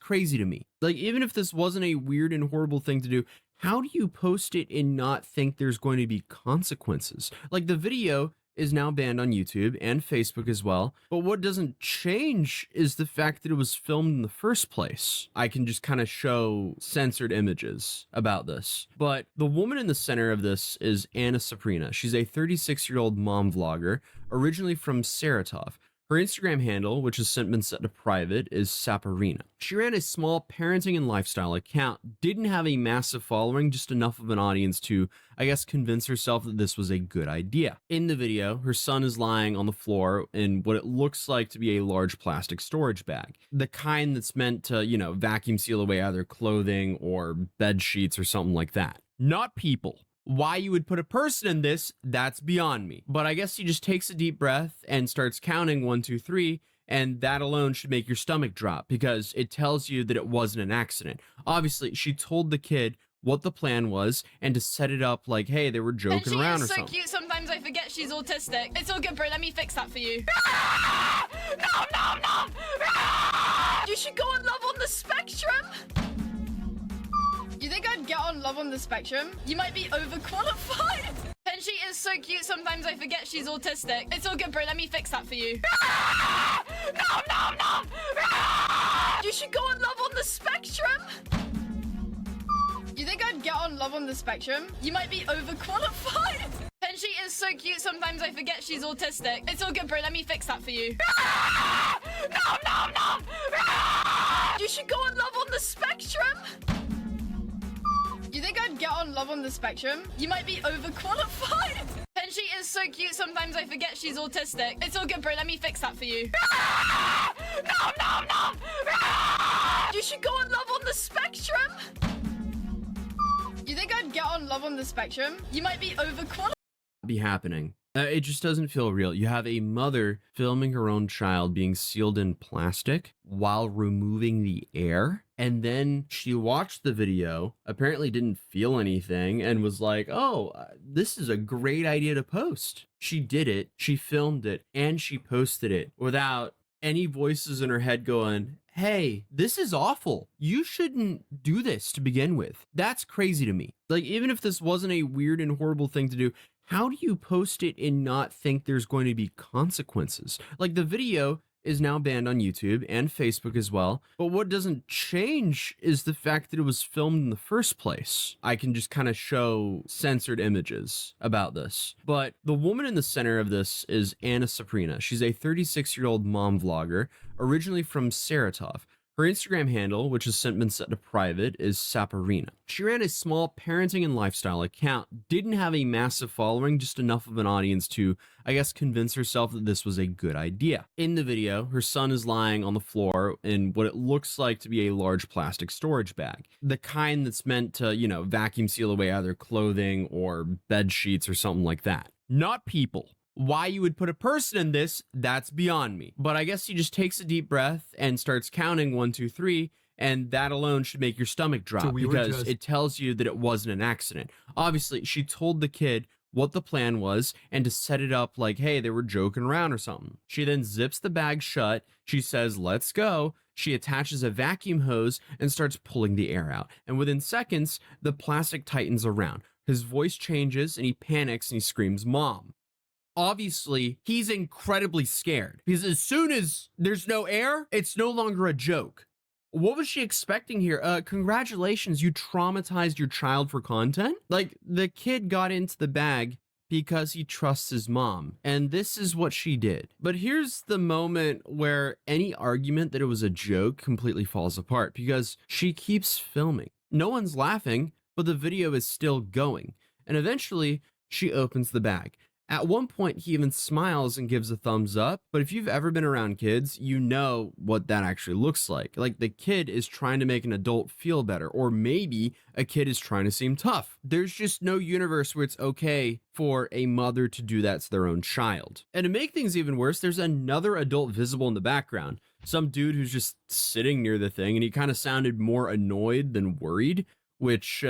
crazy to me. Like, even if this wasn't a weird and horrible thing to do, how do you post it and not think there's going to be consequences? Like, the video is now banned on YouTube and Facebook as well. But what doesn't change is the fact that it was filmed in the first place. I can just kind of show censored images about this. But the woman in the center of this is Anna Saprina. She's a 36-year-old mom vlogger, originally from Saratov. Her Instagram handle, which has since been set to private, is Saparina. She ran a small parenting and lifestyle account, didn't have a massive following, just enough of an audience to, I guess, convince herself that this was a good idea. In the video, her son is lying on the floor in what it looks like to be a large plastic storage bag. The kind that's meant to, vacuum seal away either clothing or bed sheets or something like that. Not people. Why you would put a person in this, that's beyond me. But I guess he just takes a deep breath and starts counting 1, 2, 3, and that alone should make your stomach drop because it tells you that it wasn't an accident. Obviously, she told the kid what the plan was and to set it up like, hey, they were joking around or something. And she is so cute, sometimes I forget she's autistic. It's all good, bro, let me fix that for you. No! You should go on Love on the Spectrum. You think I'd get on Love on the Spectrum? You might be overqualified. And she is so cute, sometimes I forget she's autistic. It's all good, bro, let me fix that for you. No! You should go on Love on the Spectrum. You think I'd get on Love on the Spectrum? You might be overqualified. And she is so cute, sometimes I forget she's autistic. It's all good, bro, let me fix that for you. No! You should go on Love on the Spectrum. You think I'd get on Love on the Spectrum? You might be overqualified. And she is so cute, sometimes I forget she's autistic. It's all good, bro, let me fix that for you. No! You should go on Love on the Spectrum. You think I'd get on Love on the Spectrum? You might be overqualified. Be happening. It just doesn't feel real. You have a mother filming her own child being sealed in plastic while removing the air. And then she watched the video, apparently didn't feel anything, and was like, oh, this is a great idea to post. She did it, she filmed it, and she posted it without any voices in her head going, hey, this is awful. You shouldn't do this to begin with. That's crazy to me. Like, even if this wasn't a weird and horrible thing to do, how do you post it and not think there's going to be consequences? Like, the video is now banned on YouTube and Facebook as well. But what doesn't change is the fact that it was filmed in the first place. I can just kind of show censored images about this. But the woman in the center of this is Anna Saprina. She's a 36-year-old mom vlogger, originally from Saratov. Her Instagram handle, which has since been set to private, is Saparina. She ran a small parenting and lifestyle account, didn't have a massive following, just enough of an audience to, I guess, convince herself that this was a good idea. In the video, her son is lying on the floor in what it looks like to be a large plastic storage bag. The kind that's meant to, vacuum seal away either clothing or bed sheets or something like that. Not people. Why you would put a person in this, that's beyond me. But I guess he just takes a deep breath and starts counting 1, 2, 3, and that alone should make your stomach drop because it tells you that it wasn't an accident. Obviously, she told the kid what the plan was and to set it up like, hey, they were joking around or something. She then zips the bag shut. She says, let's go. She attaches a vacuum hose and starts pulling the air out. And within seconds, the plastic tightens around. His voice changes and he panics and he screams, Mom. Obviously, he's incredibly scared because as soon as there's no air, it's no longer a joke. What was she expecting here? Congratulations, you traumatized your child for content? Like, the kid got into the bag because he trusts his mom, and this is what she did. But here's the moment where any argument that it was a joke completely falls apart because she keeps filming. No one's laughing, but the video is still going. And eventually, she opens the bag. At one point, he even smiles and gives a thumbs up. But if you've ever been around kids, you know what that actually looks like. Like, the kid is trying to make an adult feel better, or maybe a kid is trying to seem tough. There's just no universe where it's okay for a mother to do that to their own child. And to make things even worse, there's another adult visible in the background. Some dude who's just sitting near the thing, and he kind of sounded more annoyed than worried, which,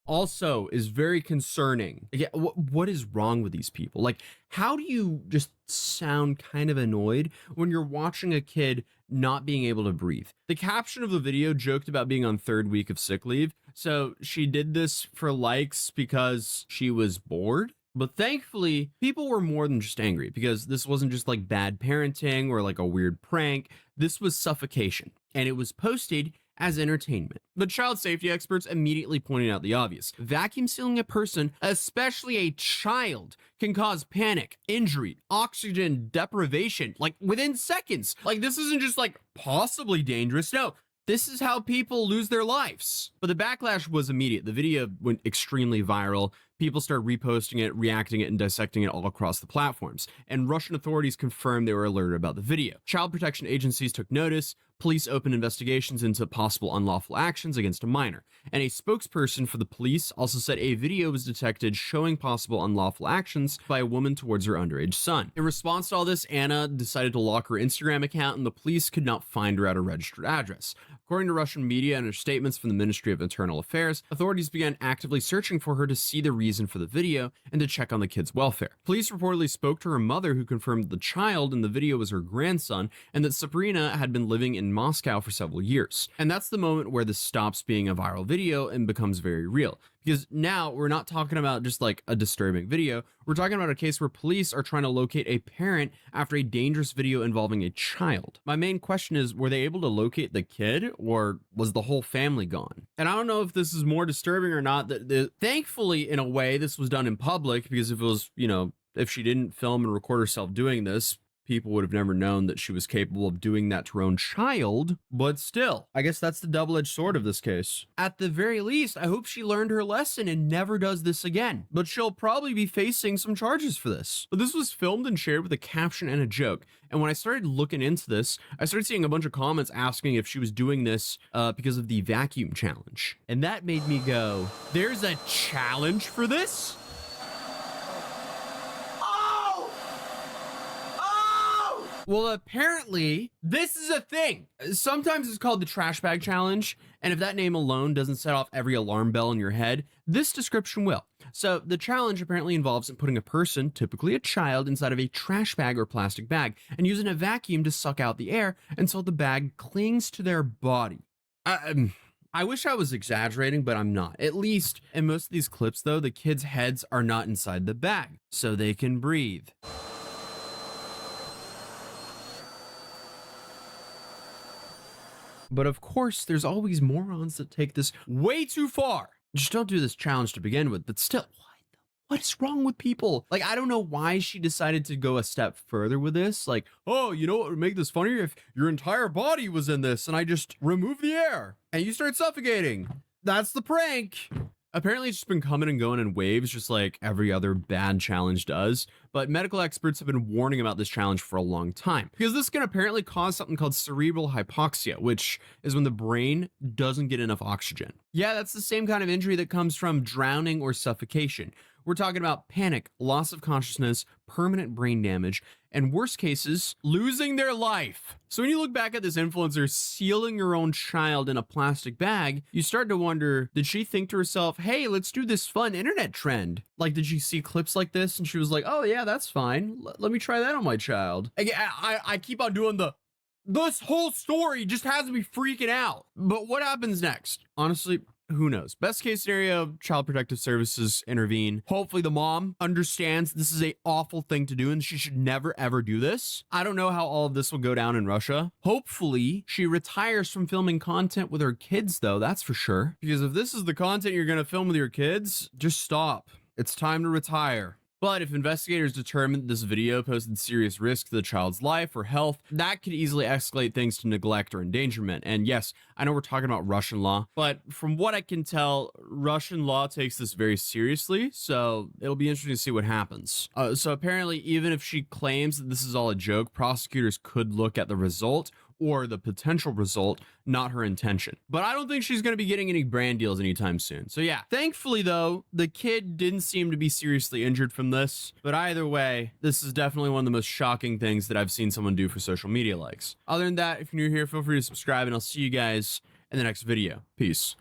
also is very concerning. Yeah, what is wrong with these people? Like, how do you just sound kind of annoyed when you're watching a kid not being able to breathe? The caption of the video joked about being on third week of sick leave, so she did this for likes because she was bored. But thankfully, people were more than just angry because this wasn't just like bad parenting or like a weird prank. This was suffocation, and it was posted as entertainment. But child safety experts immediately pointed out the obvious. Vacuum sealing a person, especially a child, can cause panic, injury, oxygen deprivation, like within seconds. Like, this isn't just like possibly dangerous. No, this is how people lose their lives. But the backlash was immediate. The video went extremely viral. People started reposting it, reacting it, and dissecting it all across the platforms. And Russian authorities confirmed they were alerted about the video. Child protection agencies took notice. Police opened investigations into possible unlawful actions against a minor. And a spokesperson for the police also said a video was detected showing possible unlawful actions by a woman towards her underage son. In response to all this, Anna decided to lock her Instagram account, and the police could not find her at a registered address. According to Russian media and her statements from the Ministry of Internal Affairs, authorities began actively searching for her to see the reason for the video and to check on the kid's welfare. Police reportedly spoke to her mother, who confirmed that the child in the video was her grandson and that Sabrina had been living in Moscow for several years. And that's the moment where this stops being a viral video and becomes very real. Because now we're not talking about just like a disturbing video. We're talking about a case where police are trying to locate a parent after a dangerous video involving a child. My main question is, were they able to locate the kid, or was the whole family gone? And I don't know if this is more disturbing or not. Thankfully, in a way, this was done in public, because if it was, if she didn't film and record herself doing this, people would have never known that she was capable of doing that to her own child. But still, I guess that's the double-edged sword of this case. At the very least, I hope she learned her lesson and never does this again. But she'll probably be facing some charges for this. But this was filmed and shared with a caption and a joke. And when I started looking into this, I started seeing a bunch of comments asking if she was doing this because of the vacuum challenge. And that made me go, there's a challenge for this? Well, apparently, this is a thing. Sometimes it's called the trash bag challenge, and if that name alone doesn't set off every alarm bell in your head, this description will. So the challenge apparently involves putting a person, typically a child, inside of a trash bag or plastic bag, and using a vacuum to suck out the air until the bag clings to their body. I wish I was exaggerating, but I'm not. At least in most of these clips, though, the kids' heads are not inside the bag, so they can breathe. But of course, there's always morons that take this way too far. Just don't do this challenge to begin with, but still, what is wrong with people? Like, I don't know why she decided to go a step further with this. Like, oh, you know what would make this funnier? If your entire body was in this and I just remove the air and you start suffocating. That's the prank. Apparently, it's just been coming and going in waves, just like every other bad challenge does. But medical experts have been warning about this challenge for a long time, because this can apparently cause something called cerebral hypoxia, which is when the brain doesn't get enough oxygen. Yeah, that's the same kind of injury that comes from drowning or suffocation. We're talking about panic, loss of consciousness, permanent brain damage, and worst cases, losing their life. So when you look back at this influencer sealing her own child in a plastic bag, you start to wonder, did she think to herself, hey, let's do this fun internet trend? Like, did she see clips like this and she was like, oh yeah, that's fine. Let me try that on my child. I keep on doing this whole story just has me freaking out. But what happens next? Honestly, who knows? Best case scenario, Child Protective Services intervene. Hopefully the mom understands this is an awful thing to do and she should never ever do this. I don't know how all of this will go down in Russia. Hopefully she retires from filming content with her kids though, that's for sure. Because if this is the content you're gonna film with your kids, just stop. It's time to retire. But if investigators determine that this video posed serious risk to the child's life or health, that could easily escalate things to neglect or endangerment. And yes, I know we're talking about Russian law, but from what I can tell, Russian law takes this very seriously, so it'll be interesting to see what happens. So apparently, even if she claims that this is all a joke, prosecutors could look at the result or the potential result, not her intention. But I don't think she's going to be getting any brand deals anytime soon. So yeah, thankfully though, the kid didn't seem to be seriously injured from this. But either way, this is definitely one of the most shocking things that I've seen someone do for social media likes. Other than that, if you're new here, feel free to subscribe and I'll see you guys in the next video. Peace.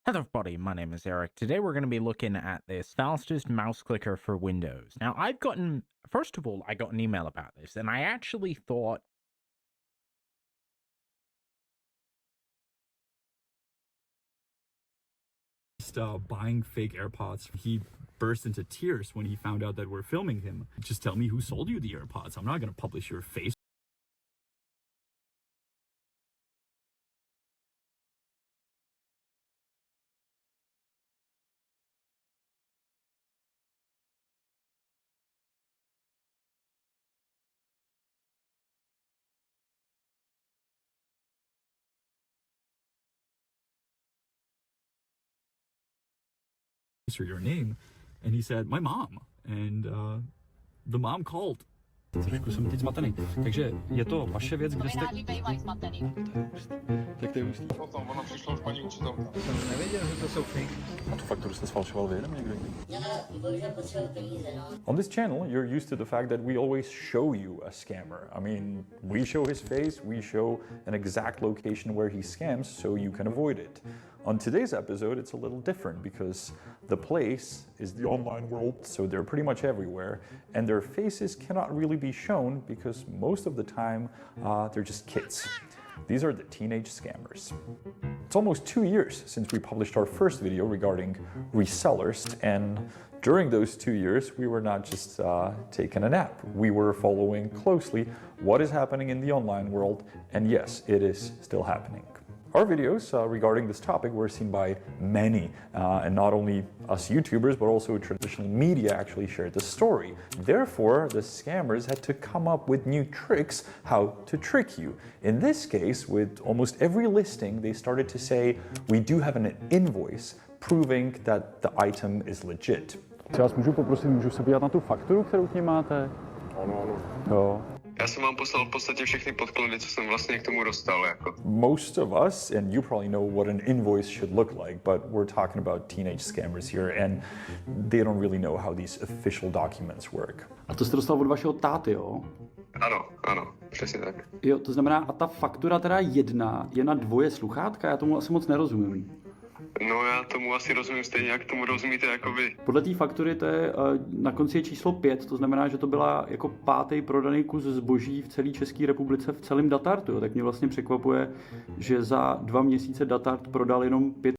Hello everybody, my name is Eric. Today we're going to be looking at this fastest mouse clicker for Windows. Now first of all, I got an email about this, and I actually thought buying fake AirPods. He burst into tears when he found out that we're filming him. Just tell me who sold you the AirPods. I'm not going to publish your face. Or your name, and he said my mom, and the mom called. Trošku jsem teď zmatený. Takže je to vaše věc, kde jste... Tak to je hustý. Potom ona přišla už paní učitelka. Jsem nevěděl, že to jsou fake. A tu fakturu jste sfalšoval vy jenom někdy? On this channel, you're used to the fact that we always show you a scammer. I mean, we show his face, we show an exact location where he scams so you can avoid it. On today's episode, it's a little different because the place is the online world, so they're pretty much everywhere, and their faces cannot really be shown because most of the time they're just kids. These are the teenage scammers. It's almost 2 years since we published our first video regarding resellers, and during those 2 years, we were not just taking a nap. We were following closely what is happening in the online world, and yes, it is still happening. Our videos regarding this topic were seen by many, and not only us YouTubers, but also traditional media actually shared the story. Therefore, the scammers had to come up with new tricks how to trick you. In this case, with almost every listing, they started to say, we do have an invoice proving that the item is legit. Já vás můžu poprosit, můžu se podívat na tu fakturu, kterou k ní máte? Ano. Jo. Já jsem vám poslal v podstatě všechny podklady, co jsem vlastně k tomu dostal. Jako. Most of us, and you probably know what an invoice should look like, but we're talking about teenage scammers here, and they don't really know how these official documents work. A to jste dostal od vašeho táty, jo? Ano, přesně tak. Jo, to znamená, a ta faktura teda jedna je na dvoje sluchátka? Já tomu asi moc nerozumím. No já tomu asi rozumím stejně, jak tomu rozumíte jako vy. Podle té faktury to je, na konci je číslo 5, to znamená, že to byla jako 5. prodaný kus zboží v celé České republice v celém Datartu. Jo. Tak mě vlastně překvapuje, že za 2 měsíce Datart prodal jenom 5.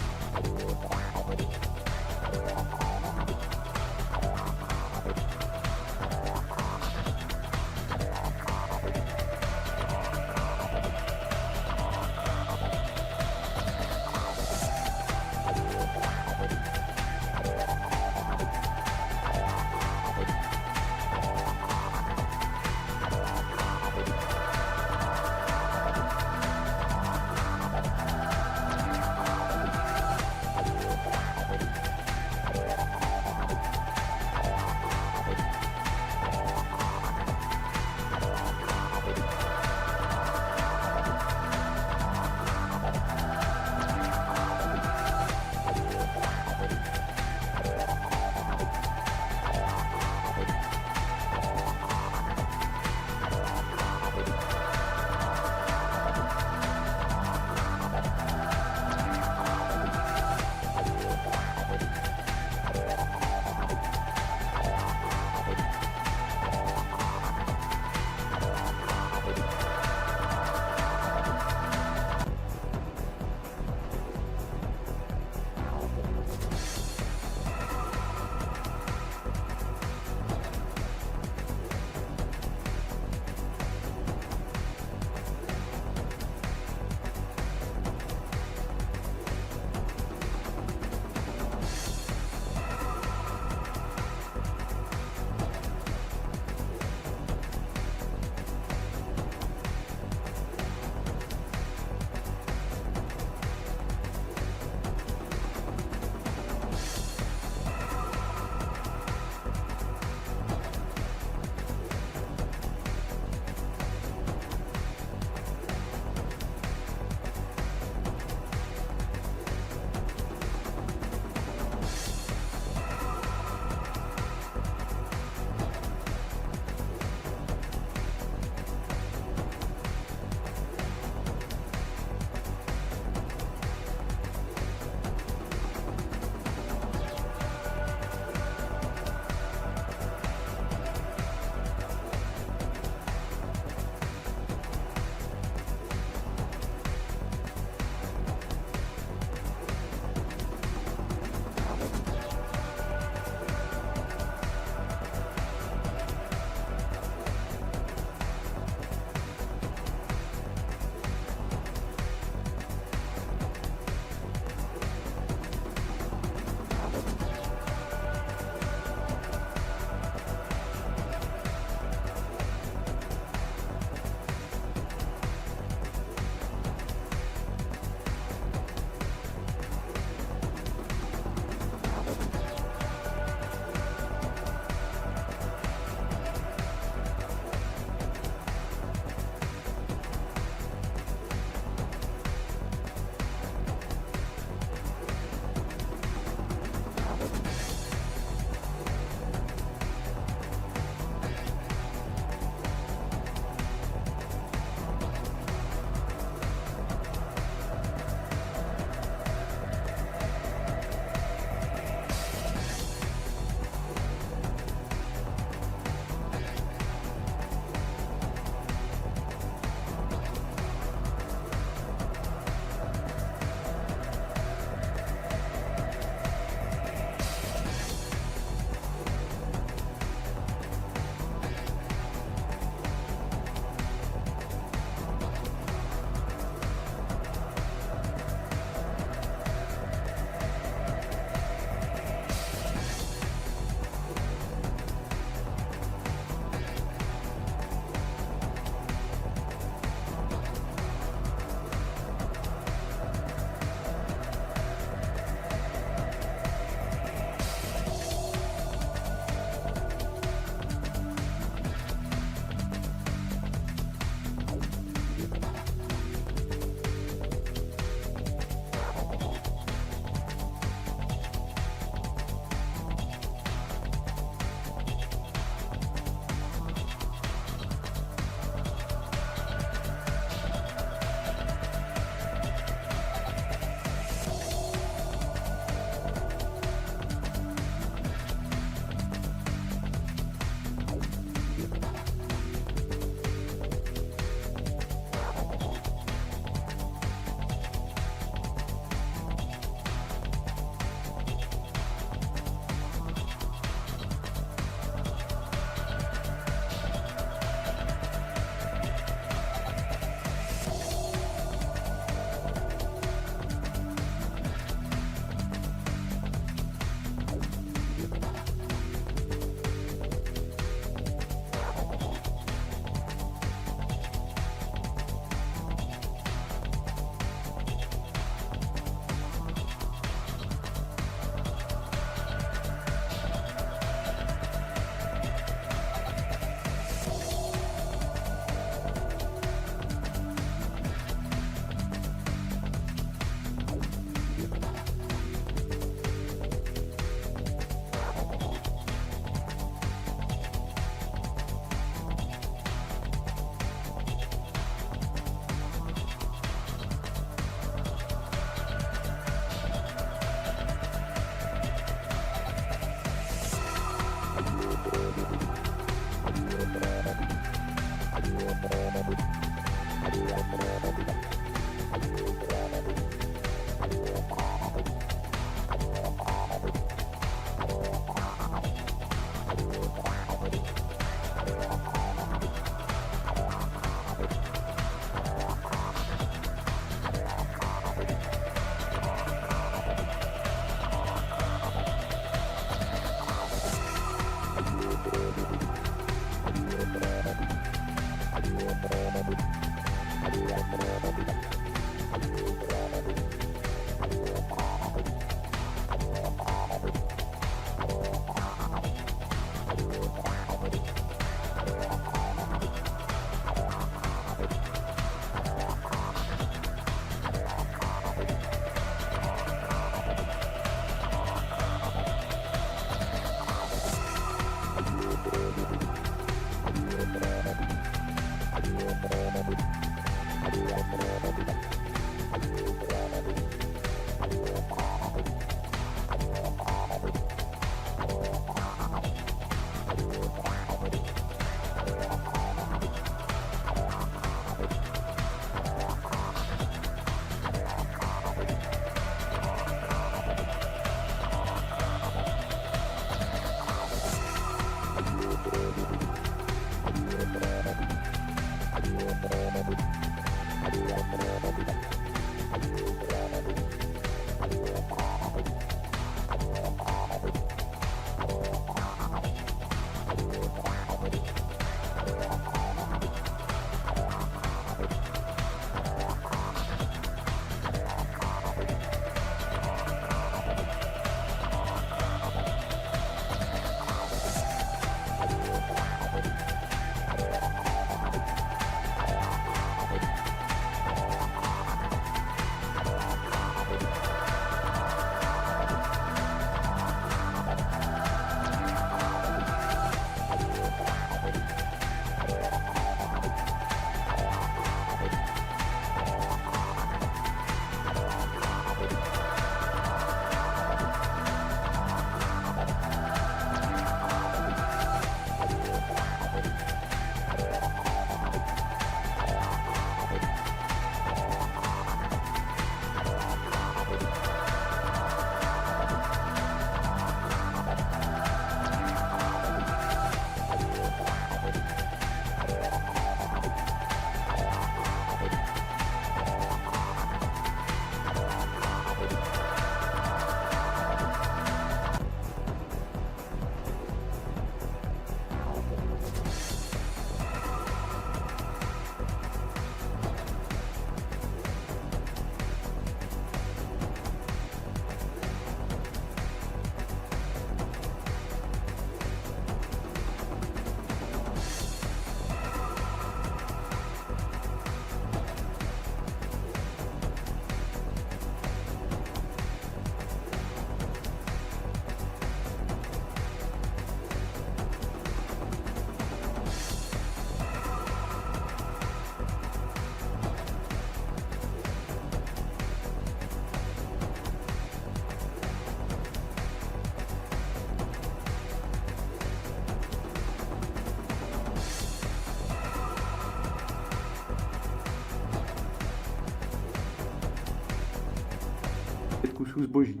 kusů zboží.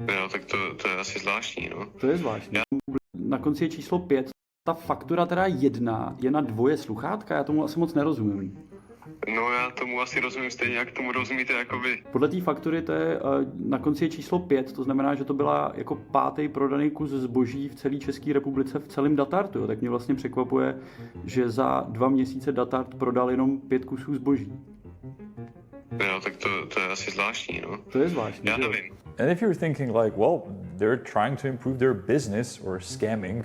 Jo, tak to je asi zvláštní, no. To je zvláštní. Na konci je číslo 5. Ta faktura teda 1 je na 2 sluchátka, já tomu asi moc nerozumím. No já tomu asi rozumím stejně, jak tomu rozumíte jako vy. Podle té faktury to je, na konci je číslo 5, to znamená, že to byla jako 5. prodaný kus zboží v celé České republice v celém datartu. Jo. Tak mě vlastně překvapuje, že za 2 měsíce datart prodal jenom 5 kusů zboží. Jo, tak to je asi zvláštní, no. To je zvláštní. Já nevím. And if you're thinking like, well, they're trying to improve their business or scamming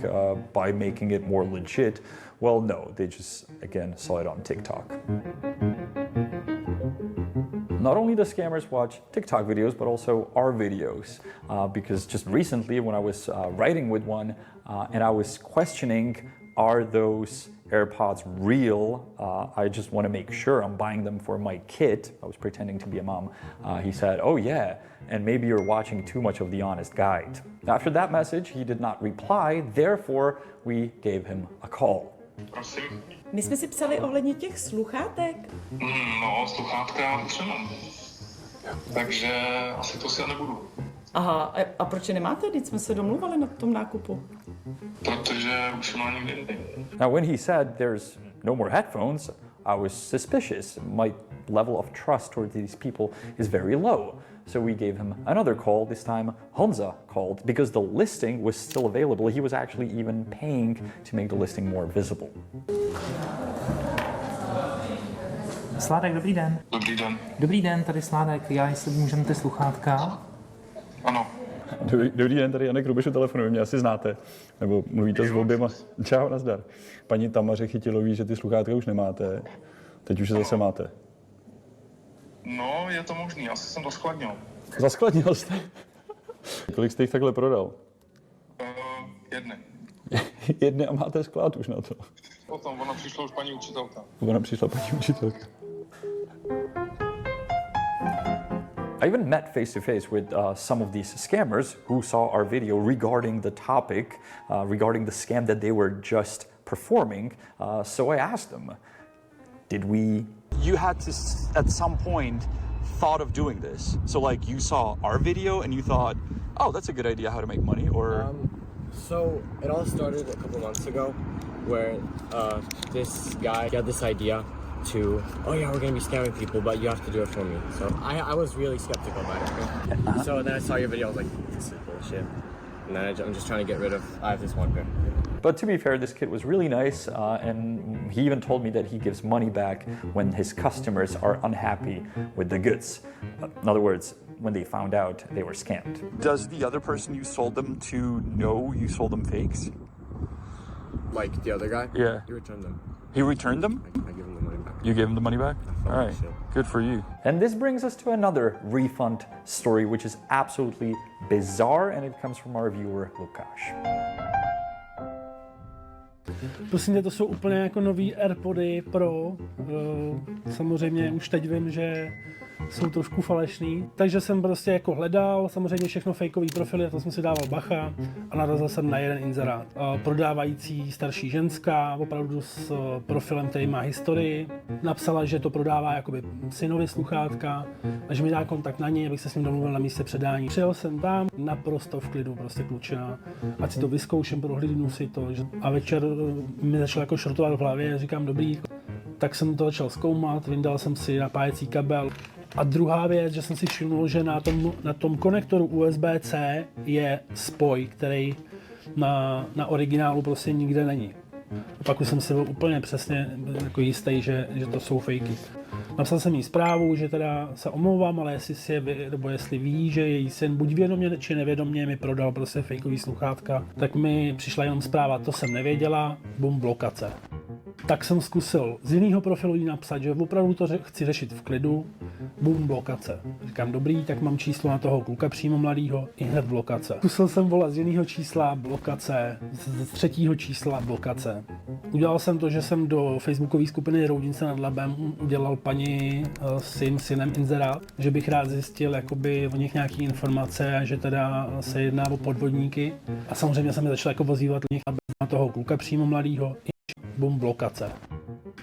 by making it more legit, well, no, they just, again, saw it on TikTok. Not only do scammers watch TikTok videos, but also our videos. Because just recently when I was writing with one and I was questioning are those AirPods real? I just want to make sure I'm buying them for my kid. I was pretending to be a mom. He said, oh yeah, and maybe you're watching too much of The Honest Guide. After that message, he did not reply, therefore we gave him a call. Prosím. My jsme si psali ohledně těch sluchátek. No, sluchátka už nemám. Takže asi to si nebudu. Aha, a proč je nemáte? Teď jsme se domluvali na tom nákupu. Protože už má někde jindy. Now, when he said there's no more headphones, I was suspicious. My level of trust towards these people is very low. So we gave him another call. This time, Honza called because the listing was still available. He was actually even paying to make the listing more visible. Sládek, dobrý den. Dobrý den. Dobrý den, tady Sládek. Já, jestli můžeme ty sluchátka. Ano. Dobrý den, tady Janek Rubiš u telefonu, vy mě asi znáte, nebo mluvíte s oběma. Čau, nazdar. Paní Tamaře Chytilový, že ty sluchátka už nemáte, teď už je zase máte. No, je to možný, asi jsem to skladnil. Zaskladnil jste? Kolik jste jich takhle prodal? Jedny. Jedny a máte sklad už na to. Potom, ona přišla už paní učitelka. Ona přišla paní učitelka. I even met face to face with some of these scammers who saw our video regarding the topic, regarding the scam that they were just performing. So I asked them, did we... You had to, at some point, thought of doing this. So like you saw our video and you thought, oh, that's a good idea how to make money, or... So it all started a couple months ago where this guy got this idea to, oh yeah, we're gonna be scamming people, but you have to do it for me. So I was really skeptical about it. So then I saw your video, I was like, this is bullshit. And then I'm just trying to get rid of, I have this one pair. But to be fair, this kid was really nice, and he even told me that he gives money back when his customers are unhappy with the goods. In other words, when they found out they were scammed. Does the other person you sold them to know you sold them fakes? Like the other guy? Yeah. He returned them. He returned them? I give him the money back. You gave him the money back? All right, good for you. And this brings us to another refund story, which is absolutely bizarre, and it comes from our viewer, Lukáš. Prosím tě, to jsou úplně jako nový AirPody Pro. Samozřejmě už teď vím, že jsou trošku falešný. Takže jsem prostě jako hledal, samozřejmě všechno fejkový profily, to jsem si dával bacha a narazil jsem na jeden inzerát. Prodávající starší ženská, opravdu s profilem, který má historii. Napsala, že to prodává jakoby synovi sluchátka a že mi dá kontakt na něj, abych se s ním domluvil na místě předání. Přijel jsem tam naprosto v klidu, prostě klučina. Ať si to vyzkouším, prohlídnu si to. A večer mi začal jako šrotovat v hlavě, říkám dobrý. Tak jsem to začal zkoumat, vyndal jsem si napájecí kabel. A druhá věc, že jsem si všiml, že na tom konektoru USB-C je spoj, který na originálu prostě nikde není. A pak už jsem si byl úplně přesně jako jistý, že to jsou fejky. Napsal jsem jí zprávu, že teda se omlouvám, ale jestli ví, že její syn buď vědomě či nevědomě mi prodal prostě fejkový sluchátka, tak mi přišla jenom zpráva, to jsem nevěděla, bum, blokace. Tak jsem zkusil z jiného profilu jí napsat, že opravdu to chci řešit v klidu, bum, blokace. Říkám, dobrý, tak mám číslo na toho kluka přímo mladýho, i hned blokace. Zkusil jsem volat z jiného čísla, blokace, z třetího čísla, blokace. Udělal jsem to, že jsem do facebookové skupiny Roudnice nad Labem udělal paní s synem inzerát, že bych rád zjistil jakoby o nich nějaký informace a že teda se jedná o podvodníky. A samozřejmě jsem je začal jako ozývat na toho kluka přímo mladýho, bum, blokace.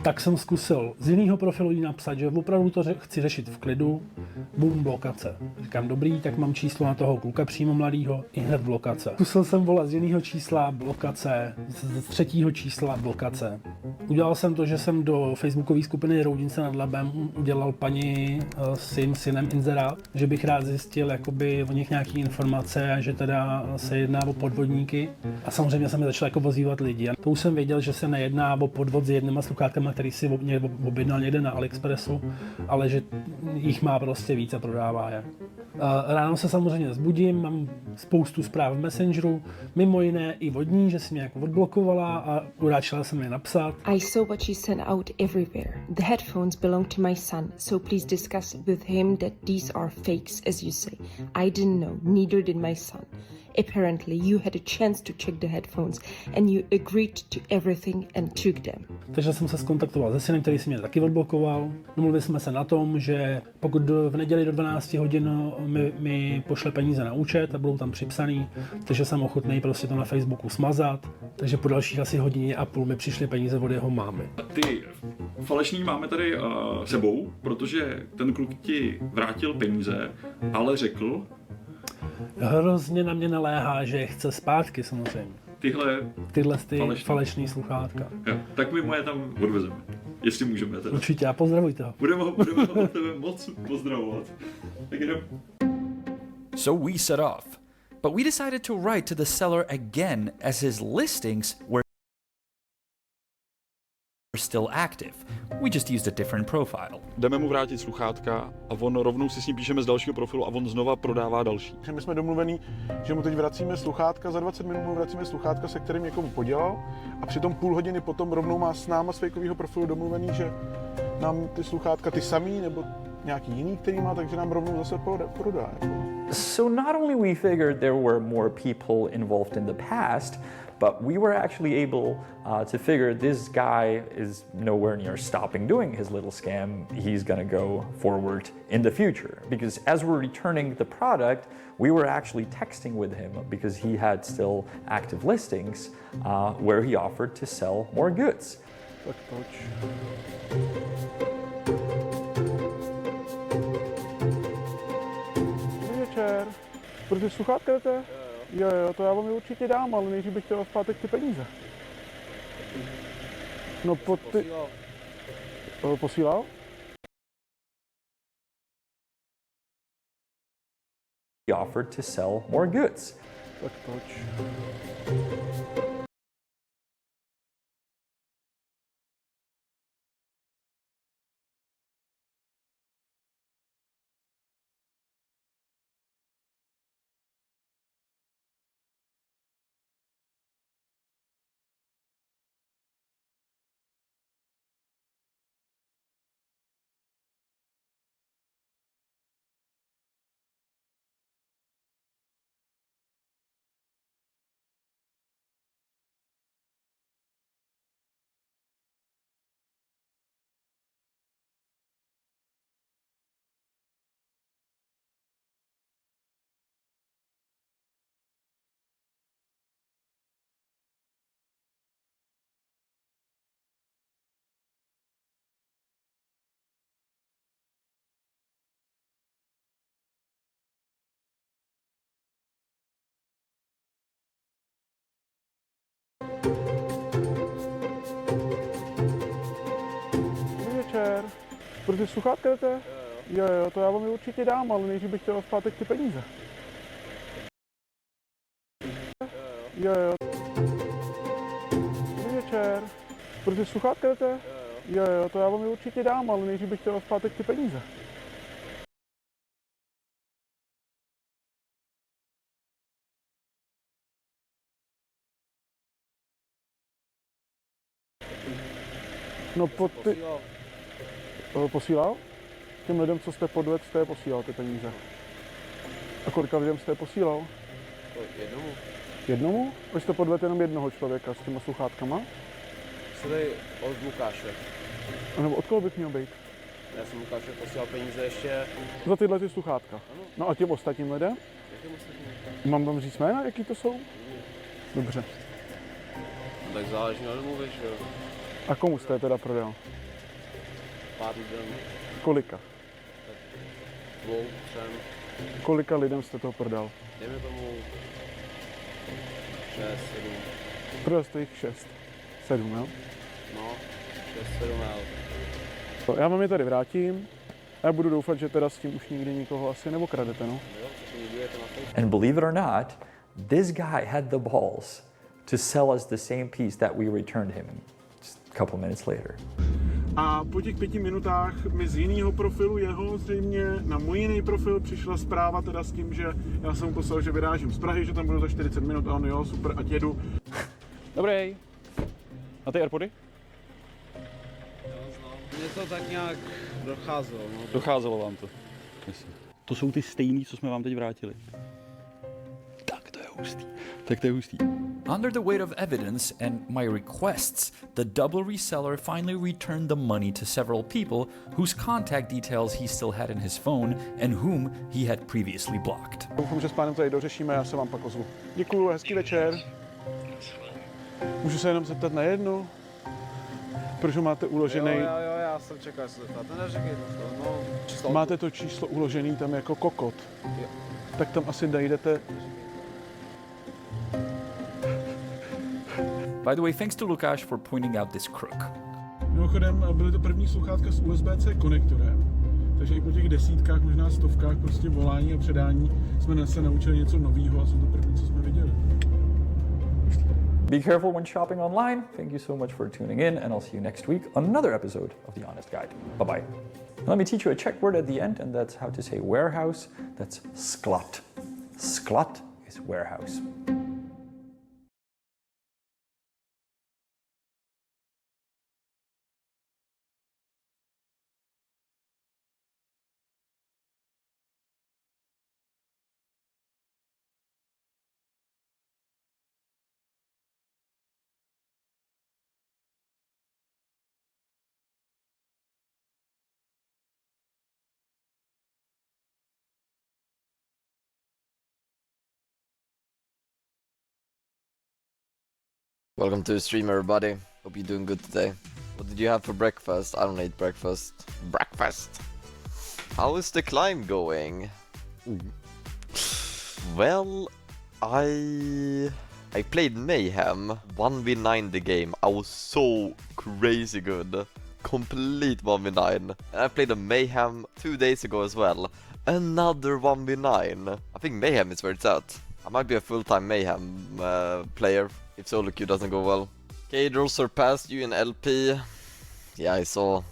Tak jsem zkusil z jiného profilu jí napsat, že opravdu to chci řešit v klidu, bum, blokace. Říkám, dobrý, tak mám číslo na toho kluka přímo mladýho, i hned blokace. Zkusil jsem volat z jiného čísla, blokace, z třetího čísla, blokace. Udělal jsem to, že jsem do facebookové skupiny Roudnice nad Labem udělal paní s synem inzerát, že bych rád zjistil jakoby o nich nějaký informace a že teda se jedná o podvodníky. A samozřejmě jsem je začal jako ozývat lidi. A to už jsem věděl, že se nejedná o podvod s jednýma sluchátkama, který si objednal někde na AliExpressu, ale že jich má prostě více, prodává je. Ráno se samozřejmě zbudím, mám spoustu zpráv v Messengeru, mimo jiné i od ní, že si mě jako odblokovala a uráčila se mi napsat. I saw what she sent out everywhere. The headphones belong to my son, so please discuss with him that these are fakes, as you say. I didn't know, neither did my son. Apparently, you had a chance to check the headphones and you agreed to everything and took them. Takže jsem se skontaktoval se synem, který si mě taky odblokoval. Domluvili jsme se na tom, že pokud v neděli do 12 hodin mi pošle peníze na účet a budou tam připsaný, takže jsem ochotný prostě to na Facebooku smazat. Takže po dalších asi hodině a půl mi přišly peníze od jeho mámy. Ty falešný máme tady sebou, protože ten kluk ti vrátil peníze, ale řekl... Hrozně na mě naléhá, že chce zpátky samozřejmě. Tyhle falešný sluchátka. Jo, tak my moje tam odvezeme, jestli můžeme teda. Určitě a pozdravujte ho. Budeme ho od tebe moc pozdravovat. Tak jdem. So we set off, but we decided to write to the seller again as his listings were still active. We just used a different profile. Jdeme mu vrátit sluchátka a on rovnou si s ním píšeme z dalšího profilu a on znova prodává další. My jsme domluvení, že mu teď vracíme sluchátka, za 20 minut mu vracíme sluchátka, se kterým někomu podělal a přitom půl hodiny potom rovnou má s náma z fejkového profilu domluvený, že nám ty sluchátka ty samý nebo nějaký jiný, který má, takže nám rovnou zase prodá. So not only we figured there were more people involved in the past, but we were actually able to figure this guy is nowhere near stopping doing his little scam. He's gonna go forward in the future. Because as we're returning the product, we were actually texting with him because he had still active listings where he offered to sell more goods. Tak toč. Dobrý večer. Protože sluchátka jdete? Jo, to já vám je určitě dám, ale nejdřív bych chtěl zpátek ty peníze. No posílal? He offered to sell more goods. Tak toč. Dobrý večer. Protože sluchátka jdete? Jo, to já vám je určitě dám, ale nejdřív bych chtěl zpátek ty peníze. Jo. Dobrý večer. Protože sluchátka jdete? Jo, to já vám je určitě dám, ale nejdřív bych chtěl zpátek ty peníze. No posílal? Těm lidem, co jste podvedl, jste je posílal ty peníze. A kolika lidem jste je posílal? Jednomu. Jednomu? Proč jste podvedl jenom jednoho člověka s těma sluchátkama? Jsi tady od Lukáše. A nebo od koho bych měl být? Já jsem Lukáše posílal peníze ještě... Za tyhle ty sluchátka? Ano. No a těm ostatním lidem? Jakým ostatním? Mám vám říct jména, jaký to jsou? Dobře. No, tak záleží na domluvě, že jo? A komu jste je teda prodal? Pár lidem. Kolika? Tak 2, 3. Kolika lidem jste to prodal? Dejme tomu 6, 7. Prodal jste jich 6, 7, jo? No, 6, 7, jo. Já vám je tady vrátím a já budu doufat, že teda s tím už nikdy nikoho asi neokradete, no? And believe it or not, this guy had the balls to sell us the same piece that we returned him just a couple minutes later. A po těch 5 minutách mi z jiného profilu jeho zřejmě na můj jiný profil přišla zpráva teda s tím, že já jsem mu poslal, že vyrážím z Prahy, že tam budu za 40 minut a on jo, super, ať jedu. Dobrý. A ty Airpody? Mně to tak nějak docházelo. No. Docházelo vám to. To jsou ty stejný, co jsme vám teď vrátili. Tak to je hustý. Tak to je hustý. Under the weight of evidence and my requests, the double reseller finally returned the money to several people whose contact details he still had in his phone and whom he had previously blocked. Doufám, že s pánem tady dořešíme, já se vám pak ozvu. Děkuju, hezký večer. Můžu se jenom zeptat na jednu? Proč ho máte uložený? Jo, já jsem čekal, že se zeptáte, neříkej to, no, číslo. Máte to číslo uložený tam jako kokot. Jo. Tak tam asi najdete. By the way, thanks to Lukáš for pointing out this crook. Mimochodem, byly to první sluchátka s USB-C konektorem, takže i po těch desítkách, možná stovkách prostě volání a předání jsme se naučili něco nového a jsou to první, co jsme viděli. Be careful when shopping online. Thank you so much for tuning in, and I'll see you next week on another episode of The Honest Guide. Bye-bye. Let me teach you a Czech word at the end, and that's how to say warehouse. That's sklat. Sklat is warehouse. Welcome to the stream, everybody. Hope you're doing good today. What did you have for breakfast? I don't eat breakfast. Breakfast! How is the climb going? Well, I played Mayhem 1v9 the game. I was so crazy good. Complete 1v9. And I played a Mayhem 2 days ago as well. Another 1v9. I think Mayhem is where it's at. I might be a full-time Mayhem player if solo queue doesn't go well. Cadril surpassed you in LP. Yeah, I saw.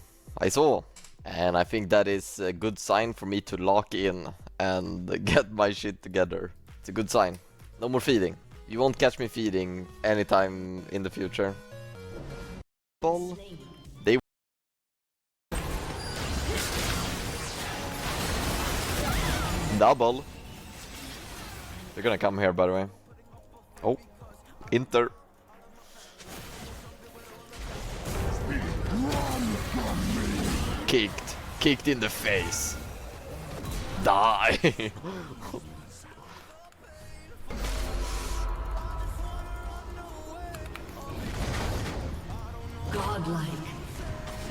And I think that is a good sign for me to lock in and get my shit together. It's a good sign. No more feeding. You won't catch me feeding anytime in the future. Ball. They double. They're gonna come here, by the way. Oh, Inter. Kicked in the face. Die. Godlike.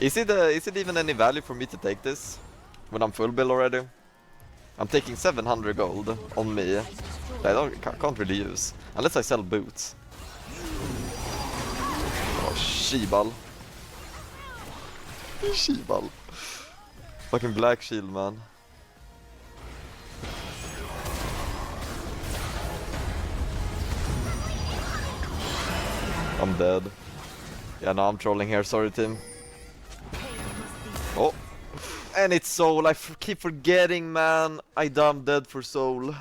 Is it even any value for me to take this when I'm full bill already? I'm taking 700 gold on me. Can't really use unless I sell boots. Oh, Shibal. Shibal. Fucking black shield, man. I'm dead. Yeah, no, I'm trolling here. Sorry, team. Oh. And it's Soul. I keep forgetting, man. I'm dead for Soul.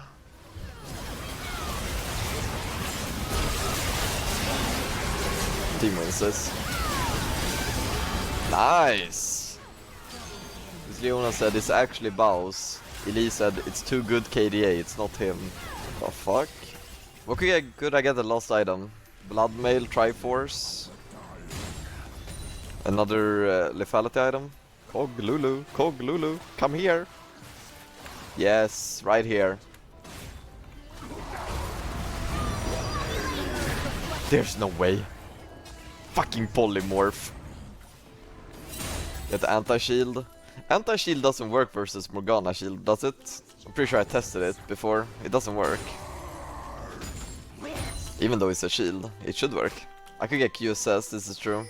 Team wins this. Nice! As Leona said, it's actually Baus. Elise said, it's too good KDA, it's not him. The fuck? What could I get the last item? Bloodmail, Triforce. Another lethality item. Cog Lulu, come here. Yes, right here. There's no way. Fucking polymorph. Get the anti-shield. Anti-shield doesn't work versus Morgana shield, does it? I'm pretty sure I tested it before. It doesn't work. Even though it's a shield, it should work. I could get QSS, this is true.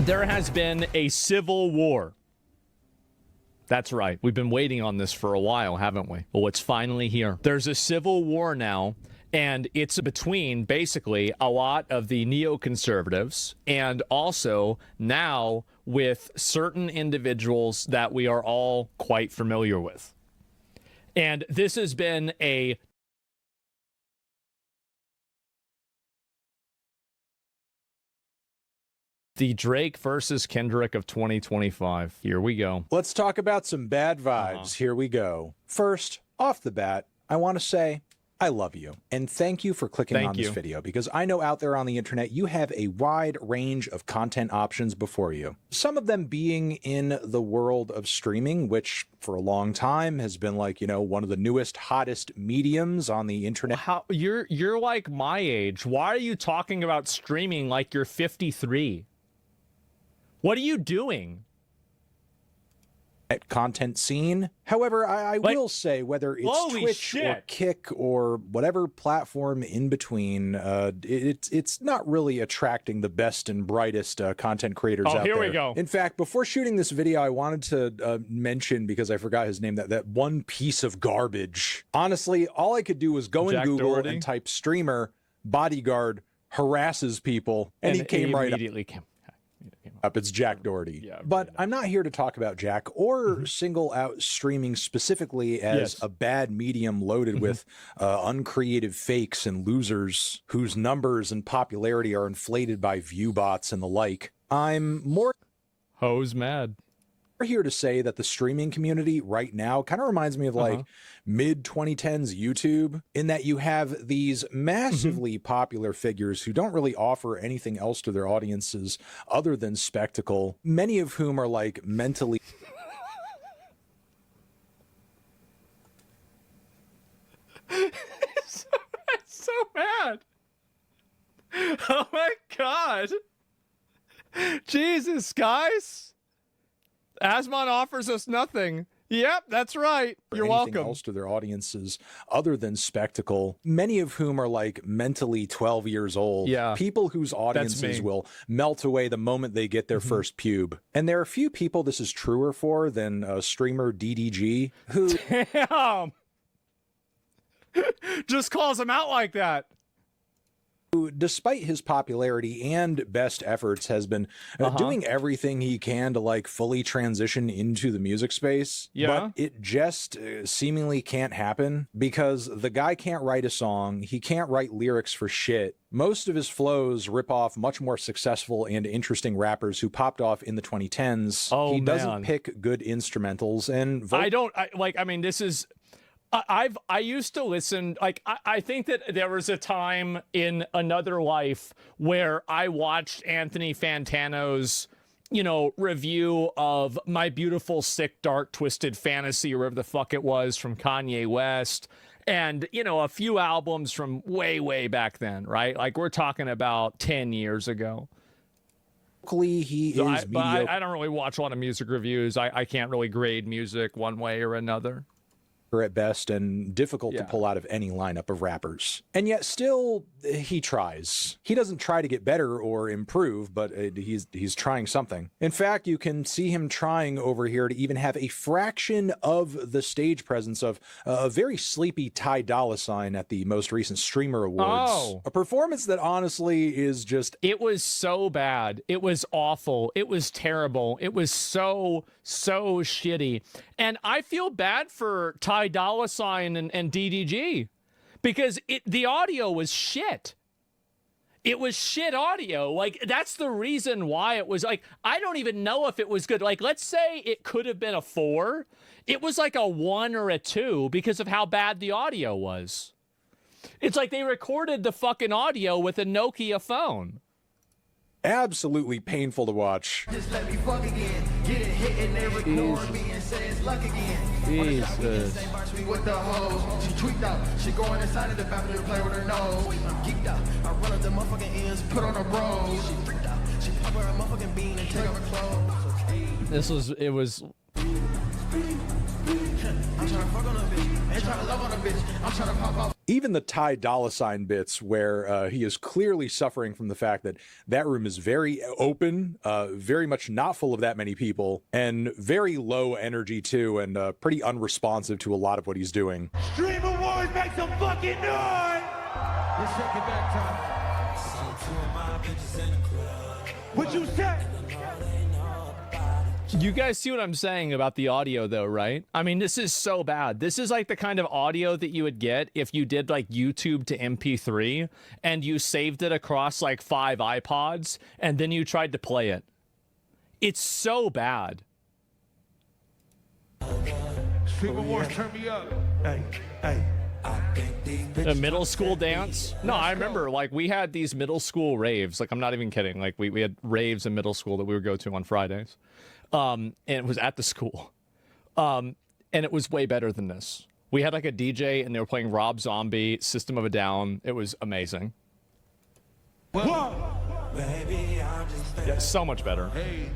There has been a civil war. That's right. We've been waiting on this for a while, haven't we? Well, it's finally here. There's a civil war now, and it's between basically a lot of the neoconservatives and also now with certain individuals that we are all quite familiar with. And this has been a the Drake versus Kendrick of 2025. Here we go. Let's talk about some bad vibes. Here we go. First, off the bat, I want to say I love you. And thank you for clicking on this video, because I know out there on the internet, you have a wide range of content options before you. Some of them being in the world of streaming, which for a long time has been like, you know, one of the newest, hottest mediums on the internet. How you're like my age. Why are you talking about streaming like you're 53? What are you doing? Content scene. However, I will say, whether it's Twitch or Kick or whatever platform in between, it's not really attracting the best and brightest content creators out there. Here we go. In fact, before shooting this video, I wanted to mention, because I forgot his name, that one piece of garbage. Honestly, all I could do was go in Google and type streamer bodyguard harasses people, and he came right up. It's Jack Doherty. Yeah, but I'm not here to talk about Jack or single out streaming specifically as a bad medium loaded with uncreative fakes and losers whose numbers and popularity are inflated by view bots and the like. I'm more mad. Here to say that the streaming community right now kind of reminds me of like mid 2010s YouTube, in that you have these massively popular figures who don't really offer anything else to their audiences other than spectacle, many of whom are like mentally so mad. Oh my god. Jesus, guys. Asmon offers us nothing. Yep, that's right. You're welcome. Else to their audiences other than spectacle, many of whom are like mentally 12 years old. Yeah. People whose audiences will melt away the moment they get their first pube. And there are a few people this is truer for than streamer DDG, who Damn. Just calls him out like that. who, despite his popularity and best efforts, has been doing everything he can to like fully transition into the music space. Yeah. But it just seemingly can't happen because the guy can't write a song. He can't write lyrics for shit. Most of his flows rip off much more successful and interesting rappers who popped off in the 2010s. Oh, he doesn't man. pick good instrumentals and this is I used to listen, like, I think that there was a time in another life where I watched Anthony Fantano's, review of My Beautiful Sick Dark Twisted Fantasy, or whatever the fuck it was, from Kanye West. And, a few albums from way, way back then, right? Like, we're talking about 10 years ago. He So is mediocre. I don't really watch a lot of music reviews. I can't really grade music one way or another. At best and difficult to pull out of any lineup of rappers. And yet still, he tries. He doesn't try to get better or improve, but he's trying something. In fact, you can see him trying over here to even have a fraction of the stage presence of a very sleepy Ty Dolla $ign at the most recent Streamer Awards. Oh. A performance that honestly is just... It was so bad. It was awful. It was terrible. It was so shitty. And I feel bad for Ty Dolla $ign and DDG because the audio was shit. It was shit audio. Like, that's the reason why it was like, I don't even know if it was good. Like, let's say it could have been a 4. It was like a 1 or a 2 because of how bad the audio was. It's like they recorded the fucking audio with a Nokia phone. Absolutely painful to watch. Just let me fuck again. Get it hit and they record me and say it's luck again. Jesus. With the hoes. She tweaked out. She going inside of the bathroom to play with her nose. I'm geeked out. I run up the motherfucking ends, put on her bros. She freaked out. She pop her a motherfucking bean and take off her clothes. It was. I'm trying to fuck on a bitch. Ain't trying to love on a bitch. I'm trying to pop off. Even the Ty Dolla $ign bits where he is clearly suffering from the fact that that room is very open, very much not full of that many people, and very low energy too, and pretty unresponsive to a lot of what he's doing. Stream Awards, make some fucking noise! Let's take it back time. What you say? You guys see what I'm saying about the audio though, right? I mean, this is so bad. This is like the kind of audio that you would get if you did like YouTube to MP3 and you saved it across like 5 iPods and then you tried to play it. It's so bad. Stream Awards, turn me up. Hey. The middle school dance? No, I remember like we had these middle school raves. Like, I'm not even kidding. Like we had raves in middle school that we would go to on Fridays. And it was at the school. And it was way better than this. We had like a DJ and they were playing Rob Zombie, System of a Down. It was amazing. Yeah, so much better. Hey.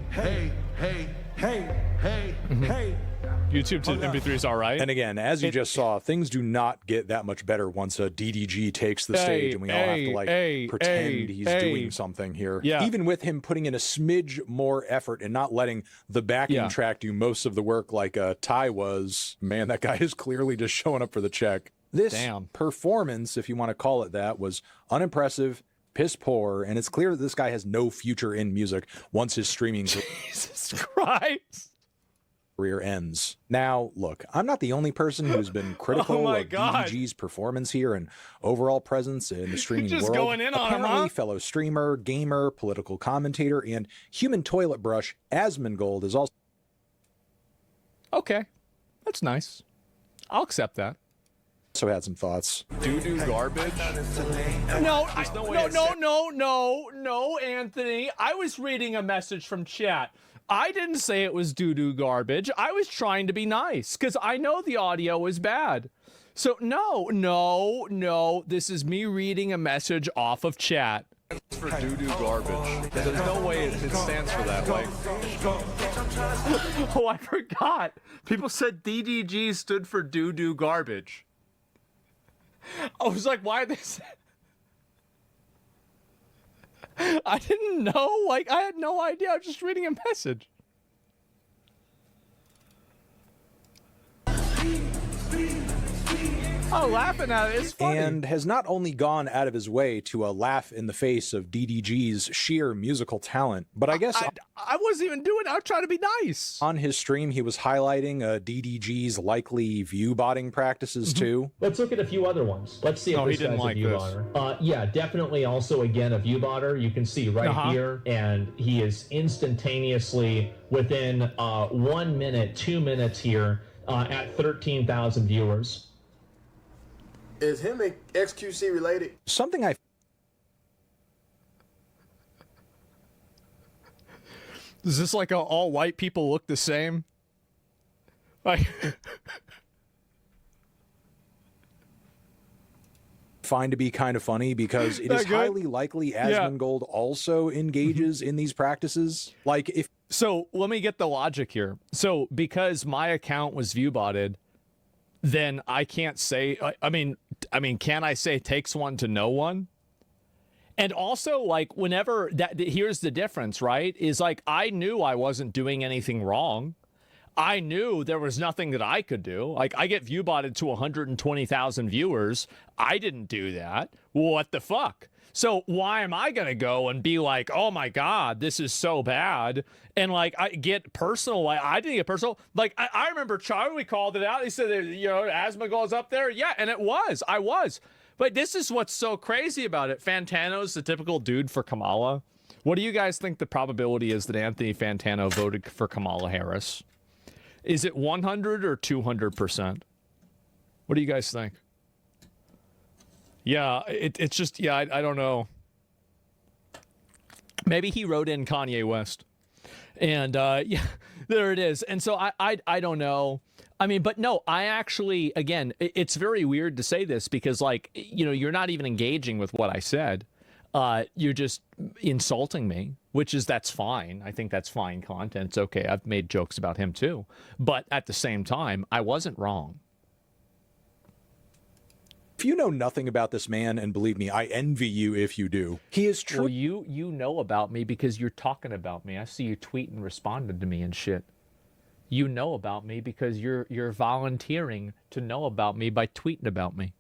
YouTube to MP3 is all right. And again, as you just saw, things do not get that much better once a DDG takes the stage and we all have to like pretend he's doing something here. Yeah. Even with him putting in a smidge more effort and not letting the backing track do most of the work like Ty was, man, that guy is clearly just showing up for the check. This performance, if you want to call it that, was unimpressive, piss poor, and it's clear that this guy has no future in music once his streaming Jesus Christ career ends. Now, look, I'm not the only person who's been critical of DDG's performance here and overall presence in the streaming just world. Going in on him, Apparently, huh? fellow streamer, gamer, political commentator, and human toilet brush Asmongold is also Okay, that's nice. I'll accept that. had some thoughts. Doo-doo garbage? No, Anthony. I was reading a message from chat. I didn't say it was doo-doo garbage. I was trying to be nice because I know the audio is bad. So no, this is me reading a message off of chat. For doo-doo garbage. There's no way it stands for that way. Oh, I forgot. People said DDG stood for doo-doo garbage. I was like, why this? I didn't know. Like, I had no idea. I was just reading a message. Oh, laughing at it is funny. And has not only gone out of his way to laugh in the face of DDG's sheer musical talent, but I guess I wasn't even doing it. I was trying to be nice. On his stream, he was highlighting DDG's likely view botting practices too. Let's look at a few other ones. Let's see if this guy's a view botter. Yeah, definitely also, again, a view botter. You can see right here, and he is instantaneously within 1 minute, 2 minutes here at 13,000 viewers. Is him and XQC related? Something I... Is this like all white people look the same? Like... find to be kind of funny because it is highly likely Asmongold also engages in these practices. Like if... So let me get the logic here. So because my account was view botted, then I can't say, I mean, can I say takes one to know one? And also, like, whenever here's the difference, right? Is like, I knew I wasn't doing anything wrong. I knew there was nothing that I could do. Like, I get view botted to 120,000 viewers. I didn't do that. What the fuck? So why am I going to go and be like, oh my God, this is so bad? And like, I get personal. Like, I didn't get personal. Like, I remember Charlie called it out. He said, you know, Asmongold's up there. Yeah, and it was. I was. But this is what's so crazy about it. Fantano's the typical dude for Kamala. What do you guys think the probability is that Anthony Fantano voted for Kamala Harris? Is it 100 or 200%? What do you guys think? Yeah, it's just, yeah, I don't know. Maybe he wrote in Kanye West. And, yeah, there it is. And so I don't know. I mean, but no, I actually, again, it's very weird to say this because, like, you know, you're not even engaging with what I said. You're just insulting me, that's fine. I think that's fine content. It's okay. I've made jokes about him too. But at the same time, I wasn't wrong. If you know nothing about this man, and believe me, I envy you if you do. He is true. Well, you know about me because you're talking about me. I see you tweet and responded to me and shit. You know about me because you're volunteering to know about me by tweeting about me.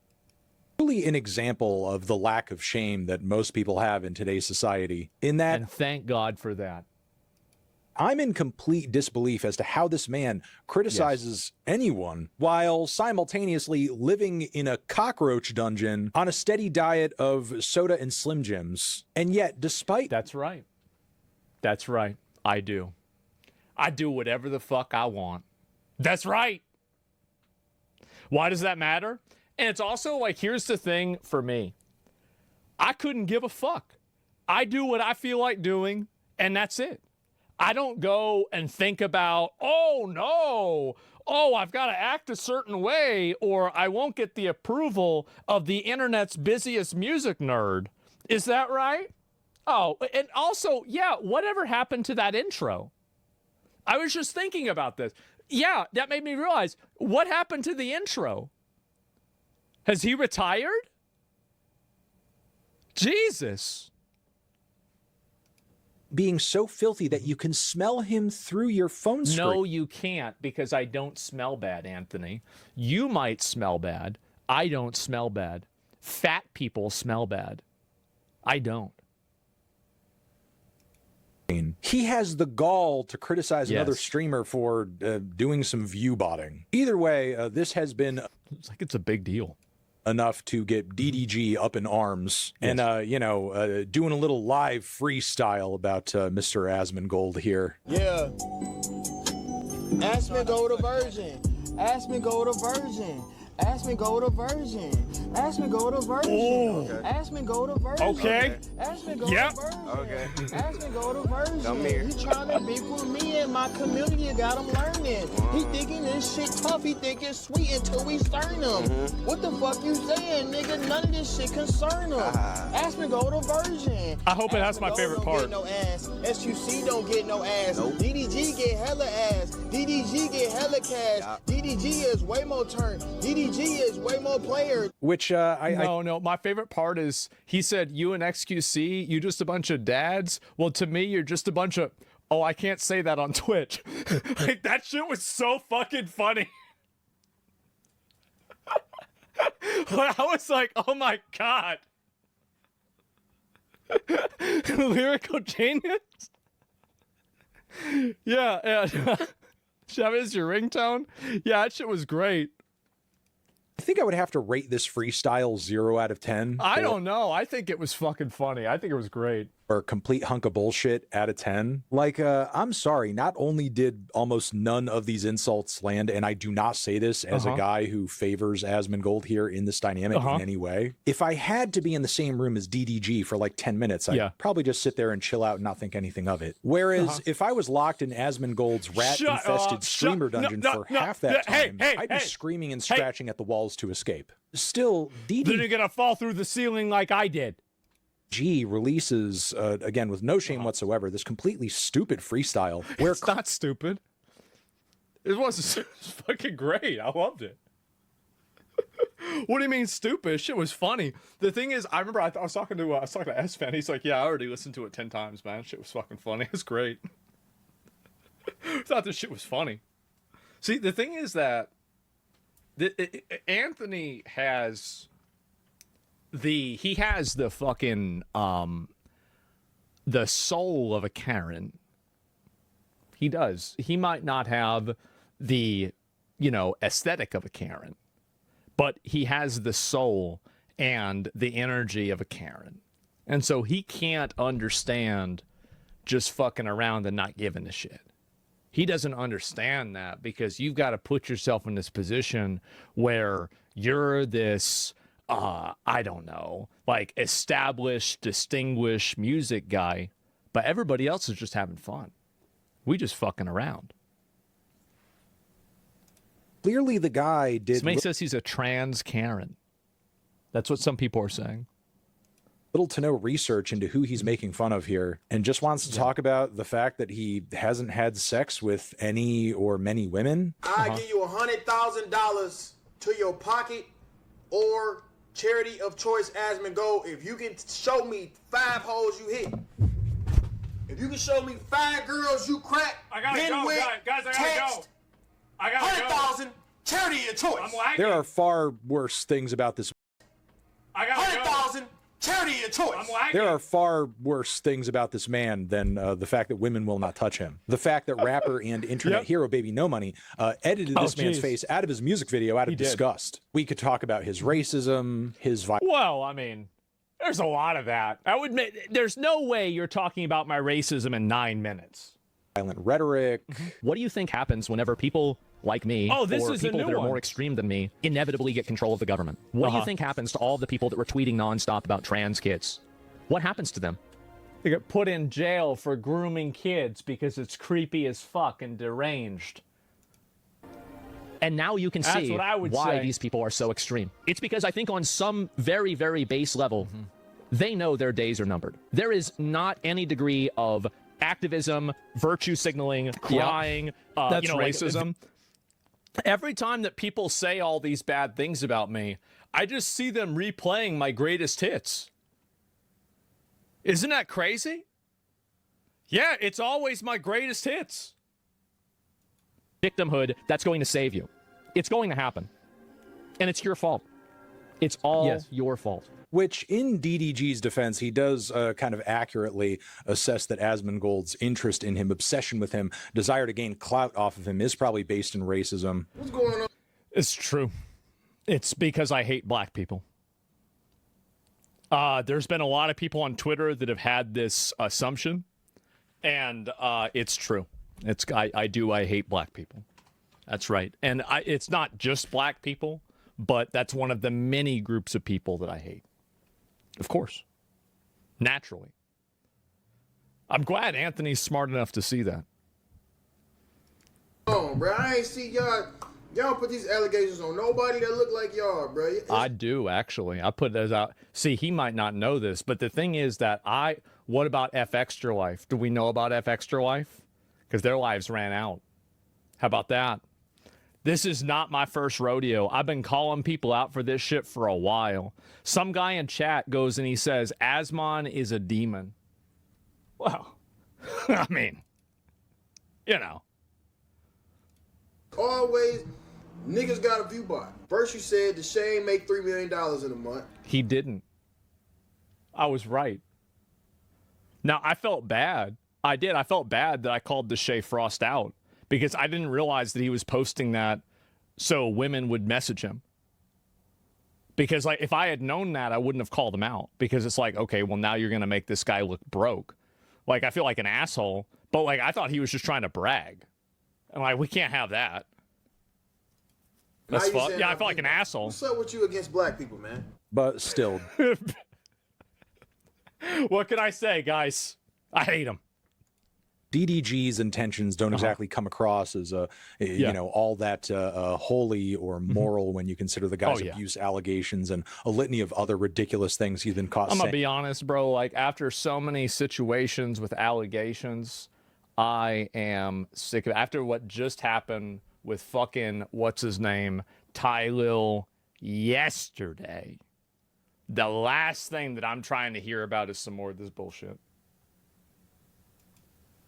Really an example of the lack of shame that most people have in today's society. In that, and thank God for that. I'm in complete disbelief as to how this man criticizes anyone while simultaneously living in a cockroach dungeon on a steady diet of soda and Slim Jims. And yet, despite... That's right. That's right. I do. I do whatever the fuck I want. That's right. Why does that matter? And it's also like, here's the thing for me. I couldn't give a fuck. I do what I feel like doing, and that's it. I don't go and think about, oh no, oh, I've got to act a certain way, or I won't get the approval of the internet's busiest music nerd. Is that right? Oh, and also, yeah, whatever happened to that intro? I was just thinking about this. Yeah, that made me realize, what happened to the intro? Has he retired? Jesus. Being so filthy that you can smell him through your phone screen. No, you can't, because I don't smell bad, Anthony. You might smell bad. I don't smell bad. Fat people smell bad. I don't. He has the gall to criticize another streamer for doing some view botting. Either way, this has been... It's like it's a big deal. Enough to get DDG up in arms and, you know, doing a little live freestyle about Mr. Asmongold here. Yeah. Asmongold a virgin. Asmongold a virgin. Asmongold a virgin. Asmongold a virgin. Asmongold a virgin. Okay. Asmongold yep. a virgin. Okay. Asmongold a virgin. Come here. He trying to beef with me and my community. Got him learning. He thinking this shit tough. He think it's sweet until we stern him. What the fuck you saying, nigga? None of this shit concern him. Asmongold a virgin. I hope it has my favorite part. Don't get no ass. SQC don't get no ass. Nope. DDG get hella ass. DDG get hella cash. Yep. DDG is way more turn. DDG is way more players. Which No, my favorite part is he said, you and XQC, you just a bunch of dads. Well, to me, you're just a bunch of... Oh, I can't say that on Twitch. Like, that shit was so fucking funny. I was like, oh my god. Lyrical genius? Yeah. Chevy is your ringtone? Yeah, that shit was great. I think I would have to rate this freestyle 0 out of 10. I don't know. I think it was fucking funny. I think it was great. Or a complete hunk of bullshit out of 10. Like, I'm sorry, not only did almost none of these insults land, and I do not say this as a guy who favors Asmongold here in this dynamic in any way. If I had to be in the same room as DDG for like 10 minutes, I'd probably just sit there and chill out and not think anything of it. Whereas if I was locked in Asmongold's rat-infested streamer dungeon for half that time, I'd be screaming and scratching at the walls to escape. Still, Then you're gonna fall through the ceiling like I did. G releases, again, with no shame whatsoever, this completely stupid freestyle. Where it's not stupid. It was fucking great. I loved it. What do you mean stupid? Shit was funny. The thing is, I remember I was talking to S-Fan. He's like, yeah, I already listened to it 10 times, man. Shit was fucking funny. It was great. I thought this shit was funny. See, the thing is that Anthony has... he has the fucking the soul of a Karen. He does. He might not have the, aesthetic of a Karen, but he has the soul and the energy of a Karen. And so he can't understand just fucking around and not giving a shit. He doesn't understand that because you've got to put yourself in this position where you're this I don't know, like established, distinguished music guy, but everybody else is just having fun. We just fucking around. Clearly the guy did... Somebody says he's a trans Karen. That's what some people are saying. Little to no research into who he's making fun of here, and just wants to talk about the fact that he hasn't had sex with any or many women. I give you $100,000 to your pocket or... charity of choice Asmongold, if you can show me 5 hoes you hit. If you can show me 5 girls you crack, I gotta go, guys, I gotta go. I gotta 100,000, charity of choice. I'm lagging. There are far worse things about this. I got 100,000, charity of choice. I'm lagging. There are far worse things about this man than the fact that women will not touch him. The fact that rapper and internet hero Baby No Money edited this man's face out of his music video out of disgust. We could talk about his racism, his violence. Well, I mean, there's a lot of that. There's no way you're talking about my racism in 9 minutes. Violent rhetoric. What do you think happens whenever people like me or people that are more extreme than me inevitably get control of the government? What do you think happens to all the people that were tweeting nonstop about trans kids? What happens to them? They get put in jail for grooming kids because it's creepy as fuck and deranged. And now you can see why these people are so extreme. It's because I think on some very, very base level, they know their days are numbered. There is not any degree of activism, virtue signaling, crying, That's racism. Every time that people say all these bad things about me, I just see them replaying my greatest hits. Isn't that crazy? Yeah, it's always my greatest hits. Victimhood, that's going to save you. It's going to happen. And it's your fault. It's all your fault. Which, in DDG's defense, he does kind of accurately assess that Asmongold's interest in him, obsession with him, desire to gain clout off of him is probably based in racism. What's going on? It's true. It's because I hate black people. There's been a lot of people on Twitter that have had this assumption, and it's true. I hate black people. That's right. And it's not just black people, but that's one of the many groups of people that I hate. Of course. Naturally. I'm glad Anthony's smart enough to see that. Oh, bro, I ain't see y'all. Y'all put these allegations on nobody that look like y'all, bro. I do, actually. I put those out. See, he might not know this, but the thing is that what about F Extra Life? Do we know about F Extra Life? Because their lives ran out. How about that? This is not my first rodeo. I've been calling people out for this shit for a while. Some guy in chat goes and he says, Asmon is a demon. Well, I mean, Always Niggas got a view bot. First you said the Shane make $3 million in a month. He didn't. I was right. Now, I felt bad. I did. I felt bad that I called Deshae Frost out because I didn't realize that he was posting that so women would message him. Because like if I had known that, I wouldn't have called him out because it's like, okay, well, now you're going to make this guy look broke. Like, I feel like an asshole, but like I thought he was just trying to brag. I'm like, we can't have that. That's fun. Yeah, I feel like an asshole. What's up with you against black people, man? But still. What can I say, guys? I hate him. DDG's intentions don't exactly come across as you know, all that holy or moral when you consider the guy's abuse allegations and a litany of other ridiculous things he's been caught I'm saying. gonna be honest, bro. Like after so many situations with allegations, I am sick of it. After what just happened with fucking what's his name, Ty Lil yesterday. The last thing that I'm trying to hear about is some more of this bullshit.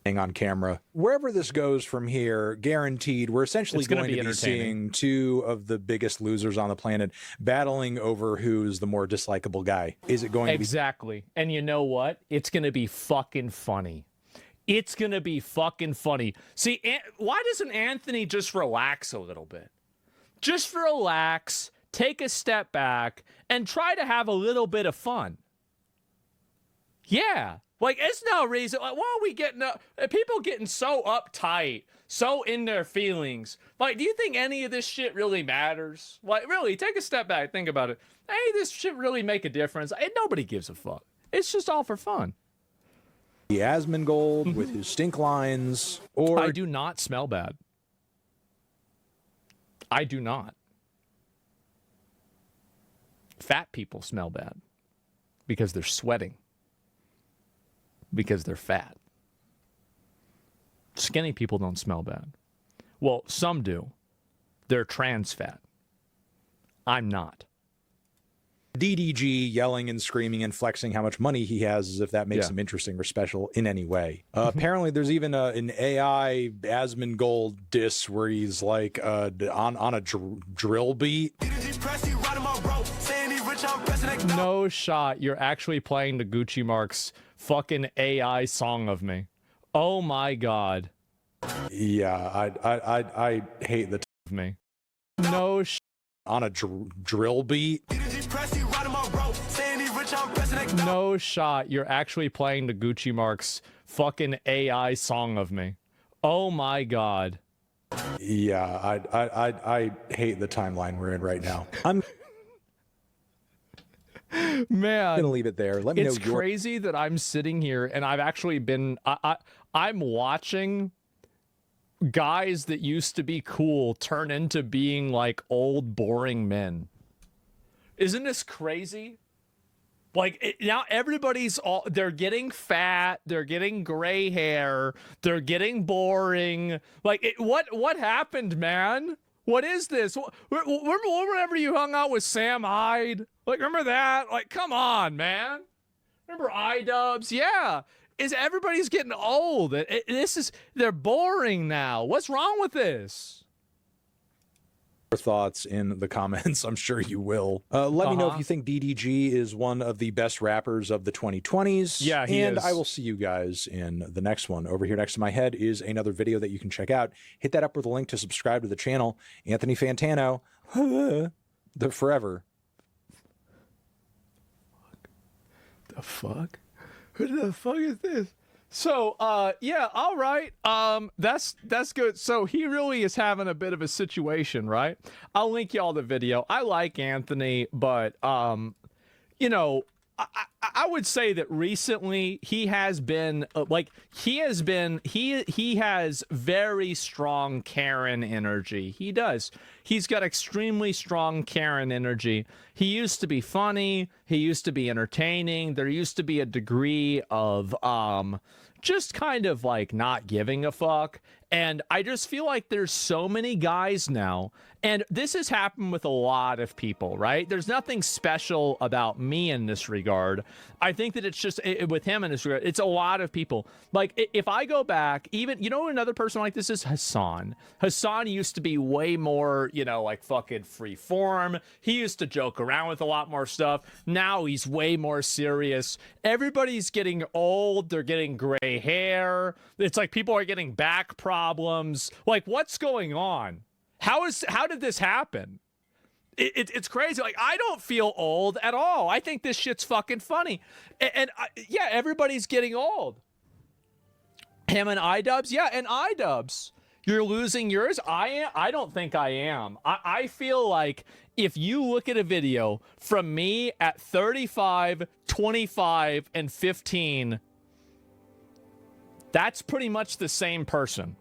On camera. Wherever this goes from here, guaranteed, we're essentially going to be seeing two of the biggest losers on the planet battling over who's the more dislikable guy. Is it going to be... Exactly. And you know what? It's going to be fucking funny. It's going to be fucking funny. See, why doesn't Anthony just relax a little bit? Just relax, take a step back, and try to have a little bit of fun. Yeah. Like, it's no reason. Like, why are we getting people getting so uptight, so in their feelings? Like, do you think any of this shit really matters? Like, really, take a step back, think about it. Hey, this shit really make a difference? Nobody gives a fuck. It's just all for fun. The Asmongold with his stink lines, or I do not smell bad. I do not. Fat people smell bad because they're sweating. Because they're fat. Skinny people don't smell bad. Well, some do. They're trans fat. I'm not. DDG yelling and screaming and flexing how much money he has as if that makes him interesting or special in any way. Apparently there's even an AI Asmongold diss where he's like on a drill beat. No shot. You're actually playing the Gucci Mark's fucking AI song of me. Oh my god. Yeah, I hate the of me. No shot. On a drill beat. No shot. You're actually playing the Gucci Mark's fucking AI song of me. Oh my god. Yeah, I hate the timeline we're in right now. I'm Man, gonna leave it there. Let me know. It's crazy that I'm sitting here and I've actually been. I'm watching guys that used to be cool turn into being like old, boring men. Isn't this crazy? Like now everybody's they're getting fat, they're getting gray hair, they're getting boring. Like what happened, man? What is this? Remember whenever you hung out with Sam Hyde? Like, remember that? Like, come on, man. Remember iDubbbz? Yeah. Everybody's getting old. They're boring now. What's wrong with this? Thoughts in the comments. I'm sure you will. Let me know if you think DDG is one of the best rappers of the 2020s. Yeah, he is. is. I will see you guys in the next one. Over here next to my head is another video that you can check out. Hit that up with a link to subscribe to the channel. Anthony Fantano, the forever. The fuck? Who the fuck is this? So, yeah, all right. That's good. So he really is having a bit of a situation, right? I'll link y'all the video. I like Anthony, but, you know, I would say that recently he has been he has very strong Karen energy. He does. He's got extremely strong Karen energy. He used to be funny. He used to be entertaining. There used to be a degree of just kind of like not giving a fuck. And I just feel like there's so many guys now, and this has happened with a lot of people, right? There's nothing special about me in this regard. I think that it's just with him in this regard, it's a lot of people. Like, if I go back, even, you know, another person like this is Hassan. Hassan used to be way more, you know, like fucking free form. He used to joke around with a lot more stuff. Now he's way more serious. Everybody's getting old. They're getting gray hair. It's like people are getting back problems. Like, what's going on? How did this happen? It's crazy. Like, I don't feel old at all. I think this shit's fucking funny. And yeah, everybody's getting old. Him and iDubbbz? Yeah, and iDubbbz. You're losing yours? I don't think I am. I feel like if you look at a video from me at 35, 25, and 15, that's pretty much the same person.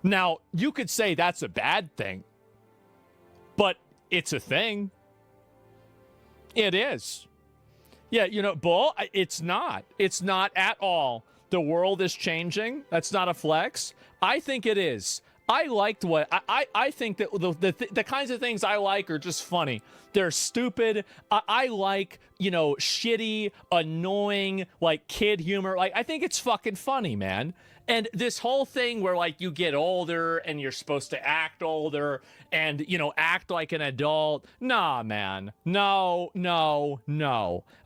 Now, you could say that's a bad thing, but it's a thing. It is. Yeah, you know, Bull, it's not. It's not at all. The world is changing. That's not a flex. I think it is. I liked what I think that the kinds of things I like are just funny. They're stupid. I like, you know, shitty, annoying, like kid humor. Like, I think it's fucking funny, man. And this whole thing where, like, you get older and you're supposed to act older and, you know, act like an adult. Nah, man. No.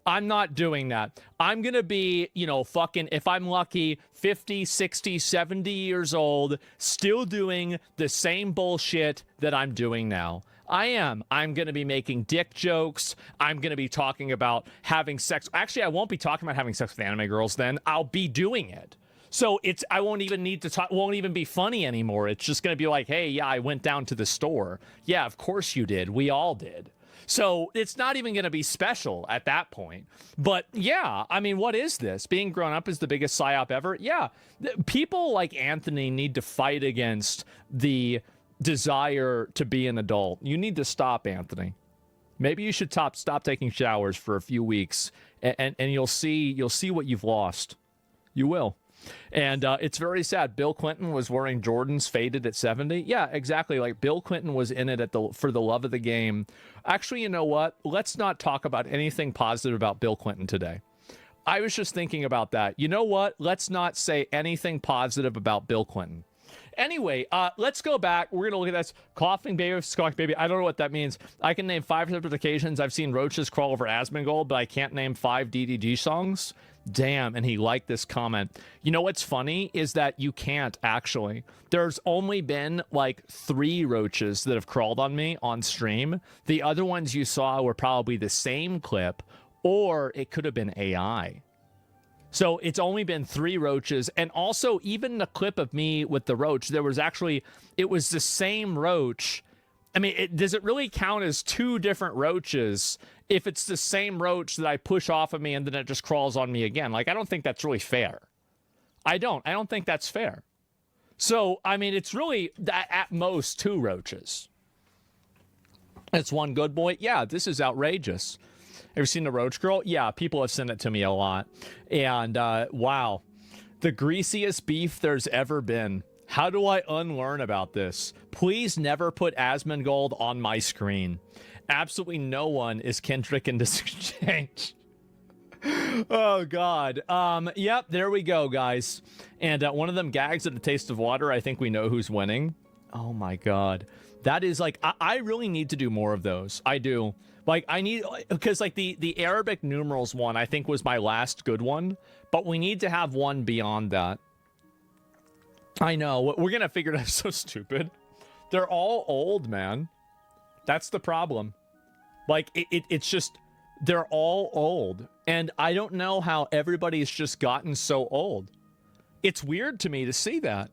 I'm not doing that. I'm going to be, you know, fucking, if I'm lucky, 50, 60, 70 years old, still doing the same bullshit that I'm doing now. I am. I'm going to be making dick jokes. I'm going to be talking about having sex. Actually, I won't be talking about having sex with anime girls then. I'll be doing it. So I won't even need to talk, won't even be funny anymore. It's just going to be like, hey, yeah, I went down to the store. Yeah, of course you did. We all did. So it's not even going to be special at that point. But yeah, I mean, what is this? Being grown up is the biggest psyop ever? Yeah. People like Anthony need to fight against the desire to be an adult. You need to stop, Anthony. Maybe you should stop taking showers for a few weeks and you'll see what you've lost. You will. And it's very sad. Bill Clinton was wearing Jordans faded at 70. Yeah, exactly. Like, Bill Clinton was in it for the love of the game. Actually, you know what? Let's not talk about anything positive about Bill Clinton today. I was just thinking about that. You know what? Let's not say anything positive about Bill Clinton. Anyway, let's go back. We're going to look at this. Coughing baby, squawk baby. I don't know what that means. I can name 5 separate occasions I've seen roaches crawl over Asmongold, but I can't name 5 DDG songs. Damn, and he liked this comment. You know what's funny is that you can't, actually. There's only been like 3 roaches that have crawled on me on stream. The other ones you saw were probably the same clip, or it could have been AI. So it's only been 3 roaches. And also, even the clip of me with the roach, it was the same roach. I mean, does it really count as 2 different roaches if it's the same roach that I push off of me and then it just crawls on me again? Like, I don't think that's really fair. I don't think that's fair. So, I mean, it's really at most 2 roaches. It's one good boy. Yeah, this is outrageous. Ever seen the roach girl? Yeah, people have sent it to me a lot. And, wow. The greasiest beef there's ever been. How do I unlearn about this? Please never put Asmongold on my screen. Absolutely no one is Kendrick in this exchange. Oh, God. Yep, there we go, guys. And one of them gags at the taste of water. I think we know who's winning. Oh, my God. That is like, I really need to do more of those. I do. Like, I need, because like the Arabic numerals one, I think was my last good one. But we need to have one beyond that. I know. We're going to figure it out. So stupid. They're all old, man. That's the problem. Like, it's just, they're all old. And I don't know how everybody's just gotten so old. It's weird to me to see that.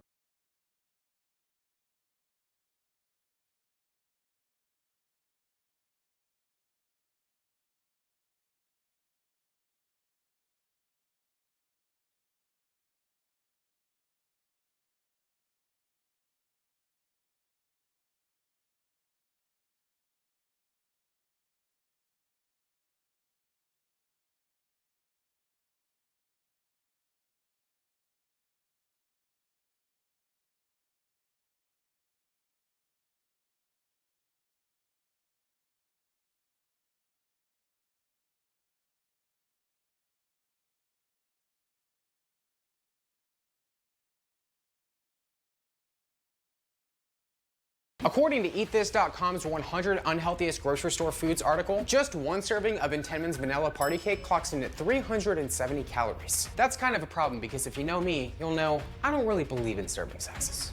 According to EatThis.com's 100 Unhealthiest Grocery Store Foods article, just one serving of Intenman's vanilla party cake clocks in at 370 calories. That's kind of a problem because if you know me, you'll know I don't really believe in serving sizes.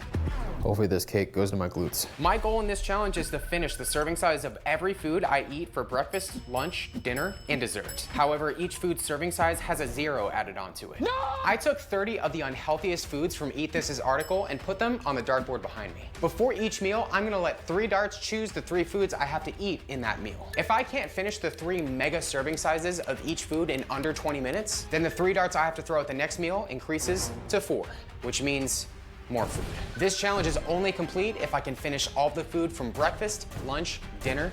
Hopefully this cake goes to my glutes. My goal in this challenge is to finish the serving size of every food I eat for breakfast, lunch, dinner, and dessert. However, each food's serving size has a 0 added onto it. No! I took 30 of the unhealthiest foods from Eat This's article and put them on the dartboard behind me. Before each meal, I'm gonna let 3 darts choose the 3 foods I have to eat in that meal. If I can't finish the 3 mega serving sizes of each food in under 20 minutes, then the 3 darts I have to throw at the next meal increases to 4, which means more food. This challenge is only complete if I can finish all of the food from breakfast, lunch, dinner,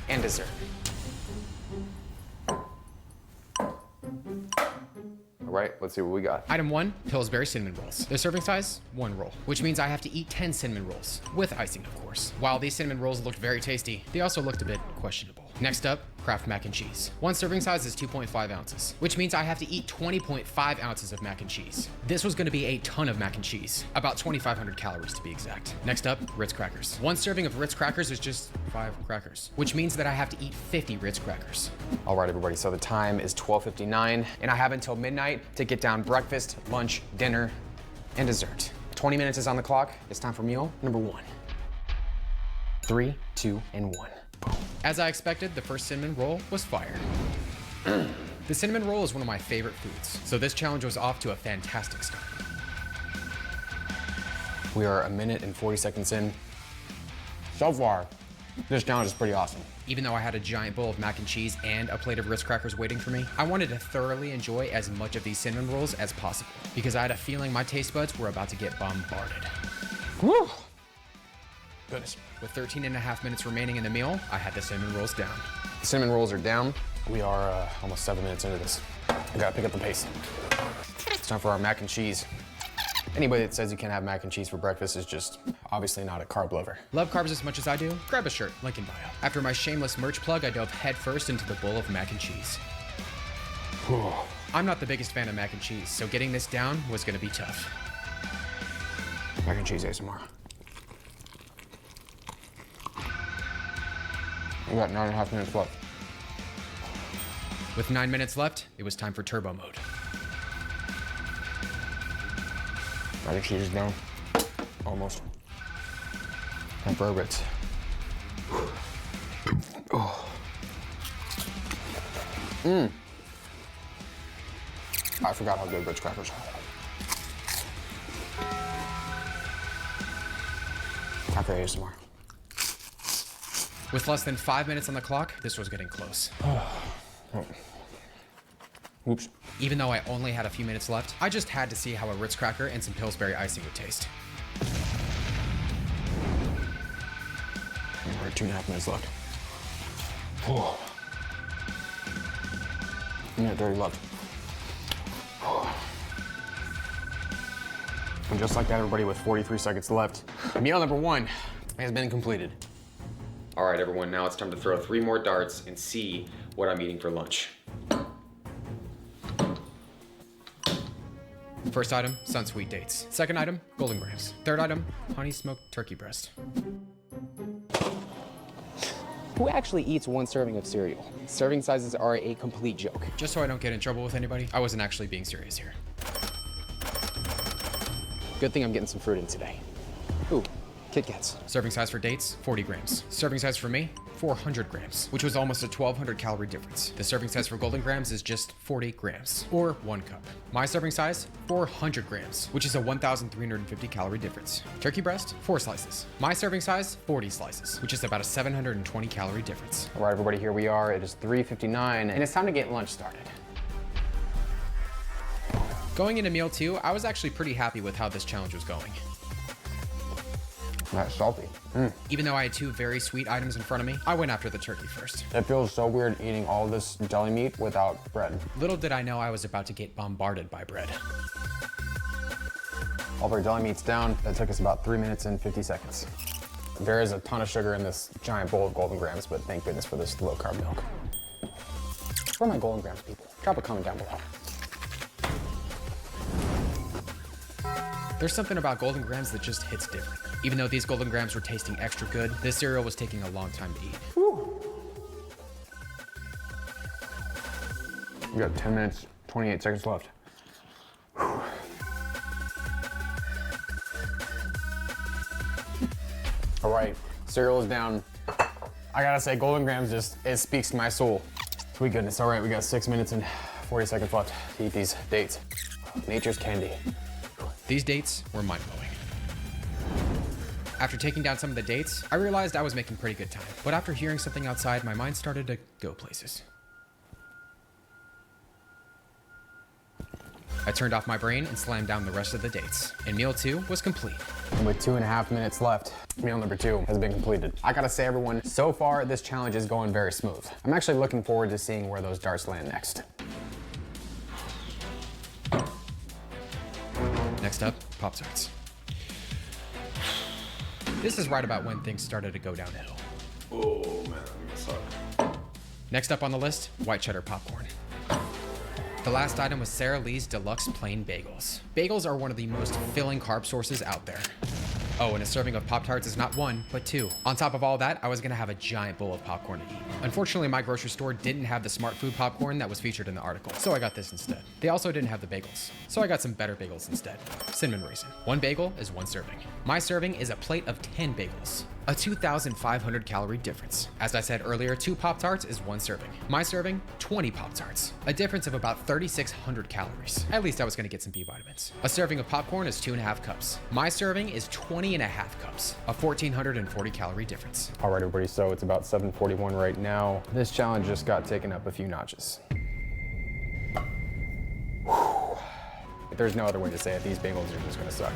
and dessert. All right, let's see what we got. Item 1, Pillsbury cinnamon rolls. Their serving size, 1 roll, which means I have to eat 10 cinnamon rolls, with icing of course. While these cinnamon rolls looked very tasty, they also looked a bit questionable. Next up, Kraft mac and cheese. One serving size is 2.5 ounces, which means I have to eat 20.5 ounces of mac and cheese. This was gonna be a ton of mac and cheese, about 2,500 calories to be exact. Next up, Ritz crackers. One serving of Ritz crackers is just 5 crackers, which means that I have to eat 50 Ritz crackers. All right, everybody, so the time is 12:59, and I have until midnight to get down breakfast, lunch, dinner, and dessert. 20 minutes is on the clock. It's time for meal number 1. 3, 2, and 1. As I expected, the first cinnamon roll was fire. The cinnamon roll is one of my favorite foods, so this challenge was off to a fantastic start. we are 1 minute and 40 seconds in. So far, this challenge is pretty awesome. Even though I had a giant bowl of mac and cheese and a plate of Ritz crackers waiting for me, I wanted to thoroughly enjoy as much of these cinnamon rolls as possible because I had a feeling my taste buds were about to get bombarded. Woo! Goodness. With 13 and a half minutes remaining in the meal, I had the cinnamon rolls down. The cinnamon rolls are down. We are almost 7 minutes into this. I gotta pick up the pace. It's time for our mac and cheese. Anybody that says you can't have mac and cheese for breakfast is just obviously not a carb lover. Love carbs as much as I do? Grab a shirt, link in bio. After my shameless merch plug, I dove headfirst into the bowl of mac and cheese. I'm not the biggest fan of mac and cheese, so getting this down was gonna be tough. Mac and cheese ASMR. We got 9.5 minutes left. With 9 minutes left, it was time for turbo mode. Mac and cheese is down. Almost. And for bits. Oh. I forgot how good Ritz crackers are. Time for ASMR. With less than 5 minutes on the clock, this was getting close. Oops. Even though I only had a few minutes left, I just had to see how a Ritz cracker and some Pillsbury icing would taste. We're at 2.5 minutes left. Minute 30 left. And just like that, everybody, with 43 seconds left, meal number 1 has been completed. All right, everyone, now it's time to throw 3 more darts and see what I'm eating for lunch. First item, Sunsweet dates. Second item, Golden Grahams. Third item, honey smoked turkey breast. Who actually eats 1 serving of cereal? Serving sizes are a complete joke. Just so I don't get in trouble with anybody, I wasn't actually being serious here. Good thing I'm getting some fruit in today. Ooh, Kit Kats. Serving size for dates, 40 grams. Serving size for me, 400 grams, which was almost a 1,200 calorie difference. The serving size for Golden Grahams is just 40 grams, or 1 cup. My serving size, 400 grams, which is a 1,350 calorie difference. Turkey breast, 4 slices. My serving size, 40 slices, which is about a 720 calorie difference. All right, everybody, here we are. It is 3:59, and it's time to get lunch started. Going into meal 2, I was actually pretty happy with how this challenge was going. That's salty. Even though I had 2 very sweet items in front of me, I went after the turkey first. It feels so weird eating all this deli meat without bread. Little did I know I was about to get bombarded by bread. All of our deli meat's down. That took us about 3 minutes and 50 seconds. There is a ton of sugar in this giant bowl of Golden Grahams, but thank goodness for this low-carb milk. Where are my Golden Grahams, people? Drop a comment down below. There's something about Golden Grahams that just hits different. Even though these golden grams were tasting extra good, this cereal was taking a long time to eat. We got 10 minutes, 28 seconds left. All right, cereal is down. I gotta say, golden grams it speaks to my soul. Sweet goodness. All right, we got 6 minutes and 40 seconds left to eat these dates. Nature's candy. These dates were mind-blowing. After taking down some of the dates, I realized I was making pretty good time. But after hearing something outside, my mind started to go places. I turned off my brain and slammed down the rest of the dates. And meal 2 was complete. And with 2.5 minutes left, meal number 2 has been completed. I gotta say, everyone, so far this challenge is going very smooth. I'm actually looking forward to seeing where those darts land next. Next up, Pop-Tarts. This is right about when things started to go downhill. Oh man, that suck. Next up on the list, white cheddar popcorn. The last item was Sara Lee's Deluxe Plain Bagels. Bagels are one of the most filling carb sources out there. Oh, and a serving of Pop-Tarts is not 1, but 2. On top of all that, I was gonna have a giant bowl of popcorn to eat. Unfortunately, my grocery store didn't have the Smart Food popcorn that was featured in the article, so I got this instead. They also didn't have the bagels, so I got some better bagels instead. Cinnamon raisin. 1 bagel is 1 serving. My serving is a plate of 10 bagels. A 2,500 calorie difference. As I said earlier, 2 Pop-Tarts is 1 serving. My serving, 20 Pop-Tarts. A difference of about 3,600 calories. At least I was gonna get some B vitamins. A serving of popcorn is 2.5 cups. My serving is 20.5 cups. A 1,440 calorie difference. All right, everybody, so it's about 7:41 right now. This challenge just got taken up a few notches. Whew. There's no other way to say it. These bagels are just gonna suck.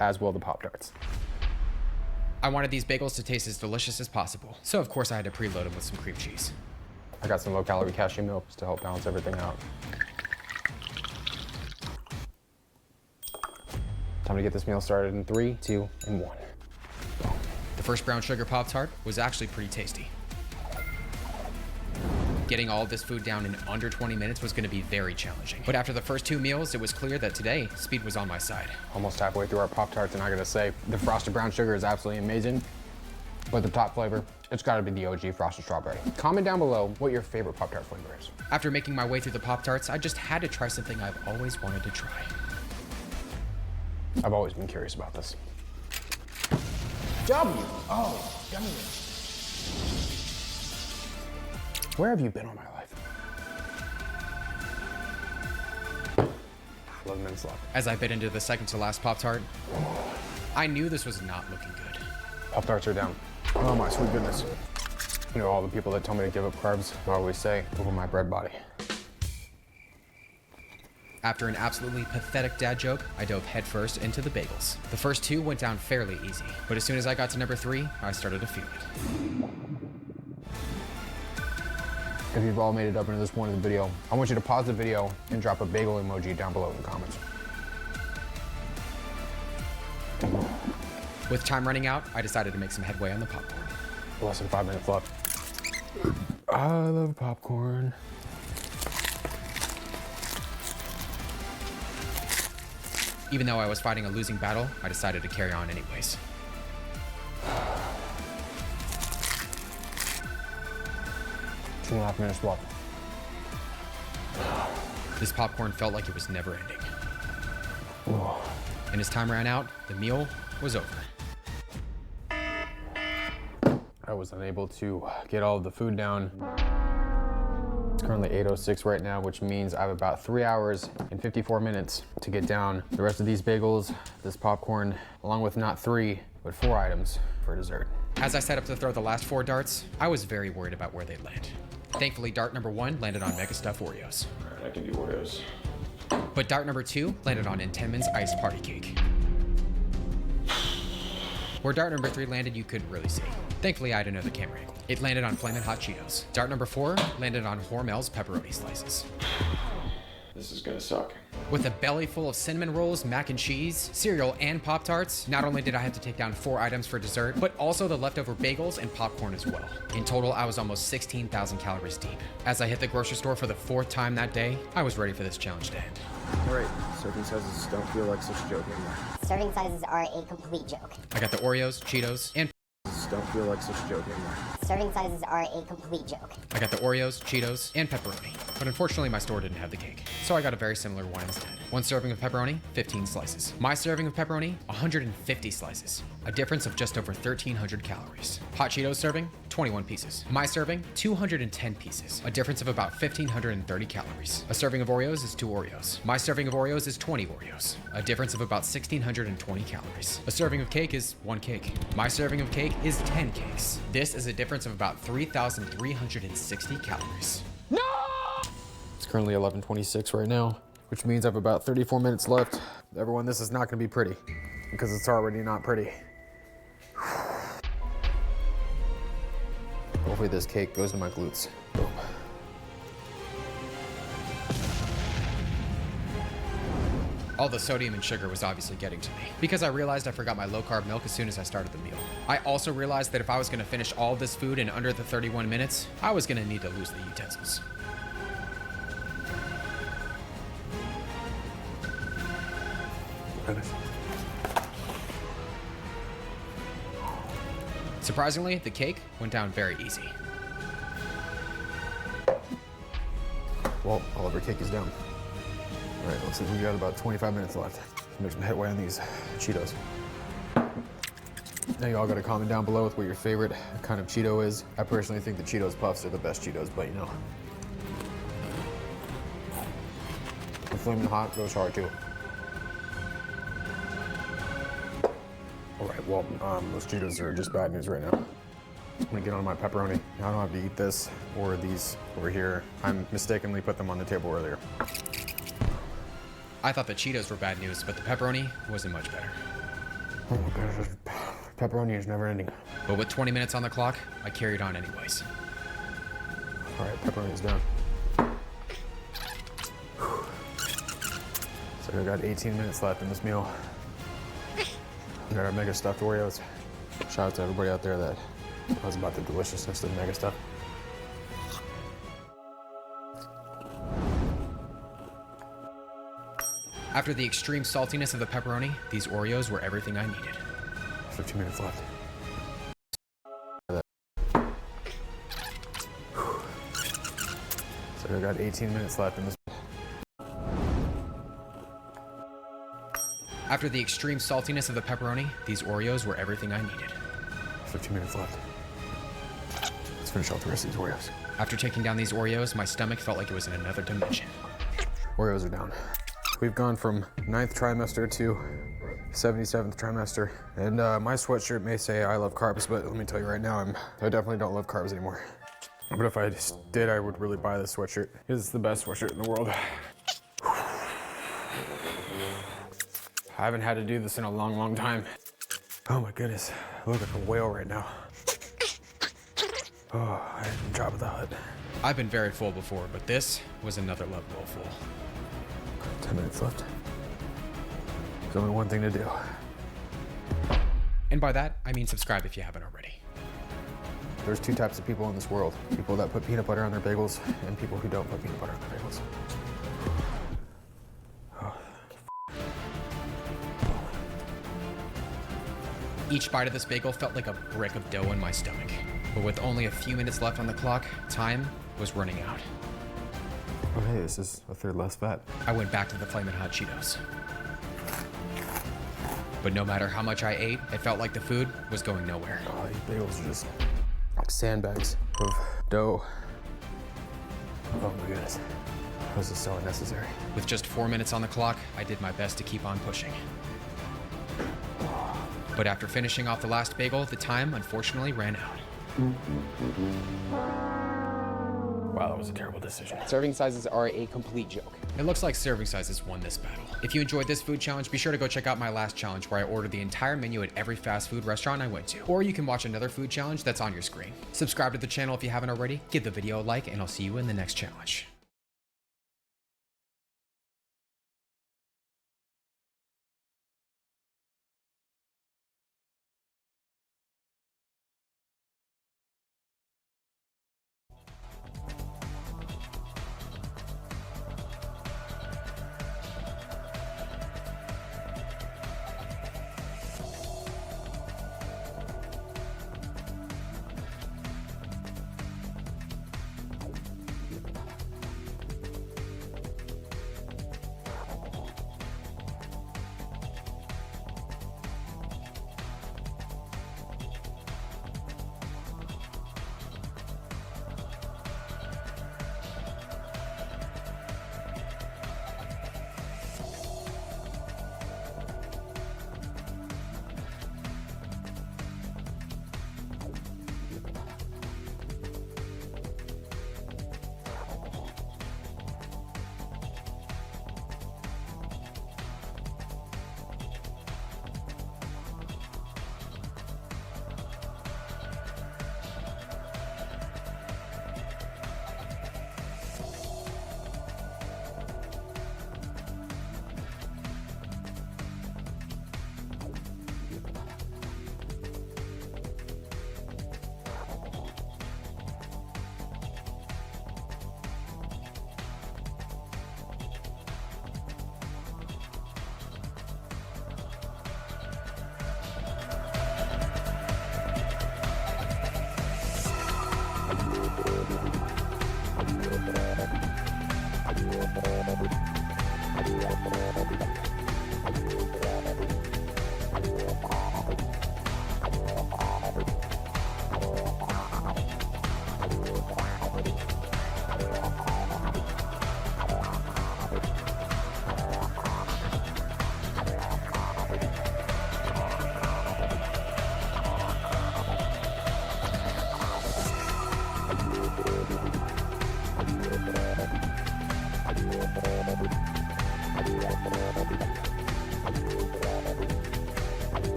As will the Pop-Tarts. I wanted these bagels to taste as delicious as possible, so of course I had to preload them with some cream cheese. I got some low-calorie cashew milk to help balance everything out. Time to get this meal started in 3, 2, and 1. The first brown sugar Pop-Tart was actually pretty tasty. Getting all of this food down in under 20 minutes was going to be very challenging. But after the first 2 meals, it was clear that today, speed was on my side. Almost halfway through our Pop-Tarts, and I gotta say, the frosted brown sugar is absolutely amazing. But the top flavor, it's gotta be the OG frosted strawberry. Comment down below what your favorite Pop-Tart flavor is. After making my way through the Pop-Tarts, I just had to try something I've always wanted to try. I've always been curious about this. W. Oh, yummy. Where have you been all my life? 11 minutes left. As I bit into the second to last Pop-Tart, I knew this was not looking good. Pop-Tarts are down. Oh my sweet goodness. You know, all the people that tell me to give up carbs, I always say, over my bread body. After an absolutely pathetic dad joke, I dove headfirst into the bagels. The first 2 went down fairly easy, but as soon as I got to number 3, I started to feel it. If you've all made it up into this point of the video, I want you to pause the video and drop a bagel emoji down below in the comments. With time running out, I decided to make some headway on the popcorn. Less than 5 minutes left. I love popcorn. Even though I was fighting a losing battle, I decided to carry on anyways. Two and a half minutes left. This popcorn felt like it was never ending. Oh. And as time ran out, the meal was over. I was unable to get all of the food down. It's currently 8:06 right now, which means I have about 3 hours and 54 minutes to get down the rest of these bagels, this popcorn, along with not 3, but 4 items for dessert. As I set up to throw the last 4 darts, I was very worried about where they'd land. Thankfully, dart number 1 landed on Mega Stuff Oreos. All right, I can do Oreos. But dart number 2 landed on Intenman's Iced Party Cake. Where dart number 3 landed, you couldn't really see. Thankfully, I had another camera angle. It landed on Flamin' Hot Cheetos. Dart number 4 landed on Hormel's Pepperoni Slices. This is gonna suck. With a belly full of cinnamon rolls, mac and cheese, cereal, and Pop-Tarts, not only did I have to take down 4 items for dessert, but also the leftover bagels and popcorn as well. In total, I was almost 16,000 calories deep. As I hit the grocery store for the 4th time that day, I was ready for this challenge to end. Alright, serving sizes don't feel like such a joke anymore. Serving sizes are a complete joke. I got the Oreos, Cheetos, and don't feel like such a joke anymore. Serving sizes are a complete joke. I got the Oreos, Cheetos, and pepperoni. But unfortunately, my store didn't have the cake. So I got a very similar one instead. 1 serving of pepperoni, 15 slices. My serving of pepperoni, 150 slices. A difference of just over 1,300 calories. Hot Cheetos serving, 21 pieces. My serving, 210 pieces. A difference of about 1,530 calories. A serving of Oreos is 2 Oreos. My serving of Oreos is 20 Oreos. A difference of about 1,620 calories. A serving of cake is 1 cake. My serving of cake is 10 cakes. This is a difference of about 3,360 calories. No! It's currently 11:26 right now, which means I have about 34 minutes left. Everyone, this is not gonna be pretty because it's already not pretty. Hopefully this cake goes to my glutes. Boom. All the sodium and sugar was obviously getting to me because I realized I forgot my low-carb milk as soon as I started the meal. I also realized that if I was going to finish all of this food in under the 31 minutes, I was going to need to lose the utensils. Surprisingly, the cake went down very easy. Well, all of our cake is down. All right, looks like we got about 25 minutes left. Let's make some headway on these Cheetos. Now you all gotta comment down below with what your favorite kind of Cheeto is. I personally think the Cheetos Puffs are the best Cheetos, but you know. The Flamin' Hot goes hard too. All right, well, those Cheetos are just bad news right now. I'm gonna get on my pepperoni. I don't have to eat this or these over here. I mistakenly put them on the table earlier. I thought the Cheetos were bad news, but the pepperoni wasn't much better. Oh my gosh, pepperoni is never ending. But with 20 minutes on the clock, I carried on anyways. All right, pepperoni is down. So we got 18 minutes left in this meal. We got our mega stuffed Oreos. Shout out to everybody out there that knows about the deliciousness of mega stuff. After the extreme saltiness of the pepperoni, these Oreos were everything I needed. 15 minutes left. So we got 18 minutes left in this. After the extreme saltiness of the pepperoni, these Oreos were everything I needed. 15 minutes left. Let's finish off the rest of these Oreos. After taking down these Oreos, my stomach felt like it was in another dimension. Oreos are down. We've gone from 9th trimester to 77th trimester, and my sweatshirt may say I love carbs, but let me tell you right now, I definitely don't love carbs anymore. But if I did, I would really buy this sweatshirt. It's the best sweatshirt in the world. I haven't had to do this in a long, long time. Oh my goodness, I look like a whale right now. Oh, I am Jabba the Hutt. I've been very full before, but this was another level of full. 10 minutes left. There's only one thing to do. And by that, I mean subscribe if you haven't already. There's 2 types of people in this world. People that put peanut butter on their bagels and people who don't put peanut butter on their bagels. Each bite of this bagel felt like a brick of dough in my stomach. But with only a few minutes left on the clock, time was running out. Oh hey, this is a third less fat. I went back to the Flamin' Hot Cheetos. But no matter how much I ate, it felt like the food was going nowhere. Oh, these bagels are just like sandbags of dough. Oh my goodness. This is so unnecessary. With just 4 minutes on the clock, I did my best to keep on pushing. But after finishing off the last bagel, the time unfortunately ran out. Wow, that was a terrible decision. Serving sizes are a complete joke. It looks like serving sizes won this battle. If you enjoyed this food challenge, be sure to go check out my last challenge where I ordered the entire menu at every fast food restaurant I went to. Or you can watch another food challenge that's on your screen. Subscribe to the channel if you haven't already, give the video a like, and I'll see you in the next challenge.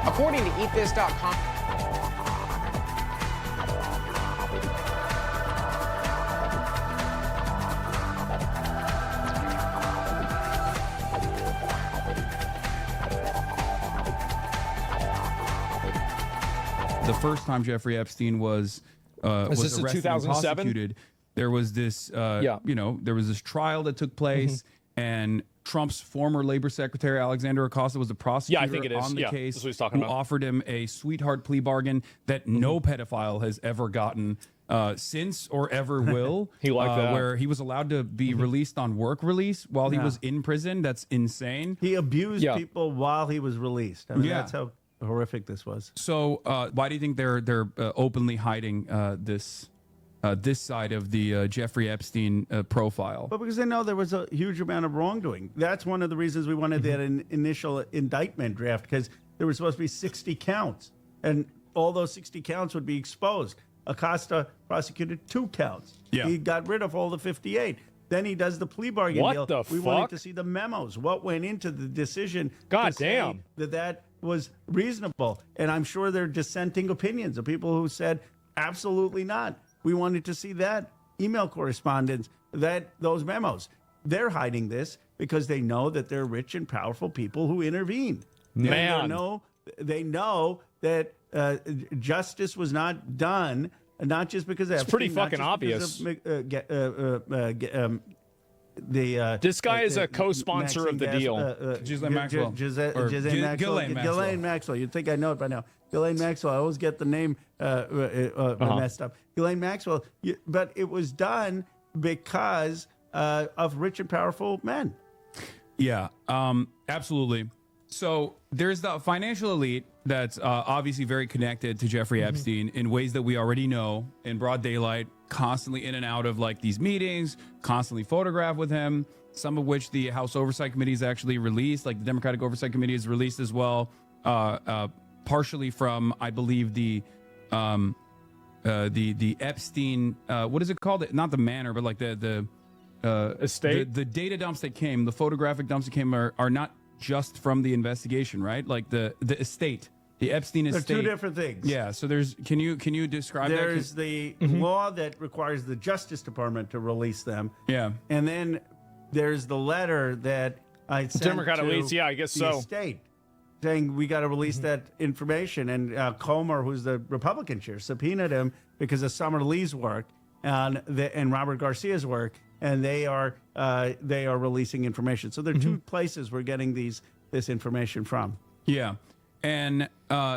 According to eatthis.com, the first time Jeffrey Epstein was this in arrested and 2007? prosecuted, there was this you know, there was this trial that took place, and Trump's former labor secretary Alexander Acosta was the prosecutor Yeah, I think it is. on the Yeah, case, that's what he's talking who about. offered him a sweetheart plea bargain that no pedophile has ever gotten since or ever will. He liked that. Where he was allowed to be released on work release while he was in prison. That's insane. He abused people while he was released. I mean, that's how horrific this was. So why do you think they're openly hiding this side of the Jeffrey Epstein profile? But because they know there was a huge amount of wrongdoing. That's one of the reasons we wanted that initial indictment draft, because there were supposed to be 60 counts, and all those 60 counts would be exposed. Acosta prosecuted 2 counts. Yeah. He got rid of all the 58. Then he does the plea bargain What deal. the We wanted fuck? to see the memos. What went into the decision? God to say damn. that was reasonable. And I'm sure there are dissenting opinions of people who said absolutely not. We wanted to see that email correspondence, those memos. They're hiding this because they know that they're rich and powerful people who intervened. Man. And they know that justice was not done, not just because of It's pretty Epstein, not fucking just because obvious. of, This guy is a co-sponsor of the deal. Ghislaine Maxwell. Ghislaine Maxwell. You'd think I know it by now. Ghislaine Maxwell. I always get the name messed up. Ghislaine Maxwell. But it was done because of rich and powerful men. Yeah, absolutely. So there's the financial elite that's obviously very connected to Jeffrey Epstein in ways that we already know in broad daylight, constantly in and out of like these meetings, constantly photographed with him, some of which the House Oversight Committee has actually released, like the Democratic Oversight Committee has released as well, partially from, I believe, the Epstein, what is it called? Not the manor, but like the estate. The data dumps that came, the photographic dumps that came are not just from the investigation, right? Like the estate, the Epstein estate. They're two different things. Yeah. So can you describe that? There's the law that requires the Justice Department to release them. Yeah. And then there's the letter that I sent Democrat to elites, yeah, I guess the so. estate. saying we got to release that information. And Comer, who's the Republican chair, subpoenaed him because of Summer Lee's work and Robert Garcia's work, and they are releasing information. So there are two places we're getting this information from. Yeah. And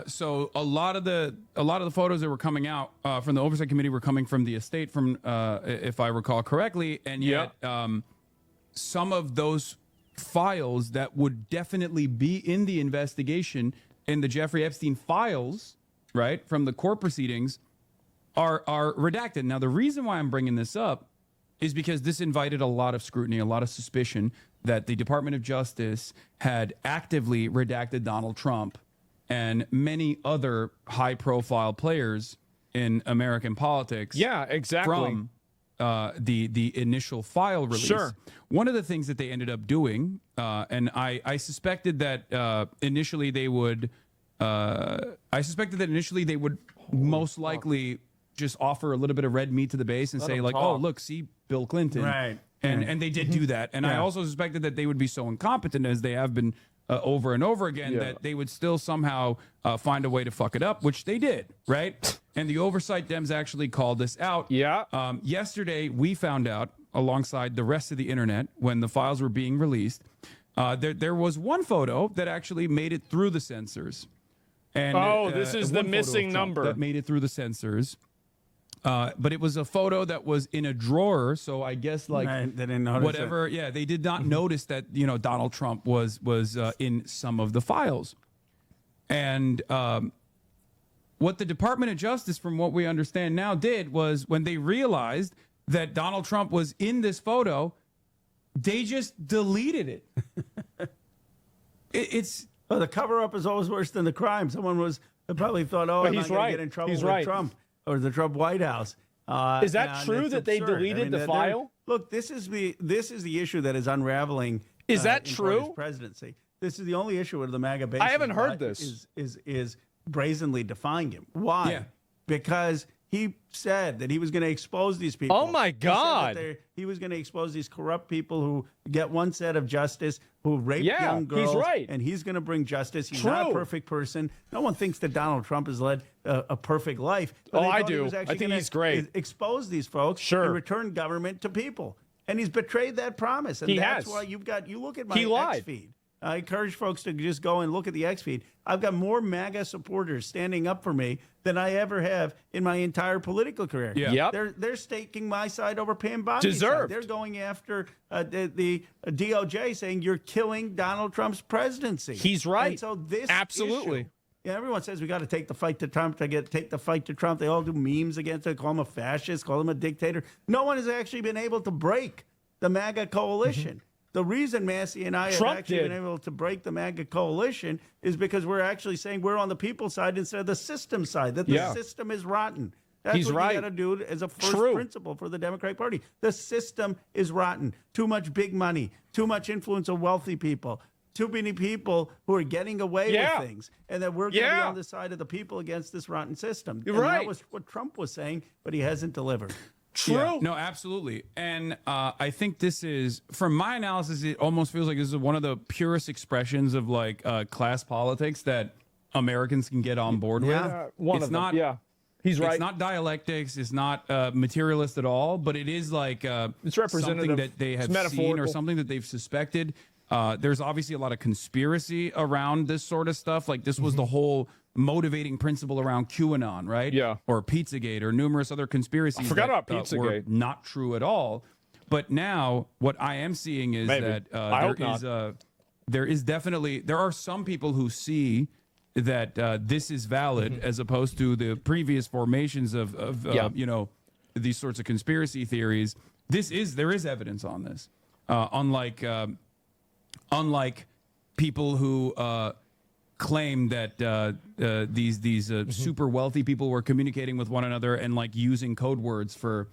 so a lot of the photos that were coming out from the Oversight Committee were coming from the estate, from if I recall correctly, and yet some of those files that would definitely be in the investigation in the Jeffrey Epstein files, right, from the court proceedings, are redacted. Now, the reason why I'm bringing this up is because this invited a lot of scrutiny, a lot of suspicion that the Department of Justice had actively redacted Donald Trump and many other high-profile players in American politics. Yeah, exactly. From the initial file release. Sure. One of the things that they ended up doing, and I suspected that initially they would, most likely just offer a little bit of red meat to the base and say like, oh, look, see Bill Clinton. Right. And they did do that. And I also suspected that they would be so incompetent, as they have been over and over again, that they would still somehow find a way to fuck it up, which they did, right? And the Oversight Dems actually called this out. Yeah. Yesterday, we found out, alongside the rest of the internet, when the files were being released, there was one photo that actually made it through the censors. And this is the missing number that made it through the censors. But it was a photo that was in a drawer, so I guess like they didn't notice whatever. it. Yeah, they did not notice that Donald Trump was in some of the files, and what the Department of Justice, from what we understand now, did was when they realized that Donald Trump was in this photo, they just deleted it. It's the cover-up is always worse than the crime. Someone probably thought, I'm not going to get in trouble with Trump or the Trump White House. Is that true that they deleted the file? Look, this is the issue that is unraveling. Is that in true? Trump's presidency. This is the only issue where the MAGA base. I haven't heard this. Is brazenly defying him. Why? Yeah. Because he said that he was going to expose these people. Oh my God! He was going to expose these corrupt people who get one set of justice, who rape young girls. He's right. And he's going to bring justice. He's not a perfect person. No one thinks that Donald Trump has led a perfect life. But I do. I think he's great. Expose these folks and return government to people. And he's betrayed that promise. And that's why you look at my X feed. I encourage folks to just go and look at the X feed. I've got more MAGA supporters standing up for me than I ever have in my entire political career. Yeah. Yep. They're staking my side over Pam Bondi's side. They're going after the DOJ, saying you're killing Donald Trump's presidency. He's right. And so this absolutely. Issue, everyone says we got to take the fight to Trump. Take the fight to Trump. They all do memes against it, call him a fascist, call him a dictator. No one has actually been able to break the MAGA coalition. The reason Massey and I have actually been able to break the MAGA coalition is because we're actually saying we're on the people's side instead of the system side, that the system is rotten. That's what you got to do as a first principle for the Democratic Party. The system is rotten. Too much big money, too much influence of wealthy people, too many people who are getting away with things, and that we're going to be on the side of the people against this rotten system. That was what Trump was saying, but he hasn't delivered. True. Yeah, no, absolutely. And I think this is, from my analysis, it almost feels like this is one of the purest expressions of like class politics that Americans can get on board with. It's not. Yeah, he's right. It's not dialectics. It's not materialist at all. But it is like it's representative. Something that they have seen or something that they've suspected. There's obviously a lot of conspiracy around this sort of stuff. Like this was the whole motivating principle around QAnon, right? Yeah. Or Pizzagate or numerous other conspiracies. I forgot about Pizzagate. Were not true at all. But now what I am seeing is that there are some people who see that this is valid as opposed to the previous formations of these sorts of conspiracy theories. There is evidence on this. Unlike people who claim that these super wealthy people were communicating with one another and like using code words for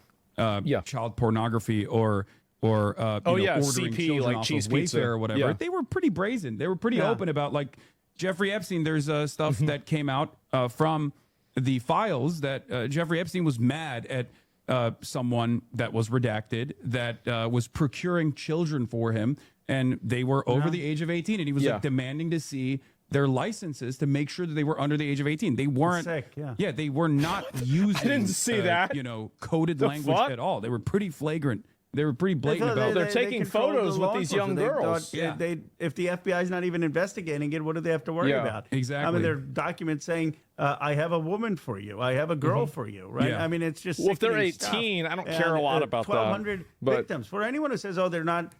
child pornography or ordering CP, children like off cheese of pizza Wayfair or whatever. Yeah. They were pretty brazen. They were pretty open about like Jeffrey Epstein. There's stuff that came out from the files that Jeffrey Epstein was mad at someone that was redacted that was procuring children for him, and they were over the age of 18, and he was like demanding to see their licenses to make sure that they were under the age of 18. They weren't. Sick, yeah. Yeah, they were not using. I didn't see that. You know, coded The language fuck? at all. They were pretty flagrant. They were pretty blatant about. They're taking controlled photos the with law these young enforcement. girls. They thought if the FBI is not even investigating it, what do they have to worry Yeah, about? exactly. I mean, there are documents saying, I have a woman for you. I have a girl for you, right? Yeah. I mean, it's just Well, if they're sickening 18, stuff. I don't care a lot about that, 1,200 but- victims. For anyone who says, oh, there's not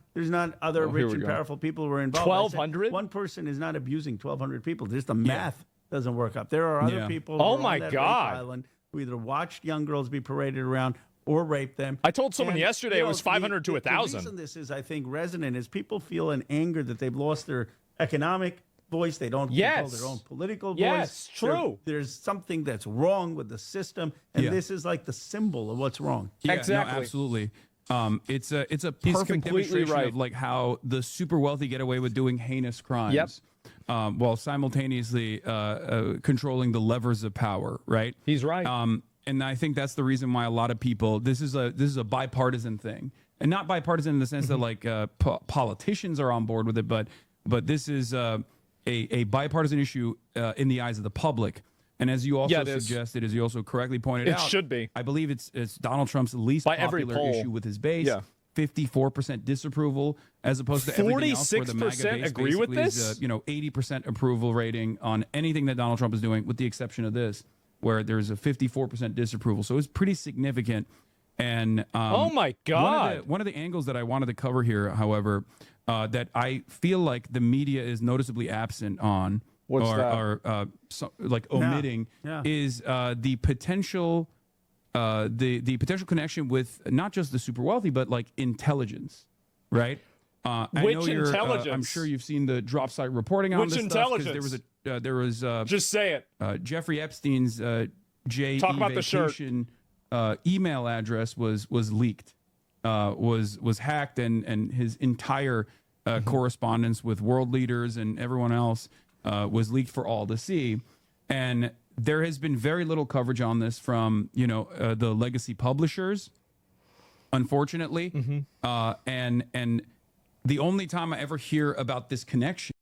other Oh, here rich we and go. powerful people who are involved. I said, 1,200? One person is not abusing 1,200 people. Just the math doesn't work up. There are other Yeah. people Oh, who are on my that rape God. island who either watched young girls be paraded around or rape them. I told someone And, yesterday you it know, was 500 to the 1,000. reason this is, I think, resonant is people feel an anger that they've lost their economic voice. They don't control Yes. their own political Yes, voice. true. There's something that's wrong with the system, and Yeah. this is like the symbol of what's wrong. Yeah, Exactly. No, absolutely. It's a He's perfect completely demonstration right. of like how the super wealthy get away with doing heinous crimes. Yep. While simultaneously controlling the levers of power, right? He's right. And I think that's the reason why a lot of people this is a bipartisan thing, and not bipartisan in the sense that like politicians are on board with it, but this is a bipartisan issue in the eyes of the public. And as you also Yeah, it is. suggested, as you also correctly pointed It out, should be. I believe it's Donald Trump's least By every popular poll. issue with his base. Yeah. 54% disapproval, as opposed to everything else where the MAGA 46% base agree with basically this? is, 80% approval rating on anything that Donald Trump is doing, with the exception of this, where there's a 54% disapproval. So it's pretty significant. And Oh my God. one of the angles that I wanted to cover here, however, that I feel like the media is noticeably absent on, What's that? or omitting, Yeah. is the potential. The potential connection with not just the super wealthy, but like intelligence, right? I Which know you're, intelligence? I'm sure you've seen the drop site reporting on Which this stuff, 'cause intelligence? there was Just say it. Jeffrey Epstein's JE Talk about the shirt. Vacation email address was leaked, was hacked, and his entire correspondence with world leaders and everyone else was leaked for all to see. And there has been very little coverage on this from the legacy publishers, unfortunately. And the only time I ever hear about this connection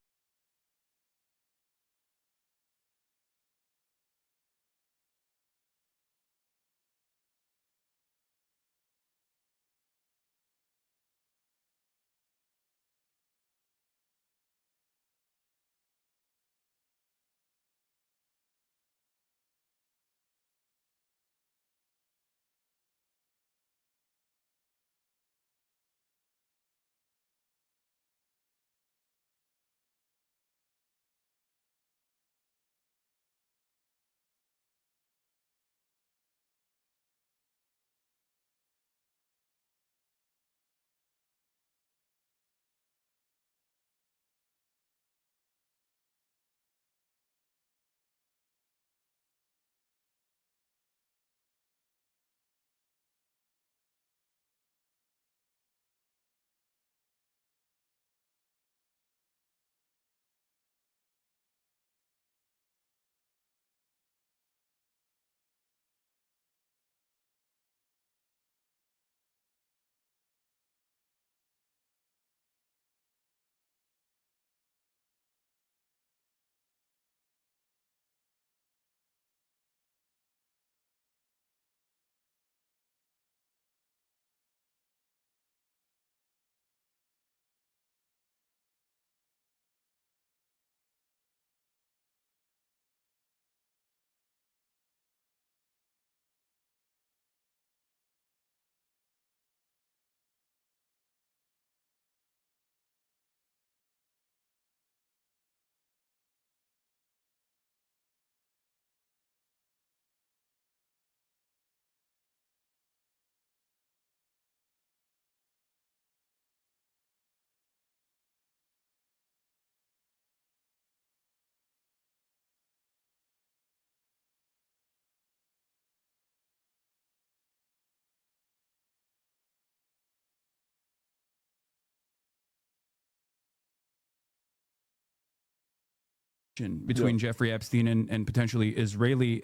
between Jeffrey Epstein and potentially Israeli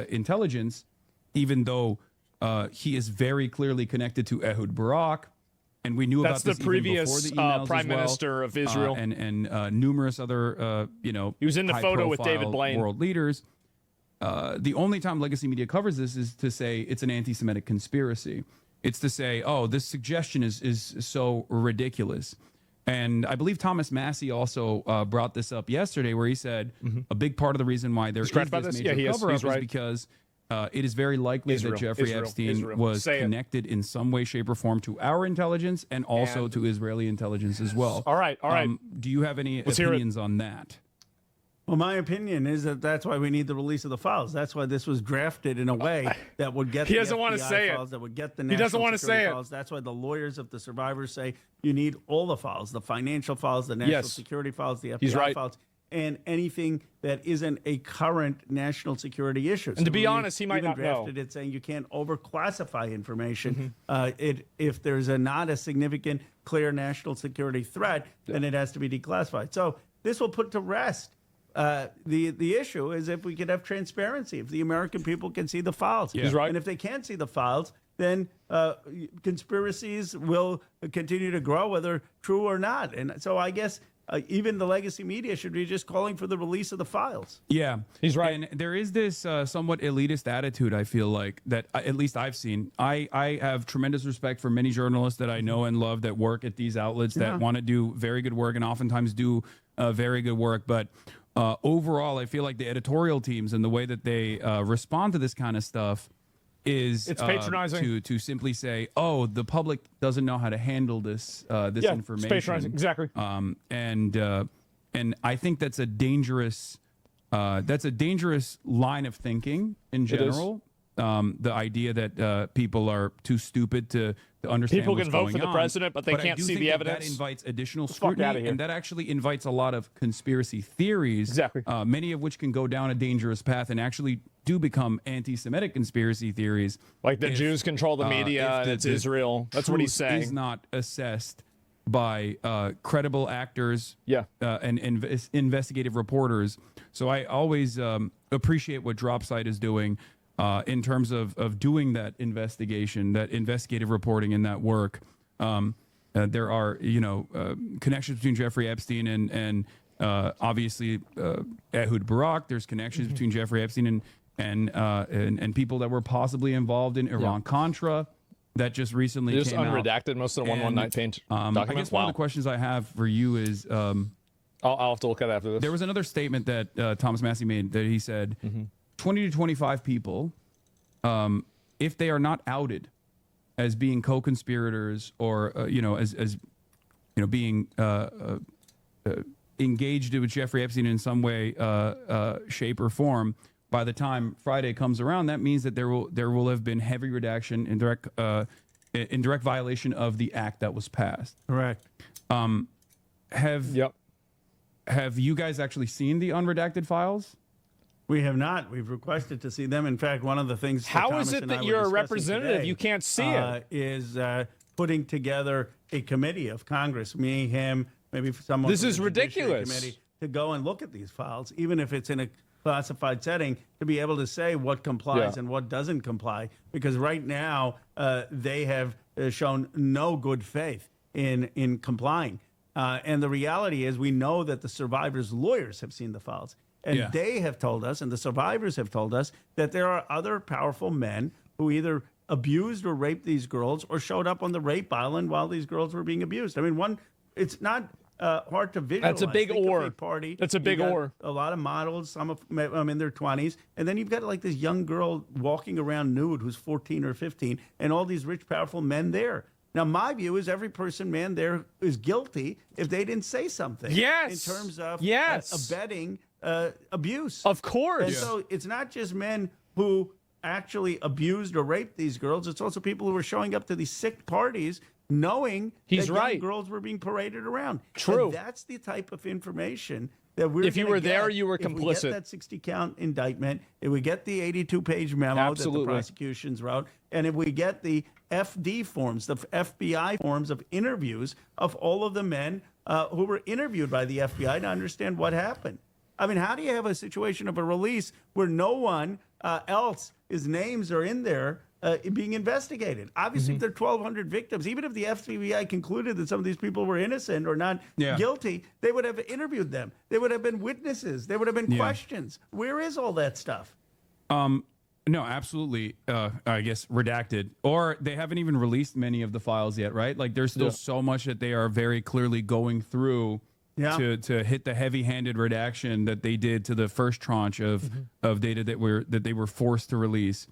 intelligence, even though he is very clearly connected to Ehud Barak, and we knew That's about this the previous even before the emails Prime as well, Minister of Israel. and numerous other, you know, he was in the photo with David high-profile Blaine. world leaders. The only time legacy media covers this is to say it's an anti-Semitic conspiracy. It's to say, oh, this suggestion is so ridiculous. And I believe Thomas Massey also brought this up yesterday, where he said a big part of the reason why there is this major cover-up is because it is very likely that Jeffrey Epstein was connected in some way, shape, or form to our intelligence and also to Israeli intelligence as well. All right. Do you have any opinions on that? Well, my opinion is that that's why we need the release of the files. That's why this was drafted in a way that would get He the doesn't want to FBI say files, it. that would get the He national doesn't want to security say files. it. That's why the lawyers of the survivors say you need all the files, the financial files, the national security files, the FBI files, and anything that isn't a current national security issue. And to be honest, he might even not know. drafted it saying you can't overclassify information. If there's not a significant, clear national security threat, then it has to be declassified. So this will put to rest. The issue is if we could have transparency, if the American people can see the files. He's right. And if they can't see the files, then conspiracies will continue to grow, whether true or not. And so I guess even the legacy media should be just calling for the release of the files. Yeah, he's right. And there is this somewhat elitist attitude, I feel like, that at least I've seen. I have tremendous respect for many journalists that I know and love that work at these outlets that want to do very good work and oftentimes do very good work. But overall, I feel like the editorial teams and the way that they respond to this kind of stuff is it's patronizing to simply say, "Oh, the public doesn't know how to handle this information." It's patronizing, exactly. And I think that's a dangerous line of thinking in general. The idea that people are too stupid to understand people what's can vote going for the on. president, but they I can't do see think the that evidence. That invites additional Get the fuck outta scrutiny, here. and that actually invites a lot of conspiracy theories. Exactly. Many of which can go down a dangerous path and actually do become anti-Semitic conspiracy theories. Like the Jews control the media and it's Israel. That's what he's saying. Is not assessed by credible actors and investigative reporters. So I always appreciate what DropSite is doing in terms of doing that investigation, that investigative reporting and that work. There are, connections between Jeffrey Epstein and obviously Ehud Barak. There's connections between Jeffrey Epstein and people that were possibly involved in Iran-Contra. That just recently Just came out. unredacted most of the 119 page documents. I guess one of the questions I have for you is, I'll have to look at it after this. there was another statement that Thomas Massey made that he said 20 to 25 people, if they are not outed as being co-conspirators or as being engaged with Jeffrey Epstein in some way, shape or form, by the time Friday comes around, that means that there will have been heavy redaction in direct violation of the act that was passed. Correct. Have you guys actually seen the unredacted files? We have not. We've requested to see them. In fact, one of the things How is it that you're a representative? Today, you can't see it. Is putting together a committee of Congress, me, him, maybe someone. This from is the Judiciary ridiculous. Committee, to go and look at these files, even if it's in a classified setting, to be able to say what complies and what doesn't comply. Because right now they have shown no good faith in complying. And the reality is, we know that the survivors' lawyers have seen the files. And they have told us, and the survivors have told us, that there are other powerful men who either abused or raped these girls or showed up on the rape island while these girls were being abused. I mean, it's not hard to visualize. That's a big Think of or. a party. That's a big You got or. A lot of models, some of them in their 20s. And then you've got like this young girl walking around nude who's 14 or 15, and all these rich, powerful men there. Now, my view is every man there is guilty if they didn't say something. Yes. In terms of Yes. abetting abuse. Of course. And so it's not just men who actually abused or raped these girls. It's also people who were showing up to these sick parties knowing He's that right. young girls were being paraded around. True. And that's the type of information that we're If you gonna were there, get you were if we complicit. get that 60-count indictment, if we get the 82-page memo that Absolutely. the prosecutions wrote, and if we get the FD forms, the FBI forms of interviews of all of the men who were interviewed by the FBI to understand what happened. I mean, how do you have a situation of a release where no one else's names are in there being investigated. Obviously, if there are 1,200 victims, even if the FBI concluded that some of these people were innocent or not guilty, they would have interviewed them. They would have been witnesses. There would have been questions. Where is all that stuff? No, absolutely. I guess redacted, or they haven't even released many of the files yet, right? Like there's still so much that they are very clearly going through to hit the heavy-handed redaction that they did to the first tranche of data that they were forced to release,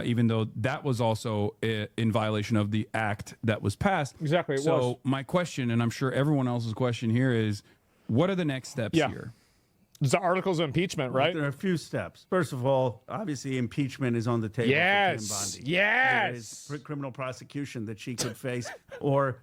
even though that was also in violation of the act that was passed. Exactly. So my question, and I'm sure everyone else's question here, is what are the next steps here? The articles of impeachment, right? There are a few steps. First of all, obviously, impeachment is on the table for Pam Bondi. There is criminal prosecution that she could face, or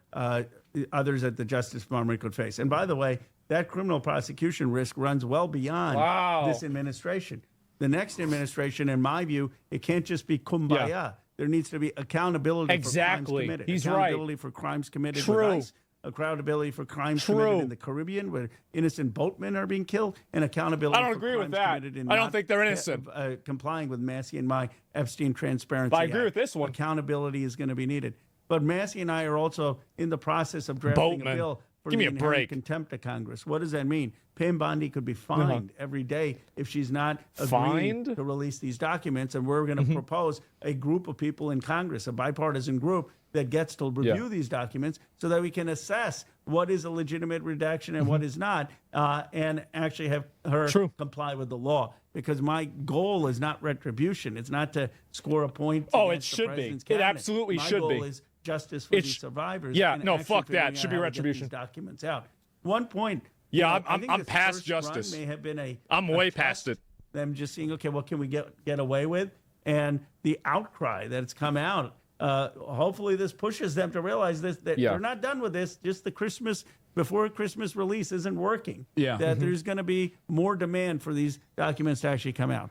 others at the Justice Department could face. And by the way, that criminal prosecution risk runs well beyond this administration. The next administration, in my view, it can't just be kumbaya. There needs to be accountability for crimes committed. He's accountability for crimes committed with ICE. Accountability for crimes committed in the Caribbean where innocent boatmen are being killed, and accountability I don't for agree crimes with that. committed in I don't think they're innocent. Complying with Massey and my Epstein Transparency But I agree Act. with this one. Accountability is going to be needed. But Massey and I are also in the process of drafting a bill for Give the me a inherent break. contempt of Congress. What does that mean? Pam Bondi could be fined every day if she's not agreeing to release these documents, and we're going to propose a group of people in Congress, a bipartisan group, that gets to review these documents so that we can assess what is a legitimate redaction and what is not, and actually have her comply with the law. Because my goal is not retribution. It's not to score a point. It should be. It absolutely should be. My goal is justice for these survivors. Yeah, and no, actually fuck figuring that. out Should be how to get retribution. these documents out. One point. Yeah, I think I'm this past first run justice. May have been I'm a way test, past it. Them just seeing, okay, what can we get away with? And the outcry that's come out, hopefully this pushes them to realize that they're not done with this. Just the before Christmas release isn't working. That there's going to be more demand for these documents to actually come out.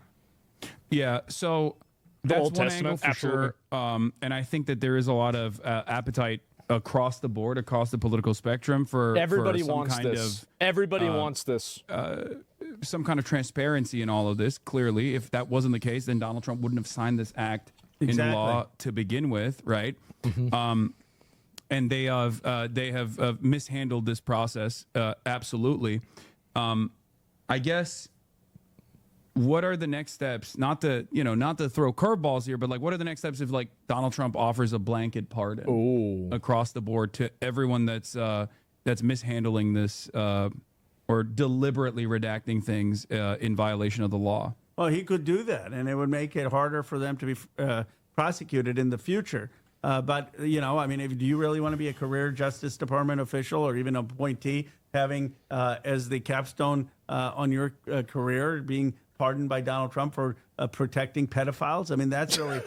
Yeah, so that's Old one Testament, angle for sure. And I think that there is a lot of appetite across the board, across the political spectrum for Everybody some wants kind this. of Everybody wants this. some kind of transparency in all of this. Clearly, if that wasn't the case, then Donald Trump wouldn't have signed this act in law to begin with, right? And they have mishandled this process absolutely. I guess. What are the next steps? Not to throw curveballs here, but like, what are the next steps if like Donald Trump offers a blanket pardon across the board to everyone that's mishandling this or deliberately redacting things in violation of the law? Well, he could do that, and it would make it harder for them to be prosecuted in the future. But do you really want to be a career Justice Department official or even appointee, having as the capstone on your career being pardoned by Donald Trump for protecting pedophiles? I mean, that's really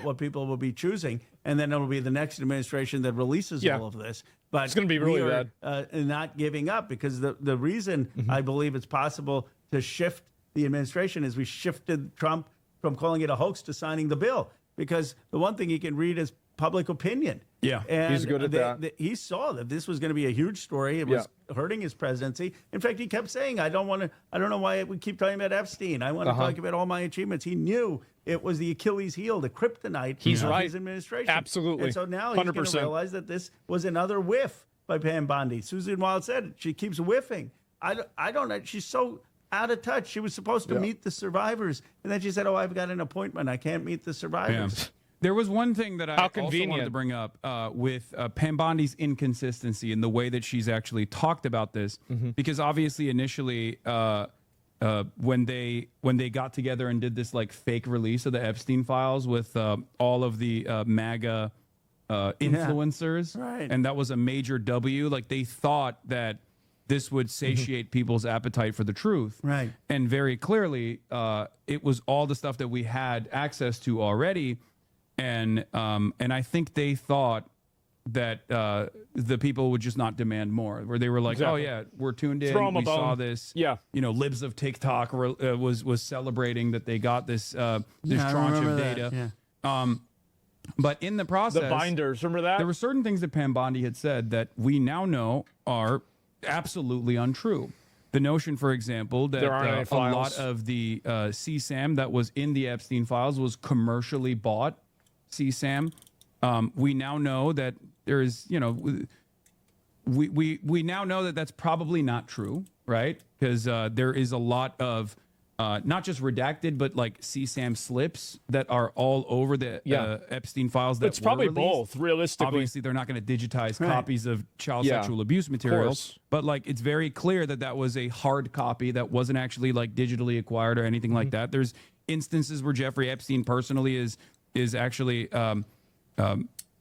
what people will be choosing. And then it'll be the next administration that releases all of this. But it's going to be really bad. Not giving up, because the reason I believe it's possible to shift the administration is we shifted Trump from calling it a hoax to signing the bill. Because the one thing he can read is public opinion. Yeah, and he's good at that. He saw that this was going to be a huge story. It was hurting his presidency. In fact, he kept saying, I don't know why we keep talking about Epstein. I want to talk about all my achievements. He knew it was the Achilles heel, the kryptonite of his administration. Absolutely. And so now he's going to realize that this was another whiff by Pam Bondi. Susan Wild said it. She keeps whiffing. I don't know. She's so out of touch. She was supposed to meet the survivors. And then she said, I've got an appointment. I can't meet the survivors. Yeah. There was one thing that I also wanted to bring up with Pam Bondi's inconsistency in the way that she's actually talked about this, because obviously initially when they got together and did this like fake release of the Epstein files with all of the MAGA influencers, and that was a major W. Like they thought that this would satiate people's appetite for the truth, right? And very clearly, it was all the stuff that we had access to already. And I think they thought that the people would just not demand more, where they were like, oh yeah, we're tuned in, we saw this. Yeah, Libs of TikTok was celebrating that they got this tranche of data. Yeah. But in the process, the binders, remember that? There were certain things that Pam Bondi had said that we now know are absolutely untrue. The notion, for example, that a lot of the CSAM that was in the Epstein files was commercially bought CSAM. We now know that there is, we now know that that's probably not true, right? Because there is a lot of not just redacted, but like CSAM slips that are all over the Epstein files. That It's probably released. both, realistically. Obviously, they're not going to digitize copies of child sexual abuse materials, but like it's very clear that that was a hard copy that wasn't actually like digitally acquired or anything like that. There's instances where Jeffrey Epstein personally is actually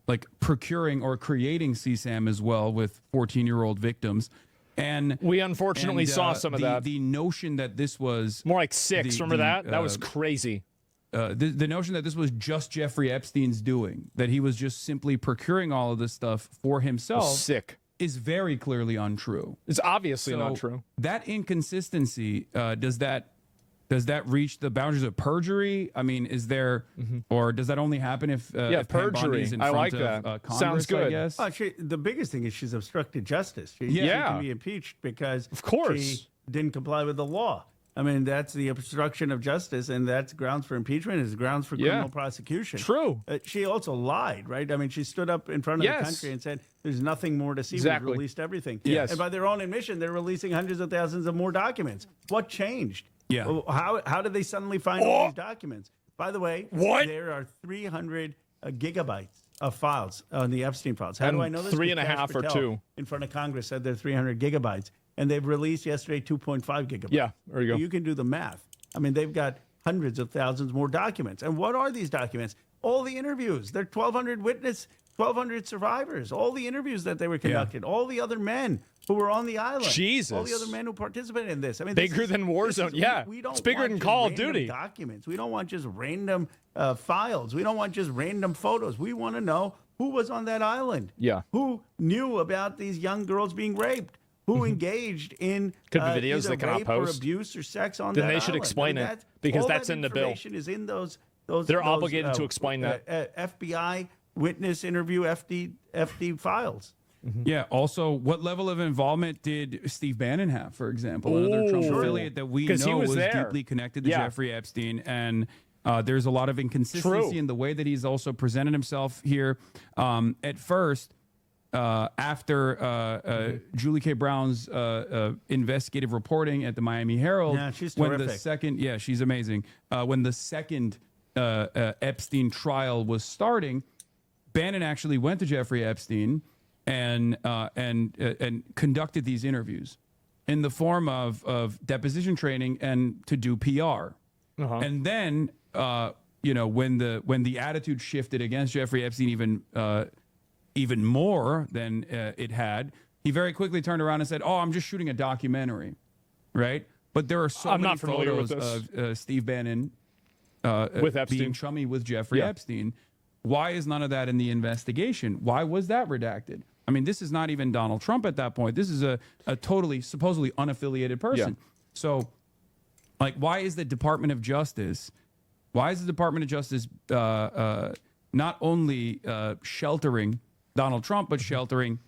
like procuring or creating CSAM as well with 14-year-old victims. And we unfortunately saw some of that. The notion that this was more like 6. Remember that? That was crazy. The notion that this was just Jeffrey Epstein's doing, that he was just simply procuring all of this stuff for himself, is very clearly untrue. It's obviously not true. That inconsistency, does that reach the boundaries of perjury? I mean, is there, or does that only happen if if Pam Bondi is in front of Congress? Sounds good. I guess. The biggest thing is she's obstructed justice. She can be impeached because she didn't comply with the law. I mean, that's the obstruction of justice, and that's grounds for impeachment. It's grounds for criminal prosecution. True. She also lied, right? I mean, she stood up in front of the country and said, "There's nothing more to see. We've released everything." Yes. And by their own admission, they're releasing hundreds of thousands of more documents. What changed? Yeah. Well, how did they suddenly find all these documents? By the way, there are 300 gigabytes of files on the Epstein files. How do I know this? 3.5 or 2 in front of Congress said they're 300 gigabytes, and they've released yesterday 2.5 gigabytes. Yeah, there you go. You can do the math. I mean, they've got hundreds of thousands more documents. And what are these documents? All the interviews. They're 1,200 survivors. All the interviews that they were conducting. All the other men who were on the island. Jesus. All the other men who participated in this. I mean, bigger than Warzone. We don't it's bigger want than just Call of random Duty. Documents. We don't want just random files. We don't want just random photos. We want to know who was on that island. Yeah. Who knew about these young girls being raped? Who engaged in Could be videos either they cannot rape post. or abuse or sex on Then that they should island. explain I mean, it, because all that's that in the bill. information is in those They're obligated to explain that. FBI witness interview FD files. Yeah. Also, what level of involvement did Steve Bannon have, for example, another Trump affiliate that we know was deeply connected to Jeffrey Epstein? And there's a lot of inconsistency in the way that he's also presented himself here. At first, after Julie K. Brown's investigative reporting at the Miami Herald, she's when terrific. the second, she's amazing. When the second Epstein trial was starting, Bannon actually went to Jeffrey Epstein and conducted these interviews in the form of deposition training and to do PR. And then, when the attitude shifted against Jeffrey Epstein even more than it had, he very quickly turned around and said, "Oh, I'm just shooting a documentary," right? But there are so many photos of Steve Bannon with Epstein being chummy with Jeffrey Epstein. Why is none of that in the investigation? Why was that redacted? I mean, this is not even Donald Trump at that point. This is a totally, supposedly unaffiliated person. So, like, why is the Department of Justice not only sheltering Donald Trump, but sheltering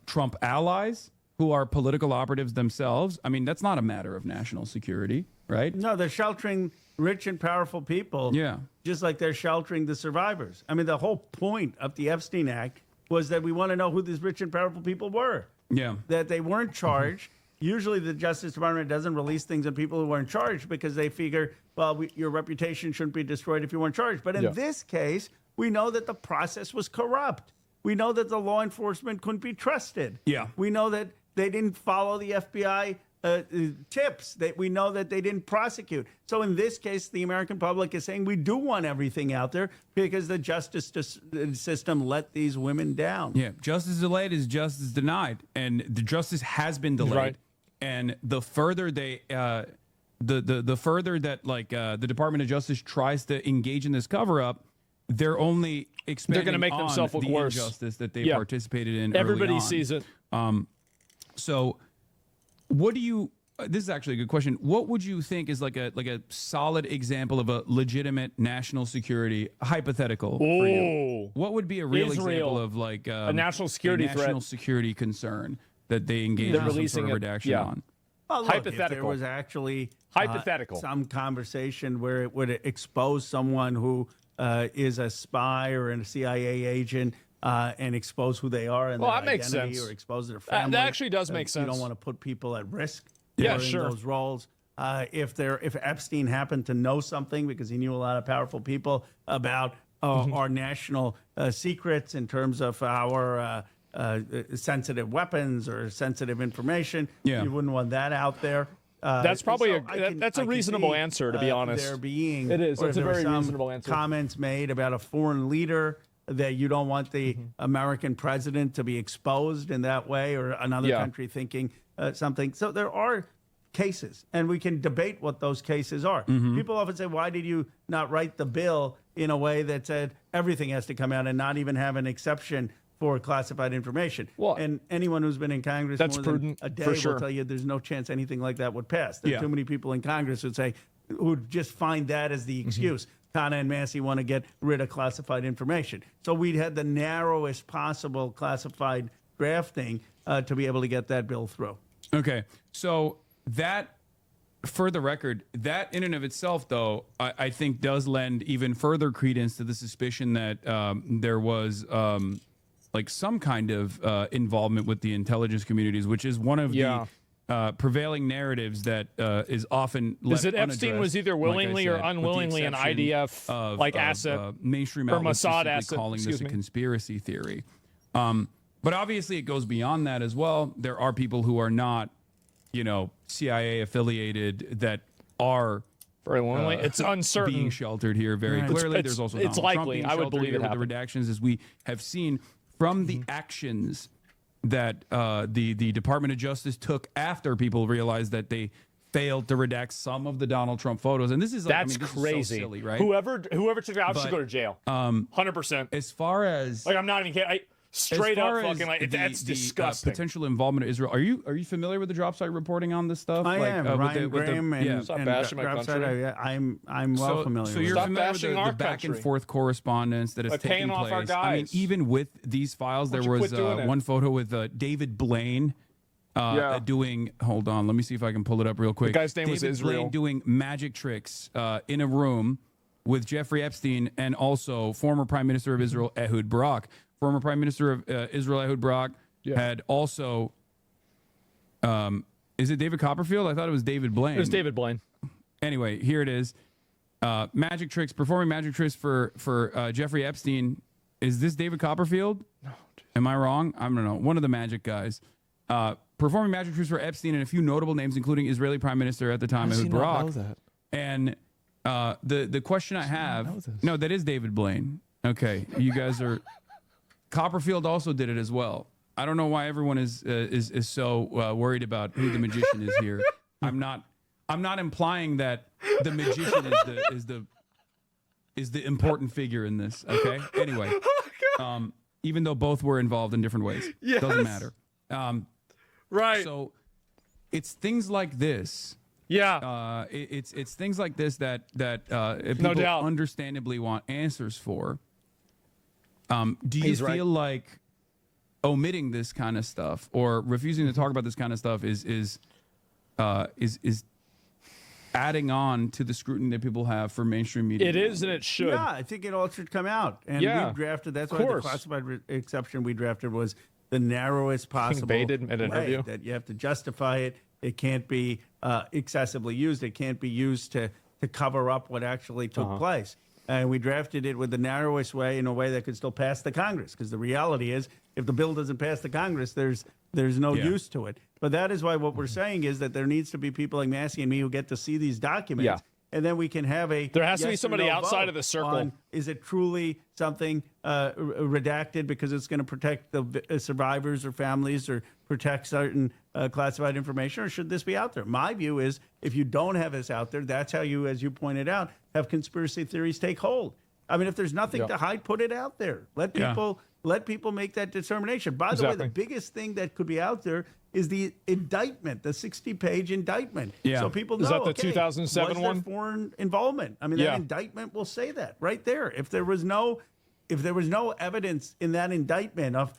Trump allies who are political operatives themselves? I mean, that's not a matter of national security, right? No, they're sheltering rich and powerful people. Yeah. Just like they're sheltering the survivors. I mean, the whole point of the Epstein Act was that we want to know who these rich and powerful people were. Yeah. That they weren't charged. Usually the Justice Department doesn't release things on people who weren't charged because they figure, well, your reputation shouldn't be destroyed if you weren't charged. But in this case, we know that the process was corrupt. We know that the law enforcement couldn't be trusted. Yeah. We know that they didn't follow the FBI tips. That we know that they didn't prosecute. So in this case, the American public is saying we do want everything out there because the justice system let these women down. Yeah, justice delayed is justice denied, and the justice has been delayed. Right. And the further they, the further that the Department of Justice tries to engage in this cover up, they're only expanding. They're going to make on themselves look the worse. injustice that they participated in. Everybody early on. sees it. So, what do you? This is actually a good question. What would you think is like a solid example of a legitimate national security hypothetical for you? What would be a real example of like a national security threat, national security concern that they engage in some sort of redaction on? Well, look, hypothetical. If there was actually hypothetical some conversation where it would expose someone who is a spy or a CIA agent and expose who they are and their that makes identity sense. or expose their family. That actually does make sense. You don't want to put people at risk Yeah, during sure. those roles. If Epstein happened to know something because he knew a lot of powerful people about our national secrets in terms of our sensitive weapons or sensitive information, you wouldn't want that out there. That's probably that's a reasonable answer, to be honest. There being It is. or It's if a there very were some reasonable answer. Comments made about a foreign leader that you don't want the American president to be exposed in that way, or another country thinking something. So there are cases, and we can debate what those cases are. People often say, why did you not write the bill in a way that said everything has to come out and not even have an exception for classified information? And anyone who's been in Congress That's more prudent, than a day for will sure. tell you there's no chance anything like that would pass. There's too many people in Congress who'd say, who'd just find that as the excuse. Tana and Massey want to get rid of classified information. So we had the narrowest possible classified drafting to be able to get that bill through. Okay, so that, for the record, that in and of itself, though, I think does lend even further credence to the suspicion that there was like some kind of involvement with the intelligence communities, which is one of the prevailing narratives that is often left Is that Epstein unaddressed, was either willingly like I or said, with the unwillingly an exception IDF asset mainstream or outlets Mossad simply asset? calling this Excuse a me. conspiracy theory. But obviously, it goes beyond that as well. There are people who are not, CIA affiliated that are very willingly. It's uncertain being sheltered here very clearly. There's also it's Donald Trump likely. being I would sheltered believe here it with the happened. redactions, as we have seen from the actions that the Department of Justice took after people realized that they failed to redact some of the Donald Trump photos. And this is like, That's this crazy. is so silly, right? Whoever took it out should But, go to jail. 100%. As far as I'm not even kidding. Straight as far up as fucking like that's disgusting. Potential involvement of Israel. Are you familiar with the drop site reporting on this stuff? I am. Ryan Graham and Stop bashing my country. I'm well familiar So with you're it. familiar with the back and forth correspondence that has Like taken paying off our place. I mean, guys. even with these files, Why there don't you was quit doing it? one photo with David Blaine doing. Hold on, let me see if I can pull it up real quick. The guy's name David was Israel. Blaine doing magic tricks in a room with Jeffrey Epstein and also former Prime Minister of Israel Ehud Barak. Former Prime Minister of Israel Ehud Barak had also. Is it David Copperfield? I thought it was David Blaine. It was David Blaine. Anyway, here it is. Magic tricks, performing magic tricks for Jeffrey Epstein. Is this David Copperfield? No. Am I wrong? I don't know. One of the magic guys. Performing magic tricks for Epstein and a few notable names, including Israeli Prime Minister at the time, Ehud Barak. And the question I have, no, that is David Blaine. Okay, you guys are. Copperfield also did it as well. I don't know why everyone is so worried about who the magician is here. I'm not implying that the magician is the important figure in this. Okay. Anyway, even though both were involved in different ways, doesn't matter. Right. So it's things like this. Yeah. It's things like this that people No doubt. understandably want answers for. Do you He's feel right. like omitting this kind of stuff or refusing to talk about this kind of stuff is adding on to the scrutiny that people have for mainstream media? It is, and it should. Yeah, I think it all should come out. And Yeah, we drafted, that's of why the course. classified exception we drafted was the narrowest possible baited in an way, interview. that you have to justify it. It can't be excessively used. It can't be used to cover up what actually took place. And we drafted it with the narrowest way, in a way that could still pass the Congress. Because the reality is, if the bill doesn't pass the Congress, there's no use to it. But that is why what we're saying is that there needs to be people like Massey and me who get to see these documents. Yeah. And then we can have a There has to be yes or somebody no outside vote of the circle. on, is it truly something redacted because it's going to protect the survivors or families or protect certain classified information, or should this be out there? My view is, if you don't have this out there, that's how you, as you pointed out, have conspiracy theories take hold. I mean, if there's nothing to hide, put it out there. Let people make that determination. By the way, the biggest thing that could be out there is the indictment, the 60-page indictment. Yeah. So people know, Is that the okay, 2007 was there one? foreign involvement? I mean, that indictment will say that right there. If there was no evidence in that indictment of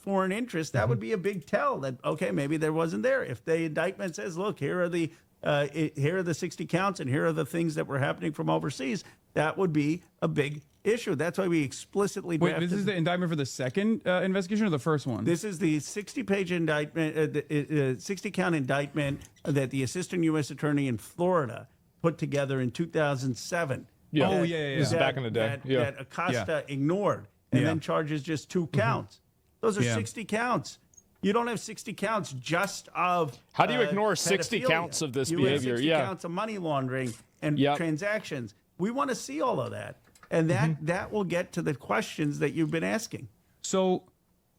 foreign interest, that would be a big tell that, okay, maybe there wasn't there. If the indictment says, look, here are the 60 counts and here are the things that were happening from overseas, that would be a big issue. That's why we explicitly Wait, drafted. this is the indictment for the second investigation or the first one? This is the 60-page indictment, 60-count indictment that the assistant U.S. attorney in Florida put together in 2007. Yeah. Oh, That- yeah. This is back in the day. That Acosta ignored and then charges just 2 counts. Those are 60 counts. You don't have 60 counts just of How do you ignore 60 pedophilia. counts of this you behavior? Have 60 counts of money laundering and transactions. We want to see all of that. And that will get to the questions that you've been asking. So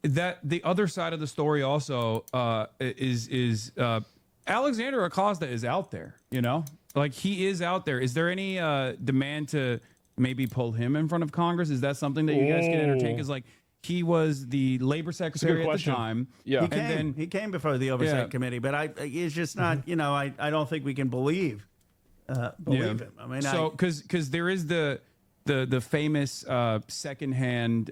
that the other side of the story also is Alexander Acosta is out there, like he is out there. Is there any demand to maybe pull him in front of Congress? Is that something that you guys can entertain? Because like he was the labor secretary at the time. Yeah. He came before the Oversight Committee, but it's just not, I don't think we can believe him. I mean, so because there is the famous secondhand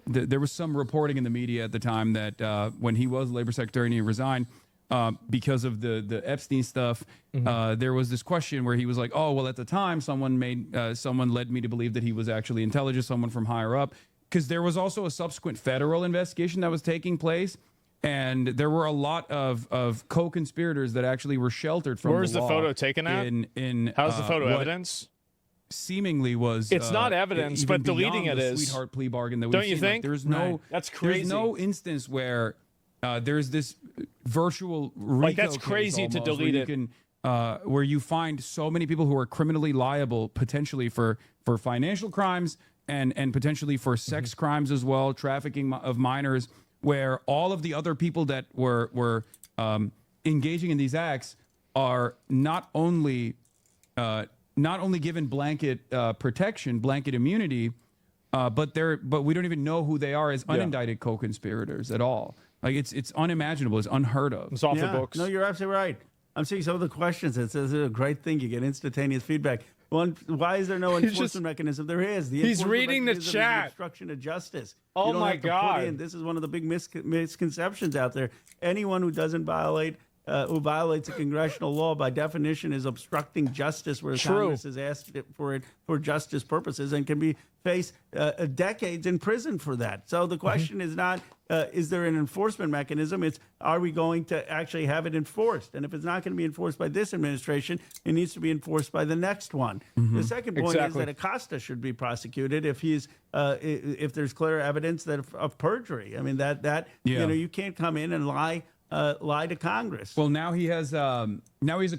there was some reporting in the media at the time that when he was labor secretary and he resigned because of the Epstein stuff, there was this question where he was like, oh well, at the time someone led me to believe that he was actually intelligent, someone from higher up, because there was also a subsequent federal investigation that was taking place. And there were a lot of co-conspirators that actually were sheltered from Where's the the law. photo taken at? How's the photo what evidence? Seemingly was It's not evidence, even but deleting beyond it the is. sweetheart plea bargain that we've Don't you seen. Like, think? there's no That's crazy. There's no instance where there's this virtual RICO Like, that's case crazy to almost delete where it. you can, where you find so many people who are criminally liable potentially for financial crimes and potentially for sex crimes as well, trafficking of minors, where all of the other people that were engaging in these acts are not only given blanket protection, blanket immunity, but we don't even know who they are as unindicted co-conspirators at all. Like it's unimaginable. It's unheard of. It's off the books. No, you're absolutely right. I'm seeing some of the questions. It says it's a great thing. You get instantaneous feedback. One, why is there no enforcement mechanism? There is. He's reading the mechanism is chat. Obstruction of justice. Oh You don't my have to put God. in- This is one of the big misconceptions out there. Anyone who doesn't violate, who violates a congressional law by definition is obstructing justice, where True. Congress has asked for it for justice purposes and can be face decades in prison for that. So the question is not, is there an enforcement mechanism? It's, are we going to actually have it enforced? And if it's not going to be enforced by this administration, it needs to be enforced by the next one. The second point is that Acosta should be prosecuted if he's if there's clear evidence that of perjury. I mean you can't come in and lie to Congress. Well, now he has a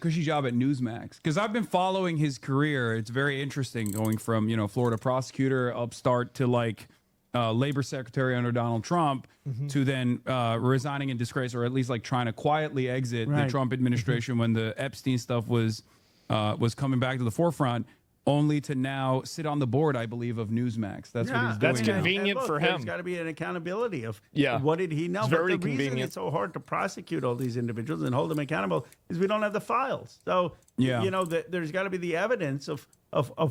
cushy job at Newsmax, because I've been following his career. It's very interesting, going from Florida prosecutor, upstart, to like labor secretary under Donald Trump, to then resigning in disgrace, or at least like trying to quietly exit the Trump administration when the Epstein stuff was coming back to the forefront, only to now sit on the board, I believe, of Newsmax. That's what he's doing. That's now. convenient for him. There's got to be an accountability of Yeah. what did he know. It's But very the reason convenient. it's so hard to prosecute all these individuals and hold them accountable is we don't have the files. So there's got to be the evidence of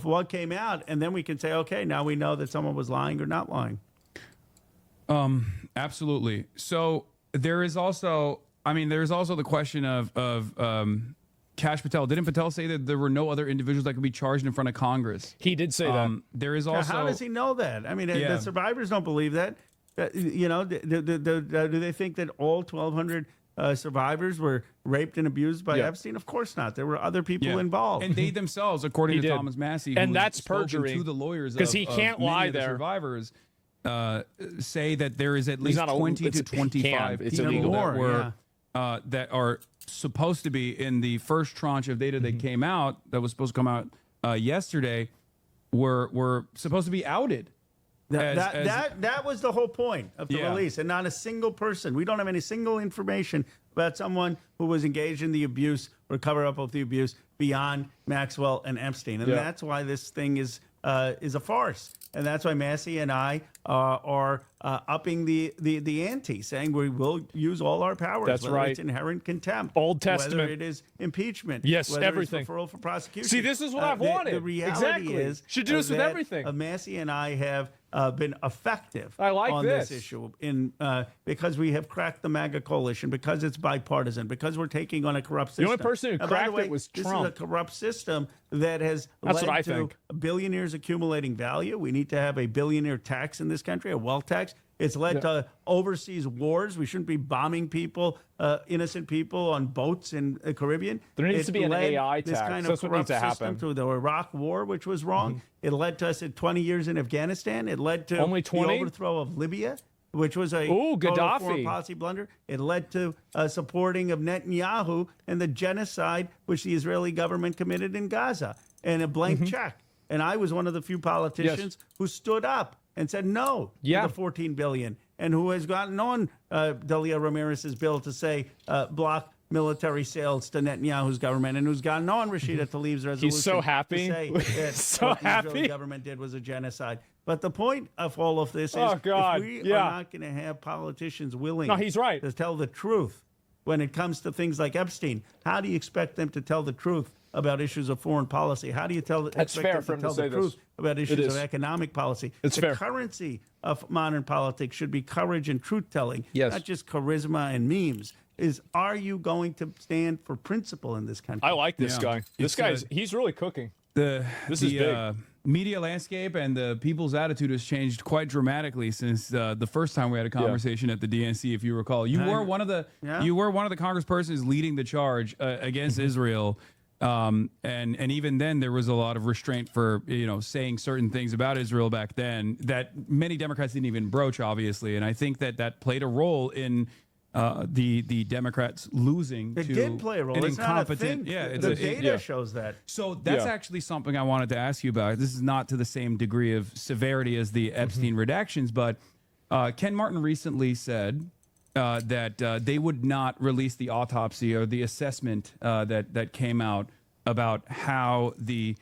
what came out, and then we can say, okay, now we know that someone was lying or not lying. Absolutely. So there is also the question of Kash Patel. Didn't Patel say that there were no other individuals that could be charged in front of Congress? He did say that. There is Now, also. how does he know that? I mean, the survivors don't believe that. Do they think that all 1,200 survivors were raped and abused by Epstein? Of course not. There were other people involved. And they themselves, according to did. Thomas Massey, And who that's has spoken perjury, to the lawyers, 'cause he can't many lie of the there. survivors, say that there is at least not a- 20 to it's- 25 it's people illegal. that were that are supposed to be in the first tranche of data that came out, that was supposed to come out yesterday, were supposed to be outed. That was the whole point of the release, and not a single person. We don't have any single information about someone who was engaged in the abuse or cover up of the abuse beyond Maxwell and Epstein, and that's why this thing is a farce, and that's why Massey and I are upping the ante, saying we will use all our powers. That's whether right. It's inherent contempt, Old Testament. whether it is impeachment, Yes, whether everything. It's referral for prosecution. See, this is what I've wanted. The reality Exactly. is Should do this with that, everything. Massey and I have been effective I like on this. this issue because we have cracked the MAGA coalition, because it's bipartisan, because we're taking on a corrupt system. The only person who And by cracked the way, it was this Trump. is a corrupt system that has That's what I led to think. billionaires accumulating value. We need to have a billionaire tax in this country, a wealth tax. It's led to overseas wars. We shouldn't be bombing people, innocent people on boats in the Caribbean. There needs to be an led AI this tax. kind of That's what needs corrupt to system happen. to the Iraq War, which was wrong. It led to us at 20 years in Afghanistan. It led to Only the 20? overthrow of Libya, which was a Ooh, total Gaddafi. foreign policy blunder. It led to supporting of Netanyahu and the genocide which the Israeli government committed in Gaza, and a blank check. And I was one of the few politicians who stood up and said no to the $14 billion, and who has gotten on Delia Ramirez's bill to say block military sales to Netanyahu's government, and who's gotten on Rashida Tlaib's resolution. He's so happy. To say that So what the happy. Israeli government did was a genocide. But the point of all of this is, Oh, God. if we Yeah. are not going to have politicians willing No, he's right. to tell the truth when it comes to things like Epstein, how do you expect them to tell the truth about issues of foreign policy? How do you That's expect fair them for to him tell to say the truth this. about It issues is. of economic policy? It's the fair. currency of modern politics should be courage and truth-telling, Yes. not just charisma and memes. Are you going to stand for principle in this country? I like this guy. This It's, guy's he's really cooking. This is the big. Media landscape and the people's attitude has changed quite dramatically since the first time we had a conversation at the DNC. If you recall, you were one of the congresspersons leading the charge against Israel, and even then there was a lot of restraint for saying certain things about Israel back then that many Democrats didn't even broach, obviously, and I think that played a role in. The Democrats losing It to did play a role. an It's not a incompetent. thing. Yeah, The data shows that. So that's actually something I wanted to ask you about. This is not to the same degree of severity as the Epstein redactions, but Ken Martin recently said that they would not release the autopsy or the assessment that came out about how the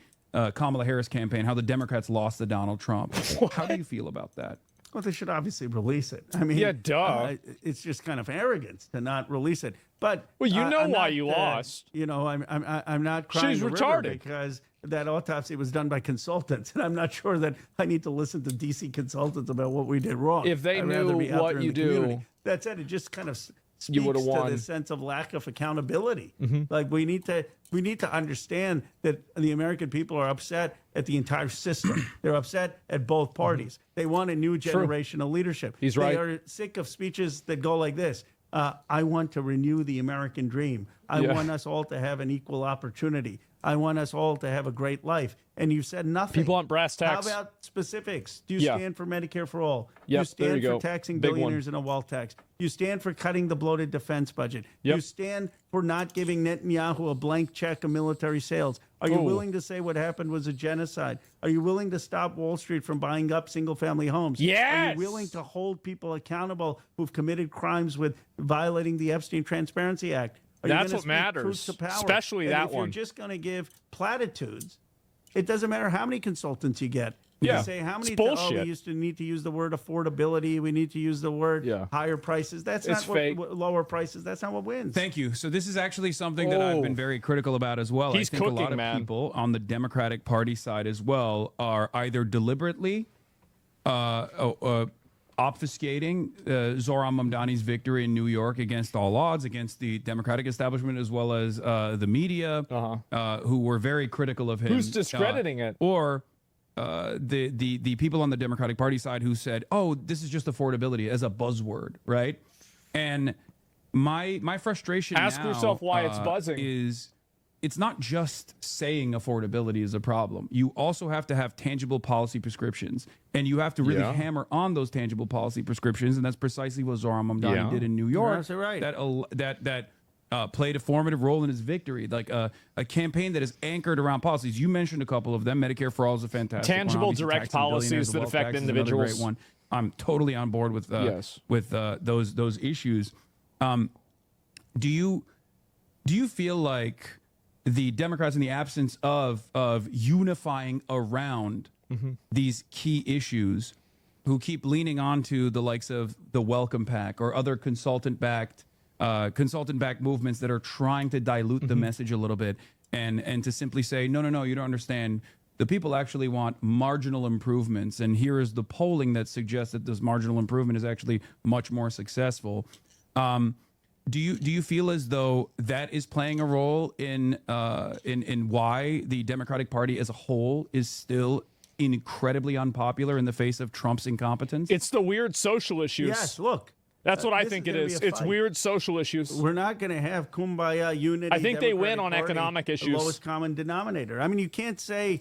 Kamala Harris campaign, how the Democrats lost to Donald Trump. How do you feel about that? Well, they should obviously release it. I mean, Yeah, duh. It's just kind of arrogance to not release it. But Well, you know I'm why not, you lost. I'm not crying She's the river retarded. because that autopsy was done by consultants, and I'm not sure that I need to listen to DC consultants about what we did wrong. If they I'd rather knew be out what there in you the do, community. That said, it just kind of you speaks would've to won. the sense of lack of accountability. Mhm. Like we need to understand that the American people are upset at the entire system. They're upset at both parties. They want a new generation of leadership. He's right. They are sick of speeches that go like this. I want to renew the American dream. I want us all to have an equal opportunity. I want us all to have a great life. And you said nothing. People want brass tacks. How about specifics? Do you Yeah. stand for Medicare for all? Do Yep, you there stand you for go. taxing Big one. billionaires and a wealth tax? Do you stand for cutting the bloated defense budget? Do Yep. you stand for not giving Netanyahu a blank check of military sales? Are you Ooh. willing to say what happened was a genocide? Are you willing to stop Wall Street from buying up single-family homes? Are Yes! you willing to hold people accountable who've committed crimes with violating the Epstein Transparency Act? Are you That's gonna what speak matters, truth to power? especially And that if one. you're just going to give platitudes, it doesn't matter how many consultants you get. Yeah, You say how it's many bullshit. we used to need to use the word affordability. We need to use the word higher prices. That's It's not fake. what lower prices. That's not what wins. Thank you. So this is actually something that I've been very critical about as well. He's I think a lot cooking, of man. people on the Democratic Party side as well are either deliberately obfuscating Zohran Mamdani's victory in New York against all odds, against the Democratic establishment as well as the media, who were very critical of him. Who's discrediting it? Or the people on the Democratic Party side who said, "Oh, this is just affordability" as a buzzword, right? And my frustration Ask now, yourself why it's buzzing. is it's not just saying affordability is a problem. You also have to have tangible policy prescriptions, and you have to really Yeah. hammer on those tangible policy prescriptions, and that's precisely what Zohran Mamdani Yeah. did in New York. That's right. That played a formative role in his victory, like a campaign that is anchored around policies. You mentioned a couple of them. Medicare for All is a fantastic one. Tangible, Obviously, direct taxing billionaires policies and that wealth affect tax is another individuals. great one. I'm totally on board with Yes. those issues. Do you feel like the Democrats, in the absence of unifying around these key issues, who keep leaning onto the likes of the Welcome Pack or other consultant-backed movements that are trying to dilute the message a little bit, and to simply say, no, you don't understand. the people actually want marginal improvements. And here is the polling that suggests that this marginal improvement is actually much more successful. Do you feel as though that is playing a role in why the Democratic Party as a whole is still incredibly unpopular in the face of Trump's incompetence? It's the weird social issues. Yes, look. That's what I think it is. It's weird social issues. We're not going to have kumbaya unity. I think they win Democratic on Party, economic issues. The lowest common denominator. I mean, you can't say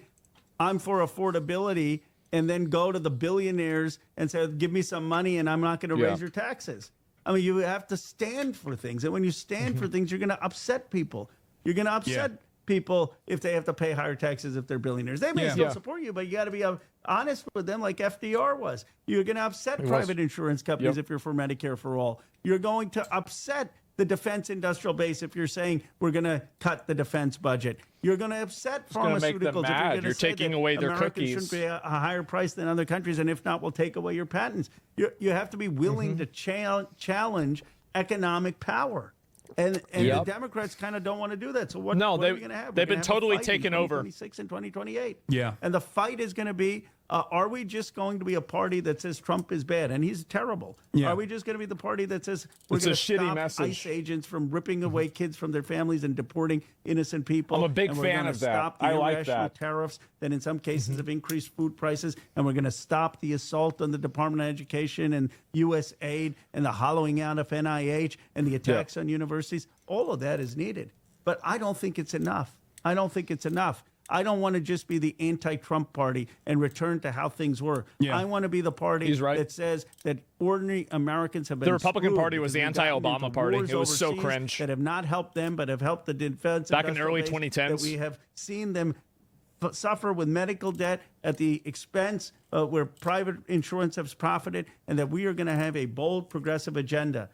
I'm for affordability and then go to the billionaires and say, give me some money and I'm not going to raise your taxes. I mean, you have to stand for things. And when you stand for things, you're going to upset people. You're going to upset people if they have to pay higher taxes if they're billionaires. They may still support you, but you got to be honest with them like FDR was. You're going to upset private insurance companies if you're for Medicare for all. You're going to upset the defense industrial base if you're saying we're going to cut the defense budget. You're going to upset pharmaceuticals if you're taking away their Americans cookies. shouldn't be a higher price than other countries, and if not, we'll take away your patents. You have to be willing to challenge economic power. And the Democrats kind of don't want to do that. So what are we going to have? They've been totally taken over. 2026 and 2028. Yeah. And the fight is going to be, are we just going to be a party that says Trump is bad and he's terrible? Yeah. Are we just going to be the party that says we're going to stop ICE agents from ripping away kids from their families and deporting innocent people? I'm a big and fan of that. Stop the I like irrational that. tariffs that in some cases have increased food prices, and we're going to stop the assault on the Department of Education and USAID and the hollowing out of NIH and the attacks on universities. All of that is needed. But I don't think it's enough. I don't think it's enough. I don't want to just be the anti-Trump party and return to how things were. Yeah. I want to be the party that says that ordinary Americans have been The Republican screwed Party was the because we've gotten anti-Obama into party. wars It was so overseas cringe. that have not helped them, but have helped the defense Back in the industrial early base, 2010s. that we have seen them suffer with medical debt at the expense where private insurance has profited, and that we are going to have a bold progressive agenda.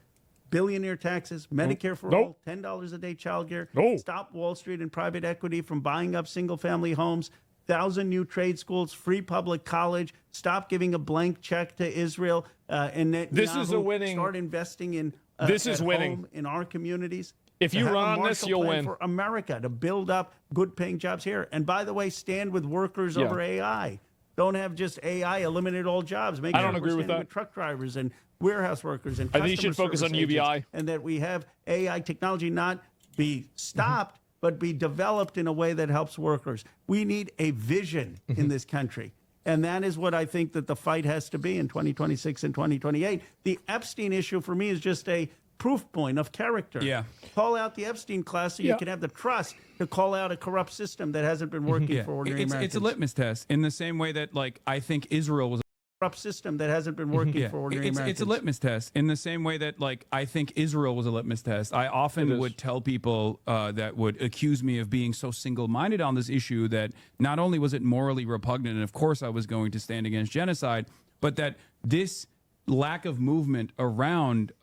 Billionaire taxes, Medicare for all, $10 a day childcare, stop Wall Street and private equity from buying up single-family homes, 1,000 new trade schools, free public college, stop giving a blank check to Israel, and This is a winning. Start investing in This is at winning. home in our communities. If you To have run a on this, Marshall you'll Plan win. for America to build up good-paying jobs here, and by the way, stand with workers over AI. Don't have just AI eliminate all jobs. Make I don't sure agree we're with standing that. Truck drivers and warehouse workers and I think you should customer focus service on UBI. agents, and that we have AI technology not be stopped, but be developed in a way that helps workers. We need a vision in this country. And that is what I think that the fight has to be in 2026 and 2028. The Epstein issue for me is just a proof point of character. Yeah. Call out the Epstein class so you can have the trust to call out a corrupt system that hasn't been working for ordinary Americans. It's a litmus test in the same way that, like, I think Israel was corrupt system that hasn't been working for ordinary Americans. It's a litmus test in the same way that, like, I think Israel was a litmus test. I often would tell people that would accuse me of being so single-minded on this issue that not only was it morally repugnant, and of course I was going to stand against genocide, but that this lack of movement around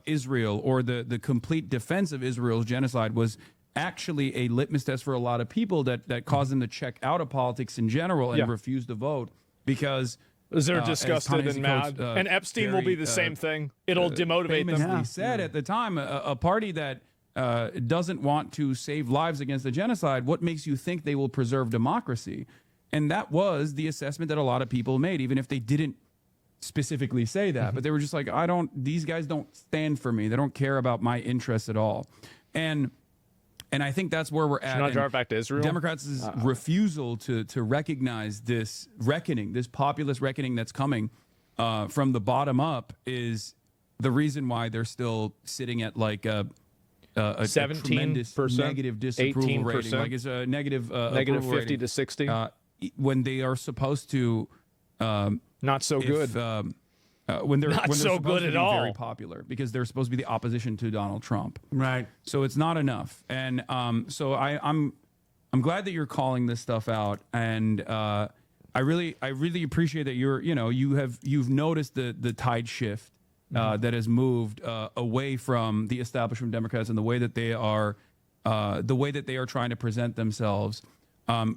Israel or the complete defense of Israel's genocide was actually a litmus test for a lot of people that caused them to check out of politics in general and refuse to vote because they're disgusted and mad. And Epstein will be the same thing. It'll demotivate them. Famously said at the time, a party that doesn't want to save lives against the genocide, what makes you think they will preserve democracy? And that was the assessment that a lot of people made, even if they didn't specifically say that. But they were just like, these guys don't stand for me. They don't care about my interests at all. And I think that's where we're at. Should not drive back to Israel? Democrats' refusal to recognize this reckoning, this populist reckoning that's coming from the bottom up is the reason why they're still sitting at like a 17%, tremendous negative disapproval 18%. rating. Like it's a negative Negative approval 50 rating, to 60. when they are supposed to not so good. When they're Not so supposed good to at be all. very popular because they're supposed to be the opposition to Donald Trump. Right. So it's not enough. And so I'm glad that you're calling this stuff out. And I really appreciate that you've noticed the tide shift that has moved away from the establishment Democrats and the way that they are trying to present themselves.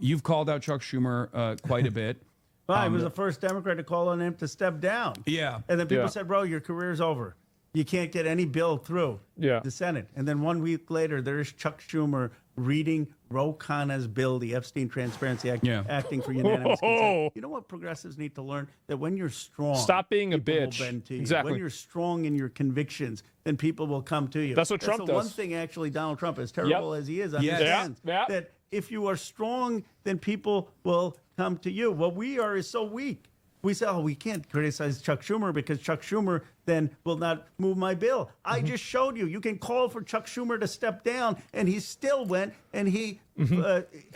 You've called out Chuck Schumer quite a bit. Well, I was the first Democrat to call on him to step down. Yeah. And then people said, bro, your career's over. You can't get any bill through the Senate. And then 1 week later, there's Chuck Schumer reading Ro Khanna's bill, the Epstein Transparency Act, acting for unanimous consent. You know what progressives need to learn? That when you're strong, stop being a people will bitch. bend to you. Exactly. When you're strong in your convictions, then people will come to you. That's what Trump the does. one thing, actually, Donald Trump, as terrible as he is, understands that if you are strong, then people will come to you. What we are is so weak. We say, oh, we can't criticize Chuck Schumer because Chuck Schumer then will not move my bill. I just showed you. You can call for Chuck Schumer to step down, and he still went and he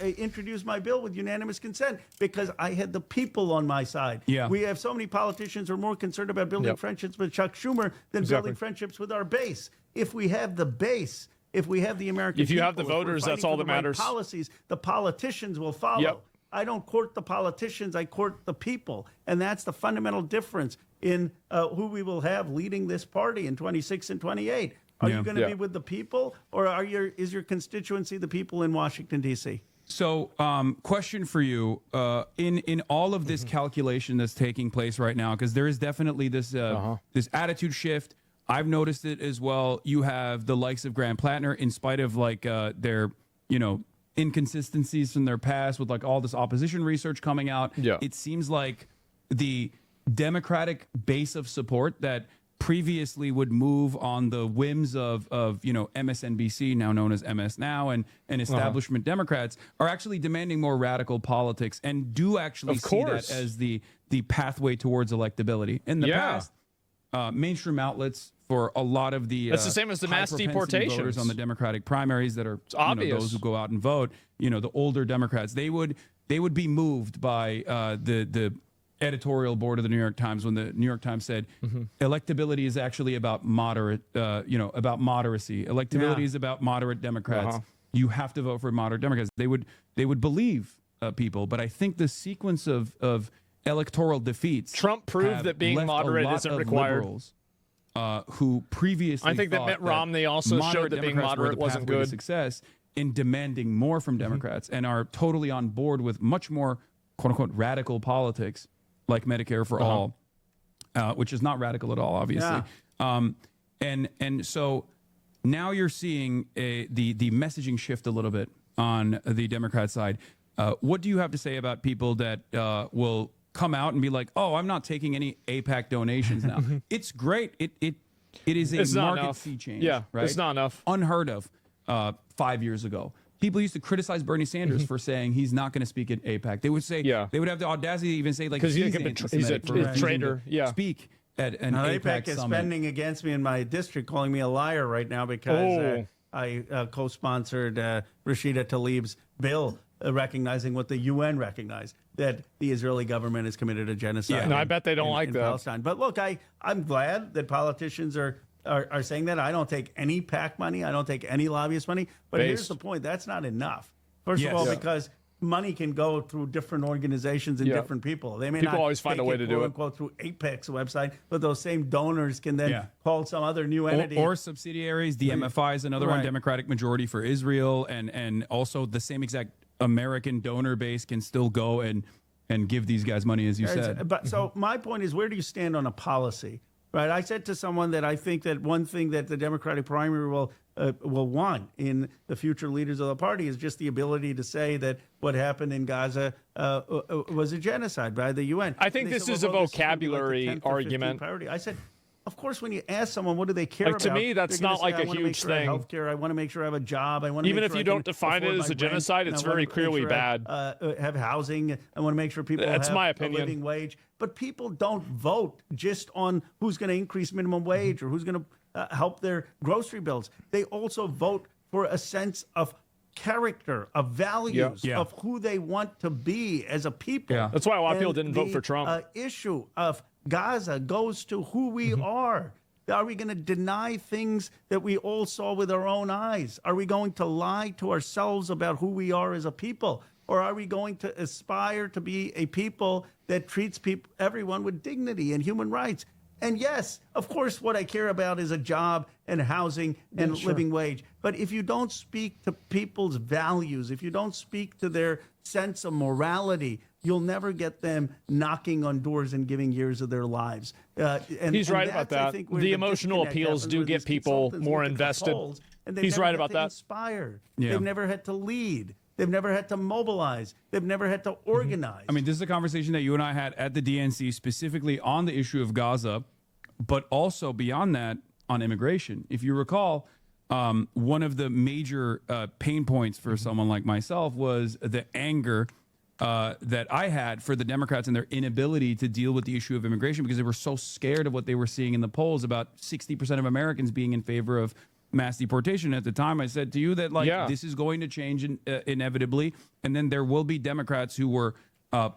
introduced my bill with unanimous consent because I had the people on my side. Yeah. We have so many politicians who are more concerned about building friendships with Chuck Schumer than building friendships with our base. If we have the base, if we have the American if you people, have the voters, that's all that matters. Policies, the politicians will follow. I don't court the politicians, I court the people. And that's the fundamental difference in who we will have leading this party in 26 and 28. Are you going to be with the people, or is your constituency the people in Washington, D.C.? So, question for you: in all of this calculation that's taking place right now, because there is definitely this this attitude shift. I've noticed it as well. You have the likes of Graham Plattner, in spite of like their inconsistencies from their past, with like all this opposition research coming out. It seems like the Democratic base of support that previously would move on the whims of MSNBC, now known as MS Now, and establishment Democrats are actually demanding more radical politics and do actually see that as the pathway towards electability. In the past, mainstream outlets for a lot of the that's the same as the mass deportations voters on the Democratic primaries that are those who go out and vote, the older Democrats, they would be moved by the editorial board of the New York Times when the New York Times said electability is actually about moderate, about moderacy. Electability is about moderate Democrats. You have to vote for moderate Democrats. They would believe people, but I think the sequence of electoral defeats, Trump proved that being moderate isn't required. Liberals, who previously I think that Mitt Romney also showed that being moderate wasn't good. Success in demanding more from Democrats and are totally on board with much more quote unquote radical politics like Medicare for all, which is not radical at all, obviously. And so now you're seeing the messaging shift a little bit on the Democrat side. What do you have to say about people that will come out and be like, oh, I'm not taking any AIPAC donations now? It's great. It is a market sea change. Yeah, right? It's not enough. Unheard of 5 years ago. People used to criticize Bernie Sanders for saying he's not going to speak at AIPAC. They would say, they would have the audacity to even say, like, he's a traitor. Speak at an AIPAC is summit. spending against me in my district, calling me a liar right now because I co-sponsored Rashida Tlaib's bill recognizing what the UN recognized, that the Israeli government has committed a genocide. I bet they don't like that. Palestine. But look, I'm glad that politicians are saying that. I don't take any PAC money. I don't take any lobbyist money. But here's the point. That's not enough. First of all, because money can go through different organizations and different people. They may not always find a way to do it, unquote, through AIPAC's website, but those same donors can then call some other new entity. Or subsidiaries. The MFI is another one, Democratic majority for Israel. And also the same exact American donor base can still go and give these guys money, as you said. But so my point is, where do you stand on a policy? Right, I said to someone that I think that one thing that the Democratic primary will want in the future leaders of the party is just the ability to say that what happened in Gaza was a genocide by the UN. I think this is a vocabulary argument. I said, of course, when you ask someone what do they care about, to me, that's not like a huge thing. Healthcare, I want to make sure I have a job. I want to even make if sure you don't define it as a genocide, it's very clearly bad. Have housing. I want to make sure people have my a opinion. living wage. But people don't vote just on who's going to increase minimum wage or who's going to help their grocery bills. They also vote for a sense of character, of values, of who they want to be as a people. That's why a lot of people didn't vote for Trump. The issue of Gaza goes to who we are. Are we going to deny things that we all saw with our own eyes? Are we going to lie to ourselves about who we are as a people? Or are we going to aspire to be a people that treats everyone with dignity and human rights? And yes, of course, what I care about is a job and housing and living wage. But if you don't speak to people's values, if you don't speak to their sense of morality, you'll never get them knocking on doors and giving years of their lives. He's right about that. The emotional appeals do get people more invested. He's right about that. Inspire. Yeah. They've never had to lead. They've never had to mobilize. They've never had to organize. I mean, this is a conversation that you and I had at the DNC specifically on the issue of Gaza, but also beyond that on immigration. If you recall, one of the major pain points for someone like myself was the anger that I had for the Democrats and their inability to deal with the issue of immigration because they were so scared of what they were seeing in the polls about 60% of Americans being in favor of mass deportation. At the time, I said to you that this is going to change inevitably, and then there will be Democrats who were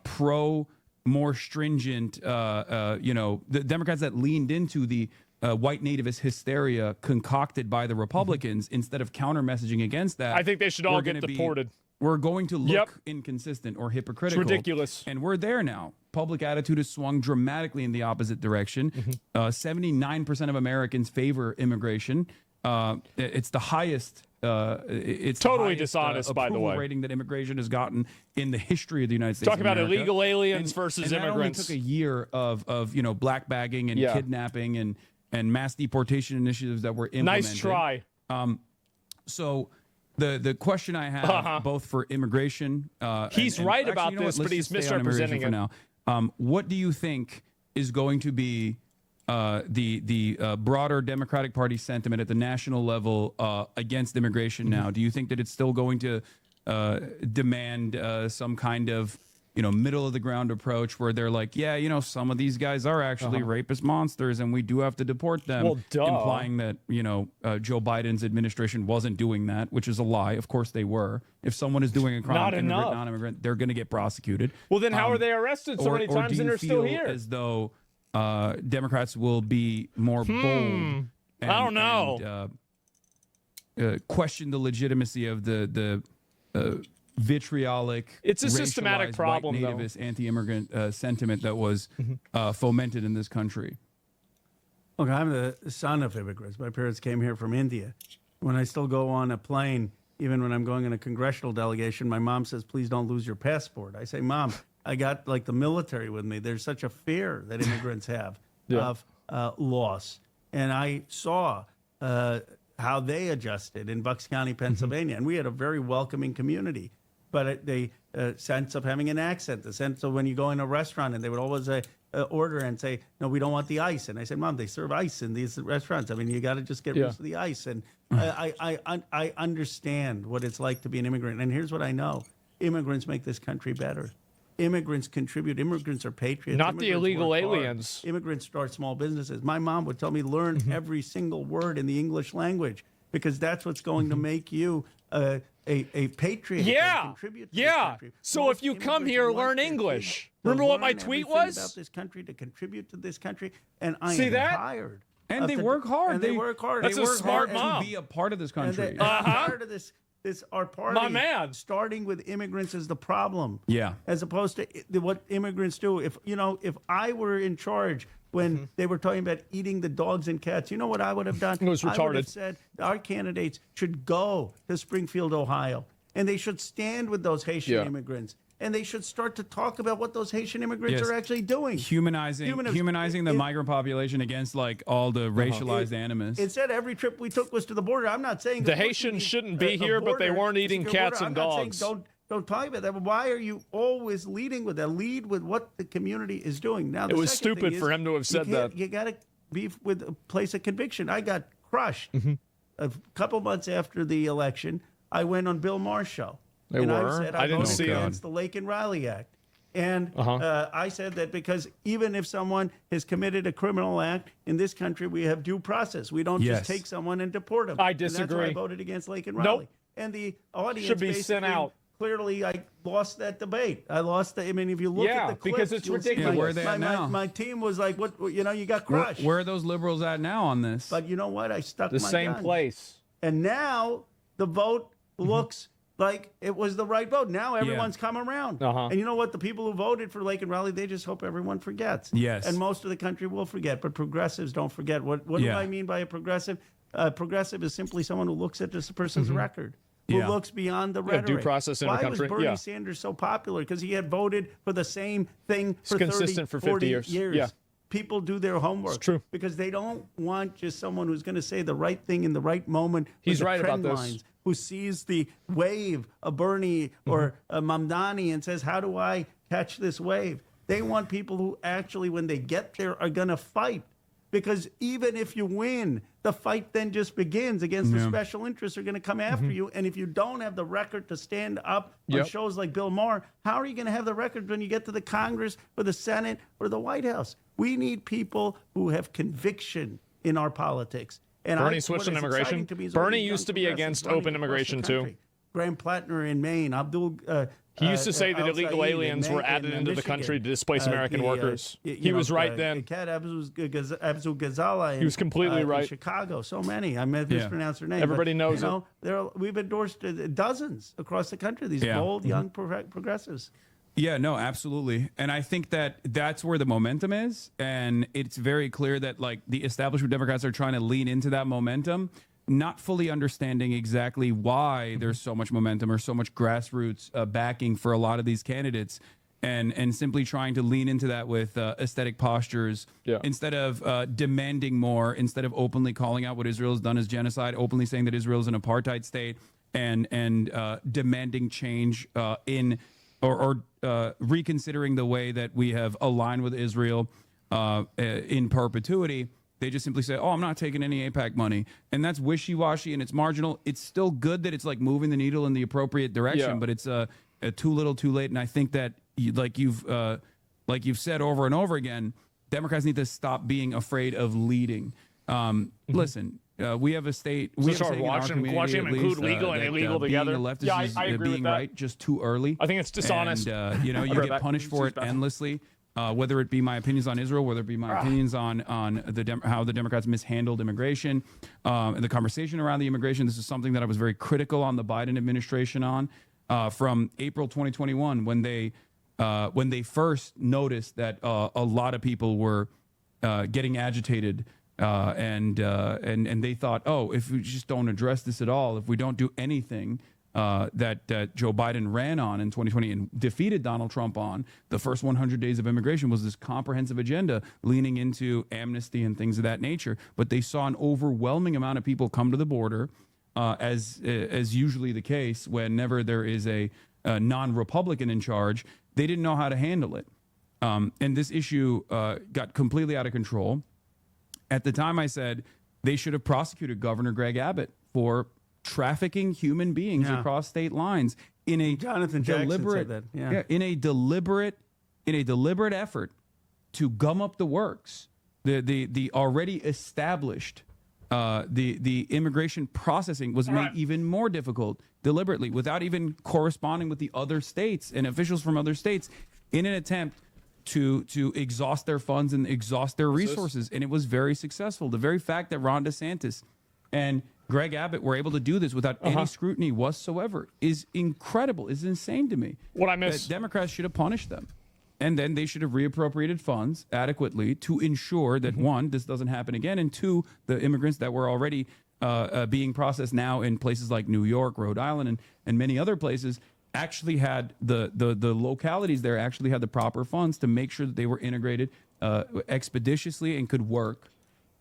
pro more stringent, the Democrats that leaned into the white nativist hysteria concocted by the Republicans instead of counter messaging against that. I think they should all get deported. We're going to look inconsistent or hypocritical. It's ridiculous. And we're there now. Public attitude has swung dramatically in the opposite direction. 79% of Americans favor immigration. It's the highest. It's totally the highest, dishonest, by the way, rating that immigration has gotten in the history of the United States. Talk about illegal aliens versus and immigrants. That only took a year of black bagging and kidnapping and mass deportation initiatives that were implemented. Nice try. So the question I have both for immigration, he's right about this, but he's misrepresenting it. Now, what do you think is going to be the broader Democratic Party sentiment at the national level against immigration now? Do you think that it's still going to demand some kind of middle of the ground approach where they're like, some of these guys are actually rapist monsters and we do have to deport them, implying that Joe Biden's administration wasn't doing that, which is a lie. Of course they were. If someone is doing a crime, immigrant, non-immigrant, they're going to get prosecuted. Well, then how are they arrested so many times and they're still here? As though Democrats will be more bold. And, I don't know. And, question the legitimacy of the vitriolic, it's a systematic problem, white nativist, anti-immigrant sentiment that was fomented in this country. Look, I'm the son of immigrants. My parents came here from India. When I still go on a plane, even when I'm going in a congressional delegation, my mom says, "Please don't lose your passport." I say, "Mom, I got the military with me." There's such a fear that immigrants have of loss. And I saw how they adjusted in Bucks County, Pennsylvania. And we had a very welcoming community. But the sense of having an accent, the sense of when you go in a restaurant and they would always order and say, "No, we don't want the ice." And I said, "Mom, they serve ice in these restaurants. I mean, you got to just get rid of the ice." And I understand what it's like to be an immigrant. And here's what I know. Immigrants make this country better. Immigrants contribute. Immigrants are patriots. Not the illegal aliens. Immigrants start small businesses. My mom would tell me, learn every single word in the English language, because that's what's going to make you a patriot. Contribute to this country. So Most if you come here, learn English. Remember what my tweet was? About this country, to contribute to this country, and I See am that? tired. And they work hard. And they work hard. That's They a work smart hard mom. To be a part of this country. Part of this our party. My man. Starting with immigrants is the problem. Yeah. As opposed to what immigrants do. If I were in charge when they were talking about eating the dogs and cats, you know what I would have done? It was I would retarded. have said our candidates should go to Springfield, Ohio, and they should stand with those Haitian immigrants. And they should start to talk about what those Haitian immigrants are actually doing. Humanizing the migrant population against all the racialized animus. Instead, every trip we took was to the border. I'm not saying the Haitians shouldn't be here, but they weren't eating cats and dogs. Don't talk about that. But why are you always leading with that? Lead with what the community is doing. Now, it was stupid for him to have said that. You got to be with a place of conviction. I got crushed a couple months after the election. I went on Bill Maher's show. I said I didn't voted see against the Lake and Riley Act. And I said that because even if someone has committed a criminal act in this country, we have due process. We don't just take someone and deport them. I disagree. And that's why I voted against Lake and Riley. And the audience should be sent out. Clearly, I lost that debate. I lost the. I mean, if you look at the clips, because it's ridiculous. Where are they at now? My team was like, "What? You got crushed." Where are those liberals at now on this? But you know what? I stuck the my same guns. place. And now the vote looks like it was the right vote. Now everyone's come around. And you know what? The people who voted for Lake and Raleigh, they just hope everyone forgets. Yes. And most of the country will forget, but progressives don't forget. What do I mean by a progressive? Progressive is simply someone who looks at this person's record. who looks beyond the rhetoric. Due process in Why our country. was Bernie Sanders so popular? Because he had voted for the same thing for 30, consistent for 50 40 years. years. Yeah. People do their homework. It's true. Because they don't want just someone who's going to say the right thing in the right moment. He's with the right about trend this. lines, who sees the wave of Bernie or Mamdani and says, how do I catch this wave? They want people who actually, when they get there, are going to fight. Because even if you win, the fight then just begins against the special interests are going to come after you. And if you don't have the record to stand up on shows like Bill Maher, how are you going to have the record when you get to the Congress or the Senate or the White House? We need people who have conviction in our politics. And Bernie switched on immigration. Bernie used to be against open immigration too. Graham Plattner in Maine, He used to say that illegal aliens were added into the country to displace American workers. He was right then. Kat Abdul Ghazala. He was completely right. In Chicago, so many. I mispronounced her name. Everybody knows it. We've endorsed dozens across the country. These bold young progressives. Yeah, no, absolutely. And I think that that's where the momentum is. And it's very clear that like the establishment Democrats are trying to lean into that momentum, not fully understanding exactly why there's so much momentum or so much grassroots backing for a lot of these candidates, and simply trying to lean into that with aesthetic postures instead of demanding more, instead of openly calling out what Israel has done as genocide, openly saying that Israel is an apartheid state, and demanding change or reconsidering the way that we have aligned with Israel in perpetuity. They just simply say, oh, I'm not taking any AIPAC money. And that's wishy-washy and it's marginal. It's still good that it's like moving the needle in the appropriate direction, but it's too little too late. And I think that like you've said over and over again, Democrats need to stop being afraid of leading. Listen, we have a state. We have a state watching them include legal and illegal together. I agree with that. Right, just too early. I think it's dishonest. And, you get punished for it endlessly. Whether it be my opinions on Israel, whether it be my opinions on how the Democrats mishandled immigration, and the conversation around the immigration. This is something that I was very critical on the Biden administration on from April 2021 when they first noticed that a lot of people were getting agitated. And they thought, oh, if we just don't address this at all, if we don't do anything that Joe Biden ran on in 2020 and defeated Donald Trump on, the first 100 days of immigration was this comprehensive agenda leaning into amnesty and things of that nature. But they saw an overwhelming amount of people come to the border, as usually the case whenever there is a non-Republican in charge. They didn't know how to handle it. And this issue got completely out of control. At the time, I said they should have prosecuted Governor Greg Abbott for trafficking human beings across state lines in a deliberate effort to gum up the works. The already established the immigration processing was made even more difficult deliberately, without even corresponding with the other states and officials from other states, in an attempt to exhaust their funds and exhaust their resources. And it was very successful. The very fact that Ron DeSantis and Greg Abbott were able to do this without any scrutiny whatsoever is incredible. It's insane to me. What I miss, Democrats should have punished them. And then they should have reappropriated funds adequately to ensure that, one, this doesn't happen again, and two, the immigrants that were already being processed now in places like New York, Rhode Island, and many other places actually had the localities there actually had the proper funds to make sure that they were integrated expeditiously and could work.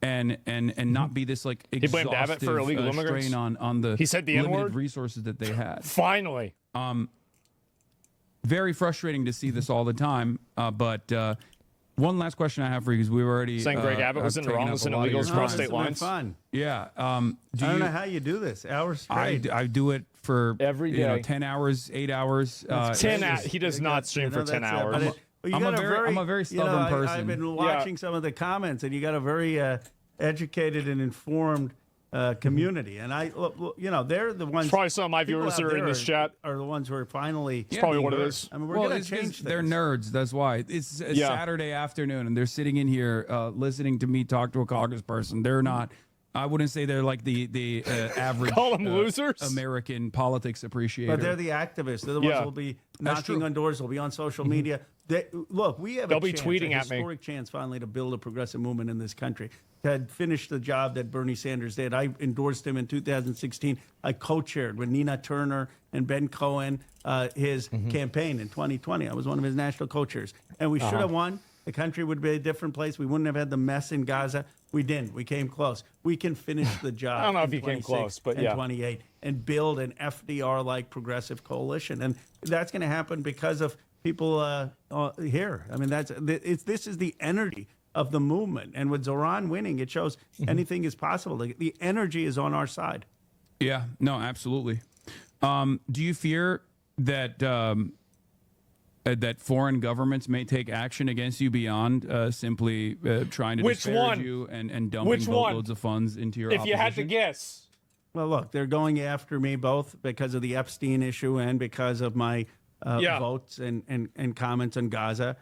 And not be this like exhaustive he blamed Abbott for illegal immigrants. Strain on the he said the limited N-word? Resources that they had. Finally. Very frustrating to see this all the time. But one last question I have for you, because we were already saying Greg Abbott was in the wrong with illegals across state lines. Fun. Yeah. I don't know how you do this. Hours straight. I do it for every day. 10 hours, 8 hours. He does not stream for 10 hours. I'm a very stubborn person. I've been watching some of the comments, and you got a very educated and informed community, and they're the ones. It's probably some of my viewers that are in this chat are the ones who are finally. It's probably what it is. I mean, we're going to change things. They're nerds. That's why it's a Saturday afternoon, and they're sitting in here listening to me talk to a congressperson. They're not I wouldn't say they're like the average Call them losers? American politics appreciator. But they're the activists. They're the ones who will be knocking on doors. They'll be on social media. Look, we have They'll a be chance, tweeting a at me. historic chance finally to build a progressive movement in this country. To finish the job that Bernie Sanders did. I endorsed him in 2016. I co-chaired with Nina Turner and Ben Cohen his campaign in 2020. I was one of his national co-chairs. And we should have won. The country would be a different place. We wouldn't have had the mess in Gaza. We didn't. We came close. We can finish the job. I don't know if in you came 26 close, but and yeah. 28 and build an FDR-like progressive coalition. And that's going to happen because of people here. I mean, this is the energy of the movement. And with Zoran winning, it shows anything is possible. The energy is on our side. Yeah, no, absolutely. Do you fear that that foreign governments may take action against you beyond simply trying to disparage you and dumping boatloads of funds into your If opposition? you had to guess. Well, look, they're going after me both because of the Epstein issue and because of my votes and comments on Gaza.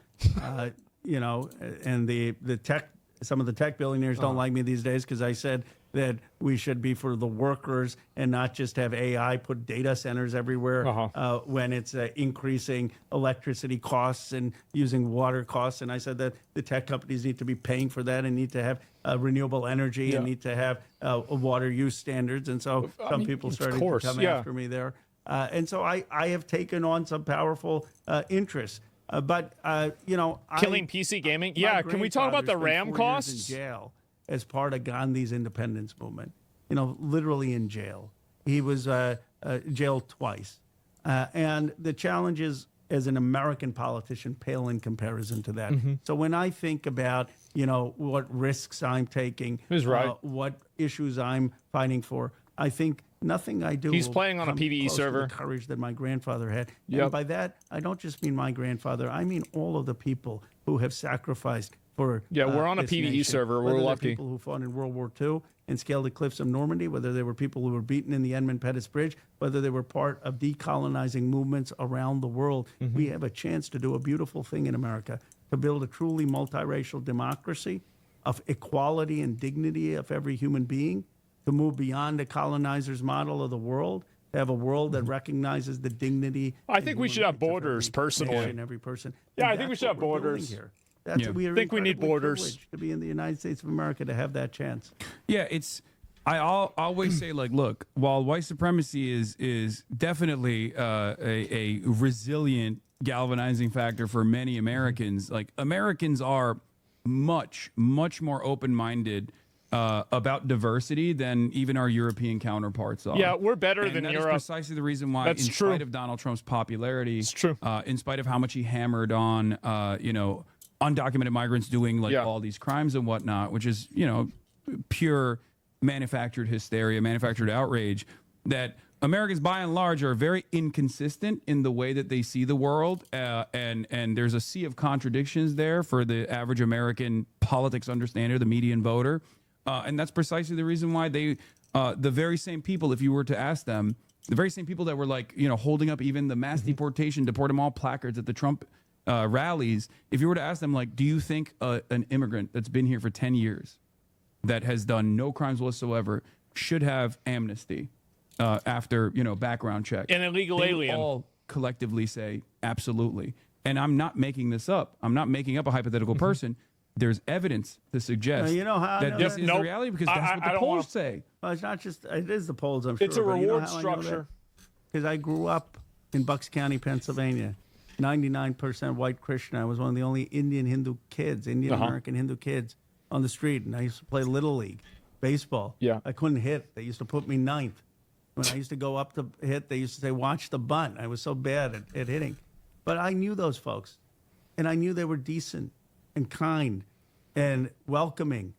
You know, and the tech, some of the tech billionaires don't like me these days because I said that we should be for the workers and not just have AI put data centers everywhere when it's increasing electricity costs and using water costs. And I said that the tech companies need to be paying for that and need to have renewable energy and need to have water use standards. And so some people started to come after me there. And so I have taken on some powerful interests. But you know, killing PC gaming. Yeah, can we talk about the RAM costs? In jail as part of Gandhi's independence movement. You know, literally in jail. He was jailed twice, and the challenges as an American politician pale in comparison to that. So when I think about what risks I'm taking, what issues I'm fighting for, I think nothing I do. He's will playing on a come PvE close to server. the courage that my grandfather had. And by that, I don't just mean my grandfather. I mean all of the people who have sacrificed for. We're on a this PvE nation. server. Whether We're they're lucky. People who fought in World War II and scaled the cliffs of Normandy, whether they were people who were beaten in the Edmund Pettus Bridge, whether they were part of decolonizing movements around the world. We have a chance to do a beautiful thing in America, to build a truly multiracial democracy of equality and dignity of every human being, to move beyond the colonizer's model of the world, to have a world that recognizes the dignity. I think we should have borders, personally. And every person. Yeah, And I think we that's should have what we're building borders. here. That's Yeah. we are I think we need incredibly borders. privileged to be in the United States of America, to have that chance. Yeah, I always say, like, look, while white supremacy is definitely a resilient galvanizing factor for many Americans, like, Americans are much more open-minded about diversity than even our European counterparts are. Yeah, we're better than that Europe. Is precisely the reason why, That's in true. spite of Donald Trump's popularity, it's true. In spite of how much he hammered on, undocumented migrants doing all these crimes and whatnot, which is, pure manufactured hysteria, manufactured outrage, that Americans by and large are very inconsistent in the way that they see the world, and there's a sea of contradictions there for the average American politics understander, the median voter, and that's precisely the reason why they, the very same people, if you were to ask them, the very same people that were holding up even the mass deportation, deport them all placards at the Trump rallies, if you were to ask them, do you think an immigrant that's been here for 10 years, that has done no crimes whatsoever, should have amnesty after background check? An illegal They alien. all collectively say absolutely. And I'm not making this up. I'm not making up a hypothetical person. There's evidence to suggest You know how I that know this that? is the reality, because that's what the polls say. Well, it's not just, it is the polls, I'm sure. It's a reward structure. Because I grew up in Bucks County, Pennsylvania. 99% white Christian. I was one of the only Indian American Hindu kids on the street. And I used to play Little League baseball. Yeah. I couldn't hit. They used to put me ninth. When I used to go up to hit, they used to say, watch the bunt. I was so bad at hitting. But I knew those folks. And I knew they were decent and kind and welcoming,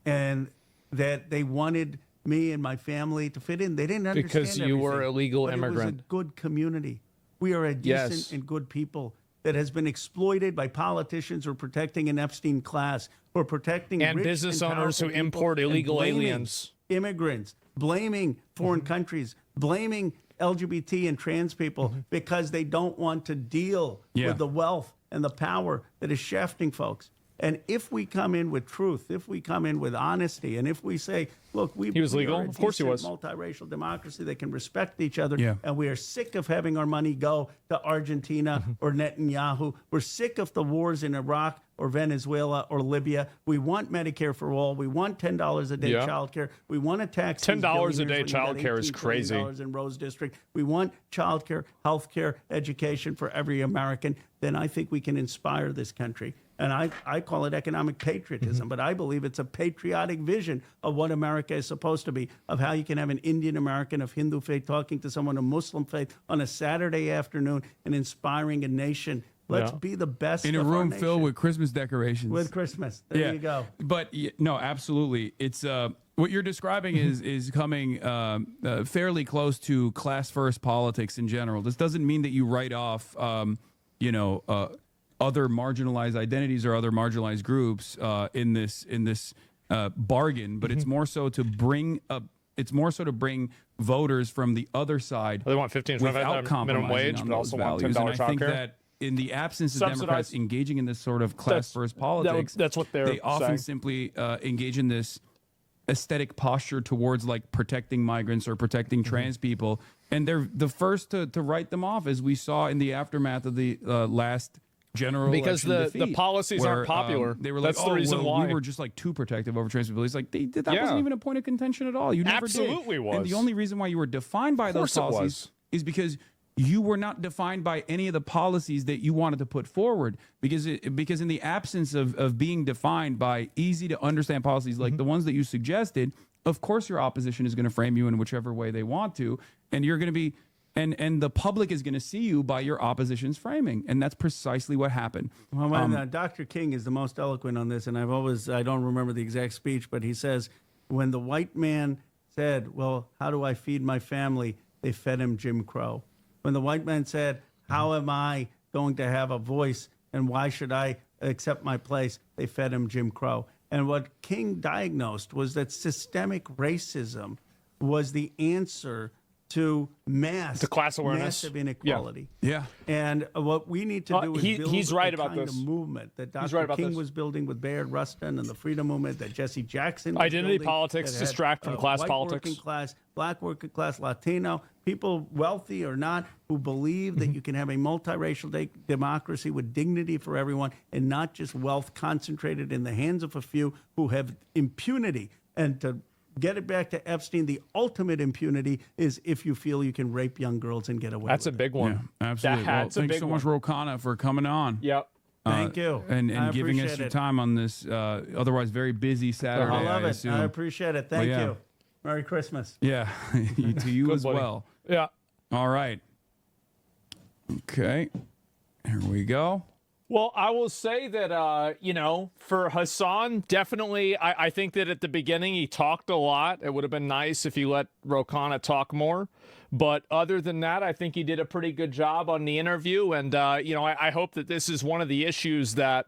and that they wanted me and my family to fit in. They didn't understand Because you were everything, a legal but immigrant. It was a good community. We are a decent and good people that has been exploited by politicians who are protecting an Epstein class, who are protecting And rich business and owners who powerful people import and illegal blaming aliens. immigrants, blaming foreign countries, blaming LGBT and trans people because they don't want to deal with the wealth and the power that is shafting folks. And if we come in with truth, if we come in with honesty, and if we say, look, He was legal. Of course he was. Multiracial democracy that can respect each other, Yeah. and we are sick of having our money go to Argentina or Netanyahu. We're sick of the wars in Iraq or Venezuela or Libya. We want Medicare for all. We want $10 a day Yeah. child care. We want to tax $10 these a day billionaires when you got child care is $18 trillion crazy. in Rose District. We want child care, health care, education for every American. Then I think we can inspire this country. And I call it economic patriotism, but I believe it's a patriotic vision of what America is supposed to be, of how you can have an Indian American of Hindu faith talking to someone of Muslim faith on a Saturday afternoon and inspiring a nation. Let's be the best in a of our room nation. filled with Christmas decorations. With Christmas. There you go. But no, absolutely. It's what you're describing is coming fairly close to class first politics in general. This doesn't mean that you write off, other marginalized identities or other marginalized groups in this bargain, but it's more so to bring voters from the other side. They want 15 without minimum wage, on but those also want values. And I $10 think childcare. that in the absence of Subsidized. Democrats engaging in this sort of class first politics, that's what they often saying. simply engage in this aesthetic posture towards like protecting migrants or protecting trans people, and they're the first to write them off, as we saw in the aftermath of the last general Because election the defeat, policies where, aren't popular. They were That's like, the oh, reason well, why. we were just like too protective over trans people. It's like that Yeah. wasn't even a point of contention at all. You never Absolutely did. was. And the only reason why you were defined by those course it was. policies is because you were not defined by any of the policies that you wanted to put forward, because in the absence of being defined by easy to understand policies like the ones that you suggested, of course your opposition is going to frame you in whichever way they want to, and you're going to be and the public is going to see you by your opposition's framing, and that's precisely what happened. Well, when, Dr. King is the most eloquent on this, and I don't remember the exact speech, but he says, when the white man said, well, how do I feed my family? They fed him Jim Crow. When the white man said, how am I going to have a voice and why should I accept my place? They fed him Jim Crow. And what King diagnosed was that systemic racism was the answer to class awareness, massive inequality. Yeah. And what we need to do is build he's right the about kind this. of movement that He's Dr. right about King this. was building with Bayard Rustin and the freedom movement, that Jesse Jackson was Identity building, politics that had, distract from class white politics. working class, black working class, Latino, people wealthy or not, who believe that you can have a multiracial democracy with dignity for everyone and not just wealth concentrated in the hands of a few who have impunity. And to get it back to Epstein, the ultimate impunity is if you feel you can rape young girls and get away That's a with big one. Yeah, absolutely. Well, That's a thanks big so much, Rokana, for coming on. Yep. Thank you. And I giving us appreciate your it. time on this otherwise very busy Saturday. I love it. assume. I appreciate it. Thank Well, yeah. you. Merry Christmas. Yeah, to you Good as buddy. well. Yeah. All right. Okay. Here we go. Well, I will say that, for Hassan, definitely, I think that at the beginning he talked a lot. It would have been nice if he let Rokana talk more. But other than that, I think he did a pretty good job on the interview. And, I hope that this is one of the issues that,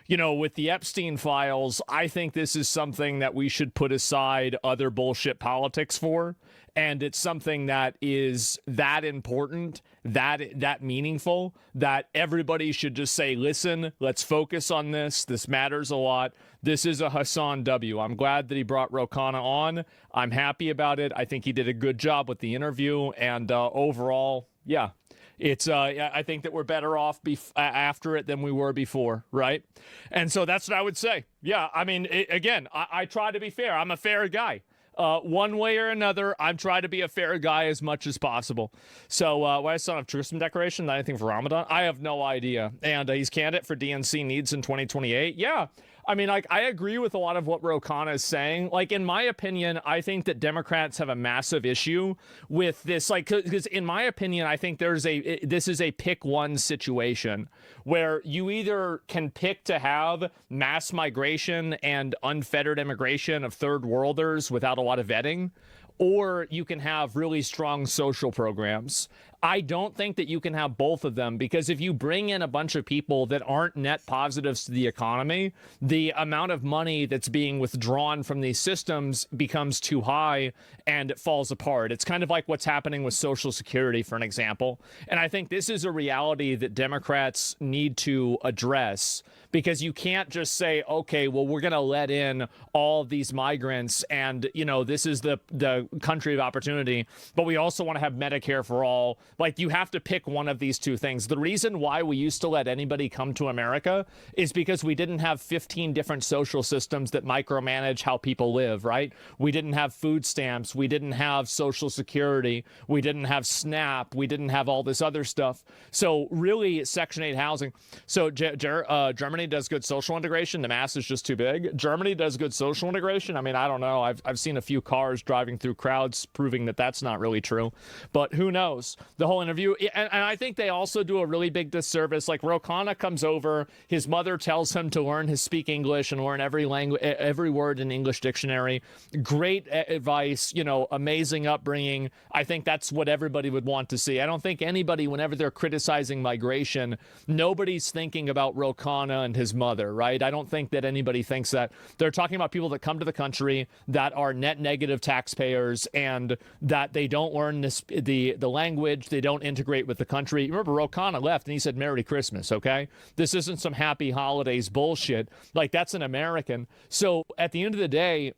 with the Epstein files, I think this is something that we should put aside other bullshit politics for. And it's something that is that important, that meaningful, that everybody should just say, listen, let's focus on this. This matters a lot. This is a Hassan W. I'm glad that he brought Rokana on. I'm happy about it. I think he did a good job with the interview. And overall, yeah, it's I think that we're better off after it than we were before, right? And so that's what I would say. Yeah, I mean, I try to be fair. I'm a fair guy. One way or another, I'm trying to be a fair guy as much as possible. So, why is son of Christmas decoration? Not anything for Ramadan? I have no idea. And he's candidate for DNC needs in 2028. Yeah. I mean, I agree with a lot of what Rokana is saying. In my opinion, I think that Democrats have a massive issue with this. Because in my opinion, I think this is a pick one situation where you either can pick to have mass migration and unfettered immigration of third worlders without a lot of vetting, or you can have really strong social programs. I don't think that you can have both of them, because if you bring in a bunch of people that aren't net positives to the economy, the amount of money that's being withdrawn from these systems becomes too high and it falls apart. It's kind of like what's happening with Social Security, for an example. And I think this is a reality that Democrats need to address, because you can't just say, okay, well, we're going to let in all of these migrants and, you know, this is the country of opportunity, but we also want to have Medicare for all. Like, you have to pick one of these two things. The reason why we used to let anybody come to America is because we didn't have 15 different social systems that micromanage how people live, right? We didn't have food stamps. We didn't have Social Security. We didn't have SNAP. We didn't have all this other stuff. So really, Section 8 housing. So Germany does good social integration. The mass is just too big. Germany does good social integration. I mean, I don't know. I've seen a few cars driving through crowds proving that that's not really true. But who knows? The whole interview. And I think they also do a really big disservice. Like, Ro Khanna comes over. His mother tells him to learn to speak English and learn every language, every word in English dictionary. Great advice, you know, amazing upbringing. I think that's what everybody would want to see. I don't think anybody, whenever they're criticizing migration, nobody's thinking about Ro Khanna and his mother, right? I don't think that anybody thinks that. They're talking about people that come to the country that are net negative taxpayers and that they don't learn the language, they don't integrate with the country. Remember, Ro Khanna left and he said, Merry Christmas, okay? This isn't some happy holidays bullshit. Like, that's an American. So at the end of the day,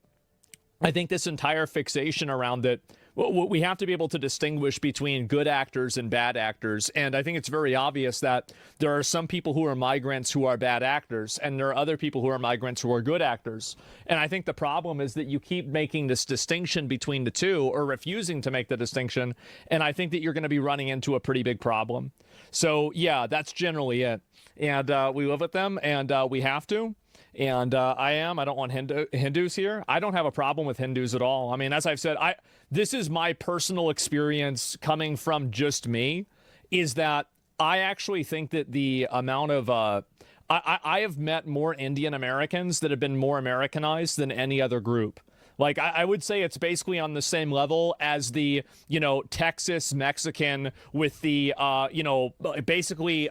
I think this entire fixation around it, we have to be able to distinguish between good actors and bad actors. And I think it's very obvious that there are some people who are migrants who are bad actors, and there are other people who are migrants who are good actors. And I think the problem is that you keep making this distinction between the two, or refusing to make the distinction. And I think that you're going to be running into a pretty big problem. So yeah, that's generally it. And we live with them, and we have to. And I don't want Hindus here. I don't have a problem with Hindus at all. I mean, as I've said, this is my personal experience coming from just me, is that I actually think that the amount of I have met more Indian Americans that have been more Americanized than any other group. Like, I would say it's basically on the same level as the, you know, Texas Mexican with the, you know, basically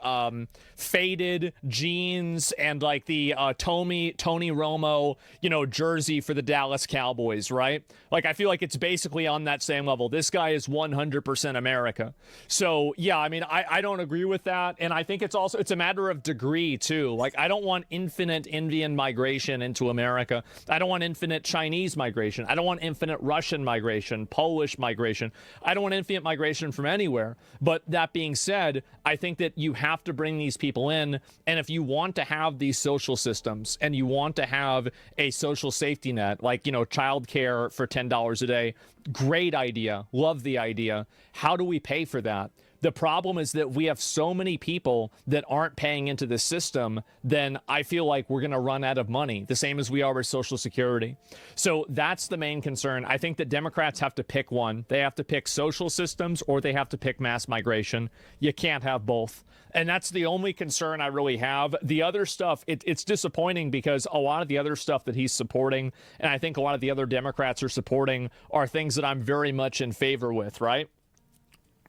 faded jeans and like the Tony Romo, you know, jersey for the Dallas Cowboys, right? Like, I feel like it's basically on that same level. This guy is 100% America. So, yeah, I mean, I don't agree with that. And I think it's a matter of degree, too. Like, I don't want infinite Indian migration into America. I don't want infinite Chinese migration. I don't want infinite Russian migration, Polish migration. I don't want infinite migration from anywhere. But that being said, I think that you have to bring these people in. And if you want to have these social systems and you want to have a social safety net, like, you know, childcare for $10 a day, great idea. Love the idea. How do we pay for that? The problem is that we have so many people that aren't paying into the system, then I feel like we're going to run out of money, the same as we are with Social Security. So that's the main concern. I think that Democrats have to pick one. They have to pick social systems or they have to pick mass migration. You can't have both. And that's the only concern I really have. The other stuff, it's disappointing because a lot of the other stuff that he's supporting, and I think a lot of the other Democrats are supporting, are things that I'm very much in favor with, right?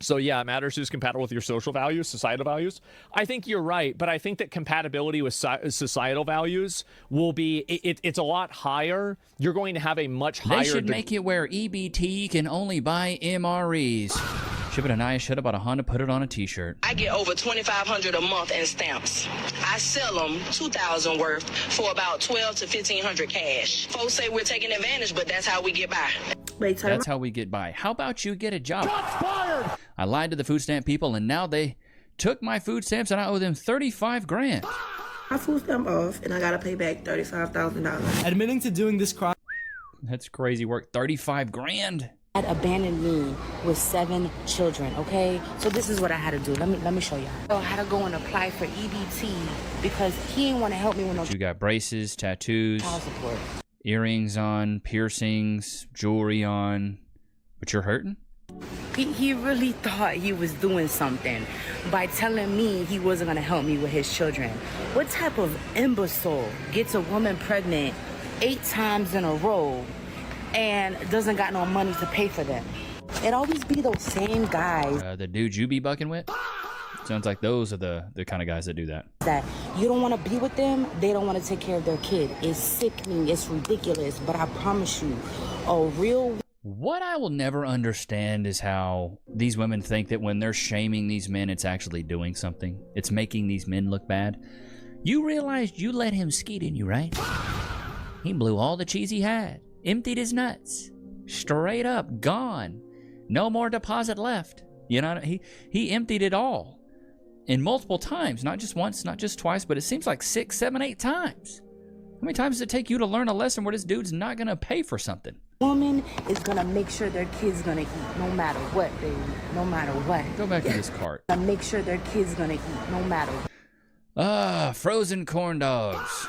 So yeah, it matters who's compatible with your social values, societal values. I think you're right, but I think that compatibility with societal values will be, it's a lot higher. You're going to have a much higher... They should make it where EBT can only buy MREs. Ship it and I should have bought a Honda, put it on a t-shirt. I get over $2,500 a month in stamps. I sell them $2,000 worth for about $1,200 to $1,500 cash. Folks say we're taking advantage, but that's how we get by. That's how we get by. How about you get a job? Shots fired! I lied to the food stamp people, and now they took my food stamps, and I owe them $35 grand. My food stamp off, and I gotta pay back $35,000. Admitting to doing this crime. That's crazy work. $35 grand. Had abandoned me with 7 children, okay? So this is what I had to do. Let me show you. So I had to go and apply for EBT because he didn't want to help me with no... You got braces, tattoos, child support, earrings on, piercings, jewelry on, but you're hurting? He really thought he was doing something by telling me he wasn't gonna help me with his children. What type of imbecile gets a woman pregnant 8 times in a row and doesn't got no money to pay for them. It always be those same guys. The dudes you be bucking with? Sounds like those are the kind of guys that do that. That you don't want to be with them, they don't want to take care of their kid. It's sickening, it's ridiculous, but I promise you, a real... What I will never understand is how these women think that when they're shaming these men, it's actually doing something. It's making these men look bad. You realized you let him skeet in you, right? He blew all the cheese he had, emptied his nuts, straight up, gone. No more deposit left. You know, he emptied it all. And multiple times, not just once, not just twice, but it seems like 6, 7, 8 times. How many times does it take you to learn a lesson where this dude's not gonna pay for something? Woman is gonna make sure their kid's gonna eat no matter what, baby. No matter what. Go back to this cart. Make sure their kid's gonna eat no matter what. Ah, frozen corn dogs.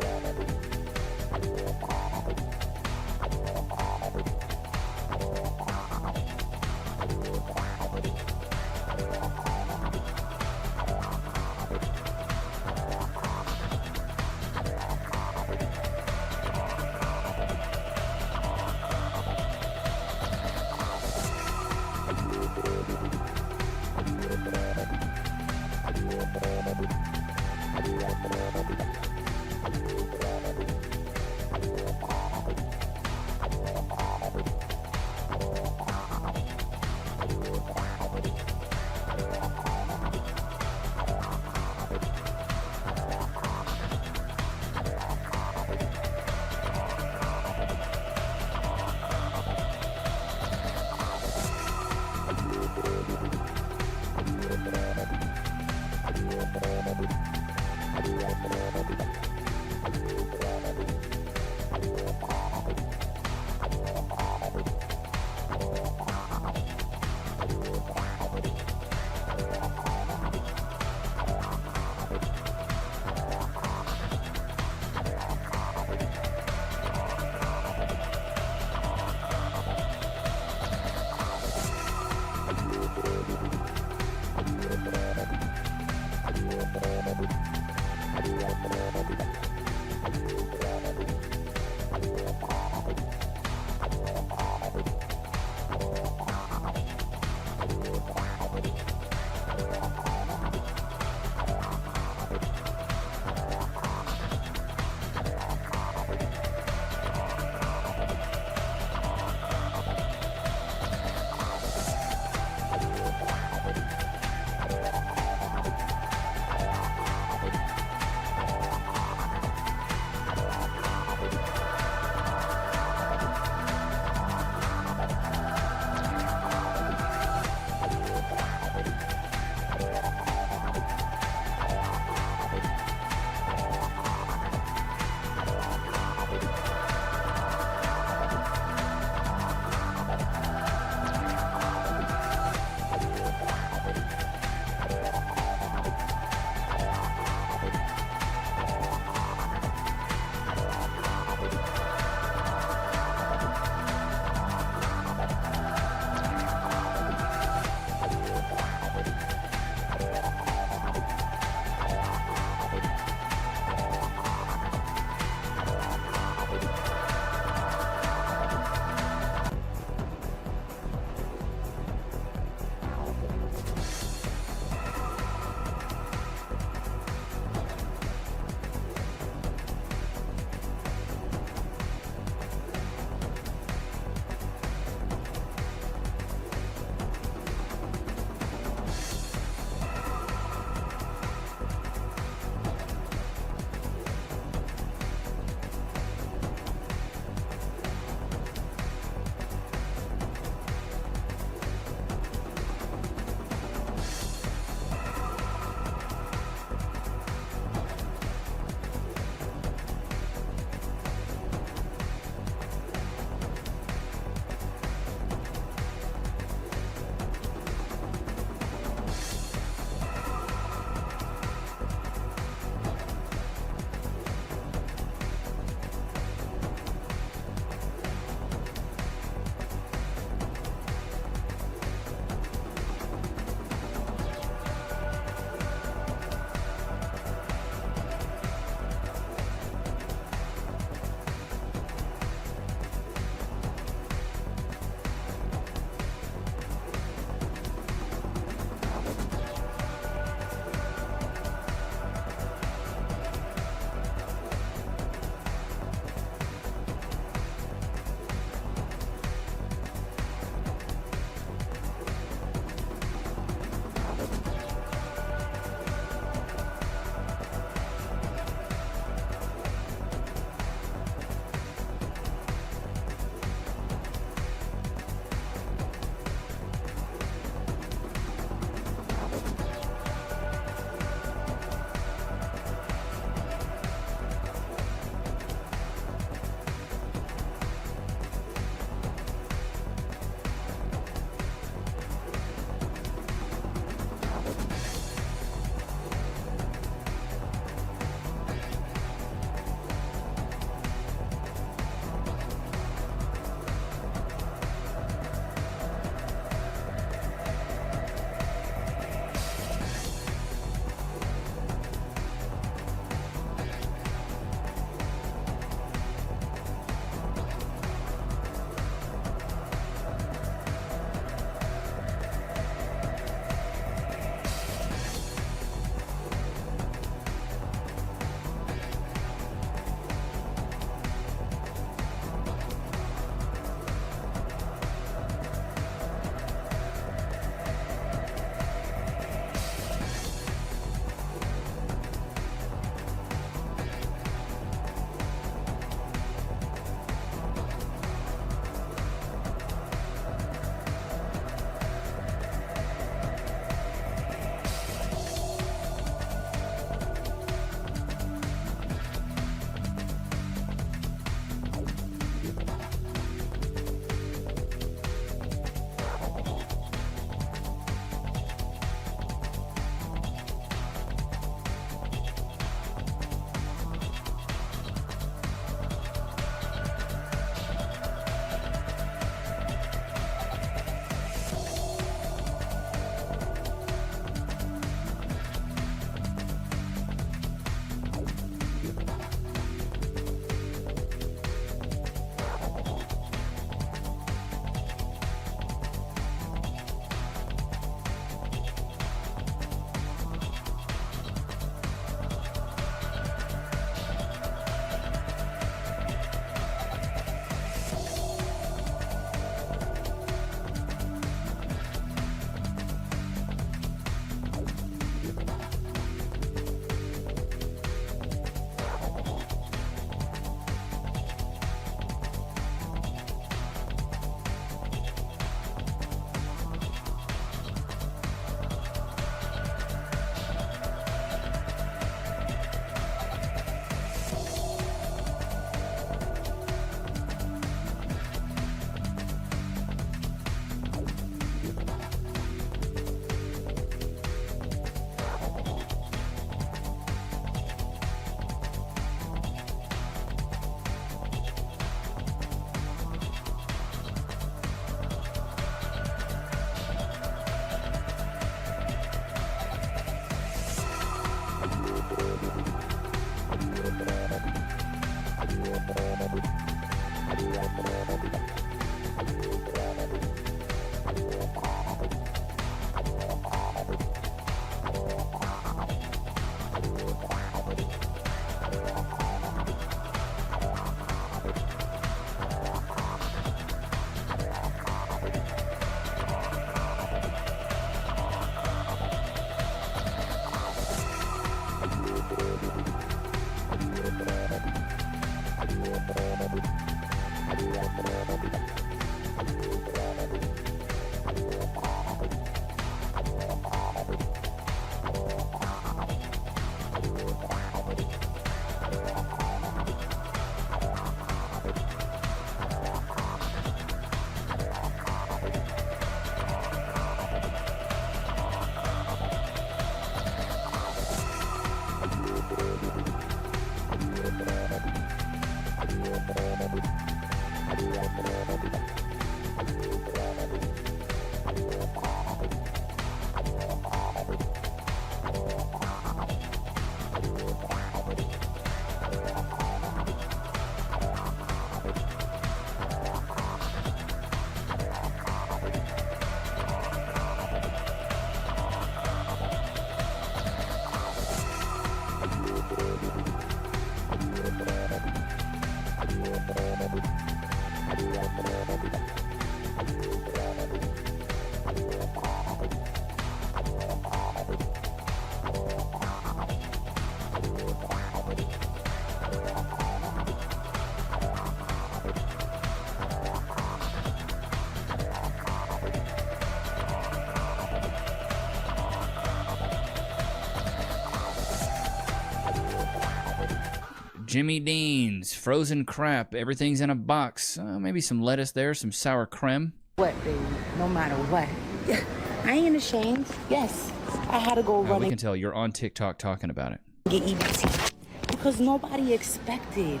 Jimmy Dean's, frozen crap, everything's in a box. Maybe some lettuce there, some sour cream. What, baby? No matter what. Yeah, I ain't ashamed. Yes, I had to go We running. can tell you're on TikTok talking about it. Get EBT because nobody expected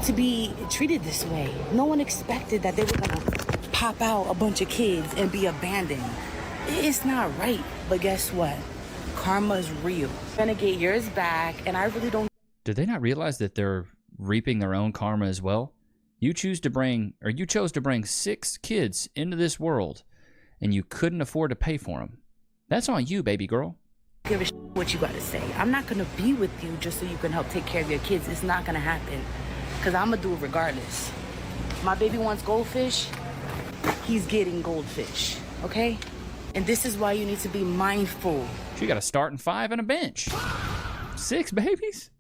to be treated this way. No one expected that they were gonna pop out a bunch of kids and be abandoned. It's not right, but guess what? Karma's real. You're gonna get yours back, and I really don't. Did they not realize that they're reaping their own karma as well? You chose to bring 6 kids into this world, and you couldn't afford to pay for them. That's on you, baby girl. Give a what you gotta say. I'm not gonna be with you just so you can help take care of your kids. It's not gonna happen, because I'm gonna do it regardless. My baby wants goldfish, he's getting goldfish, okay? And this is why you need to be mindful. She got a starting 5 and a bench. 6 babies?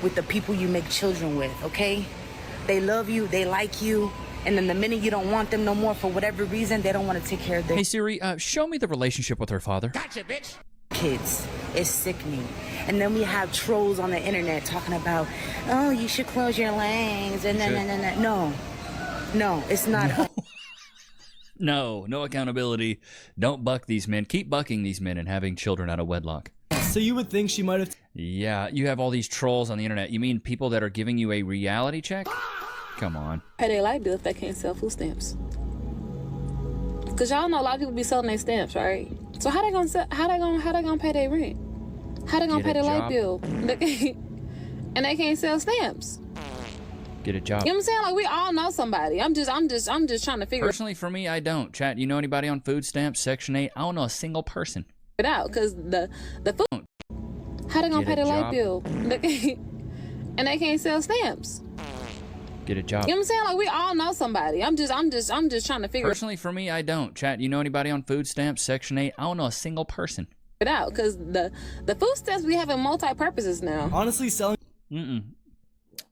With the people you make children with, okay? They love you, they like you, and then the minute you don't want them no more for whatever reason, they don't want to take care of their Hey Siri, show me the relationship with her father. Gotcha, bitch. Kids. It's sickening. And then we have trolls on the internet talking about, oh, you should close your legs, and then, no, it's not. No accountability. Don't buck these men. Keep bucking these men and having children out of wedlock. So you would think she might have... Yeah, you have all these trolls on the internet. You mean people that are giving you a reality check? Come on. Pay their light bill if they can't sell food stamps. Cause y'all know a lot of people be selling their stamps, right? So how they gonna pay their rent? How they gonna pay their light bill? And they can't sell stamps. Get a job. You know what I'm saying? Like, we all know somebody. I'm just trying to figure Personally, for me, I don't. Chat, you know anybody on food stamps, Section 8? I don't know a single person. it out, cause the food. How they gonna pay their light bill? And they can't sell stamps. Get a job. You know what I'm saying? Like, we all know somebody. I'm just trying to figure Personally, for me, I don't. Chat, you know anybody on food stamps, Section 8? I don't know a single person. it out, cause the food stamps we have in multi-purposes now. Honestly, selling.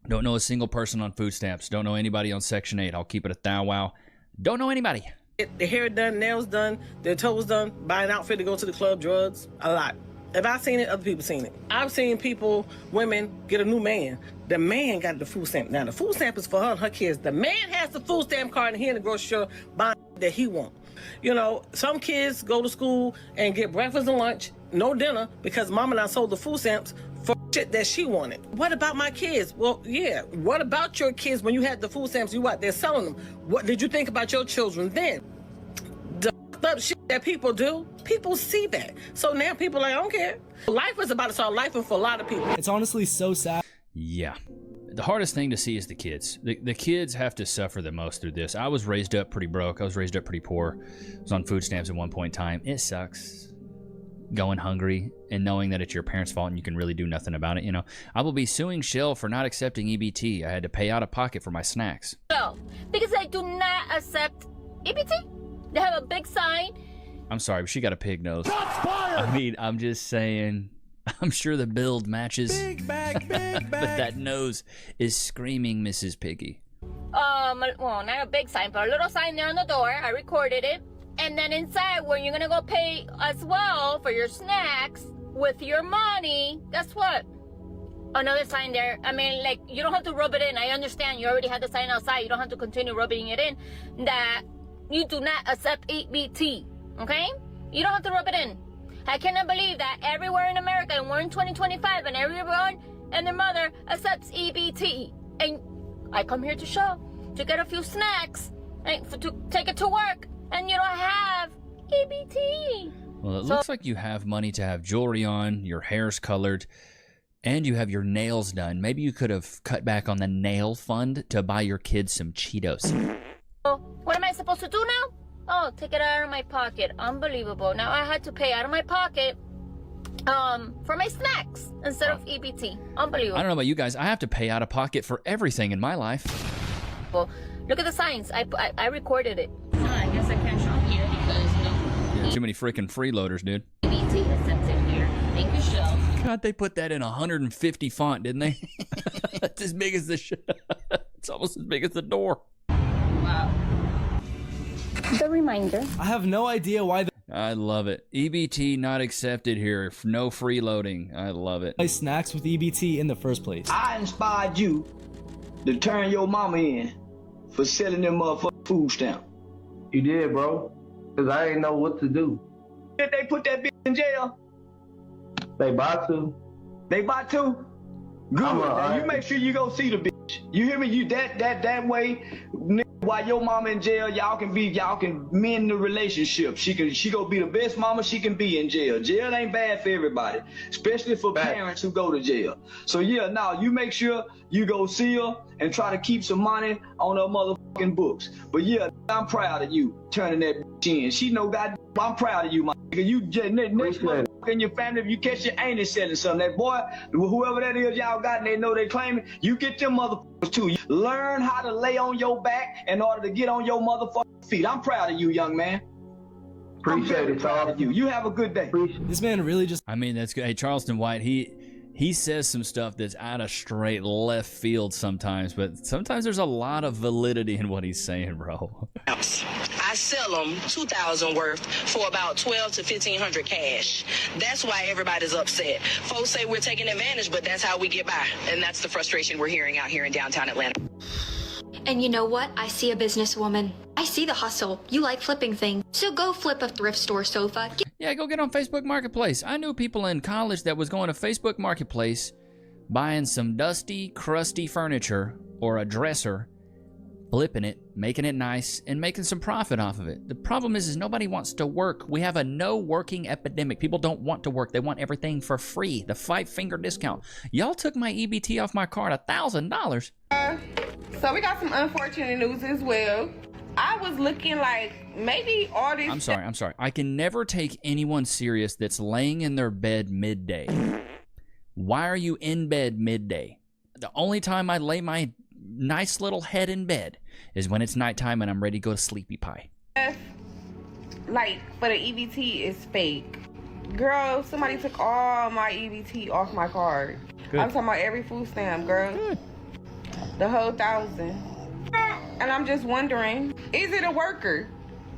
Don't know a single person on food stamps. Don't know anybody on Section 8. I'll keep it a thou wow. Don't know anybody. Get their hair done, nails done, their toes done, buy an outfit to go to the club, drugs, a lot. If I've seen it, other people seen it. I've seen people, women, get a new man. The man got the food stamp. Now, the food stamp is for her and her kids. The man has the food stamp card and he in the grocery store buying that he want. You know, some kids go to school and get breakfast and lunch, no dinner, because mama done sold the food stamps for shit that she wanted. What about my kids? Well, yeah. What about your kids when you had the food stamps? You out there selling them? What did you think about your children then? The up shit that people do, people see that. So now people are like, I don't care. Life is about to start life for a lot of people. It's honestly so sad. Yeah. the hardest thing to see is the kids. The kids have to suffer the most through this. I was raised up pretty broke. I was raised up pretty poor. I was on food stamps at one point in time. It sucks going hungry and knowing that it's your parents' fault and you can really do nothing about it. You know, I will be suing Shell for not accepting EBT. I had to pay out of pocket for my snacks. No, because I do not accept EBT. They have a big sign. I'm sorry, but she got a pig nose. I mean, I'm just saying, I'm sure the build matches. Big bag, but that nose is screaming Mrs. Piggy. Well, not a big sign, but a little sign there on the door. I recorded it. And then inside, where you're gonna go pay as well for your snacks with your money, guess what? Another sign there. I mean, like, you don't have to rub it in. I understand you already had the sign outside. You don't have to continue rubbing it in. That you do not accept EBT, okay? You don't have to rub it in. I cannot believe that everywhere in America, and we're in 2025, and everyone and their mother accepts EBT. And I come here to show, to get a few snacks, and to take it to work. And you don't have EBT. Well, it looks like you have money to have jewelry on, your hair's colored, and you have your nails done. Maybe you could have cut back on the nail fund to buy your kids some Cheetos. Oh, what am I supposed to do now? Oh, take it out of my pocket. Unbelievable. Now I had to pay out of my pocket for my snacks instead of EBT. Unbelievable. I don't know about you guys. I have to pay out of pocket for everything in my life. Well, look at the signs. I recorded it. I guess I can't shop here because no. Too many freaking freeloaders, dude. EBT accepted here. Thank you, Shell. God, they put that in 150 font, didn't they? It's as big as the it's almost as big as the door. Wow. The reminder. I have no idea why I love it. EBT not accepted here. No freeloading. I love it. they snacks with EBT in the first place. I inspired you to turn your mama in for selling them motherfucking food stamp. You did, bro. Because I didn't know what to do. Did they put that bitch in jail? They about to. They about to? Good. Now you make sure you go see the bitch. You hear me? You that way, nigga, while your mama in jail, y'all can mend the relationship. She go be the best mama she can be in jail. Jail ain't bad for everybody, especially for parents who go to jail. So yeah, now you make sure you go see her and try to keep some money on her motherfucking books. But yeah, I'm proud of you turning that bitch in. She know God, I'm proud of you, my nigga. You just next motherfucker in your family, if you catch your auntie selling something, that boy, whoever that is y'all got and they know they claiming, you get them motherfuckers too. Learn how to lay on your back in order to get on your motherfucking feet. I'm proud of you, young man. Appreciate it, proud of you. You have a good day. This man really just... I mean, that's good. Hey, Charleston White, he says some stuff that's out of straight left field sometimes, but sometimes there's a lot of validity in what he's saying, bro. I sell them 2,000 worth for about 12 to 1,500 cash. That's why everybody's upset. Folks say we're taking advantage, but that's how we get by. And that's the frustration we're hearing out here in downtown Atlanta. And you know what? I see a businesswoman. I see the hustle. You like flipping things. So go flip a thrift store sofa. Yeah, go get on Facebook Marketplace. I knew people in college that was going to Facebook Marketplace, buying some dusty, crusty furniture or a dresser, flipping it, making it nice, and making some profit off of it. The problem is nobody wants to work. We have a no working epidemic. People don't want to work. They want everything for free. The 5-finger discount. Y'all took my EBT off my card, $1,000. So we got some unfortunate news as well. I was looking like maybe all this... I'm sorry. I can never take anyone serious that's laying in their bed midday. Why are you in bed midday? The only time I lay my nice little head in bed is when it's nighttime and I'm ready to go to sleepy pie. Like, for the EBT is fake. Girl, somebody took all my EBT off my card. Good. I'm talking about every food stamp, girl. Good. The whole 1,000. And I'm just wondering, is it a worker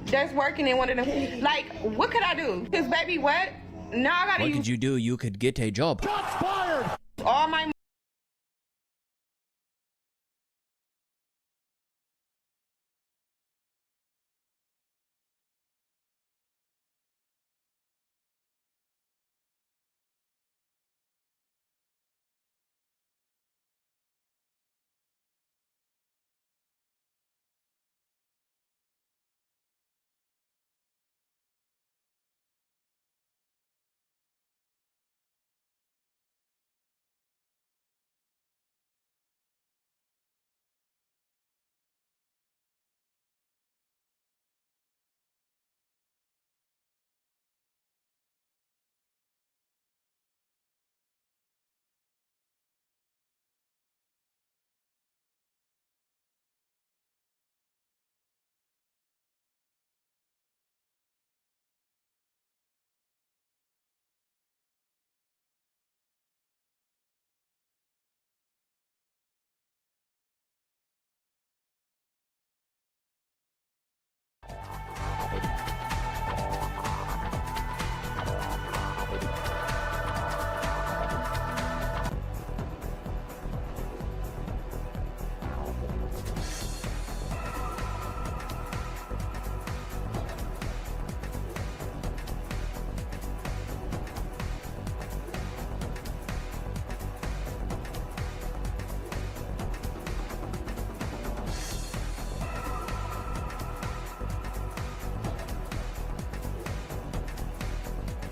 that's working in one of them? Like, what could I do? Because, baby, what? Now I gotta What use could you do? You could get a job. all my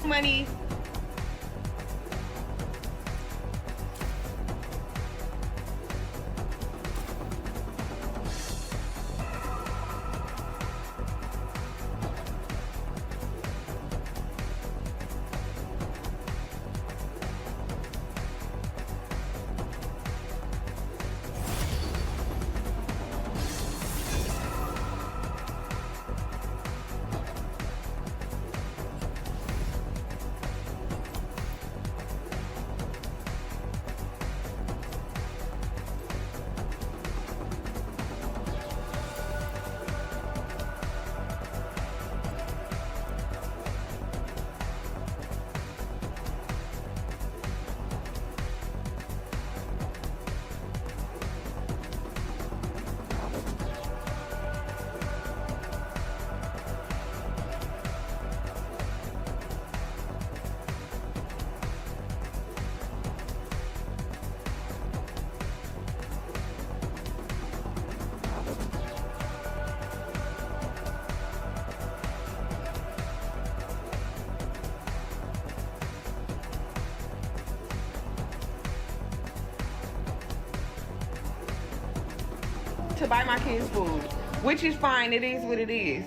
money. To buy my kids food, which is fine. It is what it is.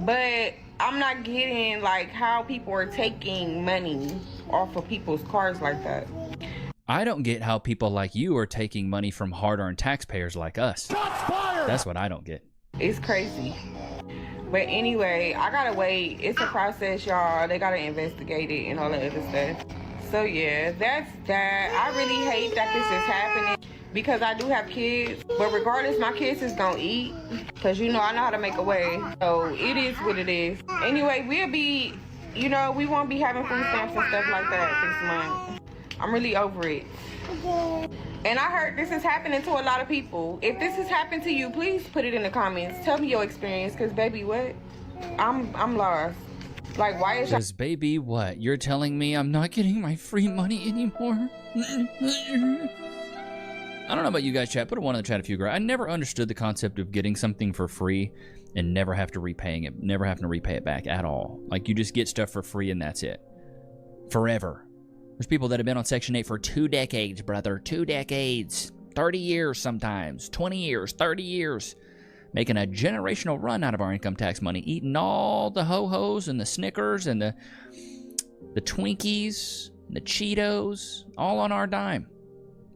But I'm not getting like how people are taking money off of people's cars like that. I don't get how people like you are taking money from hard-earned taxpayers like us. That's what I don't get. It's crazy. But anyway, I gotta wait. It's a process, y'all. They gotta investigate it and all that other stuff. So yeah, that's that. I really hate that this is happening because I do have kids. But regardless, my kids is gonna eat. Cause you know I know how to make a way. So it is what it is. Anyway, we'll be, you know, we won't be having food stamps and stuff like that this month. I'm really over it. And I heard this is happening to a lot of people. If this has happened to you, please put it in the comments. Tell me your experience, cause baby, what? I'm lost. Like, why is Cause baby, what? You're telling me I'm not getting my free money anymore? I don't know about you guys, chat. Put a one in the chat if you agree. I never understood the concept of getting something for free and never have to repaying it, never having to repay it back at all. Like, you just get stuff for free and that's it. Forever. There's people that have been on Section 8 for 2 decades, brother. 2 decades. 30 years sometimes. 20 years. 30 years. Making a generational run out of our income tax money. Eating all the ho-hos and the Snickers and the Twinkies and the Cheetos. All on our dime.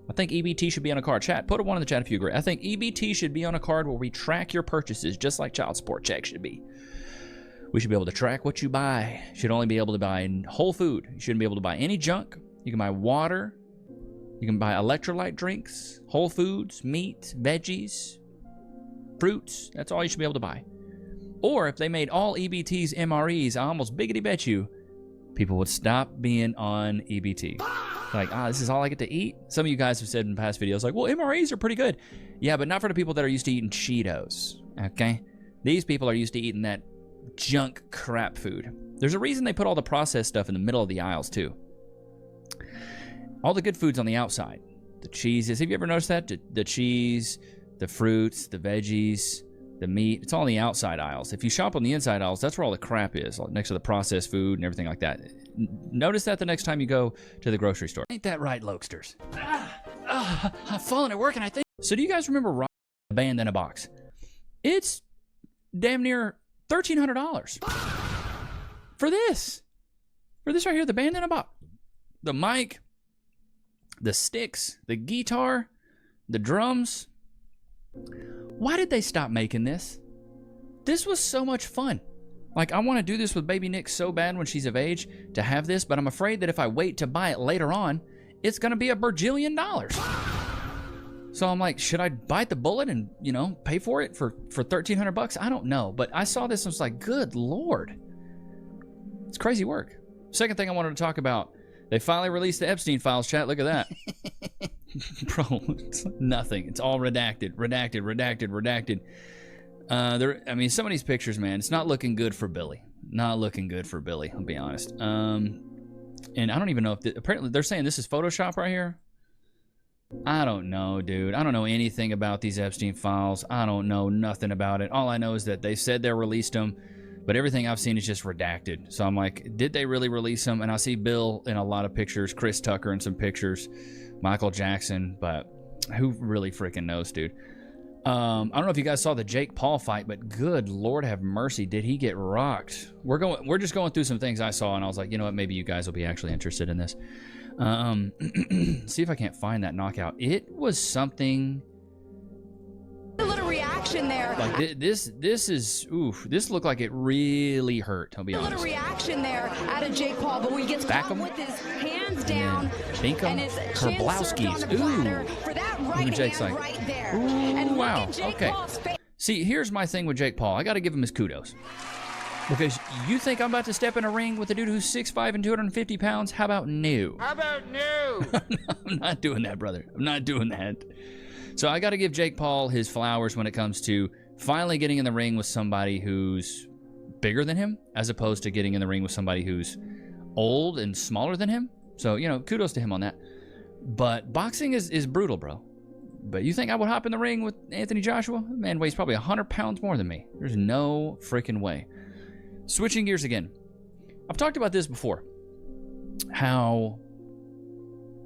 I think EBT should be on a card. Chat, put a one in the chat if you agree. I think EBT should be on a card where we track your purchases just like child support checks should be. We should be able to track what you buy. You should only be able to buy whole food. You shouldn't be able to buy any junk. You can buy water. You can buy electrolyte drinks, whole foods, meat, veggies, fruits. That's all you should be able to buy. Or if they made all EBTs MREs, I almost biggity bet you people would stop being on EBT. Like, this is all I get to eat? Some of you guys have said in past videos, like, well, MREs are pretty good. Yeah, but not for the people that are used to eating Cheetos, okay? These people are used to eating that junk crap food. There's a reason they put all the processed stuff in the middle of the aisles, too. All the good food's on the outside. The cheeses, have you ever noticed that? The cheese, the fruits, the veggies, the meat, it's all in the outside aisles. If you shop on the inside aisles, that's where all the crap is, next to the processed food and everything like that. Notice that the next time you go to the grocery store. Ain't that right, Lokesters? I've fallen at work and I think... So do you guys remember a band in a box? It's damn near $1,300 for this. For this right here, the band in a box. The mic, the sticks, the guitar, the drums. Why did they stop making this? This was so much fun. Like, I want to do this with baby Nick so bad when she's of age to have this, but I'm afraid that if I wait to buy it later on, it's going to be $1 bajillion. So I'm like, should I bite the bullet and, you know, pay for it for $1,300? I don't know, but I saw this and was like, good Lord. It's crazy work. Second thing I wanted to talk about, they finally released the Epstein files, chat. Look at that. Bro, it's nothing. It's all redacted, redacted, redacted, redacted. I mean, some of these pictures, man, it's not looking good for Billy. Not looking good for Billy, I'll be honest. And I don't even know if... apparently, they're saying this is Photoshop right here. I don't know, dude. I don't know anything about these Epstein files. I don't know nothing about it. All I know is that they said they released them But everything I've seen is just redacted. So I'm like, did they really release them? And I see Bill in a lot of pictures, Chris Tucker in some pictures, Michael Jackson, but who really freaking knows, dude? I don't know if you guys saw the Jake Paul fight, but good Lord have mercy, did he get rocked? We're just going through some things I saw, and I was like, you know what, maybe you guys will be actually interested in this. See if I can't find that knockout. It was something. A little reaction there. Like this is oof. This looked like it really hurt. I'll be honest. A little reaction there out of Jake Paul, but when he gets caught with his hands down and his chin served on the platter for that right Jake's hand like, right there. Ooh, And look wow. at Jake Okay. Paul's face. See, here's my thing with Jake Paul. I got to give him his kudos. Because you think I'm about to step in a ring with a dude who's 6'5" and 250 pounds? How about no? How about no? I'm not doing that, brother. I'm not doing that. So I got to give Jake Paul his flowers when it comes to finally getting in the ring with somebody who's bigger than him, as opposed to getting in the ring with somebody who's old and smaller than him. So, you know, kudos to him on that. But boxing is brutal, bro. But you think I would hop in the ring with Anthony Joshua? Man weighs probably 100 pounds more than me. There's no freaking way. Switching gears again. I've talked about this before. How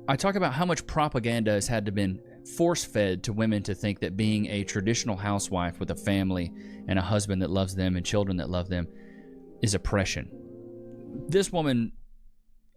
I talk about how much propaganda has had to been force-fed to women to think that being a traditional housewife with a family and a husband that loves them and children that love them is oppression. This woman,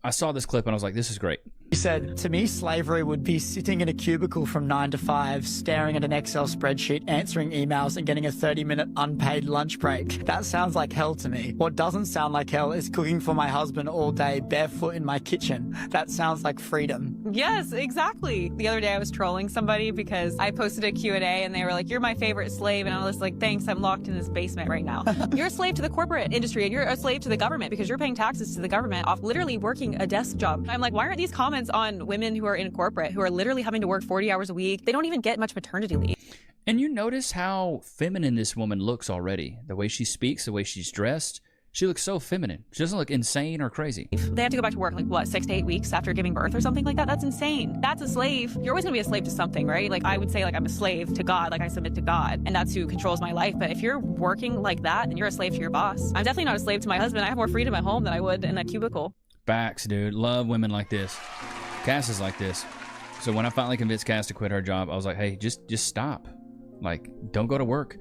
I saw this clip and I was like, this is great. He said, to me, slavery would be sitting in a cubicle from 9 to 5, staring at an Excel spreadsheet, answering emails, and getting a 30-minute unpaid lunch break. That sounds like hell to me. What doesn't sound like hell is cooking for my husband all day, barefoot in my kitchen. That sounds like freedom. Yes, exactly. The other day I was trolling somebody because I posted a Q&A and they were like, you're my favorite slave. And I was like, thanks, I'm locked in this basement right now. You're a slave to the corporate industry and you're a slave to the government because you're paying taxes to the government off literally working a desk job. I'm like, why aren't these comments on women who are in corporate who are literally having to work 40 hours a week? They don't even get much maternity leave. And you notice how feminine this woman looks already. The way she speaks, the way she's dressed. She looks so feminine. She doesn't look insane or crazy. They have to go back to work like what, 6 to 8 weeks after giving birth or something like that? That's insane. That's a slave. You're always gonna be a slave to something, right? Like I would say like I'm a slave to God, like I submit to God and that's who controls my life. But if you're working like that, then you're a slave to your boss. I'm definitely not a slave to my husband. I have more freedom at home than I would in a cubicle. Facts, dude. Love women like this. Cass is like this. So when I finally convinced Cass to quit her job, I was like, hey, just stop. Like, don't go to work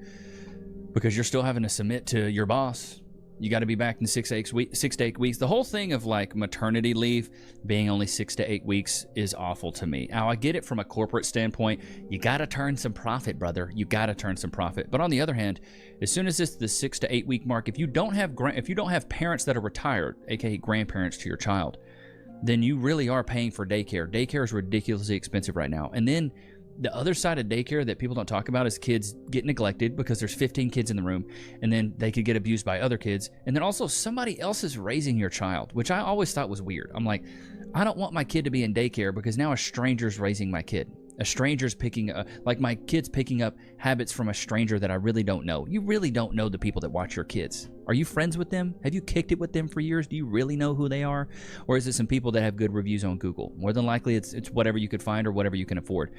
because you're still having to submit to your boss. You got to be back in 6 to 8 weeks. The whole thing of like maternity leave being only 6 to 8 weeks is awful to me. Now, I get it from a corporate standpoint. You got to turn some profit, brother. You got to turn some profit. But on the other hand, as soon as it's the 6 to 8 week mark, if you don't have parents that are retired, aka grandparents to your child, then you really are paying for daycare. Daycare is ridiculously expensive right now. And then the other side of daycare that people don't talk about is kids get neglected because there's 15 kids in the room, and then they could get abused by other kids. And then also somebody else is raising your child, which I always thought was weird. I'm like, I don't want my kid to be in daycare because now a stranger's raising my kid. A stranger's picking up, like my kid's picking up habits from a stranger that I really don't know. You really don't know the people that watch your kids. Are you friends with them? Have you kicked it with them for years? Do you really know who they are? Or is it some people that have good reviews on Google? More than likely, it's whatever you could find or whatever you can afford.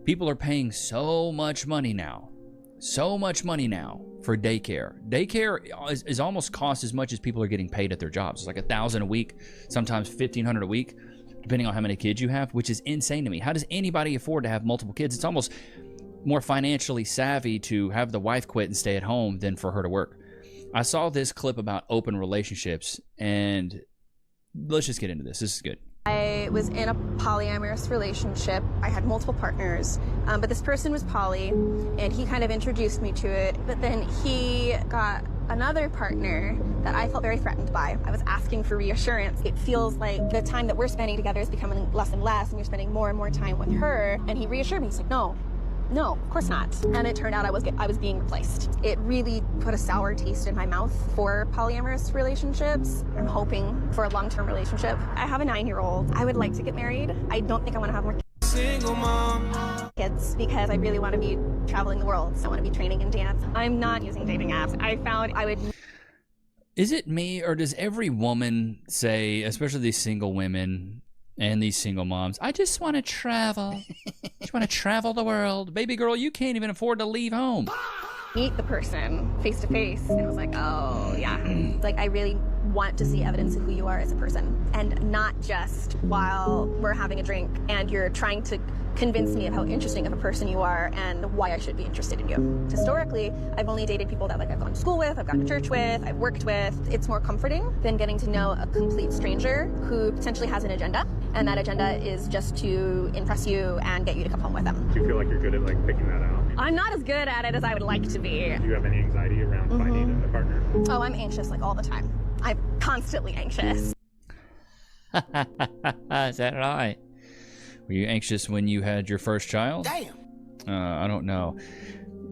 People are paying so much money now for daycare. Daycare is almost cost as much as people are getting paid at their jobs. It's like $1,000 a week, sometimes $1,500 a week, depending on how many kids you have, which is insane to me. How does anybody afford to have multiple kids? It's almost more financially savvy to have the wife quit and stay at home than for her to work. I saw this clip about open relationships, and let's just get into this. This is good. I was in a polyamorous relationship. I had multiple partners, but this person was poly, and he kind of introduced me to it. But then he got another partner that I felt very threatened by. I was asking for reassurance. It feels like the time that we're spending together is becoming less and less, and you're spending more and more time with her. And he reassured me. He's like, no, of course not. And it turned out I was being replaced. It really put a sour taste in my mouth for polyamorous relationships. I'm hoping for a long-term relationship. I have a 9-year-old. I would like to get married. I don't think I want to have more single mom kids because I really want to be traveling the world. So I want to be training in dance. I'm not using dating apps. I found I would. Is it me, or does every woman say, especially these single women and these single moms, I just want to travel. I just want to travel the world. Baby girl, you can't even afford to leave home. meet the person face to face, and I was like, oh yeah. It's like, I really want to see evidence of who you are as a person, and not just while we're having a drink and you're trying to convince me of how interesting of a person you are and why I should be interested in you. Historically, I've only dated people that I've gone to school with, I've gone to church with, I've worked with. It's more comforting than getting to know a complete stranger who potentially has an agenda, and that agenda is just to impress you and get you to come home with them. Do you feel like you're good at like picking that out? I'm not as good at it as I would like to be. Do you have any anxiety around finding a partner? Oh, I'm anxious like all the time. I'm constantly anxious. Is that right? Were you anxious when you had your first child? Damn. I don't know.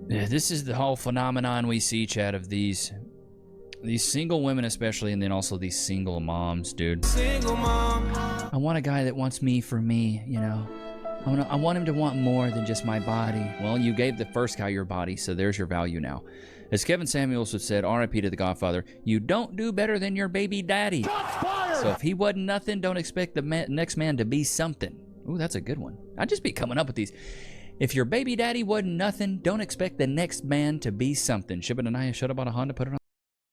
This is the whole phenomenon we see, Chad, of these single women especially, and then also these single moms, dude. Single mom. I want a guy that wants me for me, you know. I want him to want more than just my body. Well, you gave the first guy your body, so there's your value now. As Kevin Samuels would said, R.I.P. to the Godfather, you don't do better than your baby daddy. So if he wasn't nothing, don't expect the next man to be something. Ooh, that's a good one. I'd just be coming up with these. If your baby daddy wasn't nothing, don't expect the next man to be something. Ship it to Naya, shut up on a Honda, put it on.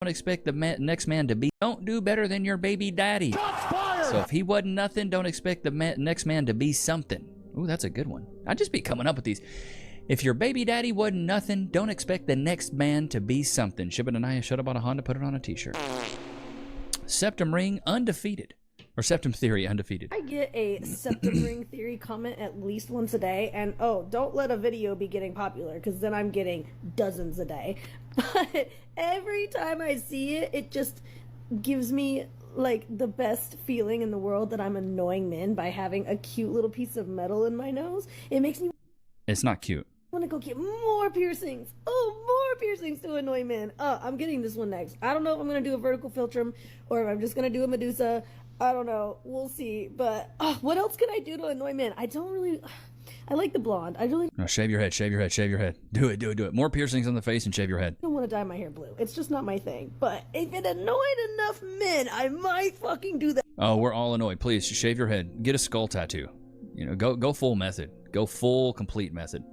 Don't expect the next man to be. Don't do better than your baby daddy. So if he wasn't nothing, don't expect the next man to be something. Ooh, that's a good one. I'd just be coming up with these. If your baby daddy wasn't nothing, don't expect the next man to be something. Ship it to Naya, shut up on a Honda, put it on a t-shirt. Septum Ring, undefeated. Or Septum Theory, undefeated. I get a Septum Ring Theory comment at least once a day, and oh, don't let a video be getting popular, because then I'm getting dozens a day. But every time I see it, it just gives me like the best feeling in the world that I'm annoying men by having a cute little piece of metal in my nose. It makes me It's not cute. want to go get more piercings. Oh, more piercings to annoy men. I'm getting this one next. I don't know if I'm going to do a vertical filtrum or if I'm just going to do a Medusa. I don't know. We'll see. But what else can I do to annoy men? I don't really... I like the blonde. I really No, shave your head, shave your head, shave your head. Do it, do it, do it. More piercings on the face and shave your head. don't want to dye my hair blue. It's just not my thing. But if it annoyed enough men, I might fucking do that. Oh, we're all annoyed. Please, shave your head. Get a skull tattoo. You know, go full method. Go full, complete method.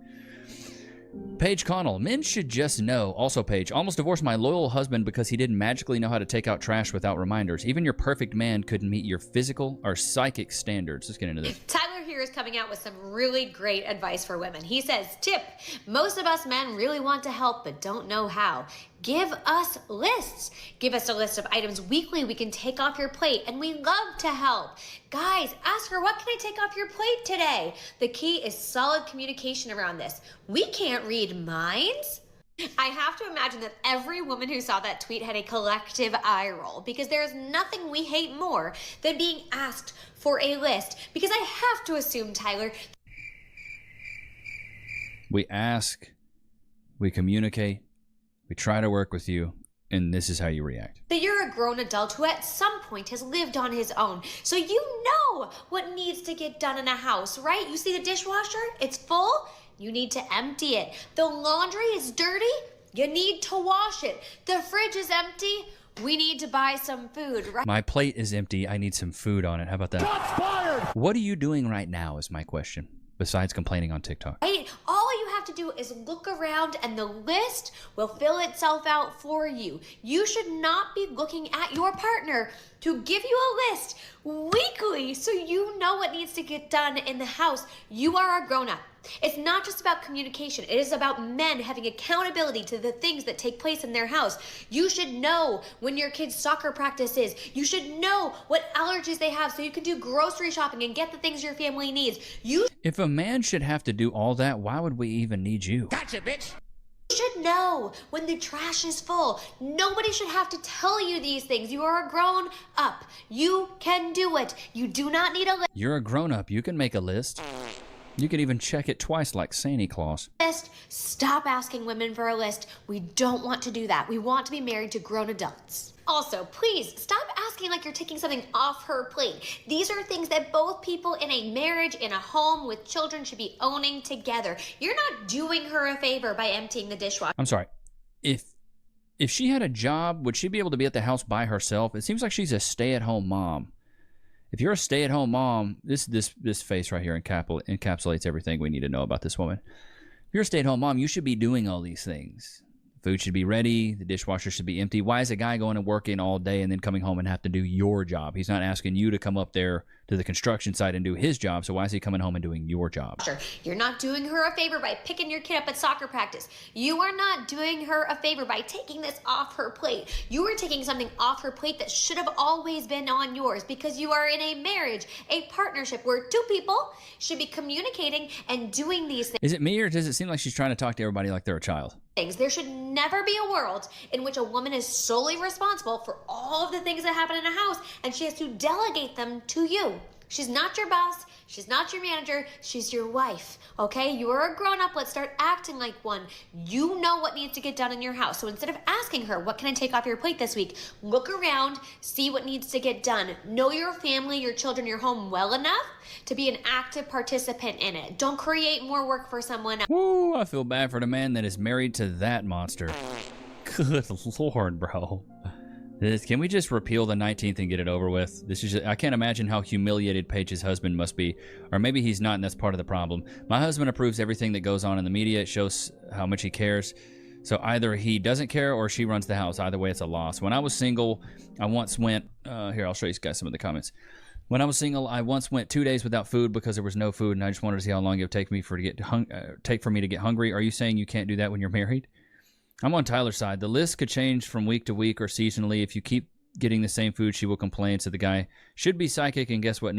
Paige Connell, men should just know. Also, Paige, almost divorced my loyal husband because he didn't magically know how to take out trash without reminders. Even your perfect man couldn't meet your physical or psychic standards. Let's get into this. Tyler here is coming out with some really great advice for women. He says, tip, most of us men really want to help but don't know how. Give us lists. Give us a list of items weekly we can take off your plate, and we love to help. Guys, ask her, what can I take off your plate today? The key is solid communication around this. We can't read minds. I have to imagine that every woman who saw that tweet had a collective eye roll, because there is nothing we hate more than being asked for a list. Because I have to assume, Tyler, We ask, we communicate, we try to work with you, and this is how you react. that you're a grown adult who at some point has lived on his own. So you know what needs to get done in a house, right? You see the dishwasher? It's full. You need to empty it. The laundry is dirty. You need to wash it. The fridge is empty. We need to buy some food, right? My plate is empty. I need some food on it. How about that? Shots fired! What are you doing right now is my question, besides complaining on TikTok. Right? All you have to do is look around and the list will fill itself out for you. You should not be looking at your partner to give you a list weekly so you know what needs to get done in the house. You are a grown-up. It's not just about communication. It is about men having accountability to the things that take place in their house. You should know when your kid's soccer practice is. You should know what allergies they have so you can do grocery shopping and get the things your family needs. You If a man should have to do all that, why would we even need you? Gotcha, bitch. You should know when the trash is full. Nobody should have to tell you these things. You are a grown up. You can do it. You do not need a list. You're a grown-up. You can make a list. You can even check it twice like Santa Claus. Stop asking women for a list. We don't want to do that. We want to be married to grown adults. Also, please stop asking like you're taking something off her plate. These are things that both people in a marriage, in a home with children should be owning together. You're not doing her a favor by emptying the dishwasher. I'm sorry. If she had a job, would she be able to be at the house by herself? It seems like she's a stay-at-home mom. If you're a stay-at-home mom, this face right here encapsulates everything we need to know about this woman. If you're a stay-at-home mom, you should be doing all these things. Food should be ready. The dishwasher should be empty. Why is a guy going to work in all day and then coming home and have to do your job? He's not asking you to come up there to the construction site and do his job. So why is he coming home and doing your job? You're not doing her a favor by picking your kid up at soccer practice. You are not doing her a favor by taking this off her plate. You are taking something off her plate that should have always been on yours, because you are in a marriage, a partnership where two people should be communicating and doing these things. Is it me, or does it seem like she's trying to talk to everybody like they're a child? There should never be a world in which a woman is solely responsible for all of the things that happen in a house, and she has to delegate them to you. She's not your boss. She's not your manager. She's your wife. Okay? You are a grown-up. Let's start acting like one. You know what needs to get done in your house. So instead of asking her, what can I take off your plate this week? Look around, see what needs to get done. Know your family, your children, your home well enough to be an active participant in it. Don't create more work for someone else. Woo, I feel bad for the man that is married to that monster. Good Lord, bro. Can we just repeal the 19th and get it over with? This is just, I can't imagine how humiliated Paige's husband must be. Or maybe he's not, and that's part of the problem. My husband approves everything that goes on in the media. It shows how much he cares. So either he doesn't care or she runs the house. Either way, it's a loss. When I was single, I once went... here, I'll show you guys some of the comments. When I was single, I once went 2 days without food because there was no food, and I just wanted to see how long it would take me for me to get hungry. Are you saying you can't do that when you're married? I'm on Tyler's side. The list could change from week to week or seasonally. If you keep getting the same food, she will complain. So the guy should be psychic, and guess what?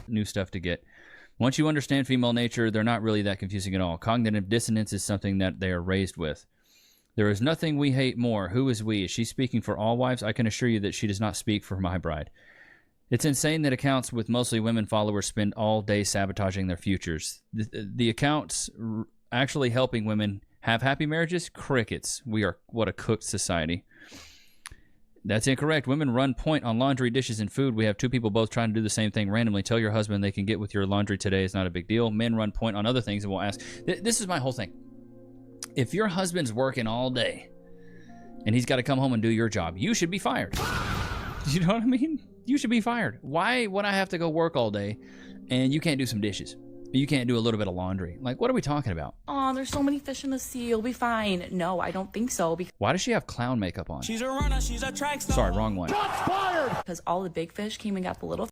new stuff to get. Once you understand female nature, they're not really that confusing at all. Cognitive dissonance is something that they are raised with. There is nothing we hate more. Who is we? Is she speaking for all wives? I can assure you that she does not speak for my bride. It's insane that accounts with mostly women followers spend all day sabotaging their futures. The accounts actually helping women have happy marriages? Crickets. We are what a cooked society. That's incorrect. Women run point on laundry, dishes, and food. We have two people both trying to do the same thing randomly. Tell your husband they can get with your laundry today. It's not a big deal. Men run point on other things and will ask. This is my whole thing. If your husband's working all day and he's got to come home and do your job, you should be fired. You know what I mean? You should be fired. Why would I have to go work all day and you can't do some dishes? You can't do a little bit of laundry. Like, what are we talking about? Oh, there's so many fish in the sea. You'll be fine. No, I don't think so. Why does she have clown makeup on? She's a runner. She's a track star. Sorry, wrong one. Shots fired! Because all the big fish came and got the little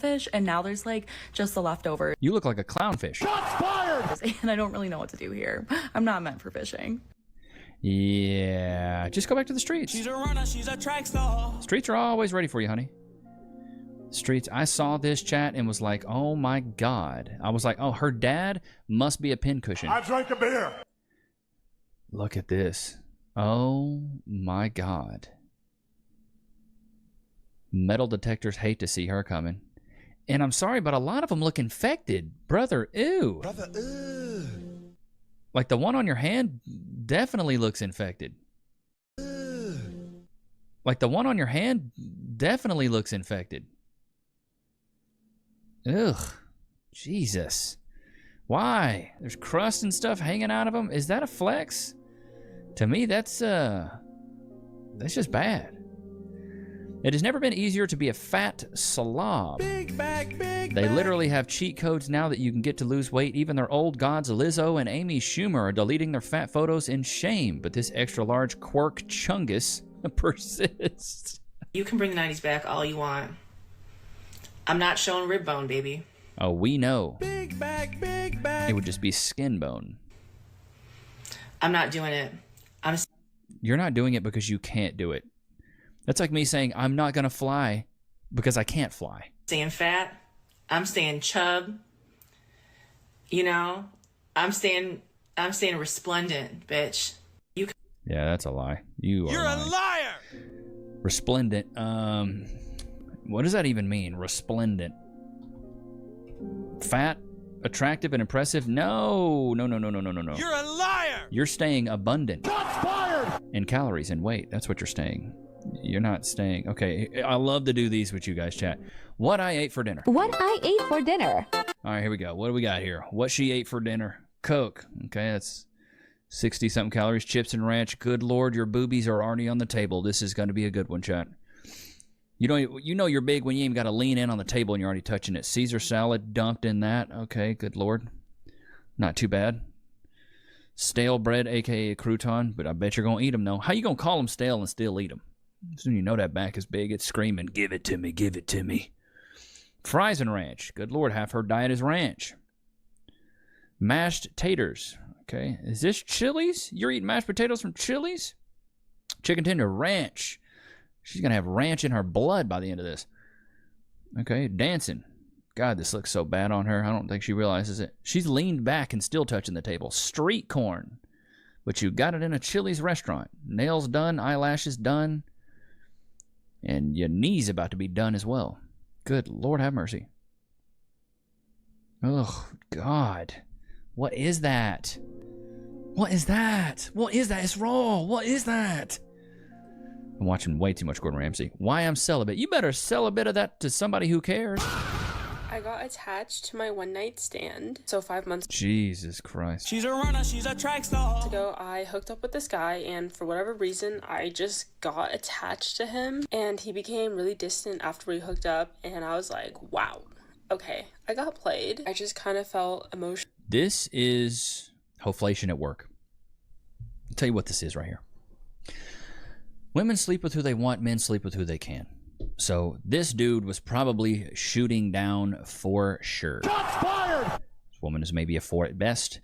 fish, and now there's like just the leftovers. You look like a clownfish. Shots fired! And I don't really know what to do here. I'm not meant for fishing. Yeah, just go back to the streets. She's a runner. She's a track star. Streets are always ready for you, honey. Streets. I saw this chat and was like, oh my God. I was like, oh, her dad must be a pincushion. I drank a beer. Look at this. Oh my God. Metal detectors hate to see her coming. And I'm sorry, but a lot of them look infected. Brother, ew. Brother, ew. Like the one on your hand definitely looks infected. Ew. Like the one on your hand definitely looks infected. Ugh. Jesus. Why? There's crust and stuff hanging out of them. Is that a flex? To me, that's just bad. It has never been easier to be a fat slob. Big back, big They back. literally have cheat codes now that you can get to lose weight. Even their old gods Lizzo and Amy Schumer are deleting their fat photos in shame. But this extra large quirk chungus persists. You can bring 90s back all you want. I'm not showing rib bone, baby. Oh, we know. Big back, big back. It would just be skin bone. I'm not doing it. You're not doing it because you can't do it. That's like me saying I'm not going to fly because I can't fly. Staying fat. I'm staying chub. You know, I'm staying resplendent, bitch. Yeah, that's a lie. You're a liar. Resplendent. What does that even mean? Resplendent. Fat, attractive, and impressive? No. You're a liar. You're staying abundant. Shots fired. In calories and weight. That's what you're staying. You're not staying. Okay, I love to do these with you guys, chat. What I ate for dinner. What I ate for dinner. All right, here we go. What do we got here? What she ate for dinner. Coke. Okay, that's 60-something calories. Chips and ranch. Good Lord, your boobies are already on the table. This is going to be a good one, chat. You know you're big when you even got to lean in on the table and you're already touching it. Caesar salad dumped in that. Okay, good Lord. Not too bad. Stale bread, a.k.a. crouton, but I bet you're going to eat them, though. How you going to call them stale and still eat them? Soon you know that back is big. It's screaming, give it to me, give it to me. Fries and ranch. Good Lord, half her diet is ranch. Mashed taters. Okay, is this Chili's? You're eating mashed potatoes from Chili's? Chicken tender ranch. She's going to have ranch in her blood by the end of this. Okay, dancing. God, this looks so bad on her. I don't think she realizes it. She's leaned back and still touching the table. Street corn. But you got it in a Chili's restaurant. Nails done, eyelashes done. And your knees about to be done as well. Good Lord have mercy. Oh, God. What is that? What is that? What is that? It's raw. What is that? I'm watching way too much Gordon Ramsay. Why I'm celibate? You better sell a bit of that to somebody who cares. I got attached to my one-night stand. So 5 months Jesus Christ. She's a runner. She's a track star. ago, I hooked up with this guy, and for whatever reason, I just got attached to him. And he became really distant after we hooked up, and I was like, wow, okay, I got played. I just kind of felt emotional. This is hoflation at work. I'll tell you what this is right here. Women sleep with who they want, men sleep with who they can. So this dude was probably shooting down for sure. Shots fired! This woman is maybe a 4 at best.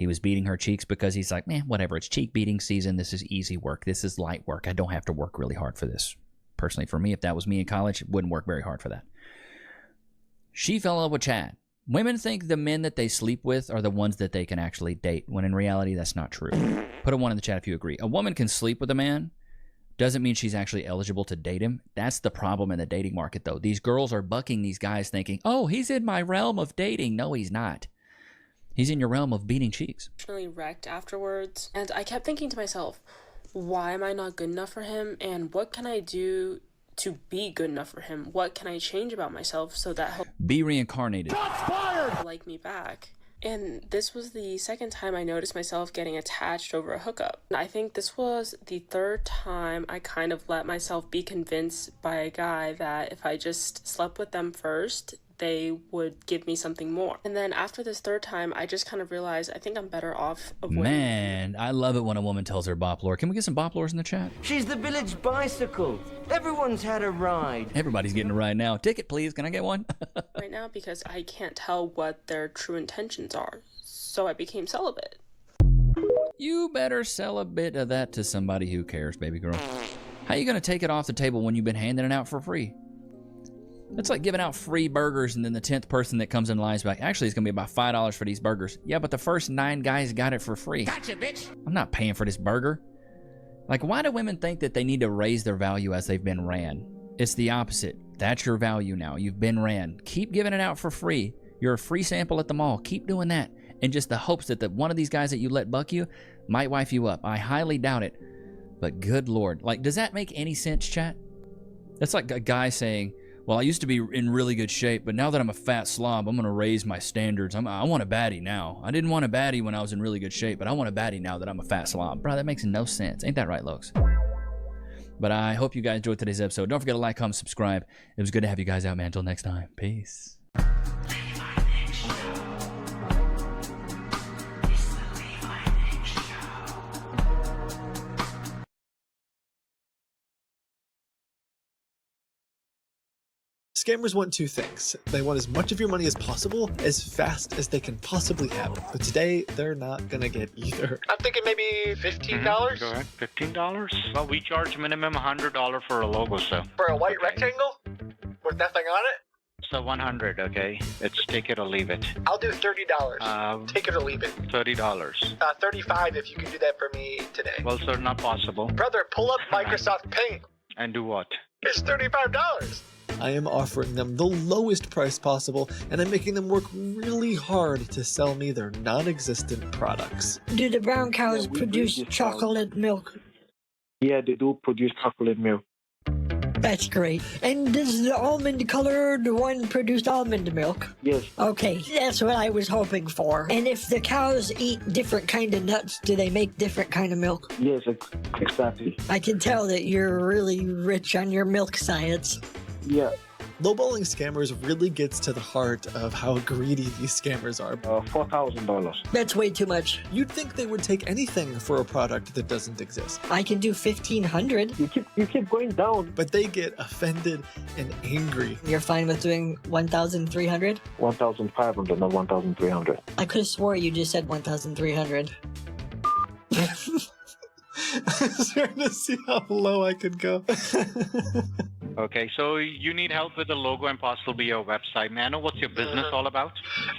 He was beating her cheeks because he's like, man, whatever. It's cheek beating season. This is easy work. This is light work. I don't have to work really hard for this. Personally, for me, if that was me in college, it wouldn't work very hard for that. She fell in love with Chad. Women think the men that they sleep with are the ones that they can actually date, when in reality, that's not true. Put a 1 in the chat if you agree. A woman can sleep with a man. Doesn't mean she's actually eligible to date him. That's the problem in the dating market, though. These girls are bucking these guys thinking, oh, he's in my realm of dating. No, he's not. He's in your realm of beating cheeks. Really wrecked afterwards. And I kept thinking to myself, why am I not good enough for him? And what can I do to be good enough for him? What can I change about myself so that he'll be reincarnated? Like me back. And this was the second time I noticed myself getting attached over a hookup. I think this was the third time I kind of let myself be convinced by a guy that if I just slept with them first, they would give me something more. And then after this third time, I just kind of realized I think I'm better off avoiding. Man, I love it when a woman tells her bop lore. Can we get some bop lores in the chat? She's the village bicycle. Everyone's had a ride. Everybody's getting a ride now. Ticket, please. Can I get one? Right now, because I can't tell what their true intentions are. So I became celibate. You better sell a bit of that to somebody who cares, baby girl. How you gonna take it off the table when you've been handing it out for free? It's like giving out free burgers and then the 10th person that comes in lies back, actually, it's going to be about $5 for these burgers. Yeah, but the first 9 guys got it for free. Gotcha, bitch. I'm not paying for this burger. Like, why do women think that they need to raise their value as they've been ran? It's the opposite. That's your value now. You've been ran. Keep giving it out for free. You're a free sample at the mall. Keep doing that. In just the hopes that one of these guys that you let buck you might wife you up. I highly doubt it. But good Lord. Like, does that make any sense, chat? That's like a guy saying, well, I used to be in really good shape, but now that I'm a fat slob, I'm going to raise my standards. I want a baddie now. I didn't want a baddie when I was in really good shape, but I want a baddie now that I'm a fat slob. Bro, that makes no sense. Ain't that right, Lokes? But I hope you guys enjoyed today's episode. Don't forget to like, comment, subscribe. It was good to have you guys out, man. Until next time. Peace. Scammers want 2 things. They want as much of your money as possible, as fast as they can possibly have it. But today, they're not gonna get either. I'm thinking maybe $15? Go ahead. $15? Well, we charge minimum $100 for a logo, so. For a white rectangle? With nothing on it? So 100, okay? It's take it or leave it. I'll do $30. Take it or leave it. $30. $35 if you can do that for me today. Well, sir, not possible. Brother, pull up Microsoft Paint. And do what? It's $35. I am offering them the lowest price possible, and I'm making them work really hard to sell me their non-existent products. Do the brown cows produce chocolate milk? Yeah, they do produce chocolate milk. That's great. And does the almond-colored one produce almond milk? Yes. Okay, that's what I was hoping for. And if the cows eat different kind of nuts, do they make different kind of milk? Yes, exactly. I can tell that you're really rich on your milk science. Yeah. Lowballing scammers really gets to the heart of how greedy these scammers are. $4,000. That's way too much. You'd think they would take anything for a product that doesn't exist. I can do $1,500. You keep going down. But they get offended and angry. You're fine with doing $1,300? $1,500, not $1,300. I could have swore you just said $1,300. I was trying to see how low I could go. Okay, so you need help with the logo and possibly your website. May I know what's your business all about?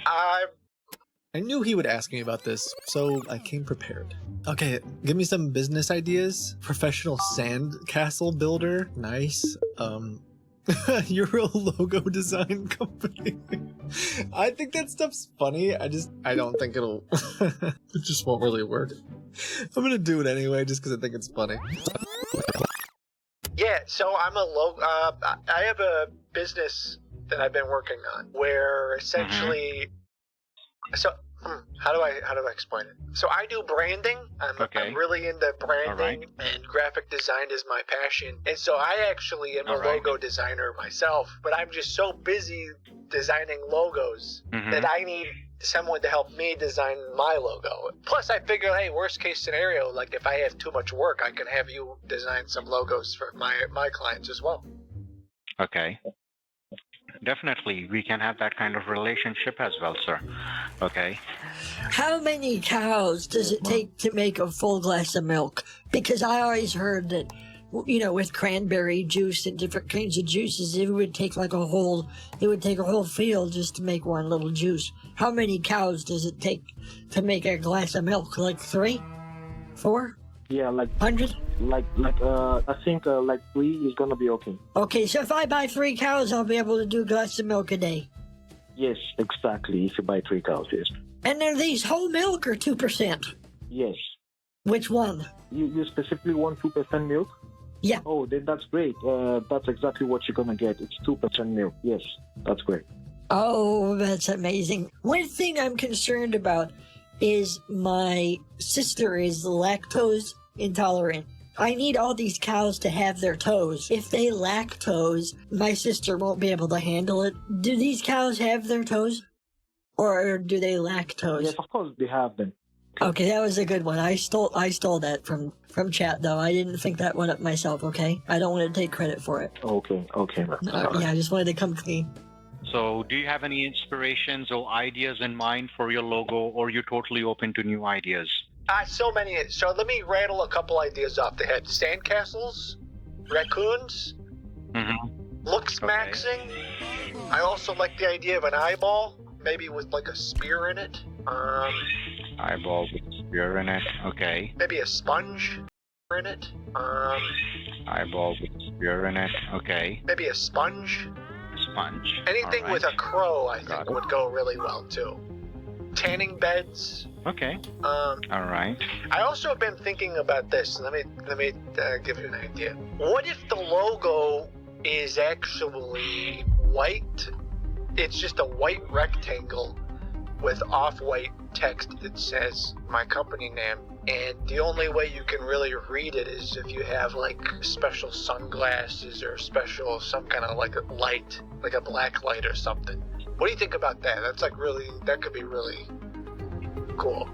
I knew he would ask me about this, so I came prepared. Okay, give me some business ideas. Professional sand castle builder. Nice. You're a logo design company. I think that stuff's funny. I don't think it'll... it just won't really work. I'm gonna do it anyway, just because I think it's funny. Yeah, so I'm I have a business that I've been working on where essentially, how do I explain it? So I do branding. I'm really into branding, and graphic design is my passion. And so I actually am a logo designer myself, but I'm just so busy designing logos that I need someone to help me design my logo. Plus I figure, hey, worst case scenario, like if I have too much work, I can have you design some logos for my clients as well. Okay. definitely we can have that kind of relationship as well, sir. Okay. How many cows does it take to make a full glass of milk? Because I always heard that, you know, with cranberry juice and different kinds of juices, it would take a whole field just to make one little juice. How many cows does it take to make a glass of milk? Like 3? 4? Yeah, like 100? I think 3 is gonna be okay. Okay, so if I buy 3 cows, I'll be able to do a glass of milk a day. Yes, exactly. If you buy 3 cows, yes. And are these whole milk or 2%? Yes. Which one? You specifically want 2% milk? Yeah. Oh, then that's great. That's exactly what you're gonna get. It's 2% milk. Yes, that's great. Oh, that's amazing. One thing I'm concerned about is my sister is lactose intolerant. I need all these cows to have their toes. If they lactose, my sister won't be able to handle it. Do these cows have their toes? Or do they lactose? Yes, of course they have them. Okay, that was a good one. I stole that from chat, though. I didn't think that one up myself, okay? I don't want to take credit for it. Okay, man. Yeah, I just wanted to come clean. So, do you have any inspirations or ideas in mind for your logo, or are you totally open to new ideas? So many. So let me rattle a couple ideas off the head. Sandcastles, raccoons, looks maxing. I also like the idea of an eyeball, maybe with like a spear in it. Eyeball with spear in it. Okay. Maybe a sponge in it. Eyeball with spear in it. Okay. Maybe a sponge. Sponge. Anything with a crow, I think, would go really well too. Tanning beds. Okay. All right. I also have been thinking about this. Let me give you an idea. What if the logo is actually white? It's just a white rectangle with off-white text that says my company name, and the only way you can really read it is if you have like special sunglasses or some kind of like a light, like a black light or something. What do you think about that? That could be really cool.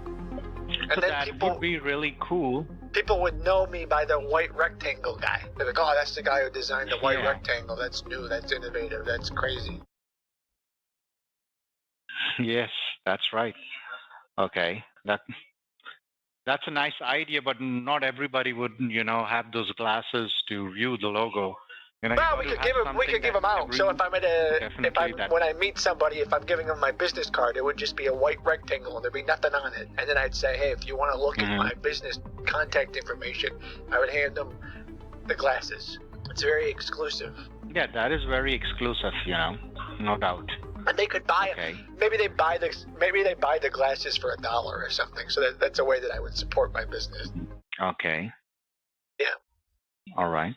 And so then that people would be really cool. People would know me by the white rectangle guy. They're like, oh, that's the guy who designed the white rectangle. That's new. That's innovative. That's crazy. Yes, that's right. Okay, that's a nice idea, but not everybody would, have those glasses to view the logo. Well, we could give them out. So if I'm when I meet somebody, if I'm giving them my business card, it would just be a white rectangle and there'd be nothing on it. And then I'd say, hey, if you want to look at my business contact information, I would hand them the glasses. It's very exclusive. Yeah, that is very exclusive, no doubt. And they could buy it. Maybe they buy the glasses for $1 or something. So that's a way that I would support my business. Okay. Yeah. All right.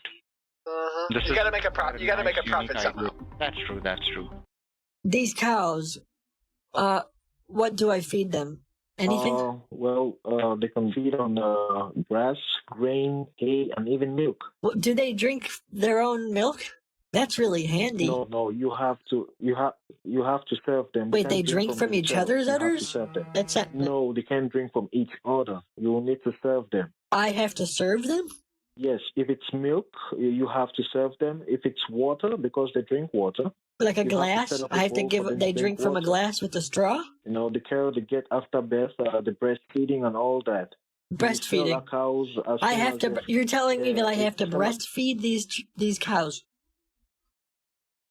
You gotta make a profit. You gotta make a profit somehow. That's true. These cows, what do I feed them? Anything? They can feed on grass, grain, hay, and even milk. Well, do they drink their own milk? That's really handy. No, you have to serve them. Wait, they drink from each other's udders? That's not... No, they can't drink from each other. You will need to serve them. I have to serve them? Yes, if it's milk, you have to serve them. If it's water, because they drink water. Like a glass? I have to give. They drink from a glass with a straw? The care they get after birth, the breastfeeding and all that. Breastfeeding. Cows. I have to. You're telling me that I have to breastfeed these cows?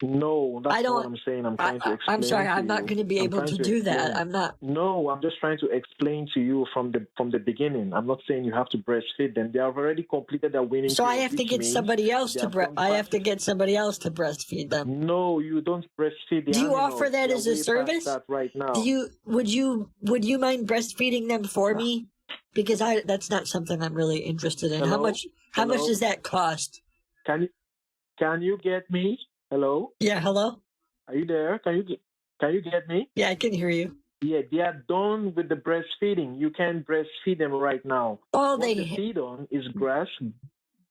No, that's not what I'm saying. I'm trying to explain. I'm sorry, I'm not going to be able to do that. I'm not. No, I'm just trying to explain to you from the beginning. I'm not saying you have to breastfeed them. They have already completed their weaning. So I have to get somebody else to I have to get somebody else to breastfeed them. No, you don't breastfeed the Do you animals. offer that as a service? That right now. Would you mind breastfeeding them for me? Because that's not something I'm really interested in. Hello? How much does that cost? Can you get me? Hello? Yeah, hello? Are you there? Can you get me? Yeah, I can hear you. Yeah, they are done with the breastfeeding. You can't breastfeed them right now. Oh, what they feed on is grass.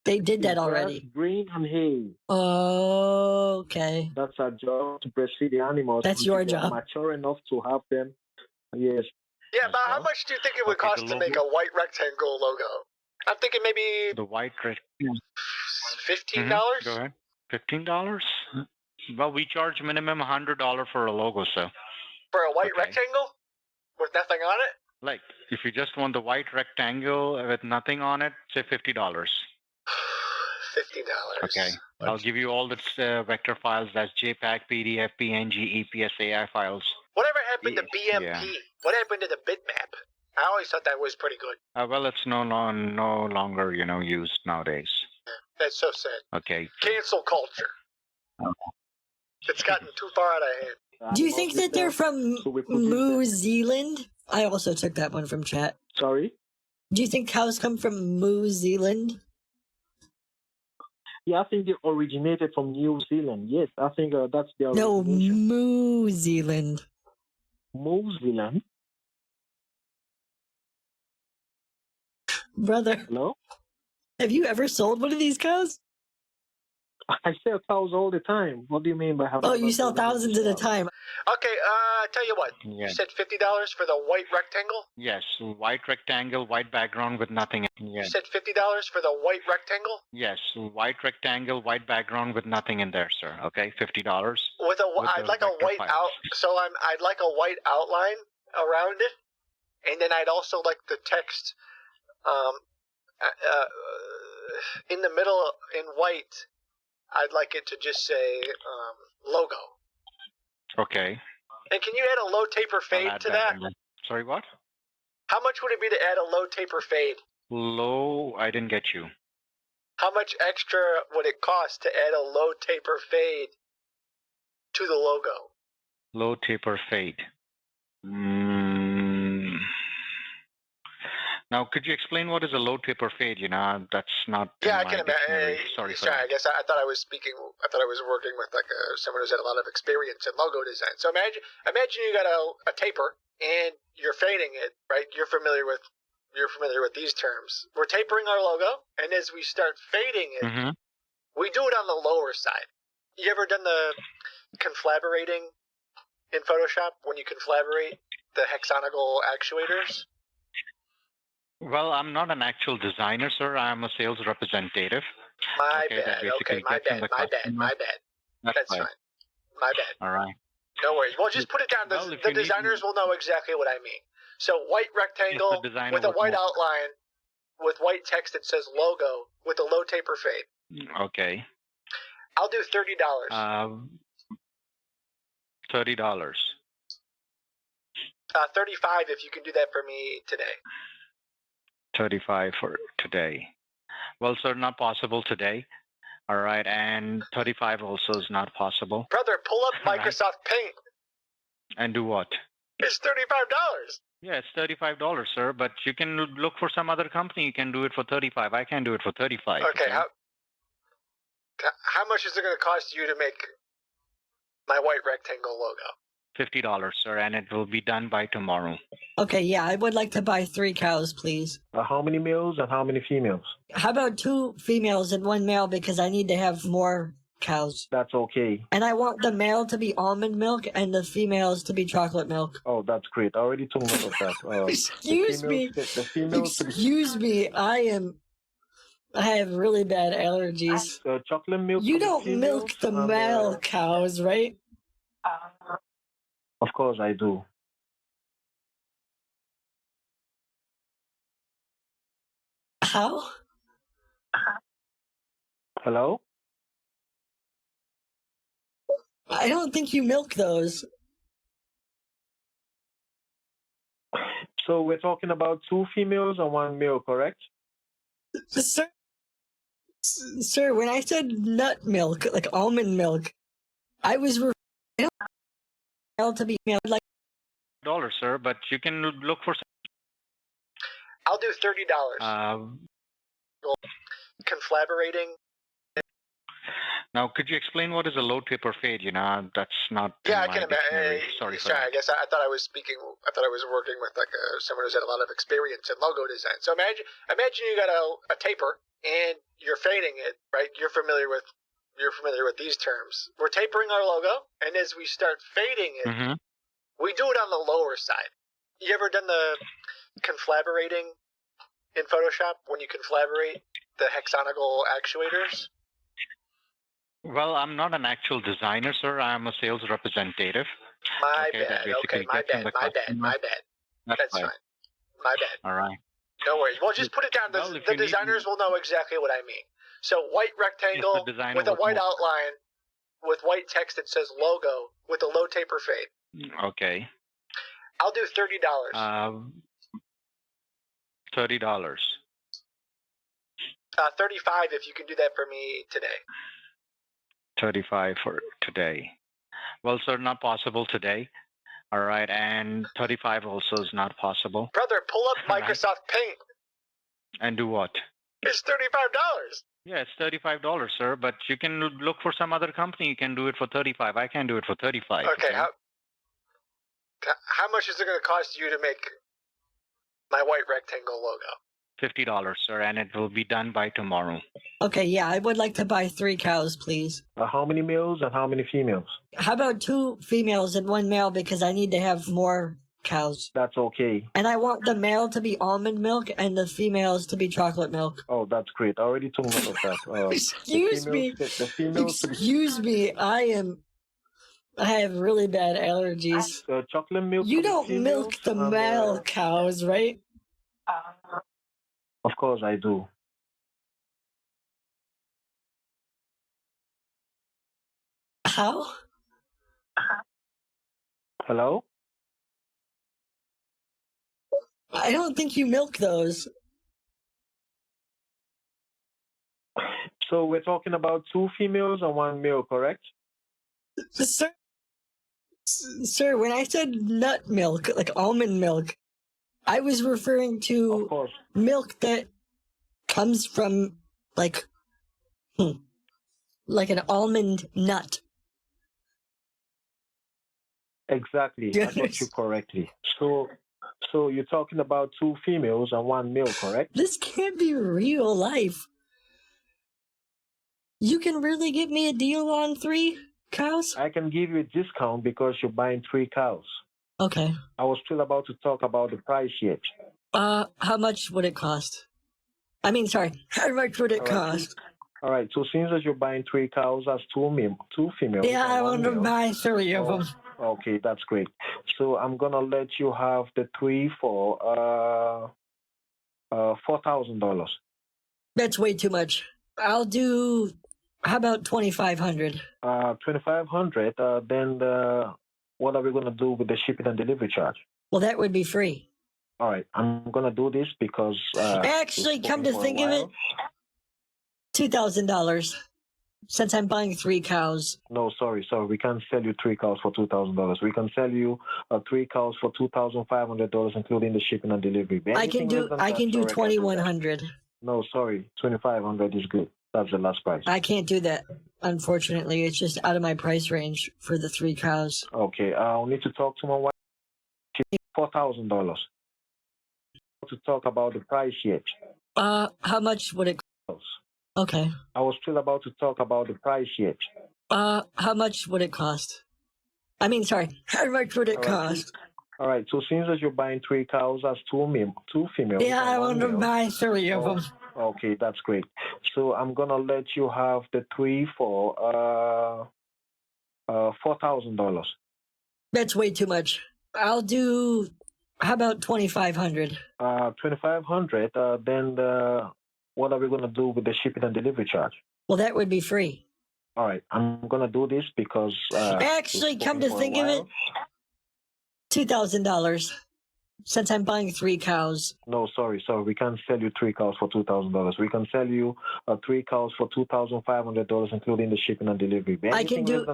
They did that already. Grass, grain, and hay. Oh, okay. That's our job, to breastfeed the animals. That's your job. Mature enough to have them. Yes. Yeah, but how much do you think it would cost to make a white rectangle logo? I'm thinking maybe the white rectangle. $15. Go ahead. $15? Well, we charge minimum $100 for a logo, sir. For a white Okay. rectangle with nothing on it? Like, if you just want the white rectangle with nothing on it, say $50. $50. Okay. I'll give you all the vector files. That's JPEG, PDF, PNG, EPS, AI files. Whatever happened to BMP? Yeah. What happened to the bitmap? I always thought that was pretty good. Well, it's no longer, used nowadays. That's so sad. Okay. Cancel culture. It's gotten too far out of hand. Do you think that they're from New Zealand? I also took that one from chat. Sorry? Do you think cows come from New Zealand? Yeah, I think they originated from New Zealand. Yes, I think that's their No, origination. New Zealand. New Zealand? Brother. Hello? Have you ever sold one of these cows? I sell cows all the time. What do you mean by having... Oh, you sell thousands at a time. Okay, tell you what. Yeah. You said $50 for the white rectangle? Yes, white rectangle, white background with nothing. Yeah. You said $50 for the white rectangle? Yes, white rectangle, white background with nothing in there, sir. Okay, $50. I'd like a white I'd like a white outline around it, and then I'd also like the text, in the middle in white. I'd like it to just say logo. Okay. And can you add a low taper fade to that? Sorry, what? How much would it be to add a low taper fade? Low, I didn't get you. How much extra would it cost to add a low taper fade to the logo? Low taper fade. Now, could you explain what is a low taper fade? That's not. Yeah, I in can my dictionary. imagine. Sorry for Sorry, that. I guess I thought I was speaking. I thought I was working with someone who's had a lot of experience in logo design. So imagine you got a taper and you're fading it, right? You're familiar with these terms. We're tapering our logo, and as we start fading it, we do it on the lower side. You ever done the conflaborating in Photoshop when you conflaborate the hexagonal actuators? Well, I'm not an actual designer, sir. I'm a sales representative. My that bad. basically Okay, my gets from bad. the My bad. customer. My bad. That's fine. fine. My bad. All right. No worries. Well, just put it down. Well, if The you need- designers will know exactly what I mean. So white rectangle If the designer with a would white know. outline with white text that says logo with a low taper fade. Okay. I'll do $30. $30. 35 if you can do that for me today. 35 for today. Well, sir, not possible today. All right, and 35 also is not possible. Brother, pull up Microsoft Paint. And do what? It's $35. Yeah, it's $35, sir. But you can look for some other company. You can do it for 35. I can do it for 35. Okay, how much is it going to cost you to make my white rectangle logo? $50, sir, and it will be done by tomorrow. Okay, yeah, I would like to buy 3 cows, please. How many males and how many females? How about 2 females and 1 male because I need to have more cows. That's okay. And I want the male to be almond milk and the females to be chocolate milk. Oh, that's great. I already took note of that. Excuse me. The females to be... Excuse me. I have really bad allergies. Chocolate milk. You for the don't females milk the and, male cows, right? Of course I do. How? Hello? I don't think you milk those. So we're talking about 2 females and 1 male, correct? Sir, when I said nut milk, like almond milk, I was to be like $, sir, but you can look for some. I'll do $30. Conflaborating. Now, could you explain what is a low taper fade? That's not. Yeah, I in my can dictionary. imagine. Sorry for Sorry, that. I guess I thought I was speaking. I thought I was working with someone who's had a lot of experience in logo design. So imagine you got a taper and you're fading it, right? You're familiar with these terms. We're tapering our logo, and as we start fading it, we do it on the lower side. You ever done the conflaborating in Photoshop when you conflaborate the hexagonal actuators? Well, I'm not an actual designer, sir. I'm a sales representative. My Okay, that bad. basically Okay, my gets in bad. the My bad. customer. My bad. That's fine. fine. My bad. All right. No worries. Well, just put it down. Well, if The you need- designers will know exactly what I mean. So white rectangle designer with a would white know. outline with white text that says logo with a low taper fade. Okay. I'll do $30. $30. 35 if you can do that for me today. 35 for today. Well, sir, not possible today. All right, and 35 also is not possible. Brother, pull up All right. Microsoft Paint. And do what? It's $35. Yeah, it's $35, sir. But you can look for some other company. You can do it for 35. I can do it for 35. Okay, how much is it going to cost you to make my white rectangle logo? $50, sir, and it will be done by tomorrow. Okay, yeah, I would like to buy 3 cows, please. How many males and how many females? How about 2 females and 1 male because I need to have more cows. That's okay. And I want the male to be almond milk and the females to be chocolate milk. Oh, that's great. I already took note of that. Excuse me. The females to be Excuse me. I have really bad allergies. chocolate milk. You for the don't females milk the and, male cows, right? Of course I do. How? Hello? I don't think you milk those. So we're talking about 2 females and 1 male, correct? Sir, when I said nut milk, like almond milk, I was referring to milk that comes from like an almond nut. Exactly. I got you correctly. So you're talking about 2 females and 1 male, correct? This can't be real life. You can really get me a deal on 3 cows? I can give you a discount because you're buying 3 cows. Okay. I was still about to talk about the price yet. How much would it cost? I mean, sorry, how much would it cost? All right, so since as you're buying 3 cows, that's 2 females. Yeah, and I 1 want to male. buy 3 of them. Okay, that's great. So I'm gonna let you have the 3 for $4,000. That's way too much. I'll do. How about 2,500? 2,500. Then what are we gonna do with the shipping and delivery charge? Well, that would be free. All right, I'm gonna do this because. Actually, come to think of it, $2,000. Since I'm buying 3 cows. No, sorry. We can't sell you 3 cows for $2,000. We can sell you 3 cows for $2,500, including the shipping and delivery. I can do 2,100. No, sorry. 2,500 is good. That's the last price. I can't do that. Unfortunately, it's just out of my price range for the 3 cows. Okay, I'll need to talk to my wife. $4,000. To talk about the price yet. How much would it cost? Okay. I was still about to talk about the price yet. How much would it cost? I mean, sorry, how much would it cost? All right, so since as you're buying 3 cows, that's 2 females. Yeah, I want to male. buy 3 of them. Okay, that's great. So I'm gonna let you have the 3 for $4,000. That's way too much. I'll do. How about 2,500? 2,500. Then what are we gonna do with the shipping and delivery charge? Well, that would be free. All right, I'm gonna do this because. Actually, come to think of it, $2,000. Since I'm buying 3 cows. No, sorry. We can't sell you 3 cows for $2,000. We can sell you 3 cows for $2,500, including the shipping and delivery. I can do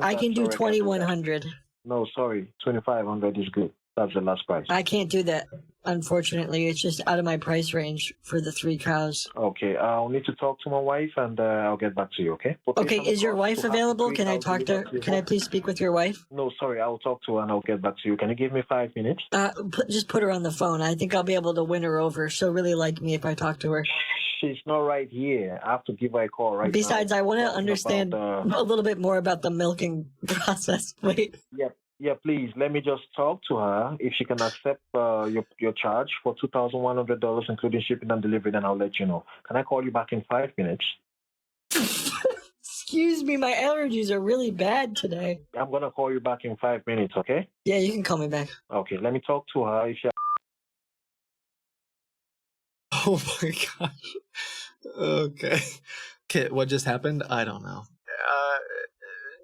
2,100. No, sorry. 2,500 is good. That's the last price. I can't do that. Unfortunately, it's just out of my price range for the 3 cows. Okay, I'll need to talk to my wife and I'll get back to you. Okay. Okay, is your wife available? Can I talk to her? Can I please speak with your wife? No, sorry. I'll talk to her and I'll get back to you. Can you give me 5 minutes? Just put her on the phone. I think I'll be able to win her over. She'll really like me if I talk to her. She's not right here. I have to give her a call right Besides, now. I want to understand a little bit more about the milking process. Wait. Yep. Yeah, please, let me just talk to her. If she can accept your charge for $2,100, including shipping and delivery, then I'll let you know. Can I call you back in 5 minutes? Excuse me, my allergies are really bad today. I'm gonna call you back in 5 minutes, okay? Yeah, you can call me back. Okay, let me talk to her. If she... Oh my gosh. Okay. Okay, what just happened? I don't know.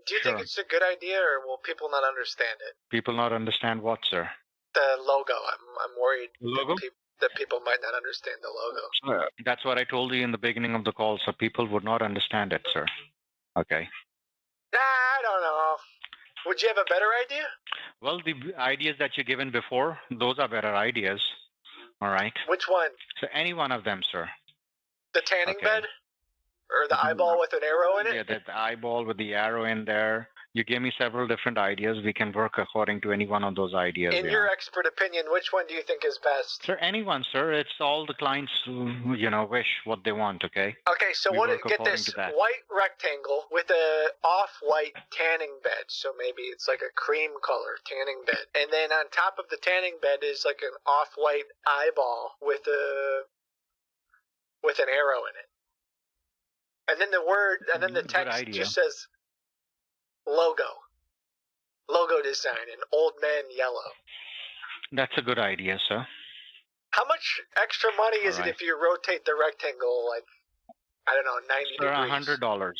Do you think it's a good idea, or will people not understand it? People not understand what, sir? The logo. I'm worried Logo? that people might not understand the logo. That's what I told you in the beginning of the call, so people would not understand it, sir. Okay. I don't know. Would you have a better idea? Well, the ideas that you given before, those are better ideas. All right. Which one? So any one of them, sir. The tanning bed? Or the eyeball with an arrow in it? Yeah, the eyeball with the arrow in there. You gave me several different ideas. We can work according to any one of those ideas. In your expert opinion, which one do you think is best? Sir, anyone, sir. It's all the clients who, wish what they want, okay? Okay, so get this. White rectangle with a off-white tanning bed. So maybe it's like a cream color tanning bed. And then on top of the tanning bed is like an off-white eyeball with an arrow in it. And then the text just says logo design in old man yellow. That's a good idea, sir. How much extra money is it if you rotate the rectangle, like, I don't know, 90 degrees? $100.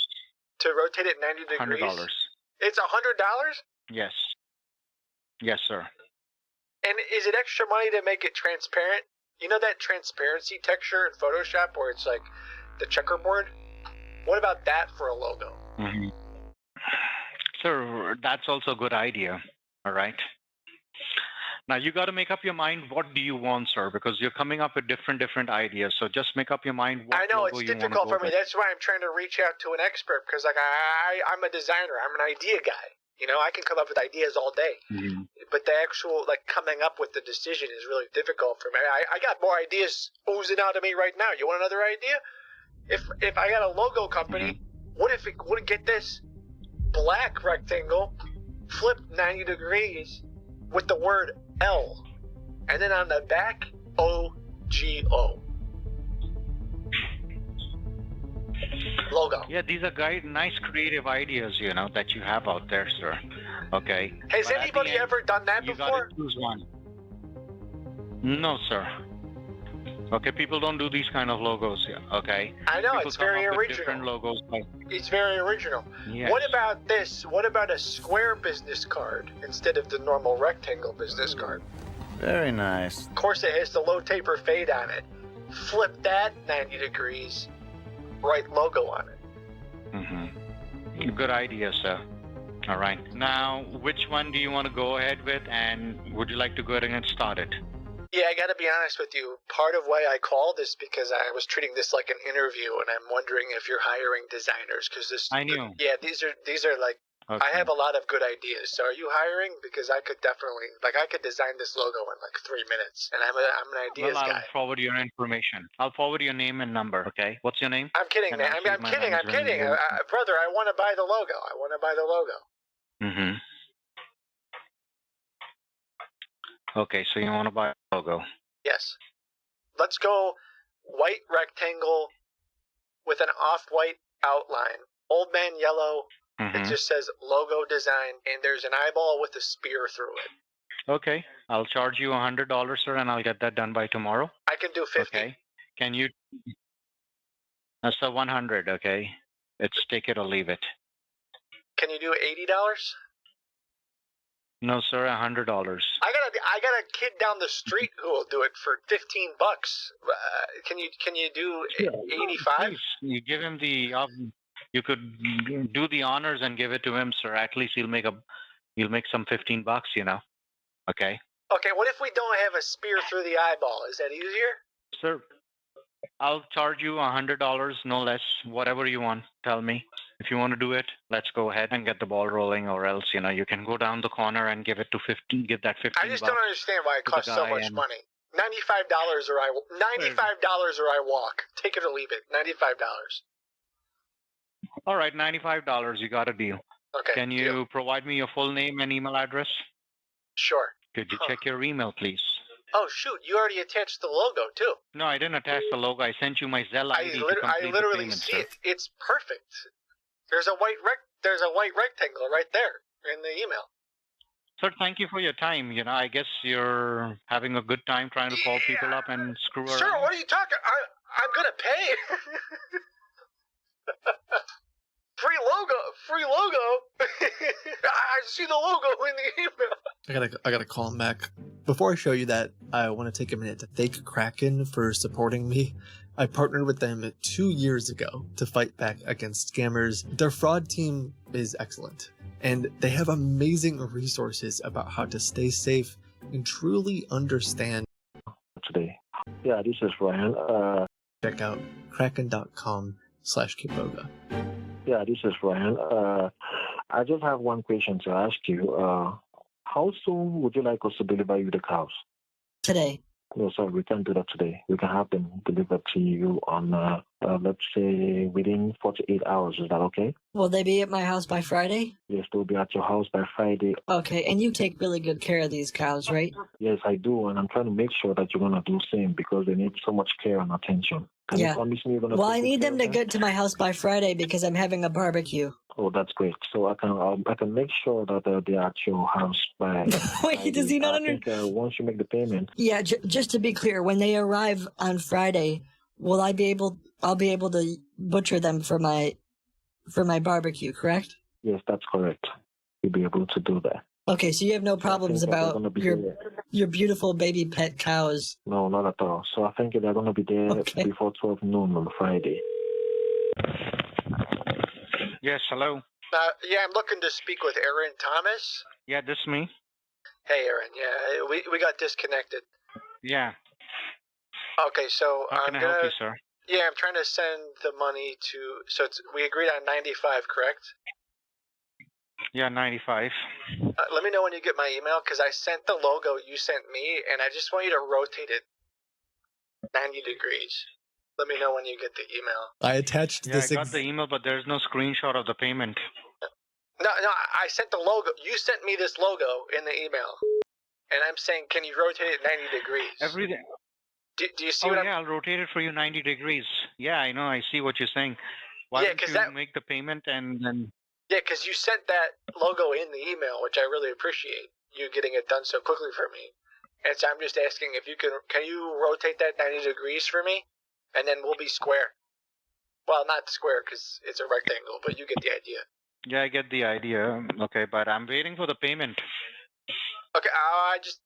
To rotate it 90 degrees? $100. It's $100? Yes. Yes, sir. And is it extra money to make it transparent? You know that transparency texture in Photoshop where it's like the checkerboard? What about that for a logo? Mm-hmm. Sir, that's also a good idea. All right. Now, you got to make up your mind, what do you want, sir? Because you're coming up with different ideas. So just make up your mind what I know, logo it's you want to difficult go for me. with. That's why I'm trying to reach out to an expert, because like I'm a designer. I'm an idea guy. You know, I can come up with ideas all day. Mm-hmm. But the actual, like, coming up with the decision is really difficult for me. I got more ideas oozing out of me right now. You want another idea? If I got a logo company, what if it would get this black rectangle flipped 90 degrees with the word L, and then on the back OGO logo. Yeah, these are nice creative ideas, that you have out there, sir. Okay. Has anybody ever done that before? You gotta choose one. No, sir. Okay, people don't do these kind of logos here, okay? I know, people it's very up with original. Different logos. It's very original. Yes. What about this? What about a square business card instead of the normal rectangle business card? Very nice. Of course, it has the low taper fade on it. Flip that 90 degrees, write logo on it. Mm-hmm. Good idea, sir. All right. Now, which one do you want to go ahead with, and would you like to go ahead and get started? Yeah, I gotta be honest with you. Part of why I called is because I was treating this like an interview, and I'm wondering if you're hiring designers, because I knew. These are like, okay. I have a lot of good ideas. So are you hiring? Because I could definitely, like, I could design this logo in like 3 minutes, and I'm an ideas guy. I'll forward your information. I'll forward your name and number. Okay. What's your name? I'm kidding, man. I'm kidding. Brother, I want to buy the logo. I want to buy the logo. Mm-hmm. Okay, so you want to buy a logo? Yes. Let's go white rectangle with an off-white outline. Old man yellow. It just says logo design, and there's an eyeball with a spear through it. Okay. I'll charge you $100, sir, and I'll get that done by tomorrow. I can do 50. Okay. Can you? That's the 100. Okay. It's take it or leave it. Can you do $80? No, sir, $100. I got a kid down the street who will do it for $15. Can you do 85? You give him the. You could do the honors and give it to him, sir. At least he'll make some $15. Okay. Okay. What if we don't have a spear through the eyeball? Is that easier? Sir, I'll charge you $100, no less. Whatever you want, tell me. If you want to do it, let's go ahead and get the ball rolling, or else, you can go down the corner and give it to 15. Give that 15. I just don't understand why it costs so much money. $95 or I walk. Take it or leave it. $95. All right, $95. You got a deal. Okay. Can you provide me your full name and email address? Sure. Could you check your email, please? Oh shoot! You already attached the logo too. No, I didn't attach the logo. I sent you my Zelle ID. I literally see it. It's perfect. There's a white rectangle right there in the email. Sir, thank you for your time. I guess you're having a good time trying to call people up and screw around. Sir, what are you talking? I'm gonna pay. Free logo. I see the logo in the email. I gotta call him back. Before I show you that, I want to take a minute to thank Kraken for supporting me. I partnered with them 2 years ago to fight back against scammers. Their fraud team is excellent, and they have amazing resources about how to stay safe and truly understand. Today. Yeah, this is Ryan. Check out kraken.com/Kiboga. Yeah, this is Ryan. I just have one question to ask you. How soon would you like us to deliver you the cows? Today. No, sir, we can't do that today. We can have them delivered to you on, let's say, within 48 hours. Is that okay? Will they be at my house by Friday? Yes, they'll be at your house by Friday. Okay, and you take really good care of these cows, right? Yes, I do, and I'm trying to make sure that you're going to do the same because they need so much care and attention. Can you promise me you're going to Well, I need them to get to my house by Friday because I'm having a barbecue. Oh, that's great. So I can make sure that they're at your house by. Wait, does he not understand? Once you make the payment. Yeah, just to be clear, when they arrive on Friday, will I be able? I'll be able to butcher them for my barbecue, correct? Yes, that's correct. You'll be able to do that. Okay, so you have no problems about your beautiful baby pet cows. No, not at all. So I think they're going to be there before 12 noon on Friday. Yes, hello. Yeah, I'm looking to speak with Aaron Thomas. Yeah, this is me. Hey, Aaron. Yeah, we got disconnected. Yeah. Okay, so How can I help you, sir? Yeah, I'm trying to send the money to. So we agreed on 95, correct? Yeah, 95. Let me know when you get my email because I sent the logo you sent me, and I just want you to rotate it 90 degrees. Let me know when you get the email. I attached Yeah, I got the email, but there's no screenshot of the payment. No, I sent the logo. You sent me this logo in the email, and I'm saying, can you rotate it 90 degrees? Everything. Do you see what I'm... I'll rotate it for you 90 degrees. Yeah, I know. I see what you're saying. Why don't you make the payment and then... Yeah, because you sent that logo in the email, which I really appreciate, you getting it done so quickly for me. And so I'm just asking if you can you rotate that 90 degrees for me? And then we'll be square. Well, not square because it's a rectangle, but you get the idea. Yeah, I get the idea. Okay, but I'm waiting for the payment. Okay, I just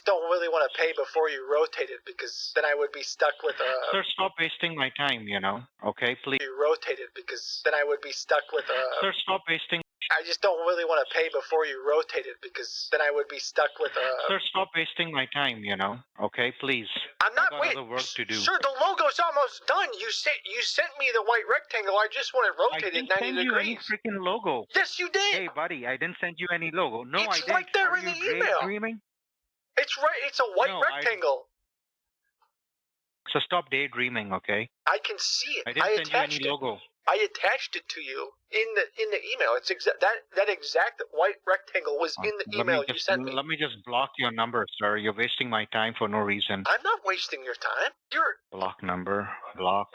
don't really want to pay before you rotate it because then I would be stuck with a... Sir, stop wasting my time, Okay, please. You rotate it because then I would be stuck with a... Sir, stop wasting... I just don't really want to pay before you rotate it because then I would be stuck with a... Sir, stop wasting my time, Okay, please. I'm not waiting. I got other work to do. Sir, the logo's almost done. You sent me the white rectangle. I just want it rotated 90 degrees. I didn't send you any freaking logo. Yes, you did. Hey, buddy, I didn't send you any logo. No, I didn't. It's right there Are in the you email. Daydreaming? It's right. It's a white rectangle. So stop daydreaming, okay? I can see it. I didn't send you any logo. I attached it to you in the email. It's that exact white rectangle was in the email you sent me. Let me just block your number, sir. You're wasting my time for no reason. I'm not wasting your time. Block number. Block.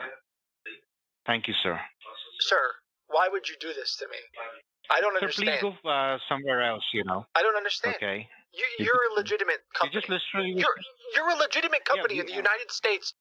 Thank you, sir. Sir, why would you do this to me? I don't understand. Sir, please go somewhere else, I don't understand. Okay. You're a legitimate company. You just literally... You're a legitimate company in the United States.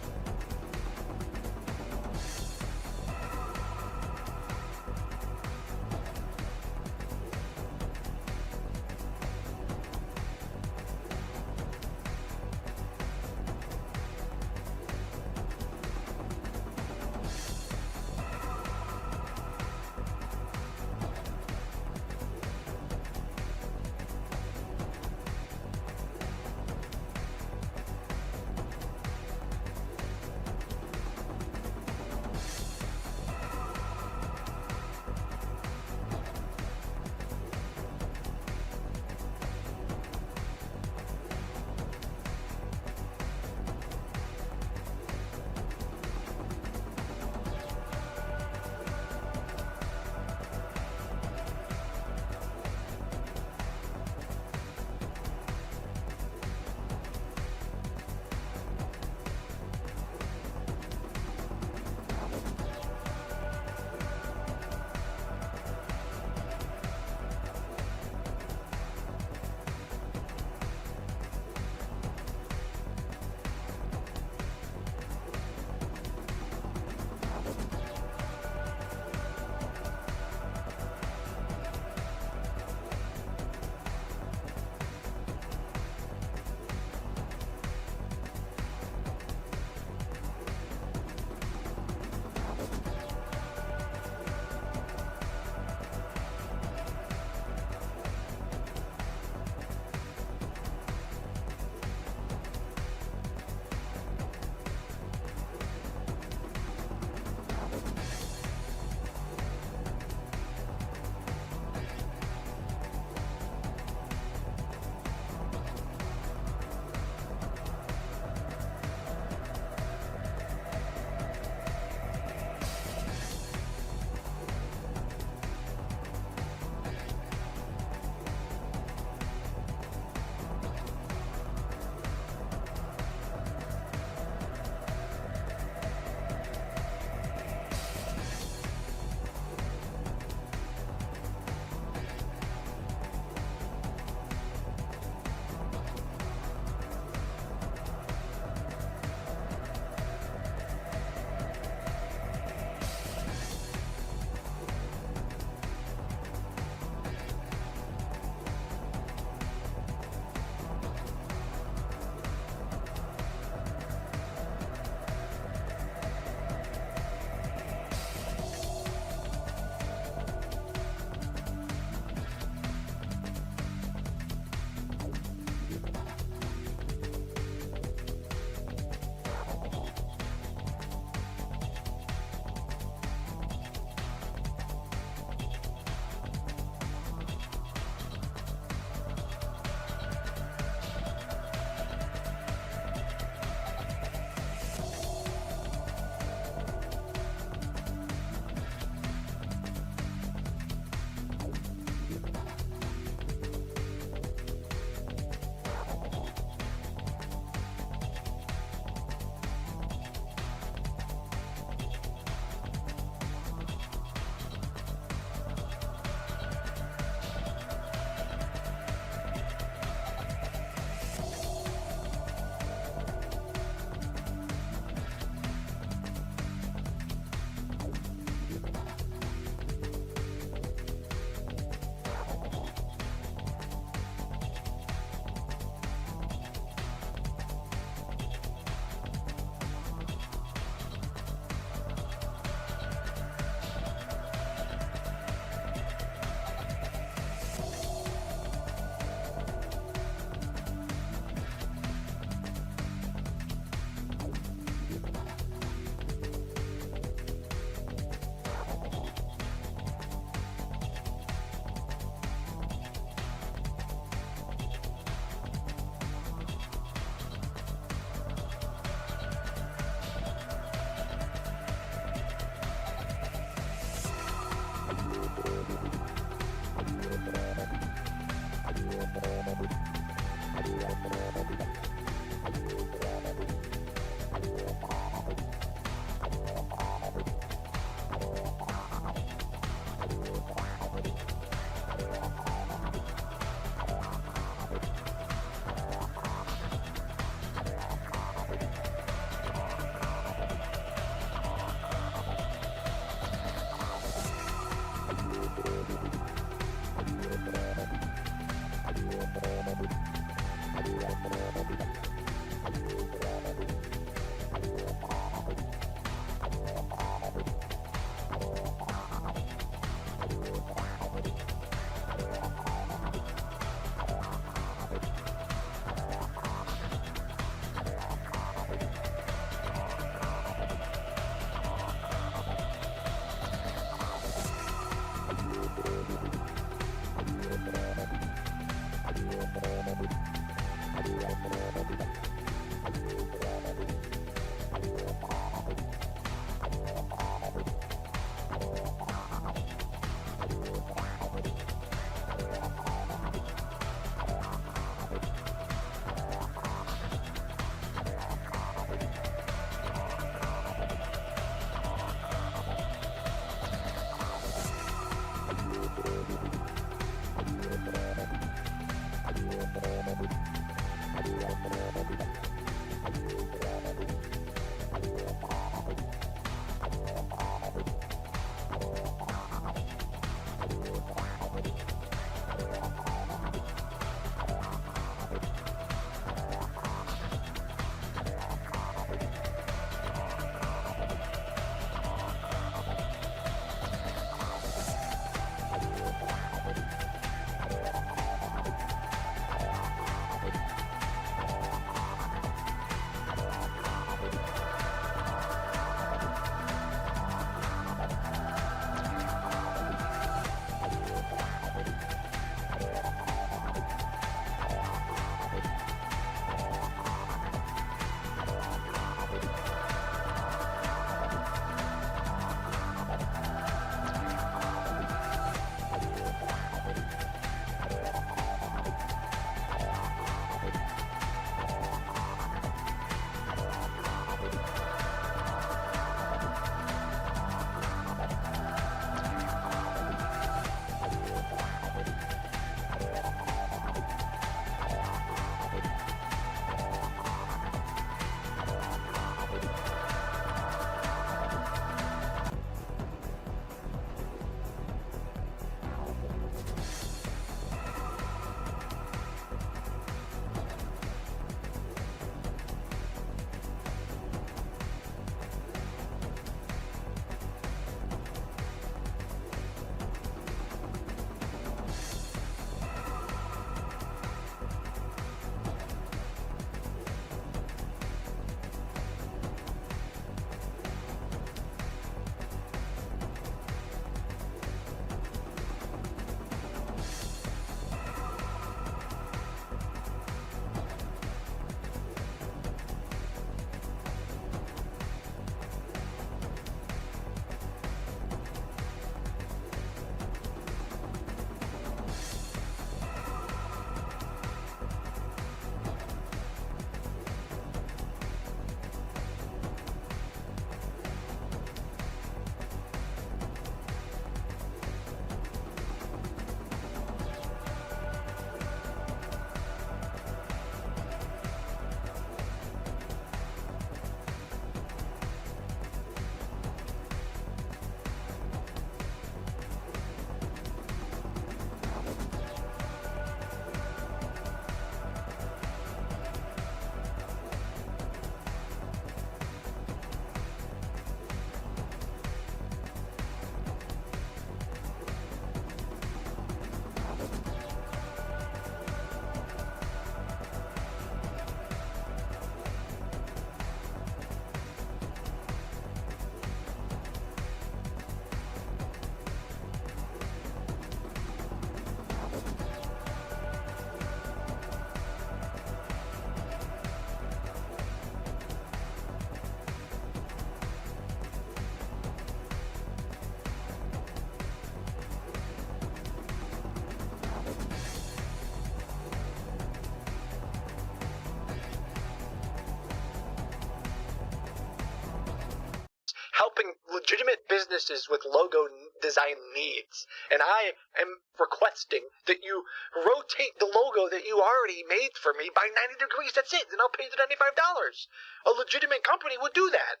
legitimate businesses with logo design needs. And I am requesting that you rotate the logo that you already made for me by 90 degrees. That's it. Then I'll pay the $95. A legitimate company would do that.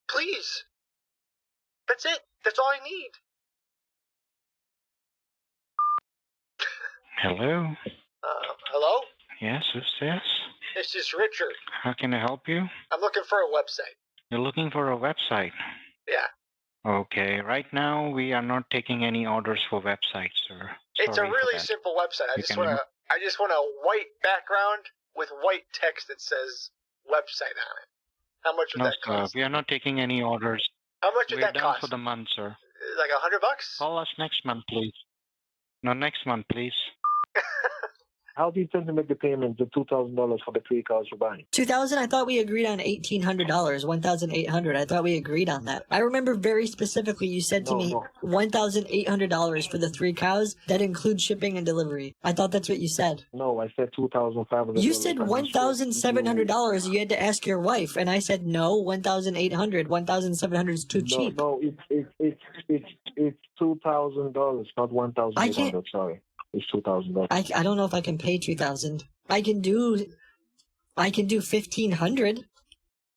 Please. That's it. That's all I need. Hello? Hello? Yes, who's this? This is Richard. How can I help you? I'm looking for a website. You're looking for a website. Yeah. Okay, right now we are not taking any orders for websites, sir. It's a Sorry for really that. simple website. I You just can- want a white background with white text that says website on it. How much would No, that cost? sir, we are not taking any orders. How much would We're that done cost? for the month, sir. Like $100? Call us next month, please. No, next month, please. How do you intend to make the payment, the $2,000 for the 3 cars you're buying? 2,000. I thought we agreed on $1,800, 1,800. I thought we agreed on that. I remember very specifically you said to me $1,800 for the 3 cows. That includes shipping and delivery. I thought that's what you said. No, I said $2,500. You said $1,700. You had to ask your wife, and I said no. 1,800. 1,700 is too cheap. No, it's $2,000, not $1,800. Sorry, it's $2,000. I don't know if I can pay 2,000. I can do 1,500.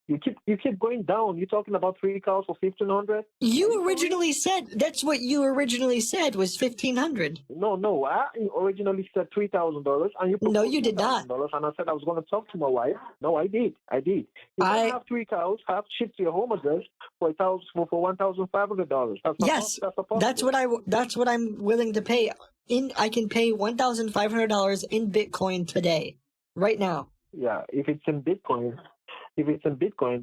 You keep going down. You're talking about 3 cows for 1,500. You originally said that's what you originally said was 1,500. No, I originally said $3,000, and you No, you did not. $2,000, and I said I was going to talk to my wife. No, I did. If I have 3 cows, have shipped to your home address for $1,500. Yes, that's what I'm willing to pay. I can pay $1,500 in Bitcoin today, right now. Yeah, if it's in Bitcoin,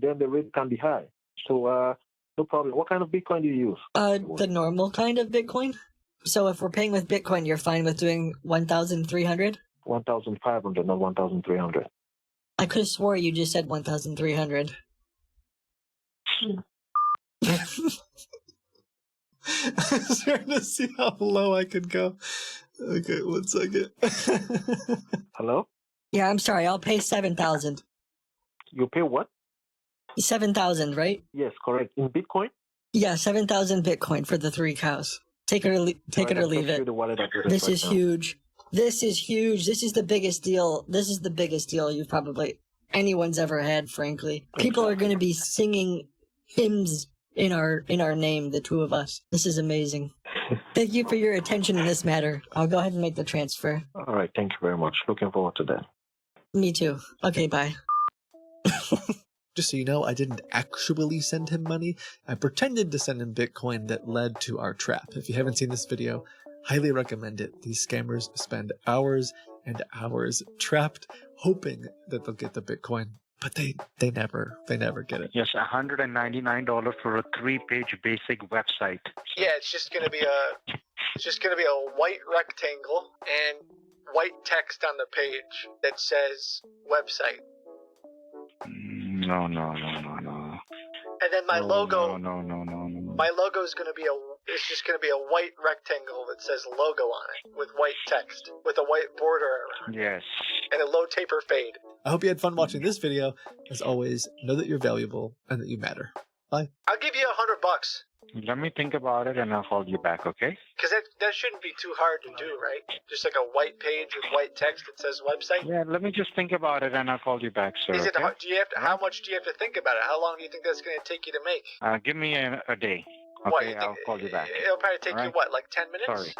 then the rate can be high. So no problem. What kind of Bitcoin do you use? The normal kind of Bitcoin. So if we're paying with Bitcoin, you're fine with doing 1,300? 1,500, not 1,300. I could have swore you just said 1,300. I'm trying to see how low I could go. Okay, 1 second. Hello? Yeah, I'm sorry. I'll pay 7,000. You pay what? 7,000, right? Yes, correct. In Bitcoin? Yeah, 7,000 Bitcoin for the 3 cows. Take it or leave it. This is huge. This is huge. This is the biggest deal. This is the biggest deal anyone's ever had, frankly. People are going to be singing hymns in our name, the 2 of us. This is amazing. Thank you for your attention in this matter. I'll go ahead and make the transfer. All right, thank you very much. Looking forward to that. Me too. Okay, bye. Just so you know, I didn't actually send him money. I pretended to send him Bitcoin that led to our trap. If you haven't seen this video, highly recommend it. These scammers spend hours and hours trapped, hoping that they'll get the Bitcoin, but they never get it. Yes, $199 for a 3-page basic website. Yeah, it's just gonna be a white rectangle and white text on the page that says website. No. And then my logo. No. My logo is it's just gonna be a white rectangle that says logo on it with white text with a white border around. Yes. And a low taper fade. I hope you had fun watching this video. As always, know that you're valuable and that you matter. Bye. I'll give you $100. Let me think about it and I'll call you back, okay? Because that shouldn't be too hard to do, right? Just like a white page with white text that says website. Yeah, let me just think about it and I'll call you back, sir. Is it? Okay? How much do you have to think about it? How long do you think that's going to take you to make? Give me a day. What, Okay, I'll call you back. It'll probably take All you right? what, like 10 minutes? Sorry.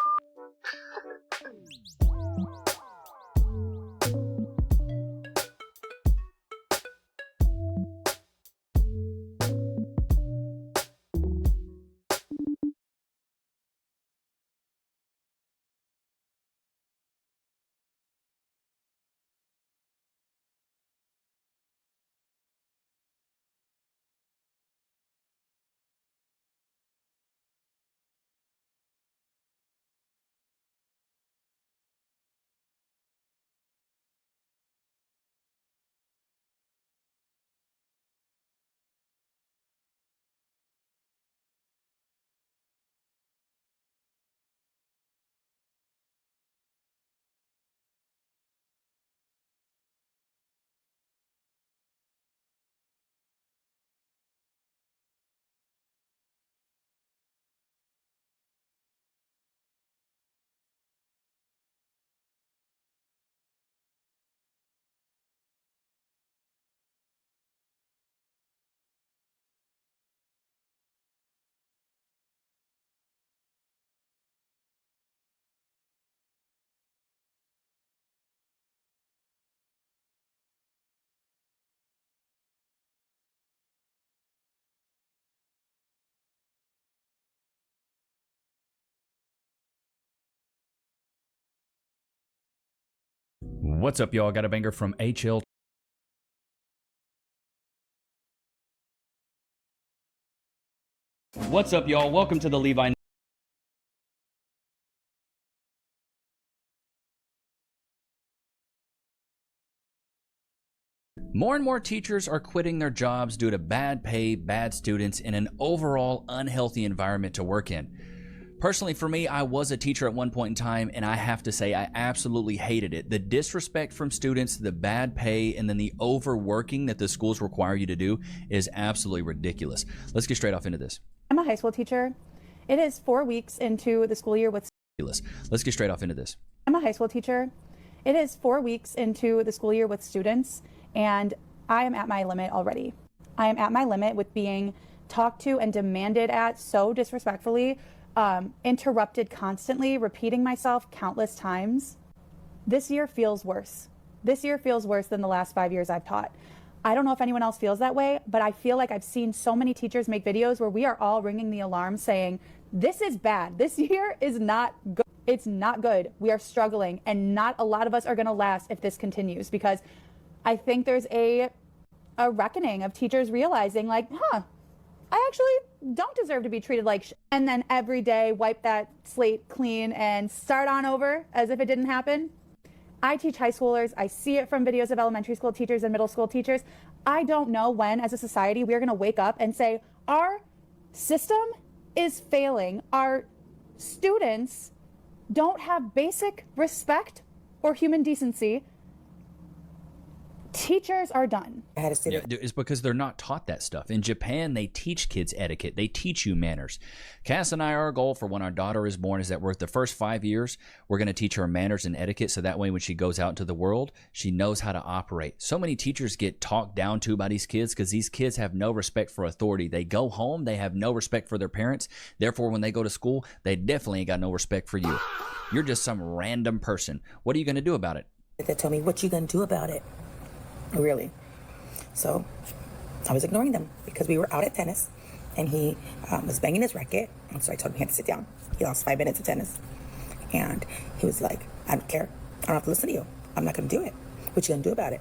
What's up, y'all? Got a banger from HL. What's up, y'all? Welcome to the Levi. More and more teachers are quitting their jobs due to bad pay, bad students, and an overall unhealthy environment to work in. Personally, for me, I was a teacher at one point in time, and I have to say I absolutely hated it. The disrespect from students, the bad pay, and then the overworking that the schools require you to do is absolutely ridiculous. Let's get straight off into this. I'm a high school teacher. It is 4 weeks into the school year with... Let's get straight off into this. I'm a high school teacher. It is 4 weeks into the school year with students, and I am at my limit already. I am at my limit with being talked to and demanded at so disrespectfully, interrupted constantly, repeating myself countless times. This year feels worse. This year feels worse than the last 5 years I've taught. I don't know if anyone else feels that way, but I feel like I've seen so many teachers make videos where we are all ringing the alarm saying, this is bad. This year is not good. It's not good. We are struggling, and not a lot of us are going to last if this continues, because I think there's a reckoning of teachers realizing like, I actually don't deserve to be treated like shit. And then every day wipe that slate clean and start on over as if it didn't happen. I teach high schoolers. I see it from videos of elementary school teachers and middle school teachers. I don't know when, as a society, we're going to wake up and say, our system is failing. Our students don't have basic respect or human decency. Teachers are done. Yeah, it's because they're not taught that stuff. In Japan, they teach kids etiquette. They teach you manners. Cass and I, our goal for when our daughter is born is that the first 5 years, we're going to teach her manners and etiquette, so that way when she goes out into the world, she knows how to operate. So many teachers get talked down to by these kids because these kids have no respect for authority. They go home, they have no respect for their parents. Therefore, when they go to school, they definitely ain't got no respect for you. You're just some random person. What are you going to do about it? They told me, what you going to do about it? Really. So I was ignoring them because we were out at tennis and he was banging his racket. And so I told him he had to sit down. He lost 5 minutes of tennis. And he was like, I don't care. I don't have to listen to you. I'm not going to do it. What you going to do about it?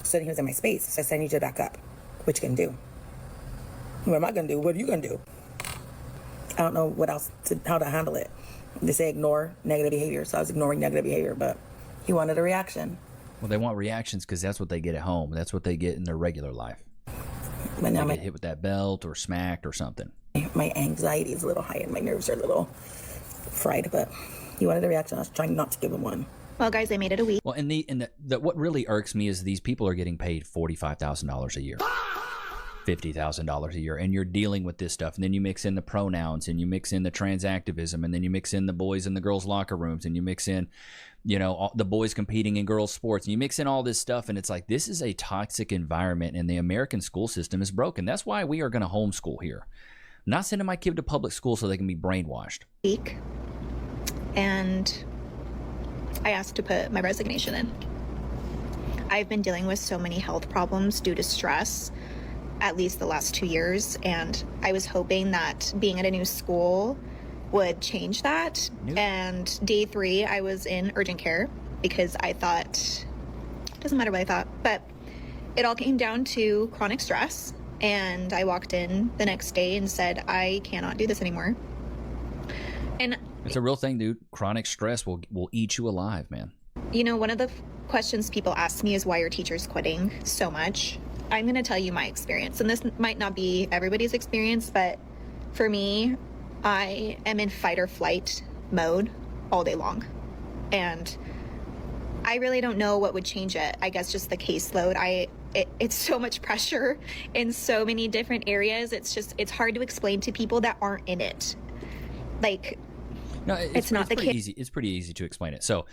So then he was in my space. So I said, I need you to back up. What you going to do? What am I going to do? What are you going to do? I don't know how to handle it. They say ignore negative behavior. So I was ignoring negative behavior, but he wanted a reaction. Well, they want reactions because that's what they get at home. That's what they get in their regular life. But now they get hit with that belt or smacked or something. My anxiety is a little high and my nerves are a little fried, but he wanted a reaction. I was trying not to give him one. Well, guys, I made it a week. Well, and what really irks me is these people are getting paid $45,000 a year. $50,000 a year, and you're dealing with this stuff, and then you mix in the pronouns, and you mix in the trans activism, and then you mix in the boys in the girls' locker rooms, and you mix in, the boys competing in girls' sports, and you mix in all this stuff, and it's like, this is a toxic environment, and the American school system is broken. That's why we are going to homeschool here. I'm not sending my kid to public school so they can be brainwashed. And I asked to put my resignation in. I've been dealing with so many health problems due to stress, at least the last 2 years, and I was hoping that being at a new school would change that. And day 3, I was in urgent care because I thought, doesn't matter what I thought, but it all came down to chronic stress. And I walked in the next day and said, I cannot do this anymore. And it's a real thing, dude. Chronic stress will eat you alive, man. One of the questions people ask me is why are teachers quitting so much? I'm going to tell you my experience, and this might not be everybody's experience, but for me, I am in fight or flight mode all day long. And I really don't know what would change it. I guess just the caseload. It's so much pressure in so many different areas. It's hard to explain to people that aren't in it. Like, no, it's not the case. It's pretty easy to explain it. So,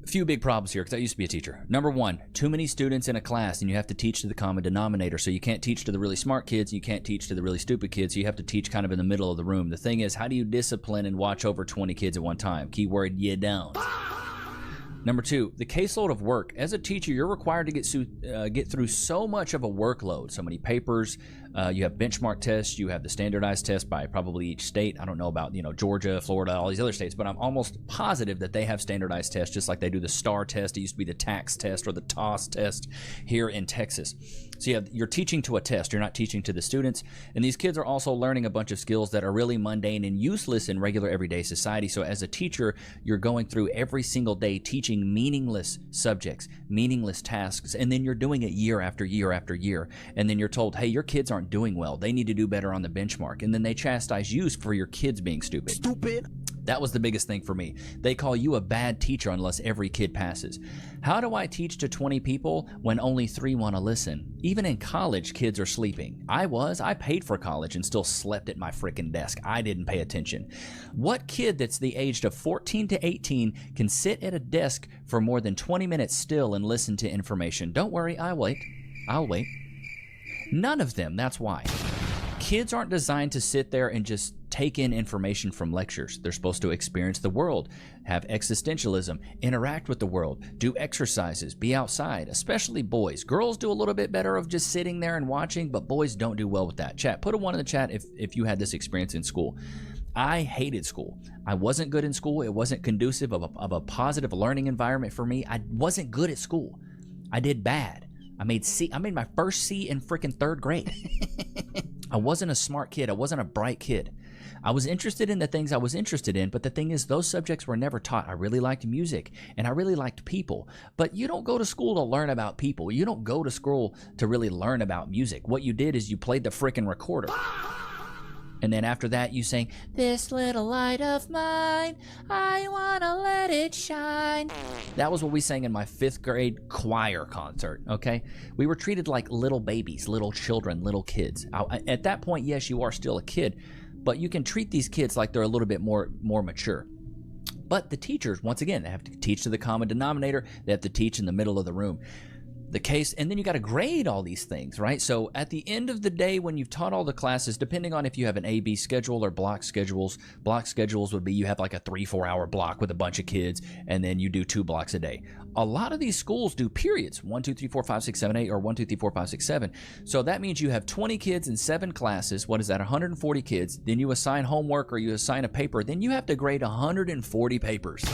few big problems here because I used to be a teacher. Number one, too many students in a class and you have to teach to the common denominator. So you can't teach to the really smart kids, you can't teach to the really stupid kids. So you have to teach kind of in the middle of the room. The thing is, how do you discipline and watch over 20 kids at one time? Keyword, you don't. Number 2, the caseload of work. As a teacher, you're required to get through so much of a workload, so many papers. You have benchmark tests. You have the standardized test by probably each state. I don't know about, Georgia, Florida, all these other states, but I'm almost positive that they have standardized tests, just like they do the STAR test. It used to be the TAX test or the TOS test here in Texas. So you're teaching to a test. You're not teaching to the students. And these kids are also learning a bunch of skills that are really mundane and useless in regular everyday society. So as a teacher, you're going through every single day teaching meaningless subjects, meaningless tasks, and then you're doing it year after year after year. And then you're told, hey, your kids aren't doing well. They need to do better on the benchmark. And then they chastise you for your kids being stupid. That was the biggest thing for me. They call you a bad teacher unless every kid passes. How do I teach to 20 people when only 3 want to listen? Even in college, kids are sleeping. I paid for college and still slept at my freaking desk. I didn't pay attention. What kid that's the age of 14 to 18 can sit at a desk for more than 20 minutes still and listen to information? Don't worry, I'll wait. None of them, that's why. Kids aren't designed to sit there and just take in information from lectures. They're supposed to experience the world, have existentialism, interact with the world, do exercises, be outside, especially boys. Girls do a little bit better of just sitting there and watching, but boys don't do well with that. Chat, put a 1 in the chat if you had this experience in school. I hated school. I wasn't good in school. It wasn't conducive of a positive learning environment for me. I wasn't good at school. I did bad. I made my first C in freaking 3rd grade. I wasn't a smart kid. I wasn't a bright kid. I was interested in the things I was interested in, but the thing is, those subjects were never taught. I really liked music, and I really liked people. But you don't go to school to learn about people. You don't go to school to really learn about music. What you did is you played the freaking recorder. And then after that, you sang, "This little light of mine, I wanna let it shine." That was what we sang in my 5th grade choir concert, okay? We were treated like little babies, little children, little kids. At that point, yes, you are still a kid, but you can treat these kids like they're a little bit more mature. But the teachers, once again, they have to teach to the common denominator. They have to teach in the middle of the room. And then you got to grade all these things, right? So at the end of the day, when you've taught all the classes, depending on if you have an A-B schedule or block schedules would be you have like a 3-4 hour block with a bunch of kids, and then you do 2 blocks a day. A lot of these schools do periods, 1, 2, 3, 4, 5, 6, 7, 8, or 1, 2, 3, 4, 5, 6, 7. So that means you have 20 kids in 7 classes. What is that? 140 kids. Then you assign homework or you assign a paper. Then you have to grade 140 papers.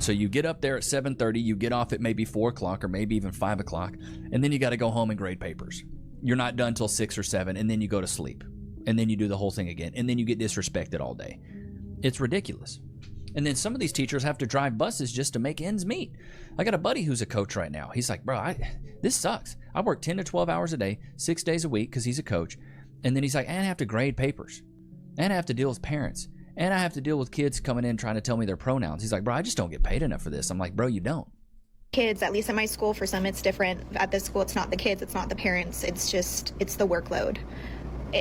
So you get up there at 7:30, you get off at maybe 4 o'clock or maybe even 5 o'clock, and then you got to go home and grade papers. You're not done till 6 or 7, and then you go to sleep. And then you do the whole thing again, and then you get disrespected all day. It's ridiculous. And then some of these teachers have to drive buses just to make ends meet. I got a buddy who's a coach right now. He's like, bro, this sucks. I work 10 to 12 hours a day, 6 days a week because he's a coach. And then he's like, and I have to grade papers. And I have to deal with parents. And I have to deal with kids coming in trying to tell me their pronouns. He's like, bro, I just don't get paid enough for this. I'm like, bro, you don't. Kids, at least at my school, for some it's different. At this school, it's not the kids, it's not the parents, it's the workload.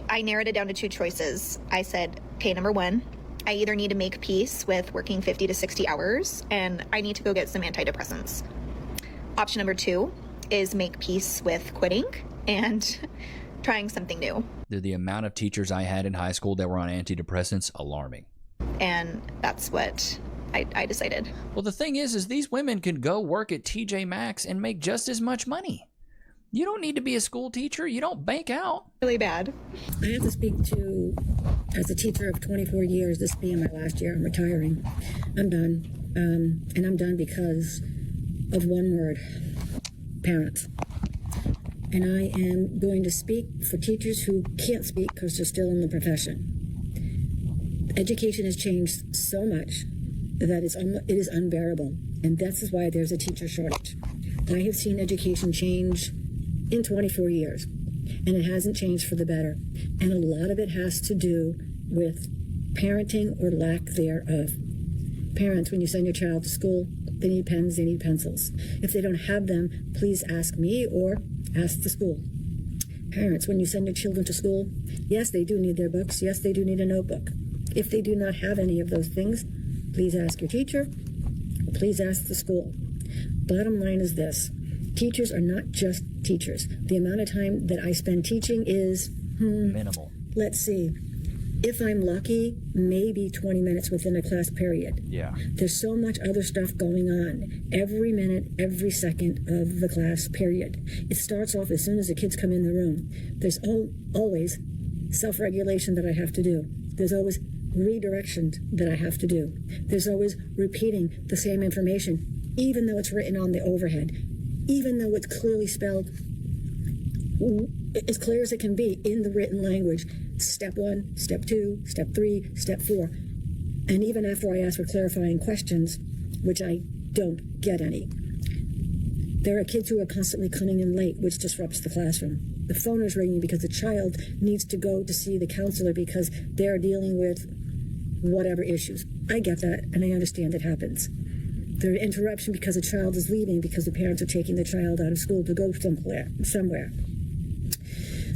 I narrowed it down to 2 choices. I said, okay, number 1, I either need to make peace with working 50 to 60 hours, and I need to go get some antidepressants. Option number 2 is make peace with quitting and trying something new. The amount of teachers I had in high school that were on antidepressants, alarming. And that's what I decided. Well, the thing is these women can go work at TJ Maxx and make just as much money. You don't need to be a school teacher. You don't bank out. Really bad. I have to speak to, as a teacher of 24 years, this being my last year, I'm retiring. I'm done. And I'm done because of one word: parents. And I am going to speak for teachers who can't speak because they're still in the profession. Education has changed so much that it is unbearable. And this is why there's a teacher shortage. I have seen education change in 24 years, and it hasn't changed for the better. And a lot of it has to do with parenting or lack thereof. Parents, when you send your child to school, they need pens, they need pencils. If they don't have them, please ask me or ask the school. Parents, when you send your children to school, yes, they do need their books. Yes, they do need a notebook. If they do not have any of those things, please ask your teacher or please ask the school. Bottom line is this: teachers are not just teachers. The amount of time that I spend teaching is minimal. Let's see. If I'm lucky, maybe 20 minutes within a class period. Yeah. There's so much other stuff going on every minute, every second of the class period. It starts off as soon as the kids come in the room. There's always self-regulation that I have to do. There's always redirection that I have to do. There's always repeating the same information, even though it's written on the overhead, even though it's clearly spelled as clear as it can be in the written language. Step 1, step 2, step 3, step 4. And even after I ask for clarifying questions, which I don't get any, there are kids who are constantly coming in late, which disrupts the classroom. The phone is ringing because the child needs to go to see the counselor because they're dealing with whatever issues. I get that, and I understand it happens. There are interruptions because a child is leaving because the parents are taking the child out of school to go somewhere.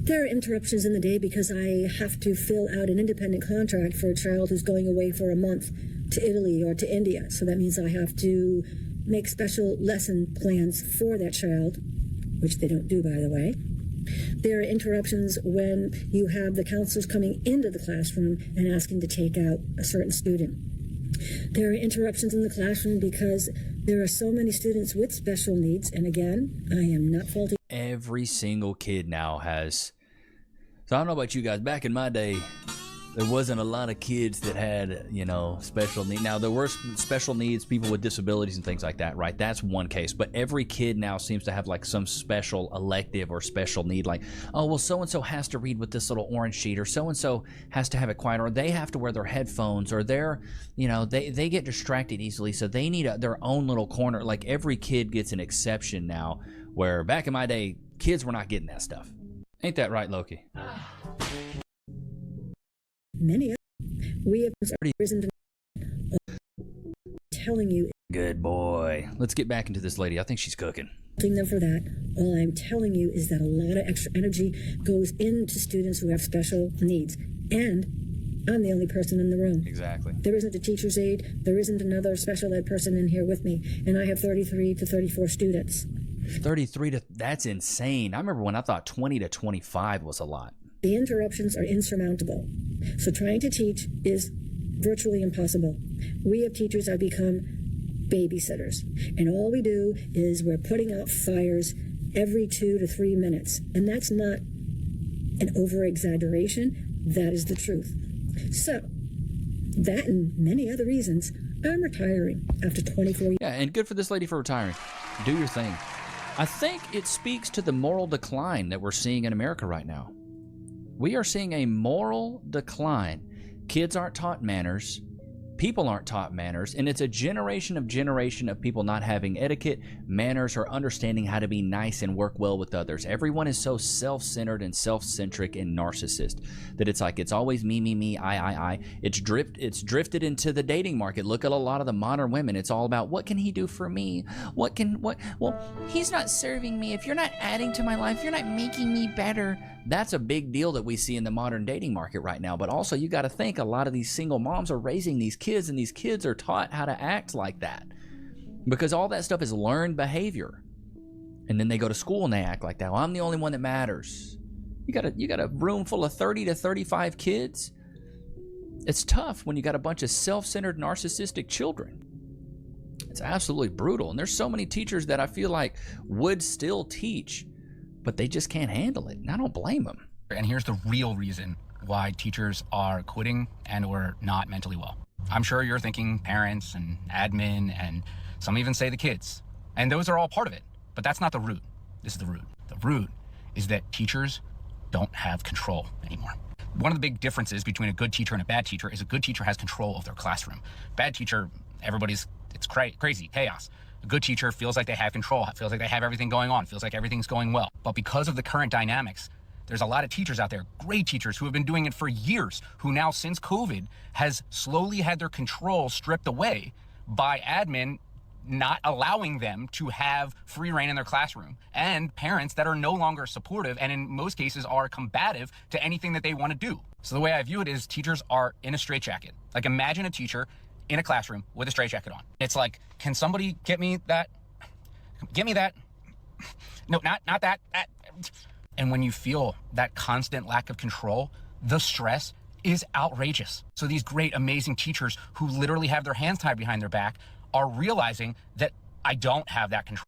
There are interruptions in the day because I have to fill out an independent contract for a child who's going away for a month to Italy or to India. So that means I have to make special lesson plans for that child, which they don't do, by the way. There are interruptions when you have the counselors coming into the classroom and asking to take out a certain student. There are interruptions in the classroom because there are so many students with special needs, and again, I am not faulting. Every single kid now has. So I don't know about you guys. Back in my day, there wasn't a lot of kids that had, you know, special needs. Now, there were special needs, people with disabilities and things like that, right? That's one case. But every kid now seems to have like some special elective or special need. Like, oh, well, so-and-so has to read with this little orange sheet, or so-and-so has to have it quiet, or they have to wear their headphones, or they're, you know, they get distracted easily. So they need their own little corner. Like every kid gets an exception now, where back in my day, kids were not getting that stuff. Ain't that right, Loki? Many of we have risen to telling you. Good boy. Let's get back into this lady. I think she's cooking. Them for that. All I'm telling you is that a lot of extra energy goes into students who have special needs. And I'm the only person in the room. Exactly. There isn't a teacher's aide. There isn't another special ed person in here with me. And I have 33 to 34 students. 33 to, that's insane. I remember when I thought 20 to 25 was a lot. The interruptions are insurmountable. So trying to teach is virtually impossible. We have teachers that become babysitters. And all we do is we're putting out fires every 2 to 3 minutes. And that's not an over-exaggeration. That is the truth. So, that and many other reasons, I'm retiring after 24 years. Yeah, and good for this lady for retiring. Do your thing. I think it speaks to the moral decline that we're seeing in America right now. We are seeing a moral decline. Kids aren't taught manners. People aren't taught manners. And it's a generation of people not having etiquette, manners, or understanding how to be nice and work well with others. Everyone is so self-centered and self-centric and narcissist that it's like it's always me, I. It's drifted into the dating market. Look at a lot of the modern women. It's all about, what can he do for me? Well, he's not serving me. If you're not adding to my life, you're not making me better. That's a big deal that we see in the modern dating market right now. But also, you got to think a lot of these single moms are raising these kids, and these kids are taught how to act like that because all that stuff is learned behavior. And then they go to school and they act like that. Well, I'm the only one that matters. You got a room full of 30 to 35 kids. It's tough when you got a bunch of self-centered, narcissistic children. It's absolutely brutal. And there's so many teachers that I feel like would still teach, but they just can't handle it. And I don't blame them. And here's the real reason why teachers are quitting and or not mentally well. I'm sure you're thinking parents and admin, and some even say the kids. And those are all part of it. But that's not the root. This is the root. The root is that teachers don't have control anymore. One of the big differences between a good teacher and a bad teacher is a good teacher has control of their classroom. Bad teacher, it's crazy, chaos. A good teacher feels like they have control, feels like they have everything going on, feels like everything's going well. But because of the current dynamics, there's a lot of teachers out there, great teachers who have been doing it for years, who now since COVID has slowly had their control stripped away by admin not allowing them to have free reign in their classroom, and parents that are no longer supportive and in most cases are combative to anything that they want to do. So the way I view it is teachers are in a straitjacket. Like, imagine a teacher in a classroom with a straitjacket on. It's like, can somebody get me that? Get me that? No, not that. And when you feel that constant lack of control, the stress is outrageous. So these great, amazing teachers who literally have their hands tied behind their back are realizing that I don't have that control.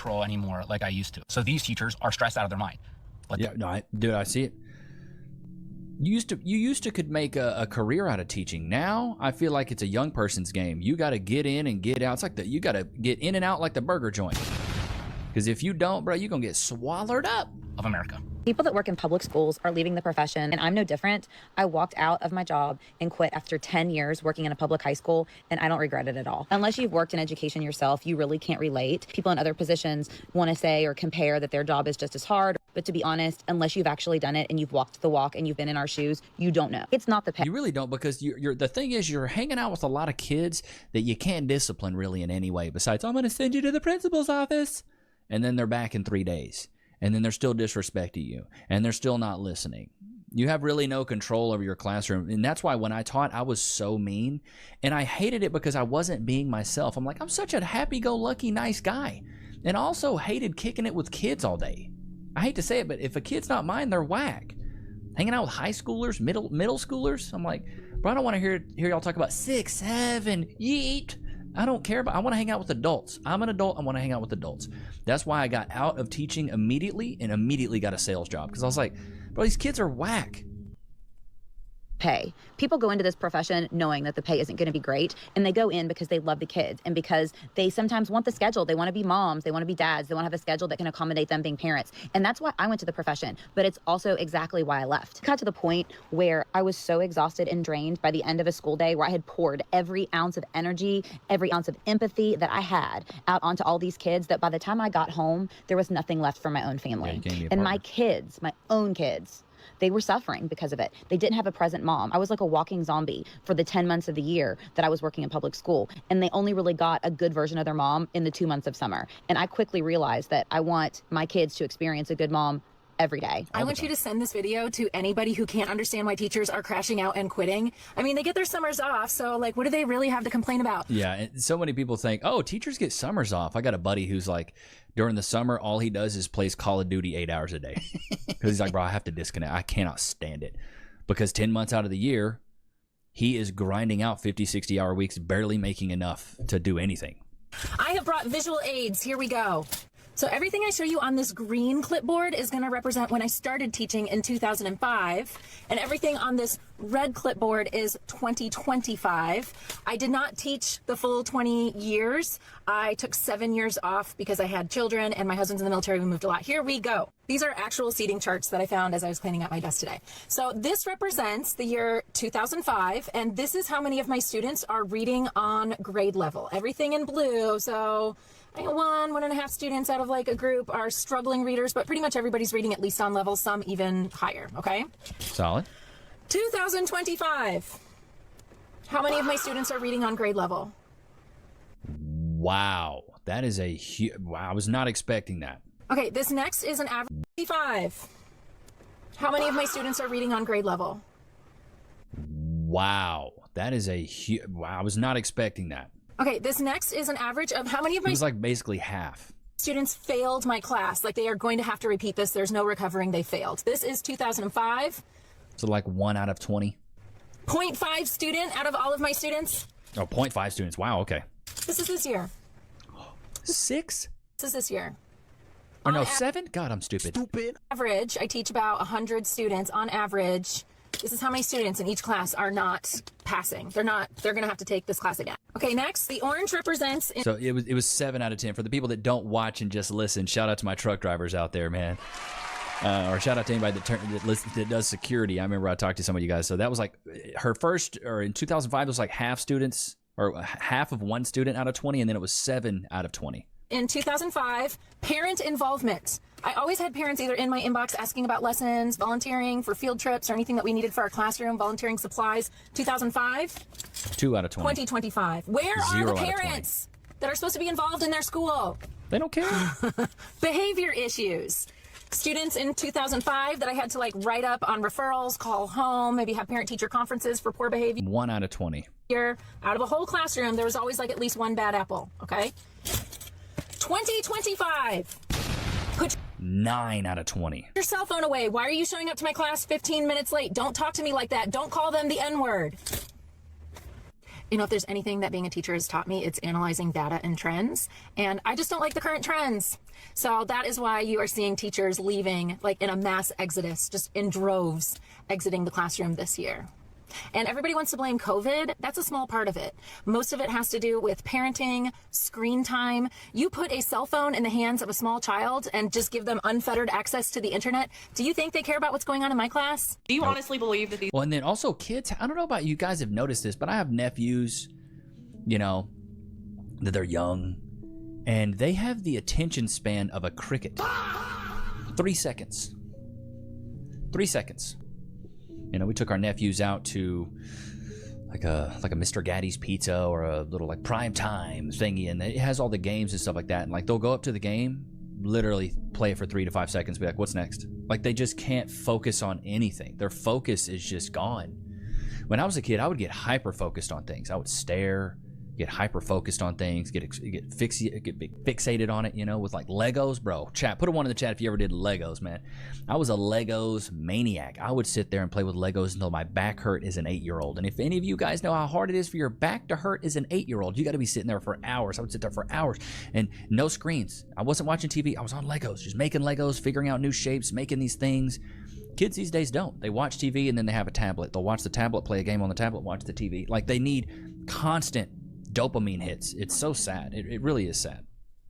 control anymore like I used to. So these teachers are stressed out of their mind. Yeah, no, dude, I see it. You used to could make a career out of teaching. Now I feel like it's a young person's game. You got to get in and get out. It's like you got to get in and out like the burger joint. Because if you don't, bro, you're gonna get swallowed up. Of America. People that work in public schools are leaving the profession, and I'm no different. I walked out of my job and quit after 10 years working in a public high school, and I don't regret it at all. Unless you've worked in education yourself, you really can't relate. People in other positions want to say or compare that their job is just as hard, but to be honest, unless you've actually done it and you've walked the walk and you've been in our shoes, you don't know. It's not the pay. You really don't, because you're the thing is you're hanging out with a lot of kids that you can't discipline really in any way besides, I'm going to send you to the principal's office. And then they're back in 3 days. and then they're still disrespecting you, and they're still not listening. You have really no control over your classroom. And that's why when I taught, I was so mean. And I hated it because I wasn't being myself. I'm like, I'm such a happy-go-lucky, nice guy. And I also hated kicking it with kids all day. I hate to say it, but if a kid's not mine, they're whack. Hanging out with high schoolers, middle schoolers, I'm like, bro, I don't want to hear y'all talk about 6, 7, yeet. I don't care about, I want to hang out with adults. I'm an adult, I want to hang out with adults. That's why I got out of teaching immediately and immediately got a sales job. Because I was like, bro, these kids are whack. Pay. People go into this profession knowing that the pay isn't going to be great, and they go in because they love the kids and because they sometimes want the schedule. They want to be moms, they want to be dads, they want to have a schedule that can accommodate them being parents. And that's why I went to the profession, but it's also exactly why I left. It got to the point where I was so exhausted and drained by the end of a school day where I had poured every ounce of energy, every ounce of empathy that I had out onto all these kids that by the time I got home, there was nothing left for my own family. And my kids, my own kids, they were suffering because of it. They didn't have a present mom. I was like a walking zombie for the 10 months of the year that I was working in public school. And they only really got a good version of their mom in the 2 months of summer. And I quickly realized that I want my kids to experience a good mom every day. I want you to send this video to anybody who can't understand why teachers are crashing out and quitting. I mean, they get their summers off, so like, what do they really have to complain about? Yeah, and so many people think, oh, teachers get summers off. I got a buddy who's like, during the summer, all he does is plays Call of Duty 8 hours a day. Because he's like, bro, I have to disconnect. I cannot stand it. Because 10 months out of the year, he is grinding out 50, 60-hour weeks, barely making enough to do anything. I have brought visual aids. Here we go. So everything I show you on this green clipboard is going to represent when I started teaching in 2005, and everything on this red clipboard is 2025. I did not teach the full 20 years. I took 7 years off because I had children and my husband's in the military. We moved a lot. Here we go. These are actual seating charts that I found as I was cleaning out my desk today. So this represents the year 2005, and this is how many of my students are reading on grade level. Everything in blue, so 1.5 students out of like a group are struggling readers, but pretty much everybody's reading at least on level, some even higher, okay? Solid. 2025. How many of my students are reading on grade level? Wow. That is a huge, wow, I was not expecting that. Okay, this next is an average 5. How many of my students are reading on grade level? Wow. That is a huge, wow, I was not expecting that. Okay, this next is an average of how many of my It was like basically half. students failed my class. Like they are going to have to repeat this. There's no recovering. They failed. This is 2005. So like 1 out of 20? 0.5 student out of all of my students. Oh, 0.5 students. Wow, okay. This is this year. 6? This is this year. Or no, 7? God, I'm stupid. Average, I teach about 100 students on average. This is how many students in each class are not passing. They're going to have to take this class again. Okay, next, the orange represents... So it was 7 out of 10. For the people that don't watch and just listen, shout out to my truck drivers out there, man. Or shout out to anybody that does security. I remember I talked to some of you guys. So that was like her first, or in 2005, it was like half students, or half of 1 student out of 20, and then it was 7 out of 20. In 2005, parent involvement. I always had parents either in my inbox asking about lessons, volunteering for field trips, or anything that we needed for our classroom, volunteering supplies. 2005. 2 out of 20. 2025. Where are the parents that are supposed to be involved in their school? They don't care. Behavior issues. Students in 2005 that I had to like write up on referrals, call home, maybe have parent-teacher conferences for poor behavior. 1 out of 20. Out of a whole classroom, there was always like at least one bad apple, okay? 2025. Put 9 out of 20. your cell phone away. Why are you showing up to my class 15 minutes late? Don't talk to me like that. Don't call them the N-word. You know, if there's anything that being a teacher has taught me, it's analyzing data and trends. And I just don't like the current trends. So that is why you are seeing teachers leaving like in a mass exodus, just in droves, exiting the classroom this year. And everybody wants to blame COVID. That's a small part of it. Most of it has to do with parenting, screen time. You put a cell phone in the hands of a small child and just give them unfettered access to the internet. Do you think they care about what's going on in my class? Do you honestly believe that these... Well, and then also kids, I don't know about you guys have noticed this, but I have nephews, you know, that they're young, and they have the attention span of a cricket. 3 seconds. 3 seconds. You know, we took our nephews out to like a Mr. Gaddy's Pizza or a little like prime time thingy, and it has all the games and stuff like that. And like they'll go up to the game, literally play it for 3 to 5 seconds, be like, what's next? Like, they just can't focus on anything. Their focus is just gone. When I was a kid, I would get hyper focused on things. I would stare, get hyper focused on things, get fixated on it, you know, with like Legos, bro. Chat, put a 1 in the chat if you ever did Legos, man. I was a Legos maniac. I would sit there and play with Legos until my back hurt as an 8-year-old. And if any of you guys know how hard it is for your back to hurt as an 8-year-old, you got to be sitting there for hours. I would sit there for hours and no screens. I wasn't watching TV. I was on Legos, just making Legos, figuring out new shapes, making these things. Kids these days don't. They watch TV and then they have a tablet. They'll watch the tablet, play a game on the tablet, watch the TV. Like, they need constant dopamine hits. It's so sad. It really is sad.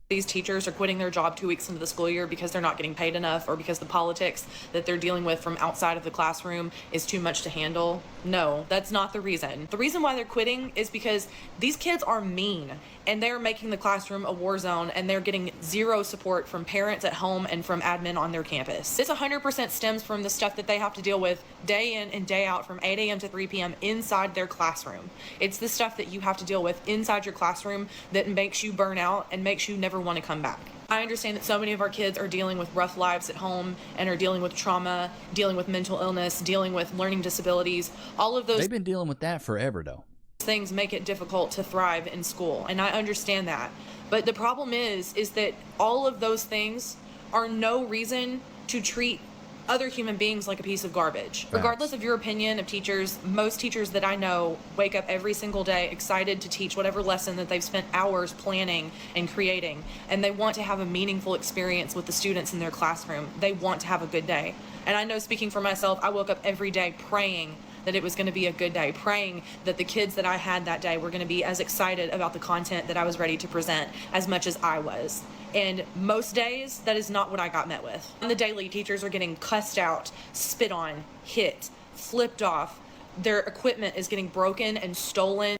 These teachers are quitting their job 2 weeks into the school year because they're not getting paid enough, or because the politics that they're dealing with from outside of the classroom is too much to handle. No, that's not the reason. The reason why they're quitting is because these kids are mean, and they're making the classroom a war zone, and they're getting zero support from parents at home and from admin on their campus. This 100% stems from the stuff that they have to deal with day in and day out from 8 a.m. to 3 p.m. inside their classroom. It's the stuff that you have to deal with inside your classroom that makes you burn out and makes you never want to come back. I understand that so many of our kids are dealing with rough lives at home and are dealing with trauma, dealing with mental illness, dealing with learning disabilities. All of those They've been dealing with that forever, though. things make it difficult to thrive in school, and I understand that. But the problem is that all of those things are no reason to treat other human beings like a piece of garbage. Regardless of your opinion of teachers, most teachers that I know wake up every single day excited to teach whatever lesson that they've spent hours planning and creating, and they want to have a meaningful experience with the students in their classroom. They want to have a good day. And I know, speaking for myself, I woke up every day praying that it was going to be a good day, praying that the kids that I had that day were going to be as excited about the content that I was ready to present as much as I was. And most days, that is not what I got met with. On the daily, teachers are getting cussed out, spit on, hit, flipped off. Their equipment is getting broken and stolen.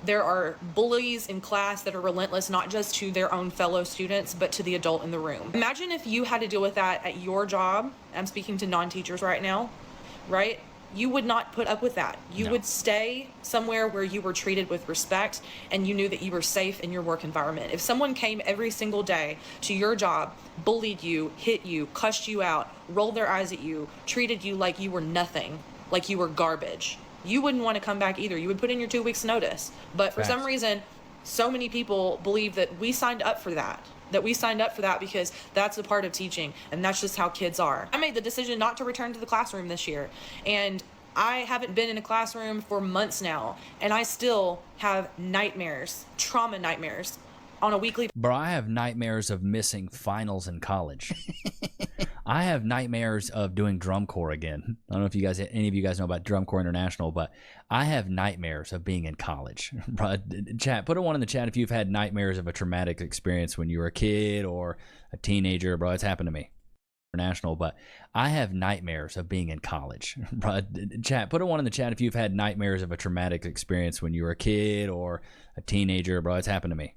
There are bullies in class that are relentless, not just to their own fellow students, but to the adult in the room. Imagine if you had to deal with that at your job. I'm speaking to non-teachers right now, right? You would not put up with that. You would stay somewhere where you were treated with respect and you knew that you were safe in your work environment. If someone came every single day to your job, bullied you, hit you, cussed you out, rolled their eyes at you, treated you like you were nothing, like you were garbage, you wouldn't want to come back either. You would put in your 2 weeks notice. But for some reason, so many people believe that we signed up for that. Because that's a part of teaching, and that's just how kids are. I made the decision not to return to the classroom this year, and I haven't been in a classroom for months now, and I still have nightmares, trauma nightmares on a weekly. Bro, I have nightmares of missing finals in college. I have nightmares of doing drum corps again. I don't know if any of you guys know about Drum Corps International, but I have nightmares of being in college. Bro, chat, put a 1 in the chat if you've had nightmares of a traumatic experience when you were a kid or a teenager. Bro, it's happened to me. International, but I have nightmares of being in college. Bro, chat, put a 1 in the chat if you've had nightmares of a traumatic experience when you were a kid or a teenager. Bro, it's happened to me.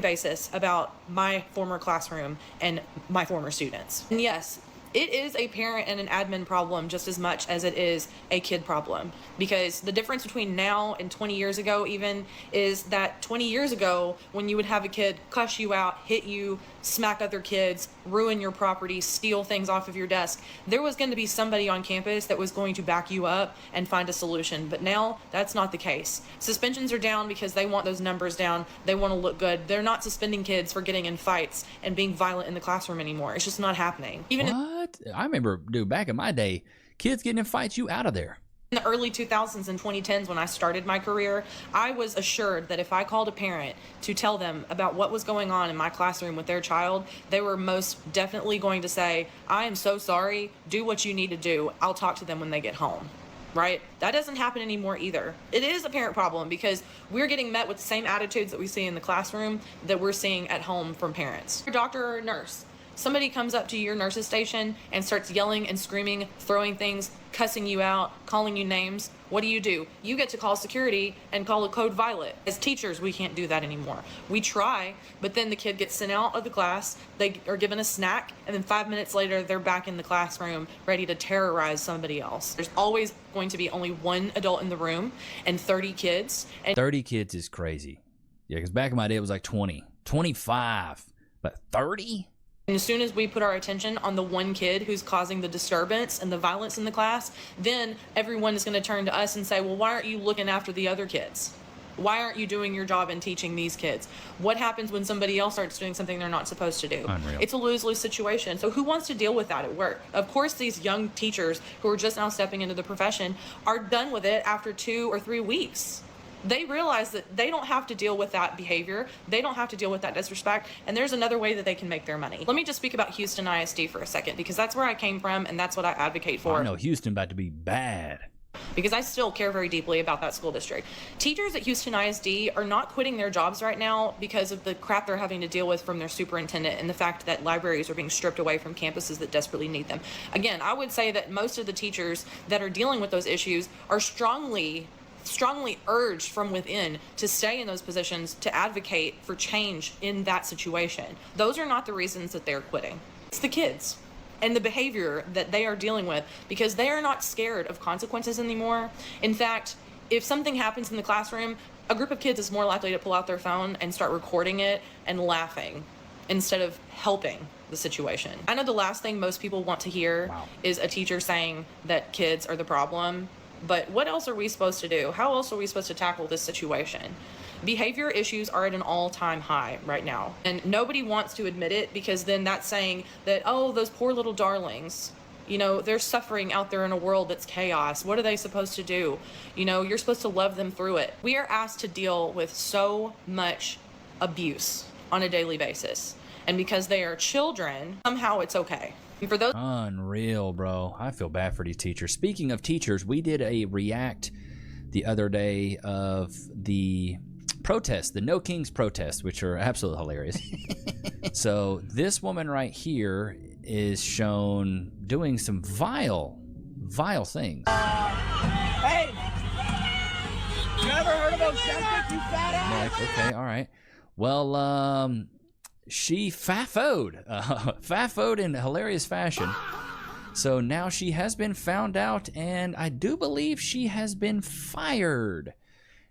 Basis about my former classroom and my former students. And yes, it is a parent and an admin problem just as much as it is a kid problem, because the difference between now and 20 years ago even is that 20 years ago, when you would have a kid cuss you out, hit you, smack other kids, ruin your property, steal things off of your desk, there was going to be somebody on campus that was going to back you up and find a solution. But now that's not the case. Suspensions are down because they want those numbers down. They want to look good. They're not suspending kids for getting in fights and being violent in the classroom anymore. It's just not happening. I remember, dude, back in my day, kids getting in fights, you out of there. In the early 2000s and 2010s, when I started my career, I was assured that if I called a parent to tell them about what was going on in my classroom with their child, they were most definitely going to say, I am so sorry, do what you need to do, I'll talk to them when they get home. Right? That doesn't happen anymore either. It is a parent problem because we're getting met with the same attitudes that we see in the classroom that we're seeing at home from parents. Your doctor or nurse, somebody comes up to your nurse's station and starts yelling and screaming, throwing things, cussing you out, calling you names. What do? You get to call security and call a code violet. As teachers, we can't do that anymore. We try, but then the kid gets sent out of the class, they are given a snack, and then 5 minutes later, they're back in the classroom ready to terrorize somebody else. There's always going to be only one adult in the room and 30 kids. And 30 kids is crazy. Yeah, because back in my day, it was like 20, 25, but 30? And as soon as we put our attention on the one kid who's causing the disturbance and the violence in the class, then everyone is going to turn to us and say, well, why aren't you looking after the other kids? Why aren't you doing your job in teaching these kids? What happens when somebody else starts doing something they're not supposed to do? Unreal. It's a lose-lose situation. So who wants to deal with that at work? Of course, these young teachers who are just now stepping into the profession are done with it after 2 or 3 weeks. They realize that they don't have to deal with that behavior. They don't have to deal with that disrespect. And there's another way that they can make their money. Let me just speak about Houston ISD for a second, because that's where I came from and that's what I advocate for. I know Houston about to be bad. Because I still care very deeply about that school district. Teachers at Houston ISD are not quitting their jobs right now because of the crap they're having to deal with from their superintendent and the fact that libraries are being stripped away from campuses that desperately need them. Again, I would say that most of the teachers that are dealing with those issues are strongly strongly urged from within to stay in those positions, to advocate for change in that situation. Those are not the reasons that they're quitting. It's the kids and the behavior that they are dealing with, because they are not scared of consequences anymore. In fact, if something happens in the classroom, a group of kids is more likely to pull out their phone and start recording it and laughing instead of helping the situation. I know the last thing most people want to hear is a teacher saying that kids are the problem, but what else are we supposed to do? How else are we supposed to tackle this situation? Behavior issues are at an all-time high right now, and nobody wants to admit it, because then that's saying that, oh, those poor little darlings, you know, they're suffering out there in a world that's chaos. What are they supposed to do? You know, you're supposed to love them through it. We are asked to deal with so much abuse on a daily basis, and because they are children, somehow it's okay. And for those Unreal, bro. I feel bad for these teachers. Speaking of teachers, we did a react the other day of the protest, the No Kings protests, which are absolutely hilarious. So this woman right here is shown doing some vile things. Hey! You ever heard of Ozempic, you fat ass? Like, okay, all right. Well, she fafoed in hilarious fashion. So now she has been found out, and I do believe she has been fired.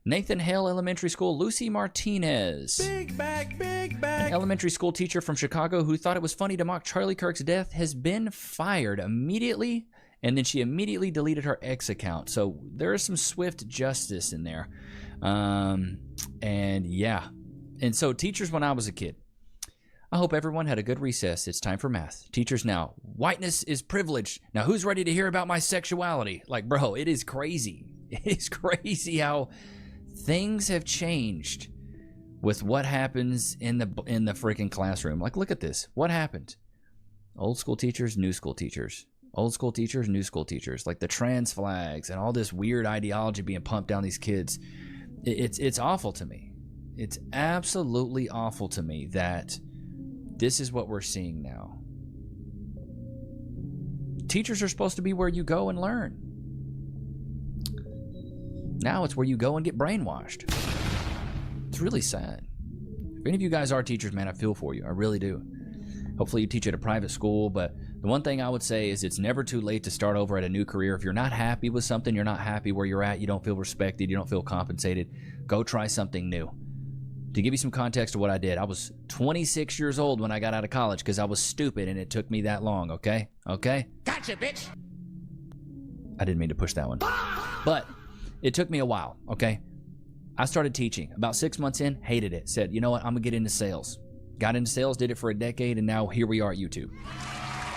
Nathan Hale Elementary School, Lucy Martinez, Big back, big back. an elementary school teacher from Chicago who thought it was funny to mock Charlie Kirk's death, has been fired immediately, and then she immediately deleted her X account. So there is some swift justice in there. And yeah. And so teachers, when I was a kid, I hope everyone had a good recess. It's time for math. Teachers now, whiteness is privilege. Now who's ready to hear about my sexuality? Like, bro, it is crazy. It is crazy how things have changed with what happens in the freaking classroom. Like, look at this. What happened? Old school teachers, new school teachers. Old school teachers, new school teachers. Like the trans flags and all this weird ideology being pumped down these kids. It's awful to me. It's absolutely awful to me that this is what we're seeing now. Teachers are supposed to be where you go and learn. Now it's where you go and get brainwashed. It's really sad. If any of you guys are teachers, man, I feel for you. I really do. Hopefully you teach at a private school, but the one thing I would say is it's never too late to start over at a new career. If you're not happy with something, you're not happy where you're at, you don't feel respected, you don't feel compensated, go try something new. To give you some context to what I did, I was 26 years old when I got out of college because I was stupid and it took me that long, okay? Okay? Gotcha, bitch! I didn't mean to push that one. But it took me a while, okay? I started teaching. About 6 months in, hated it. Said, you know what, I'm gonna get into sales. Got into sales, did it for a decade, and now here we are at YouTube.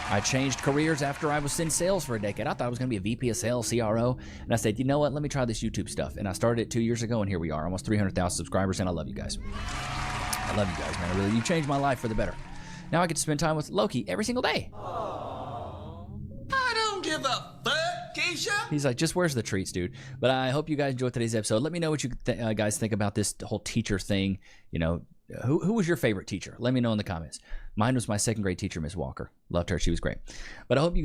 I changed careers after I was in sales for a decade. I thought I was gonna be a VP of sales, CRO, and I said, you know what, let me try this YouTube stuff. And I started it 2 years ago, and here we are, almost 300,000 subscribers, and I love you guys. I love you guys, man. You changed my life for the better. Now I get to spend time with Loki every single day. I don't give a fuck, Keisha. He's like, just where's the treats, dude? But I hope you guys enjoyed today's episode. Let me know what you guys think about this whole teacher thing. You know, who was your favorite teacher? Let me know in the comments. Mine was my second grade teacher, Miss Walker. Loved her. She was great. But I hope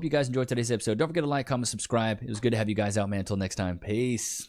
you guys enjoyed today's episode. Don't forget to like, comment, subscribe. It was good to have you guys out, man. Until next time. Peace.